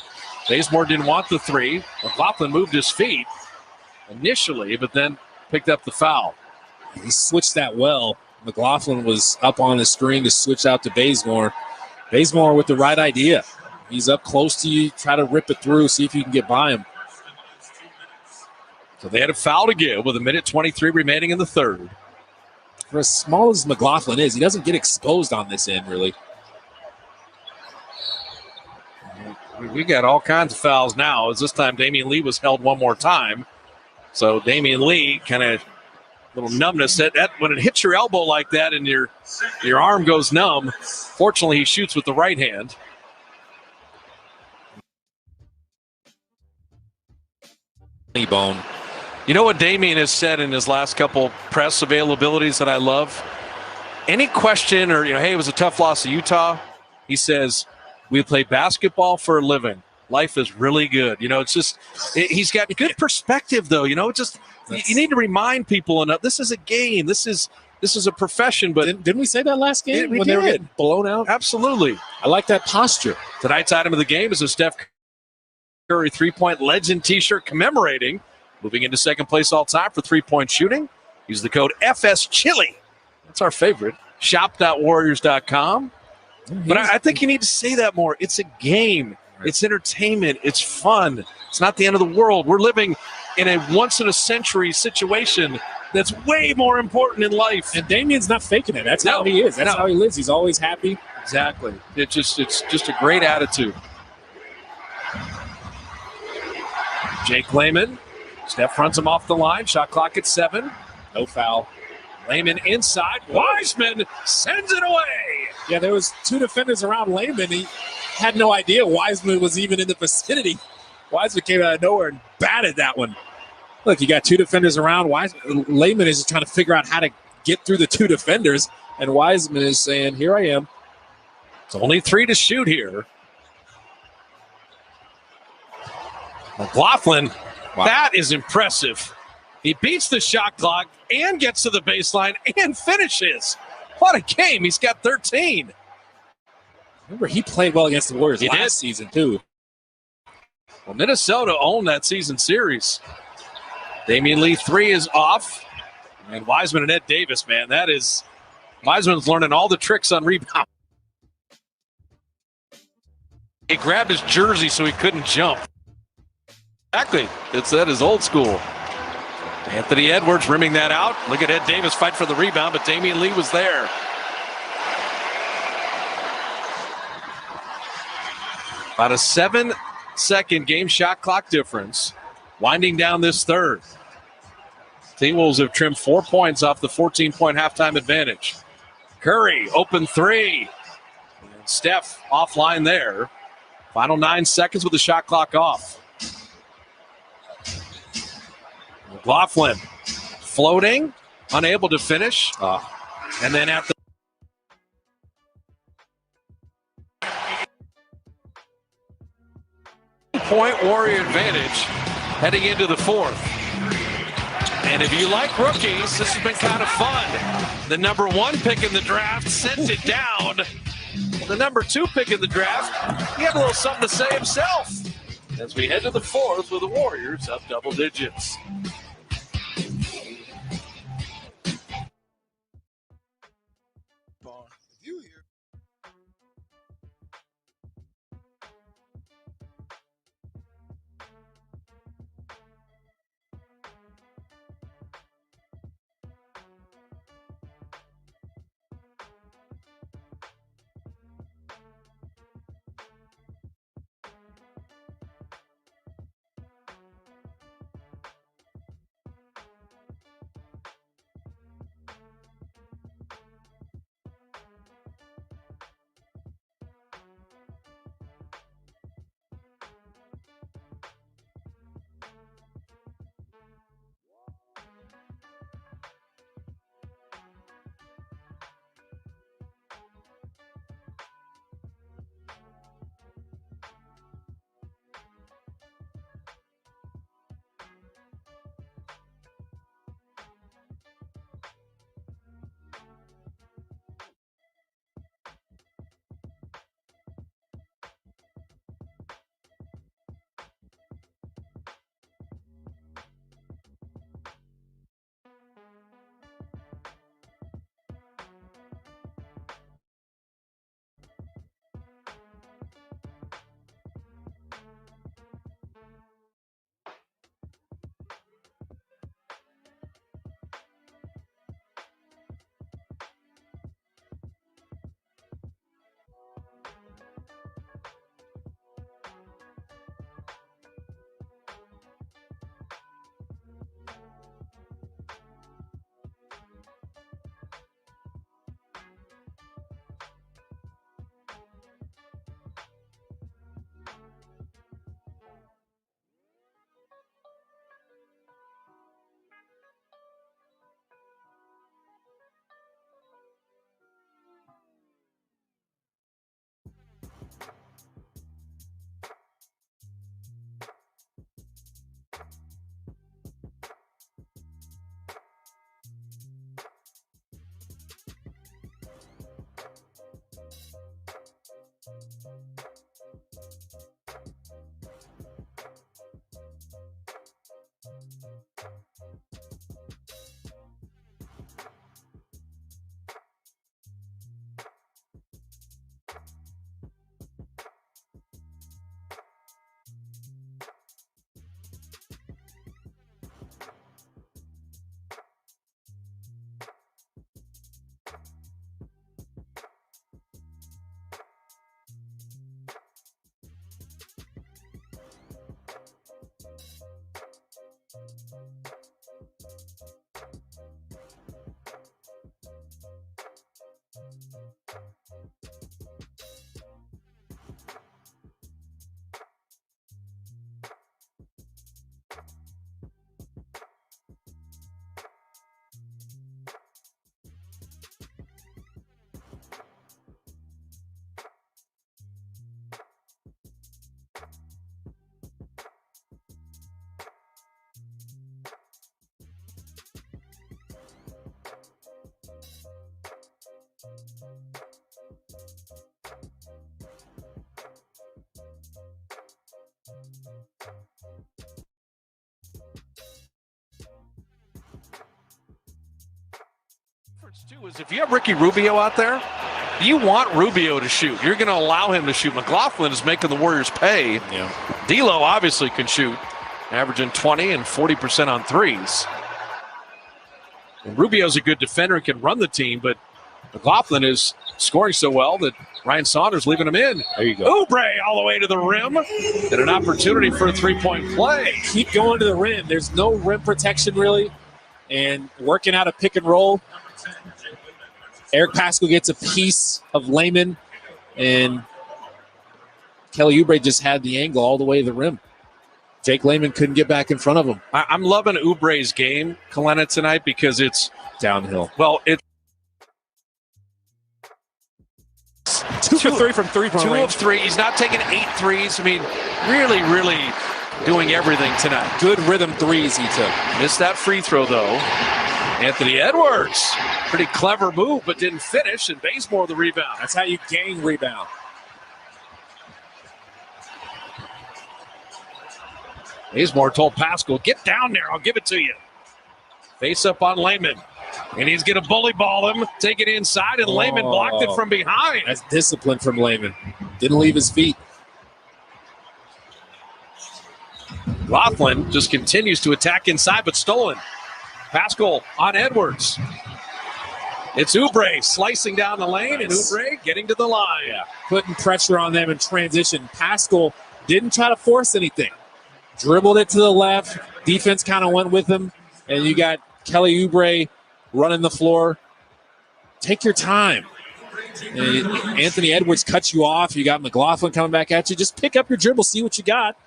Bazemore didn't want the 3. McLaughlin moved his feet. initially, but then picked up the foul. He switched that well. McLaughlin was up on the screen to switch out to Bazemore. Bazemore with the right idea. He's up close to you, try to rip it through, see if you can get by him. So they had a foul to give with 1:23 remaining in the third. For as small as McLaughlin is, he doesn't get exposed on this end, really. We got all kinds of fouls now, as this time Damian Lee was held one more time. So Damian Lee kind of little numbness. That when it hits your elbow like that and your arm goes numb, fortunately he shoots with the right hand. Bone. You know what Damian has said in his last couple press availabilities that I love? Any question or, hey, it was a tough loss to Utah. He says, we play basketball for a living. Life is really good. It's just, he's got good perspective though. You need to remind people, this is a game. This is a profession. But didn't we say that last game when they were getting blown out? Absolutely. I like that posture. Tonight's item of the game is a Steph Curry 3-point legend t-shirt commemorating moving into second place all time for 3-point shooting. Use the code FSChili. That's our favorite. Shop.warriors.com. But I think you need to say that more. It's a game. Right. It's entertainment. It's fun. It's not the end of the world. We're living in a once-in-a-century situation that's way more important in life. And Damian's not faking it. That's how he is. That's how he lives. He's always happy. Exactly. It's just a great attitude. Jake Layman. Steph fronts him off the line. Shot clock at 7. No foul. Layman inside. Wiseman sends it away. Yeah, there was 2 defenders around Layman. He had no idea Wiseman was even in the vicinity. Wiseman came out of nowhere and batted that one. Look, you got 2 defenders around. Layman is just trying to figure out how to get through the 2 defenders, and Wiseman is saying, here I am. It's only 3 to shoot here. McLaughlin, wow. That is impressive. He beats the shot clock and gets to the baseline and finishes. What a game. He's got 13. Remember, he played well against the Warriors last season, too. Well, Minnesota owned that season series. Damian Lee 3 is off. And Wiseman and Ed Davis, man, Wiseman's learning all the tricks on rebound. He grabbed his jersey so he couldn't jump. Exactly. That is old school. Anthony Edwards rimming that out. Look at Ed Davis fight for the rebound, but Damian Lee was there. About a 7-second game shot clock difference. Winding down this third. T-Wolves have trimmed 4 points off the 14-point halftime advantage. Curry, open 3. And Steph offline there. Final 9 seconds with the shot clock off. McLaughlin floating, unable to finish. And then at the point Warrior advantage heading into the fourth. And if you like rookies, this has been kind of fun. The number 1 pick in the draft sent it down. The number 2 pick in the draft, he had a little something to say himself. As we head to the fourth with the Warriors up double digits. Too is if you have Ricky Rubio out there, you want Rubio to shoot. You're going to allow him to shoot. McLaughlin is making the Warriors pay. Yeah. D'Lo obviously can shoot, averaging 20 and 40% on threes. And Rubio's a good defender and can run the team, but McLaughlin is scoring so well that Ryan Saunders leaving him in. There you go. Oubre all the way to the rim. And an opportunity for a three-point play. Keep going to the rim. There's no rim protection really. And working out a pick and roll. Eric Paschall gets a piece of Layman, and Kelly Oubre just had the angle all the way to the rim. Jake Layman couldn't get back in front of him. I'm loving Oubre's game, Kalena, tonight because it's downhill. Well, it's 2 for 3 from three-point range. 2 of 3. He's not taking 8 threes. I mean, really doing everything tonight. Good rhythm threes he took. Missed that free throw, though. Anthony Edwards. Pretty clever move, but didn't finish, and Bazemore the rebound. That's how you gain rebound. Bazemore told Paschall, get down there, I'll give it to you. Face up on Layman. And he's going to bully ball him, take it inside, and Layman blocked it from behind. That's discipline from Layman. Didn't leave his feet. Laughlin just continues to attack inside, but stolen. Paschall on Edwards. It's Oubre slicing down the lane, and Oubre getting to the line. Yeah, putting pressure on them in transition. Paschall didn't try to force anything. Dribbled it to the left. Defense kind of went with him. And you got Kelly Oubre running the floor. Take your time. And Anthony Edwards cuts you off. You got McLaughlin coming back at you. Just pick up your dribble, see what you got.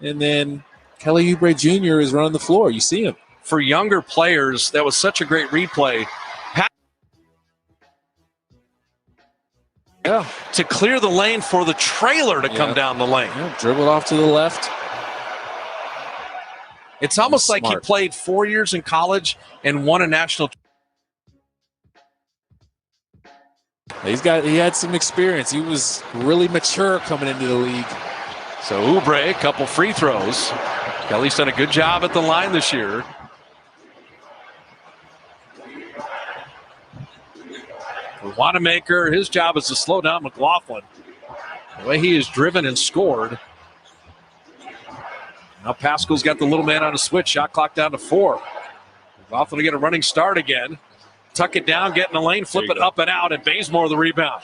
And then Kelly Oubre Jr. is running the floor. You see him. For younger players, that was such a great replay. Yeah, to clear the lane for the trailer to come down the lane. Yeah, dribbled off to the left. It's almost like he played 4 years in college and won a national. He had some experience. He was really mature coming into the league. So Oubre, a couple free throws. Kelly's done a good job at the line this year. Wanamaker, his job is to slow down McLaughlin. The way he is driven and scored. Now Paschall's got the little man on a switch. Shot clock down to 4. McLaughlin to get a running start again. Tuck it down, get in the lane, flip it up and out, and Bazemore the rebound.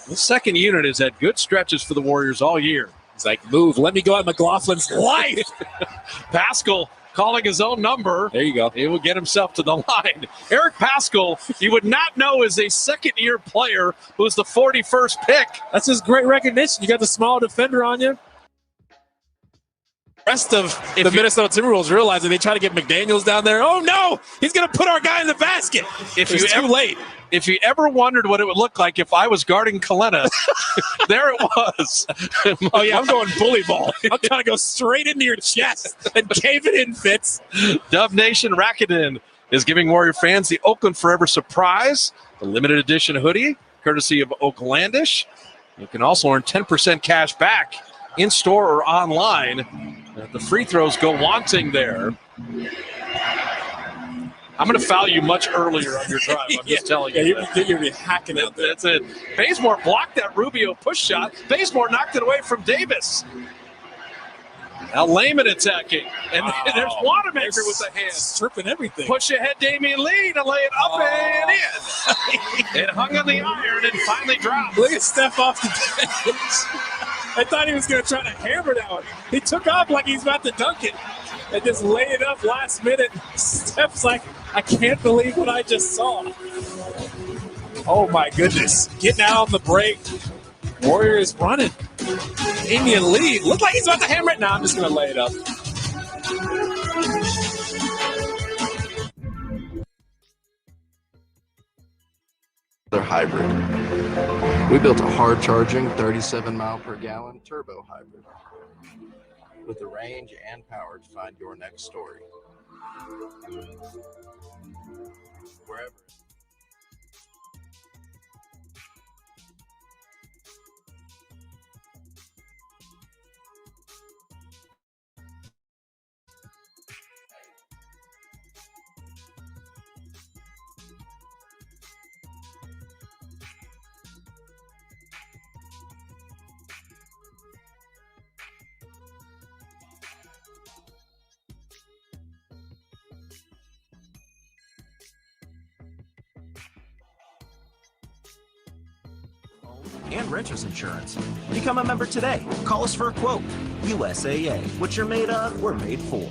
The second unit has had good stretches for the Warriors all year. He's like, move, let me go at McLaughlin's life. Paschall calling his own number. There you go. He will get himself to the line. Eric Paschall, you would not know is a second-year player who's the 41st pick. That's just great recognition. You got the small defender on you. The rest of the Minnesota Timberwolves realizing they try to get McDaniels down there. Oh, no! He's going to put our guy in the basket. It's too late. If you ever wondered what it would look like if I was guarding Kalena, there it was. Oh, yeah, I'm going bully ball. I'm trying to go straight into your chest and cave it in, Fitz. Dub Nation Rakuten is giving Warrior fans the Oakland Forever Surprise, the limited edition hoodie, courtesy of Oaklandish. You can also earn 10% cash back in-store or online. The free throws go wanting there. I'm going to foul you much earlier on your drive. I'm just telling you. You're hacking out there. That's it. Bazemore blocked that Rubio push shot. Bazemore knocked it away from Davis. Now Layman attacking. And there's Wanamaker with the hands. Stripping everything. Push ahead Damian Lee to lay it up and in. It hung on the iron and finally dropped. Look at Steph off the bench. I thought he was going to try to hammer that one. He took off like he's about to dunk it and just lay it up last minute. Steph's like, I can't believe what I just saw. Oh, my goodness. Getting out on the break. Warriors running. Damian Lee looked like he's about to hammer it. Now I'm just going to lay it up. They're hybrid. We built a hard-charging 37-mile-per-gallon turbo hybrid with the range and power to find your next story. Wherever. And renters insurance. Become a member today. Call us for a quote. USAA. What you're made of, we're made for.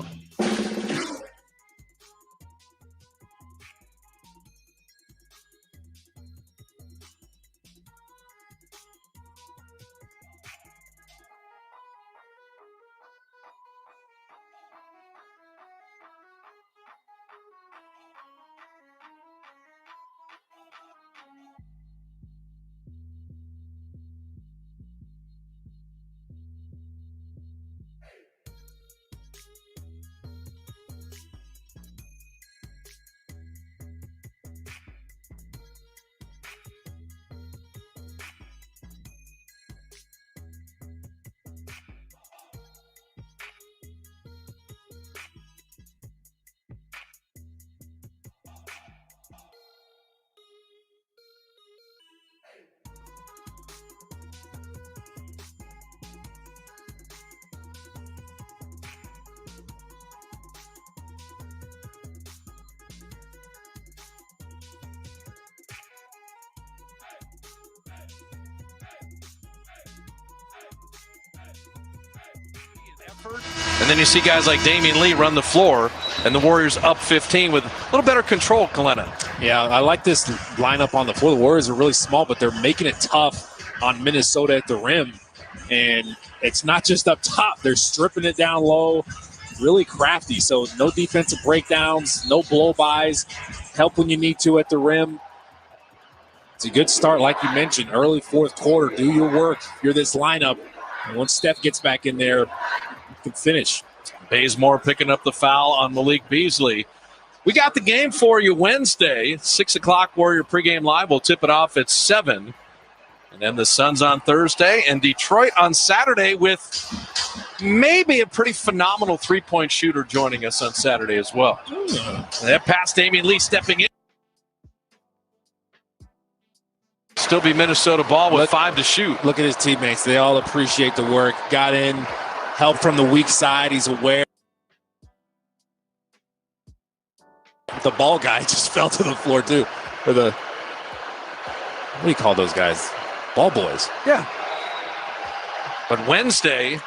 And then you see guys like Damian Lee run the floor, and the Warriors up 15 with a little better control, Kalena. Yeah, I like this lineup on the floor. The Warriors are really small, but they're making it tough on Minnesota at the rim. And it's not just up top. They're stripping it down low, really crafty. So no defensive breakdowns, no blow-bys, help when you need to at the rim. It's a good start, like you mentioned, early fourth quarter. Do your work. You're this lineup. And once Steph gets back in there, you can finish. Bazemore picking up the foul on Malik Beasley. We got the game for you Wednesday, 6 o'clock Warrior pregame live. We'll tip it off at 7. And then the Suns on Thursday and Detroit on Saturday with maybe a pretty phenomenal three-point shooter joining us on Saturday as well. That pass, Damian Lee stepping in. Still be Minnesota ball with 5 to shoot. Look at his teammates. They all appreciate the work. Got in, help from the weak side. He's aware. The ball guy just fell to the floor, too. Or the, what do you call those guys? Ball boys. Yeah. But Wednesday,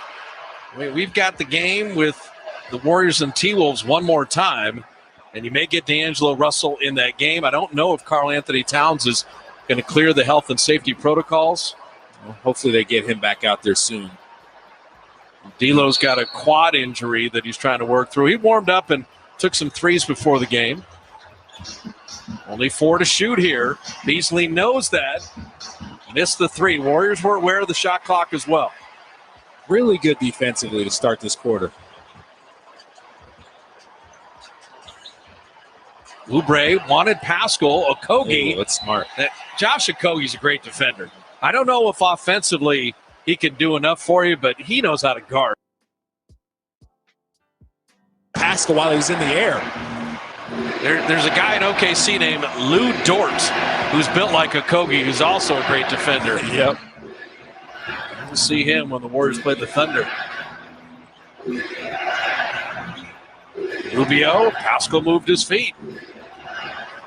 we've got the game with the Warriors and T-Wolves one more time. And you may get D'Angelo Russell in that game. I don't know if Karl Anthony Towns is going to clear the health and safety protocols. Well, hopefully they get him back out there soon. D'Lo's got a quad injury that he's trying to work through. He warmed up and took some threes before the game. Only 4 to shoot here. Beasley knows that. Missed the 3. Warriors were aware of the shot clock as well. Really good defensively to start this quarter. Oubre wanted Pascal. Okogie. That's smart. Josh Okogie's a great defender. I don't know if offensively he can do enough for you, but he knows how to guard. Pascal while he's in the air. There's a guy in OKC named Lou Dort who's built like Okogie, who's also a great defender. Yep. We'll see him when the Warriors play the Thunder. Rubio, Pascal moved his feet.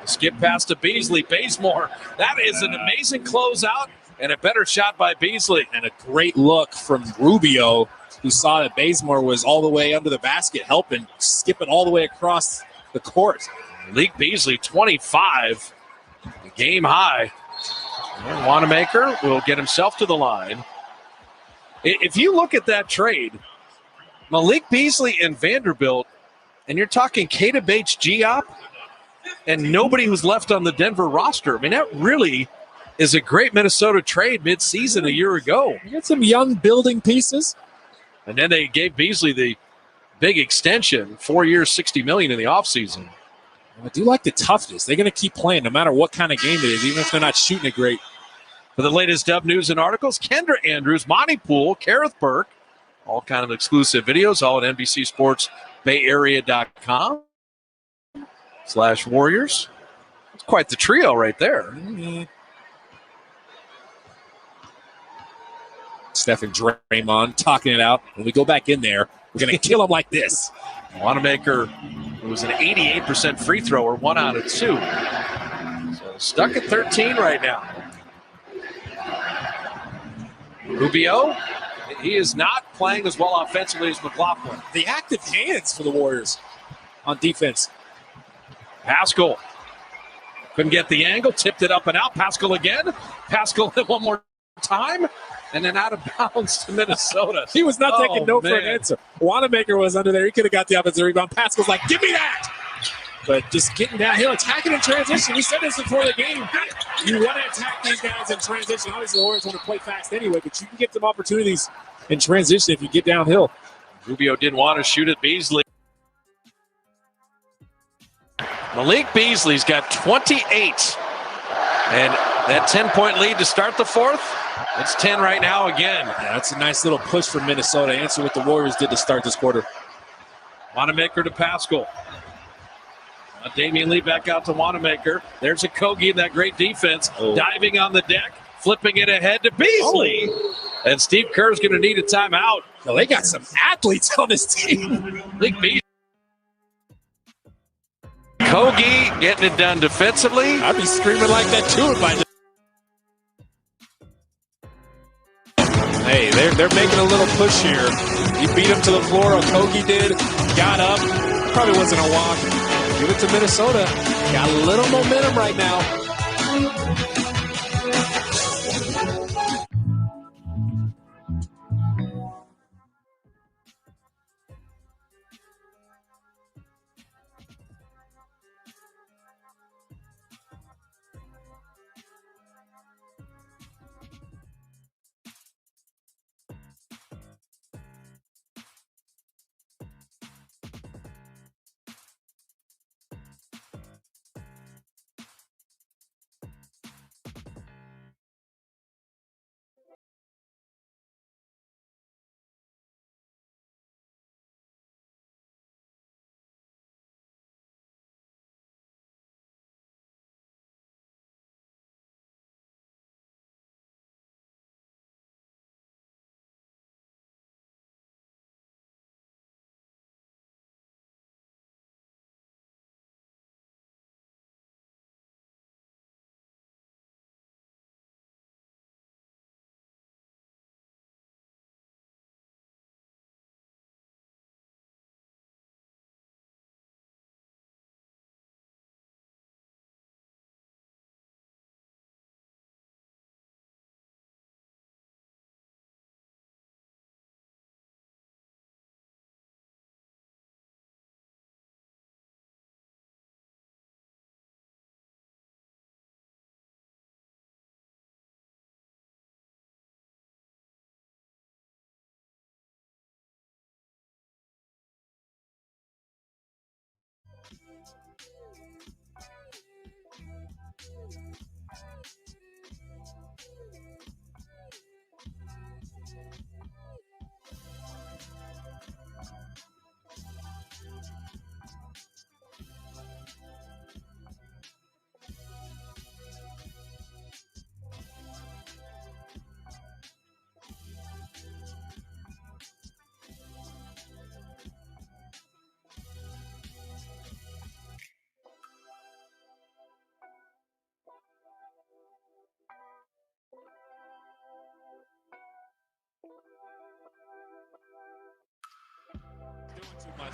Skip pass to Beasley. Bazemore. That is an amazing closeout. And a better shot by Beasley. And a great look from Rubio, who saw that Bazemore was all the way under the basket, helping skip it all the way across the court. Malik Beasley, 25, game high. And Wanamaker will get himself to the line. If you look at that trade, Malik Beasley and Vanderbilt, and you're talking Keita Bates-Diop, and nobody who's left on the Denver roster. I mean, that really is a great Minnesota trade mid-season a year ago. You got some young building pieces. And then they gave Beasley the big extension, 4 years, $60 million in the offseason. I do like the toughness. They're going to keep playing no matter what kind of game it is, even if they're not shooting it great. For the latest Dub news and articles, Kendra Andrews, Monty Poole, Kareth Burke, all kind of exclusive videos, all at NBCSportsBayArea.com/Warriors. It's quite the trio right there. Mm-hmm. Steph and Draymond talking it out. When we go back in there, we're going to kill him like this. Wanamaker, who was an 88% free thrower, 1 out of 2. So stuck at 13 right now. Rubio, he is not playing as well offensively as McLaughlin. The active hands for the Warriors on defense. Pascal couldn't get the angle, tipped it up and out. Pascal again. Pascal one more time. And then out of bounds to Minnesota. He was not taking no for an man. answer. Wanamaker was under there. He could have got the offensive rebound. Pascal's like, give me that. But just getting downhill, attacking in transition. We said this before the game. You want to attack these guys in transition. Obviously, the Warriors want to play fast anyway, but you can get some opportunities in transition if you get downhill. Rubio didn't want to shoot at Beasley. Malik Beasley's got 28. And that 10-point lead to start the fourth. It's 10 right now again. Yeah, that's a nice little push from Minnesota. Answer what the Warriors did to start this quarter. Wanamaker to Pascal. Damian Lee back out to Wanamaker. There's a Kogi in that great defense. Diving on the deck, flipping it ahead to Beasley. And Steve Kerr's going to need a timeout. Well, they got some athletes on this team. Beasley. Kogi getting it done defensively. I'd be screaming like that too if I. Hey, they're making a little push here. He beat him to the floor. Okogie did. Got up. Probably wasn't a walk. Give it to Minnesota. Got a little momentum right now.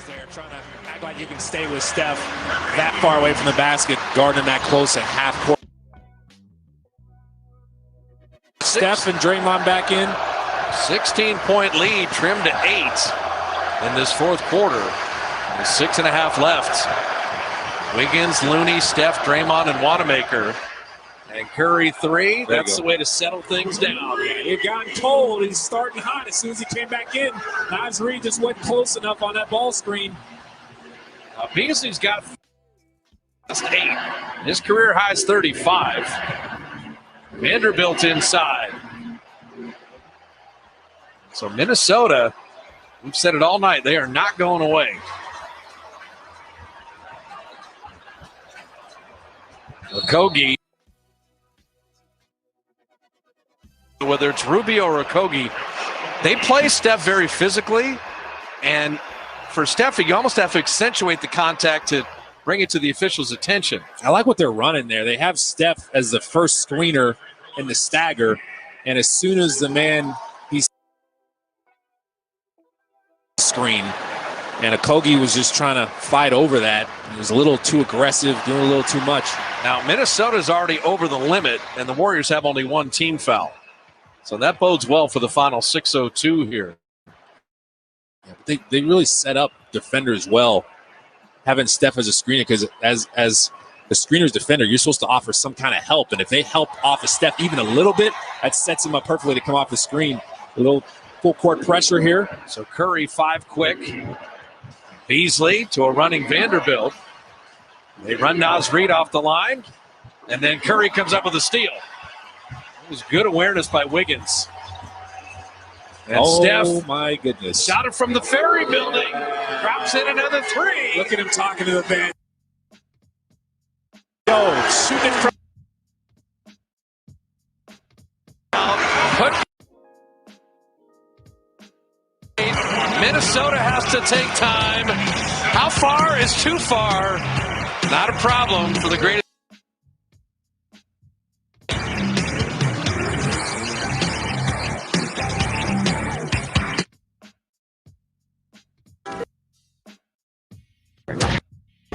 There, trying to act like you can stay with Steph that far away from the basket, guarding that close at half court. Steph and Draymond back in. 16-point lead trimmed to 8 in this fourth quarter. There's 6.5 left. Wiggins, Looney, Steph, Draymond, and Wanamaker. And Curry 3. That's the way to settle things down. It got cold. He's starting hot as soon as he came back in. Naz Reid just wasn't close enough on that ball screen. Beasley's got 8. His career high is 35. Vanderbilt inside. So Minnesota, we've said it all night, they are not going away. Okogie. Whether it's Rubio or Okogie, they play Steph very physically, and for Steph, you almost have to accentuate the contact to bring it to the official's attention. I like what they're running there. They have Steph as the first screener in the stagger, and as soon as the man he's screen, and Okogie was just trying to fight over that. He was a little too aggressive, doing a little too much. Now Minnesota's already over the limit, and the Warriors have only one team foul. So that bodes well for the final 6:02 here. Yeah, they really set up defenders well, having Steph as a screener, because as the screener's defender, you're supposed to offer some kind of help. And if they help off of Steph even a little bit, that sets him up perfectly to come off the screen. A little full court pressure here. So Curry 5 quick. Beasley to a running Vanderbilt. They run Naz Reid off the line. And then Curry comes up with a steal. It was good awareness by Wiggins. And Steph, my goodness, shot it from the Ferry building. Drops in another 3. Look at him talking to the fan. Yo, shoot it from. Minnesota has to take time. How far is too far? Not a problem for the greatest.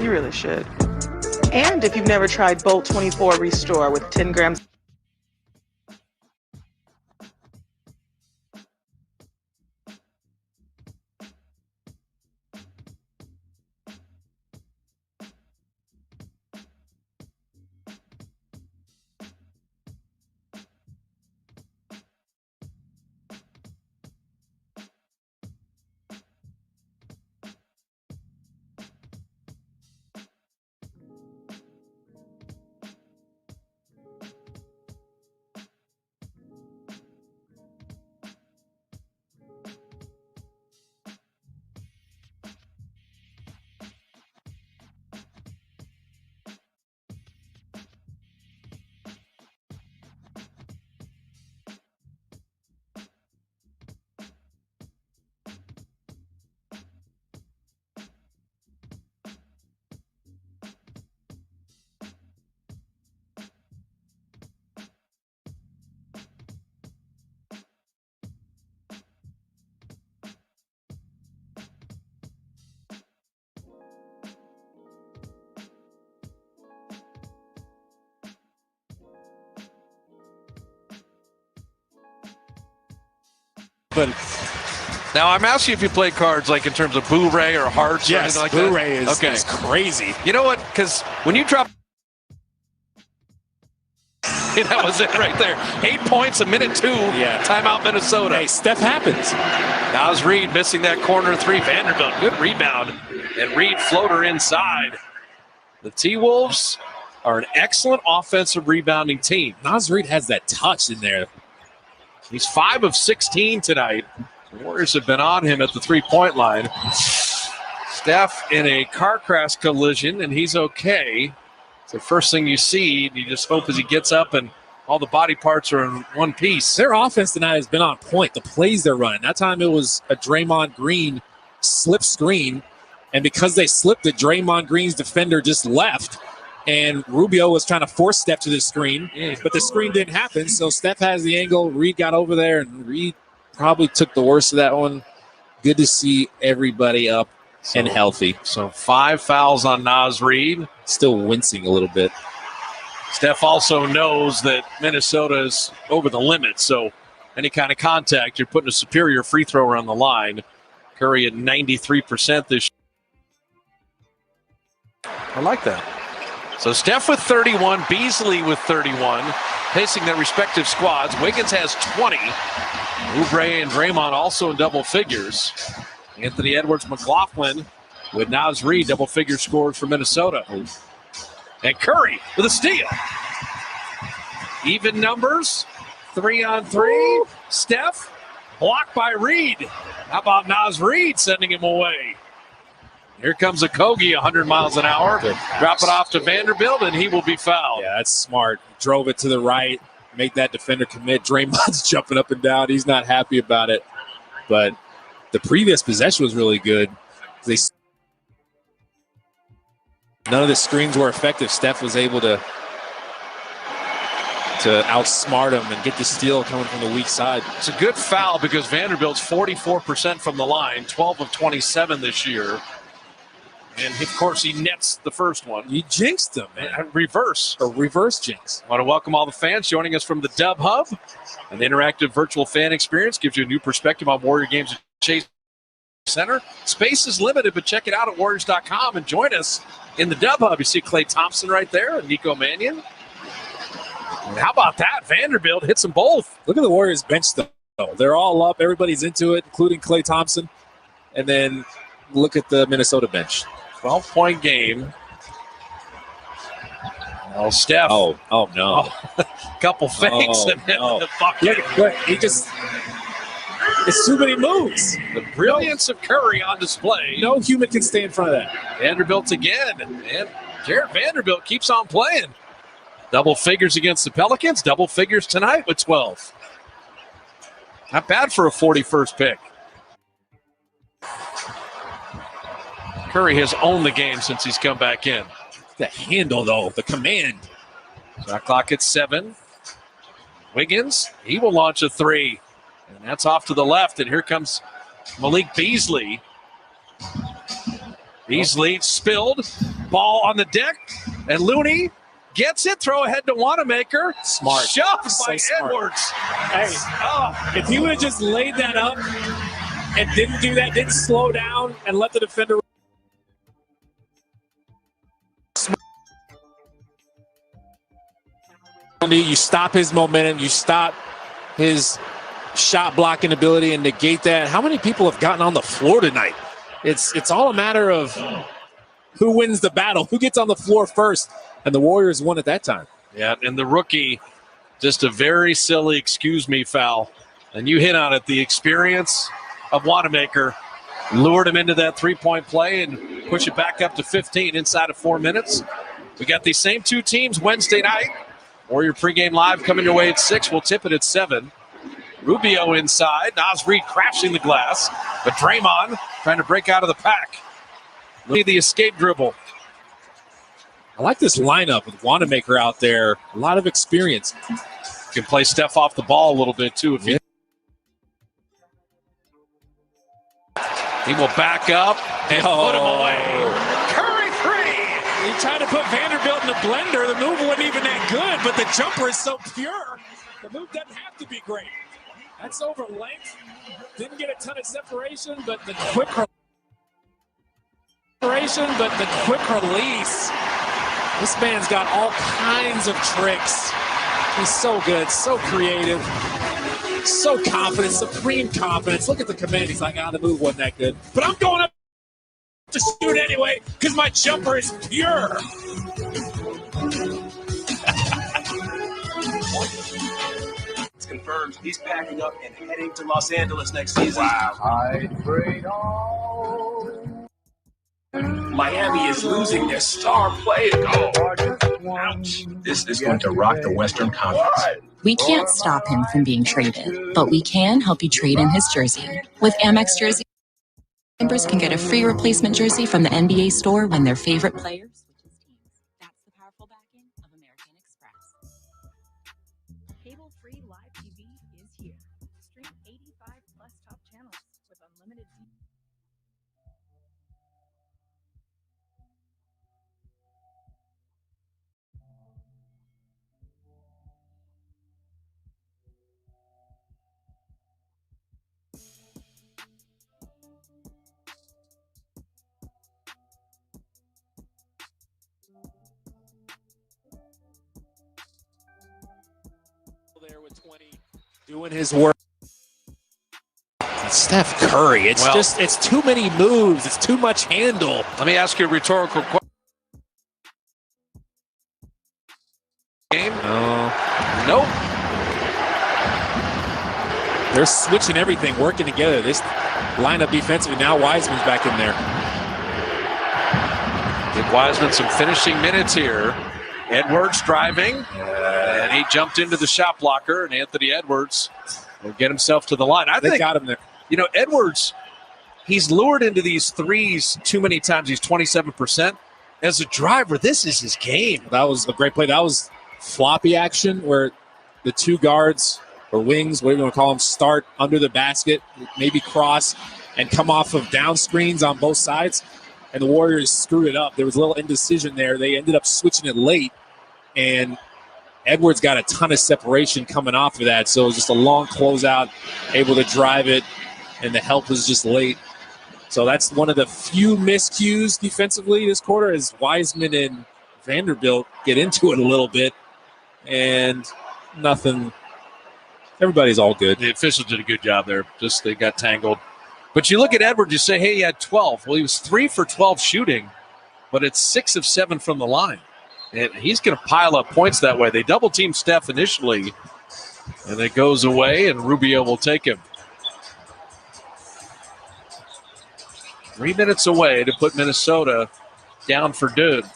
You really should. And if you've never tried Bolt 24 Restore with 10 grams. But now I'm asking if you play cards like in terms of Boo-Ray or Hearts or anything like that. Boo-Ray is crazy. You know what? Because when you drop, that was it right there. 8 points, a minute 2. Yeah. Timeout Minnesota. Hey, stuff happens. Naz Reid missing that corner 3. Vanderbilt, good rebound. And Reid floater inside. The T-Wolves are an excellent offensive rebounding team. Naz Reid has that touch in there. He's 5 of 16 tonight. The Warriors have been on him at the 3-point line. Steph in a car crash collision, and he's okay. It's the first thing you see. You just hope as he gets up and all the body parts are in one piece. Their offense tonight has been on point. The plays they're running. That time it was a Draymond Green slip screen, and because they slipped it, Draymond Green's defender just left. And Rubio was trying to force Steph to the screen, but the screen didn't happen. So Steph has the angle. Reid got over there, and Reid probably took the worst of that one. Good to see everybody up and healthy. So 5 fouls on Naz Reid. Still wincing a little bit. Steph also knows that Minnesota is over the limit, so any kind of contact, you're putting a superior free thrower on the line. Curry at 93% this year. I like that. So Steph with 31, Beasley with 31, pacing their respective squads. Wiggins has 20. Oubre and Draymond also in double figures. Anthony Edwards, McLaughlin with Naz Reid, double figure scores for Minnesota. And Curry with a steal. Even numbers, 3-on-3. Steph, blocked by Reid. How about Naz Reid sending him away? Here comes a Kogi, 100 miles an hour. Drop it off to Vanderbilt, and he will be fouled. Yeah, that's smart. Drove it to the right, make that defender commit. Draymond's jumping up and down. He's not happy about it. But the previous possession was really good. None of the screens were effective. Steph was able to outsmart him and get the steal coming from the weak side. It's a good foul because Vanderbilt's 44% from the line, 12 of 27 this year. And, of course, he nets the first one. You jinxed him, man. Reverse jinx. I want to welcome all the fans joining us from the Dub Hub. An interactive virtual fan experience gives you a new perspective on Warrior games at Chase Center. Space is limited, but check it out at Warriors.com and join us in the Dub Hub. You see Klay Thompson right there and Nico Mannion. And how about that? Vanderbilt hits them both. Look at the Warriors bench, though. They're all up. Everybody's into it, including Klay Thompson. And then look at the Minnesota bench. 12-point game. Oh, Steph. Oh no. Couple fakes and then the bucket. Look, he just, it's too many moves. The brilliance of Curry on display. No human can stay in front of that. Vanderbilt again. And Jared Vanderbilt keeps on playing. Double figures against the Pelicans. Double figures tonight with 12. Not bad for a 41st pick. Curry has owned the game since he's come back in. The handle, though, the command. Shot clock at 7. Wiggins, he will launch a 3. And that's off to the left. And here comes Malik Beasley. Beasley spilled. Ball on the deck. And Looney gets it. Throw ahead to Wanamaker. Smart. Shoved So by smart. Edwards. Hey, if he would have just laid that up and didn't do that, didn't slow down and let the defender. You stop his momentum, you stop his shot blocking ability and negate that. How many people have gotten on the floor tonight? It's all a matter of who wins the battle, who gets on the floor first, and the Warriors won at that time. Yeah, and the rookie, just a very silly excuse me foul. And you hit on it, the experience of Wanamaker lured him into that three-point play and push it back up to 15 inside of 4 minutes. We got these same two teams Wednesday night. Warrior pregame live coming your way at 6. We'll tip it at 7. Rubio inside. Naz Reid crashing the glass. But Draymond trying to break out of the pack. Look at the escape dribble. I like this lineup with Wanamaker out there. A lot of experience. Can play Steph off the ball a little bit, too. If he will back up and put him away. Curry 3. He tried to put Vanderbilt in the blender. The move wasn't even that good, but the jumper is so pure. The move doesn't have to be great. That's over length. Didn't get a ton of separation, but the quick release. This man's got all kinds of tricks. He's so good, so creative, so confident, supreme confidence. Look at the command. He's like, the move wasn't that good. But I'm going up to shoot anyway because my jumper is pure. It's confirmed he's packing up and heading to Los Angeles next season. Miami is losing their star player. Ouch. This is going to rock the Western Conference. We can't stop him from being traded, but we can help you trade in his jersey. With Amex Jersey, members can get a free replacement jersey from the NBA store when their favorite players switches teams. That's the powerful backing of American Express. Cable-free live TV is here. Stream 85 plus top channels with unlimited. doing his work. Steph Curry, it's too many moves. It's too much handle. Let me ask you a rhetorical question. Game? Nope. They're switching everything, working together. This lineup defensively, now Wiseman's back in there. Give Wiseman some finishing minutes here. Edwards driving, and he jumped into the shot blocker, and Anthony Edwards will get himself to the line. They got him there. You know, Edwards, he's lured into these threes too many times. He's 27%. As a driver, this is his game. That was a great play. That was floppy action where the two guards or wings, whatever you want to call them, start under the basket, maybe cross, and come off of down screens on both sides. And the Warriors screwed it up. There was a little indecision there. They ended up switching it late, and Edwards got a ton of separation coming off of that. So it was just a long closeout, able to drive it, and the help was just late. So that's one of the few miscues defensively this quarter as Wiseman and Vanderbilt get into it a little bit, and nothing. Everybody's all good. The officials did a good job there. Just they got tangled. But you look at Edwards, you say, hey, he had 12. Well, he was 3 for 12 shooting, but it's 6 of 7 from the line. And he's going to pile up points that way. They double-team Steph initially, and it goes away, and Rubio will take him. 3 minutes away to put Minnesota down for Dude.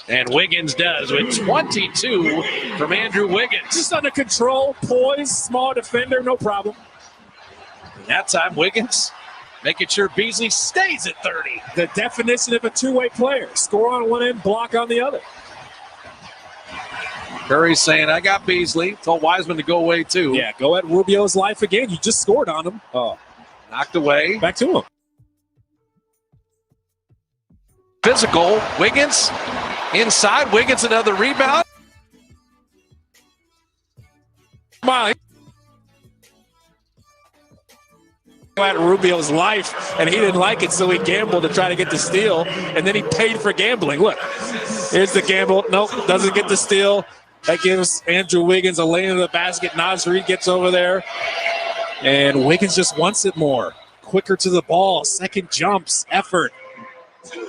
And Wiggins does with 22 from Andrew Wiggins. Just under control, poised, small defender, no problem. And that time, Wiggins making sure Beasley stays at 30. The definition of a two-way player. Score on one end, block on the other. Curry's saying, I got Beasley. Told Wiseman to go away, too. Yeah, go at Rubio's life again. You just scored on him. Oh, knocked away. Back to him. Physical. Wiggins inside. Wiggins another rebound. Mine. At Rubio's life, and he didn't like it, so he gambled to try to get the steal, and then he paid for gambling. Look, here's the gamble. Nope, doesn't get the steal. That gives Andrew Wiggins a lane in the basket. Naz Reid gets over there, and Wiggins just wants it more. Quicker to the ball, second jumps, effort.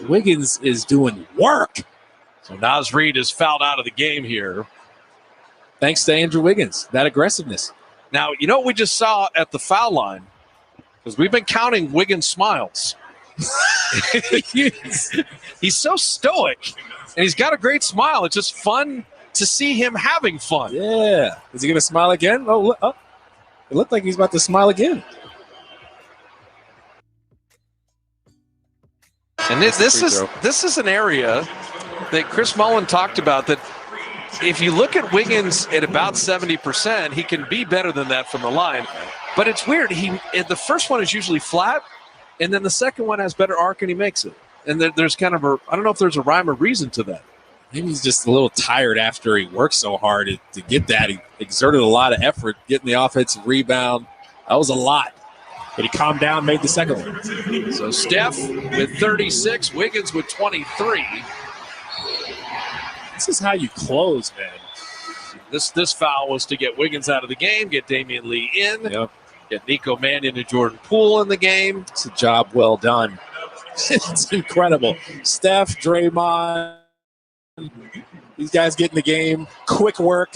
Wiggins is doing work. So Naz Reid is fouled out of the game here. Thanks to Andrew Wiggins, that aggressiveness. Now, you know what we just saw at the foul line? Because we've been counting Wiggins' smiles. He's so stoic, and he's got a great smile. It's just fun to see him having fun. Yeah. Is he going to smile again? Oh, it looked like he's about to smile again. And this is an area that Chris Mullin talked about, that if you look at Wiggins at about 70%, he can be better than that from the line. But it's weird. The first one is usually flat, and then the second one has better arc, and he makes it. And there's kind of I don't know if there's a rhyme or reason to that. Maybe he's just a little tired after he worked so hard to get that. He exerted a lot of effort getting the offensive rebound. That was a lot. But he calmed down, made the second one. So Steph with 36, Wiggins with 23. This is how you close, man. This foul was to get Wiggins out of the game, get Damian Lee in. Yep. Get Nico Mannion and Jordan Poole in the game. It's a job well done. It's incredible. Steph, Draymond, these guys get in the game. Quick work.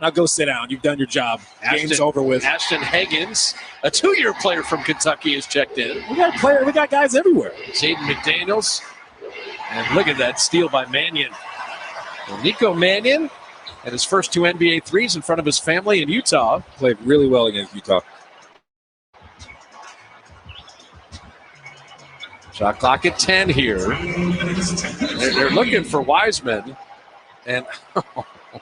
Now go sit down. You've done your job. Game's over with. Ashton Higgins, a 2-year player from Kentucky, is checked in. We got guys everywhere. Jaden McDaniels. And look at that steal by Mannion. And Nico Mannion had his first 2 NBA threes in front of his family in Utah. Played really well against Utah. Shot clock at 10 here. They're looking for Wiseman, and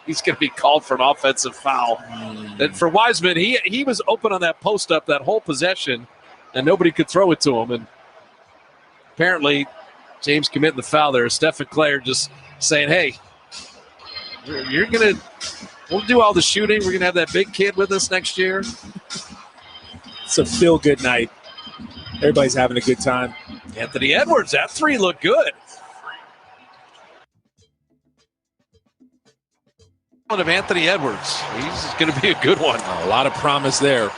he's going to be called for an offensive foul. And for Wiseman, he was open on that post-up that whole possession, and nobody could throw it to him. And apparently, James committing the foul there. Steph and Claire just saying, hey, we'll do all the shooting. We're going to have that big kid with us next year. It's a feel-good night. Everybody's having a good time. Anthony Edwards, that 3 looked good. Of Anthony Edwards. He's going to be a good one. A lot of promise there.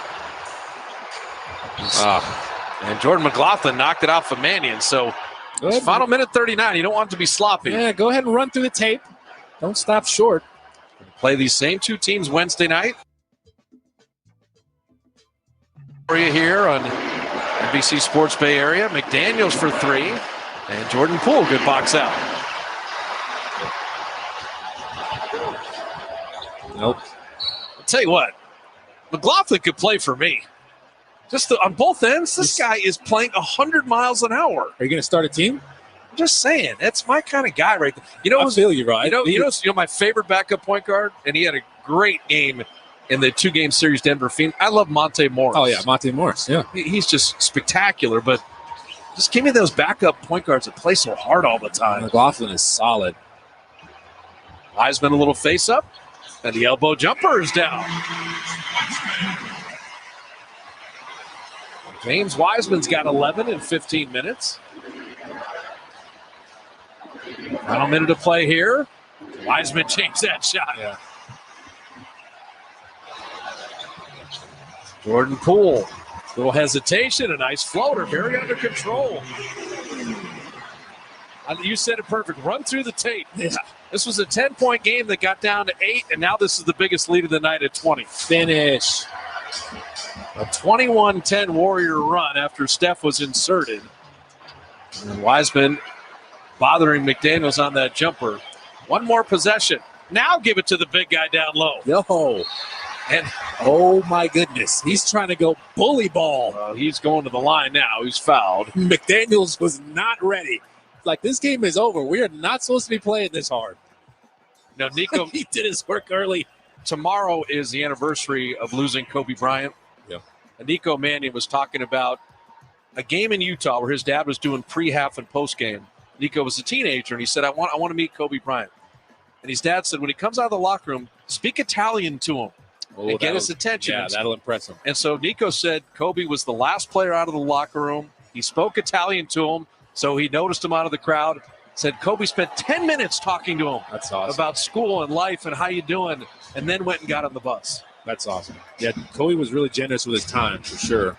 And Jordan McLaughlin knocked it off of Mannion. So final minute 39. You don't want it to be sloppy. Yeah, go ahead and run through the tape. Don't stop short. Play these same two teams Wednesday night. For you here on NBC Sports Bay Area. McDaniels for 3. And Jordan Poole, good box out. Nope. I'll tell you what, McLaughlin could play for me. Just on both ends, this guy is playing 100 miles an hour. Are you going to start a team? I'm just saying, that's my kind of guy right there. You know, I feel you, right? You know, my favorite backup point guard, and he had a great game in the 2-game series Denver Phoenix. I love Monte Morris. Oh yeah, Monte Morris. Yeah, he's just spectacular. But just give me those backup point guards that play so hard all the time. McLaughlin is solid. Wiseman a little face up. And the elbow jumper is down. James Wiseman's got 11 in 15 minutes. Final minute to play here. Wiseman changed that shot. Yeah. Jordan Poole. Little hesitation, a nice floater, very under control. You said it perfect. Run through the tape. Yeah. This was a 10-point game that got down to 8, and now this is the biggest lead of the night at 20. Finish. A 21-10 Warrior run after Steph was inserted. And Wiseman bothering McDaniels on that jumper. One more possession. Now give it to the big guy down low. Yo. And oh, my goodness. He's trying to go bully ball. He's going to the line now. He's fouled. McDaniels was not ready. Like, this game is over. We are not supposed to be playing this hard. No, Nico. He did his work early. Tomorrow is the anniversary of losing Kobe Bryant. Yeah. And Nico Mannion was talking about a game in Utah where his dad was doing pre-half and post-game. Nico was a teenager, and he said, I want to meet Kobe Bryant. And his dad said, when he comes out of the locker room, speak Italian to him and get his attention. Yeah, that'll impress him. And so Nico said Kobe was the last player out of the locker room. He spoke Italian to him. So he noticed him out of the crowd, said Kobe spent 10 minutes talking to him. That's awesome. About school and life and how you doing, and then went and got on the bus. That's awesome. Yeah, Kobe was really generous with his time, for sure.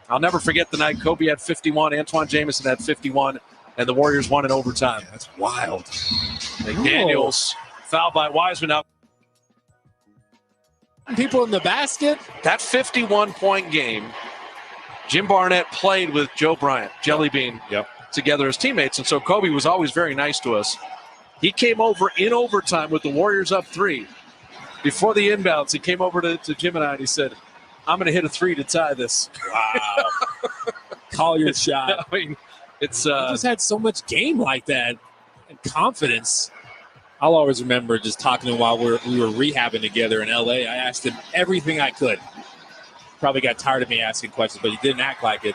I'll never forget the night Kobe had 51, Antoine Jamison had 51, and the Warriors won in overtime. That's wild. McDaniels fouled by Wiseman out. People in the basket. That 51-point game, Jim Barnett played with Joe Bryant, Jelly Bean. Yep. Together as teammates, and so Kobe was always very nice to us. He came over in overtime with the Warriors up 3. Before the inbounds, he came over to Jim and I, and he said, I'm going to hit a 3 to tie this. Wow. Call your shot. I mean, it's he just had so much game like that and confidence. I'll always remember just talking to him while we were rehabbing together in L.A. I asked him everything I could. Probably got tired of me asking questions, but he didn't act like it.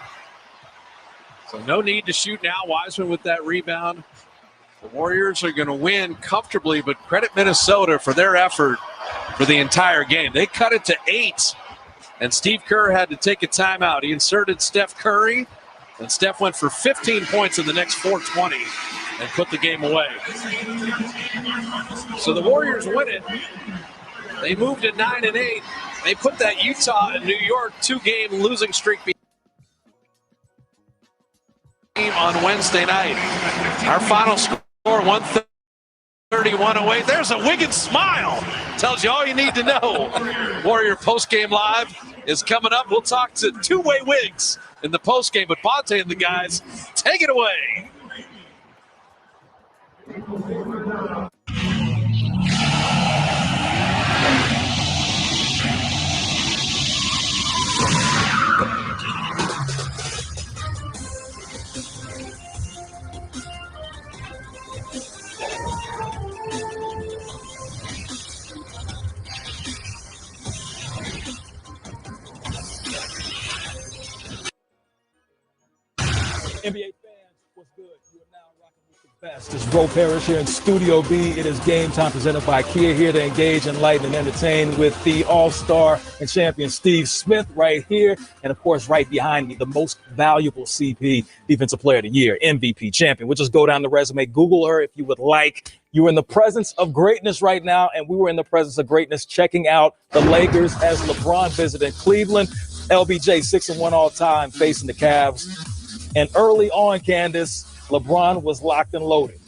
So no need to shoot now. Wiseman with that rebound. The Warriors are going to win comfortably, but credit Minnesota for their effort for the entire game. They cut it to 8, and Steve Kerr had to take a timeout. He inserted Steph Curry, and Steph went for 15 points in the next 4:20 and put the game away. So the Warriors win it. They moved to 9-8. They put that Utah and New York 2-game losing streak on Wednesday night. Our final score, 131-08. There's a Wiggins smile. Tells you all you need to know. Warrior postgame live is coming up. We'll talk to two-way Wiggs in the postgame, but Bonte and the guys take it away. NBA fans, what's good? You are now rocking with the best. It's Bro Parrish here in Studio B. It is game time presented by Kia, here to engage, enlighten, and entertain with the all-star and champion Steve Smith right here. And, of course, right behind me, the most valuable CP Defensive Player of the Year, MVP champion. We'll just go down the resume. Google her if you would like. You're in the presence of greatness right now, and we were in the presence of greatness checking out the Lakers as LeBron visited Cleveland. LBJ 6-1 all time facing the Cavs. And early on, Candace, LeBron was locked and loaded.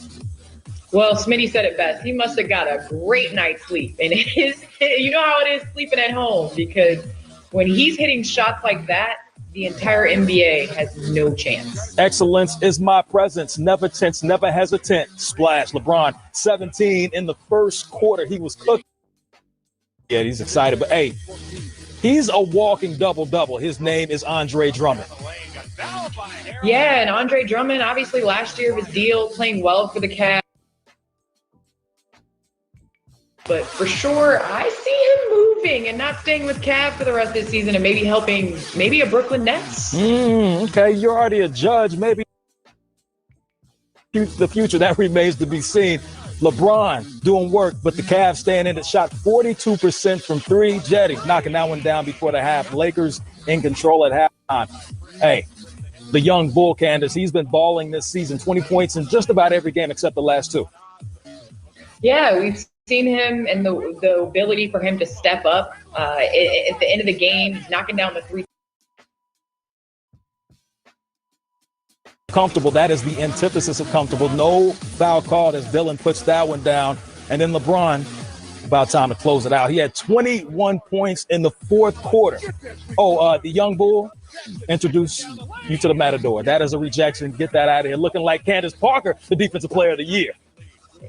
Well, Smitty said it best. He must have got a great night's sleep. And you know how it is sleeping at home, because when he's hitting shots like that, the entire NBA has no chance. Excellence is my presence. Never tense, never hesitant. Splash. LeBron, 17 in the first quarter. He was cooking. Yeah, he's excited. But, hey, he's a walking double-double. His name is Andre Drummond. Yeah, and Andre Drummond, obviously last year of his deal, playing well for the Cavs. But for sure, I see him moving and not staying with Cav for the rest of the season and maybe helping maybe a Brooklyn Nets. Okay, you're already a judge. Maybe the future, that remains to be seen. LeBron doing work, but the Cavs staying in it. Shot 42% from three. Jetty knocking that one down before the half. Lakers in control at halftime. Hey, the young bull, Candace, he's been balling this season. 20 points in just about every game except the last two. Yeah, we've seen him and the ability for him to step up at the end of the game, knocking down the three. Comfortable, that is the antithesis of comfortable. No foul called as Dillon puts that one down. And then LeBron, about time to close it out. He had 21 points in the fourth quarter. The young bull, introduce you to the Matador. That is a rejection. Get that out of here. Looking like Candace Parker, the defensive player of the year.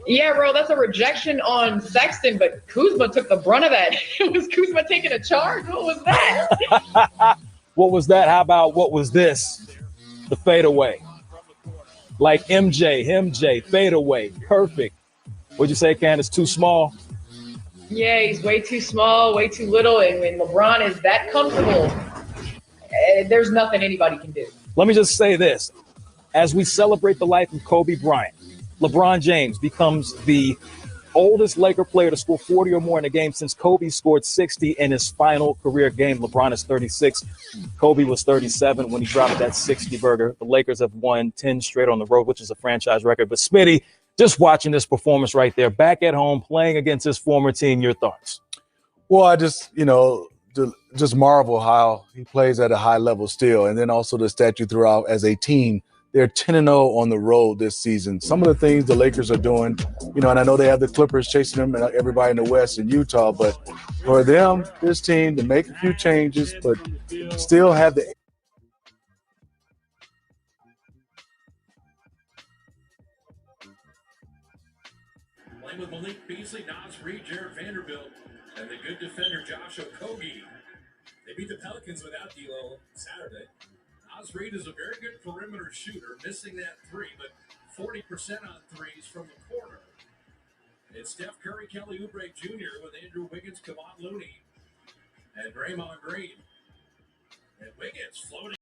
Yeah, bro, that's a rejection on Sexton, but Kuzma took the brunt of that. Was Kuzma taking a charge? What was that? What was that? How about what was this? The fadeaway. Like MJ, fadeaway. Perfect. What'd you say, Candace? Too small? Yeah, he's way too small, way too little. And when LeBron is that comfortable, there's nothing anybody can do. Let me just say this. As we celebrate the life of Kobe Bryant, LeBron James becomes the oldest Laker player to score 40 or more in a game since Kobe scored 60 in his final career game. LeBron is 36. Kobe was 37 when he dropped that 60-burger. The Lakers have won 10 straight on the road, which is a franchise record. But Smitty, just watching this performance right there, back at home, playing against his former team, your thoughts? Well, I just, just marvel how he plays at a high level still. And then also the stat you threw out as a team. They're 10-0 on the road this season. Some of the things the Lakers are doing, and I know they have the Clippers chasing them and everybody in the West and Utah, but for them, this team, to make a few changes, but still have the Playing with Malik Beasley, Nas Reed, Jared Vanderbilt, and the good defender Josh Okogie. They beat the Pelicans without D'Lo Saturday. Nas Reed is a very good perimeter shooter, missing that three, but 40% on threes from the corner. It's Steph Curry, Kelly Oubre Jr. with Andrew Wiggins, Kevon Looney, and Draymond Green. And Wiggins floating.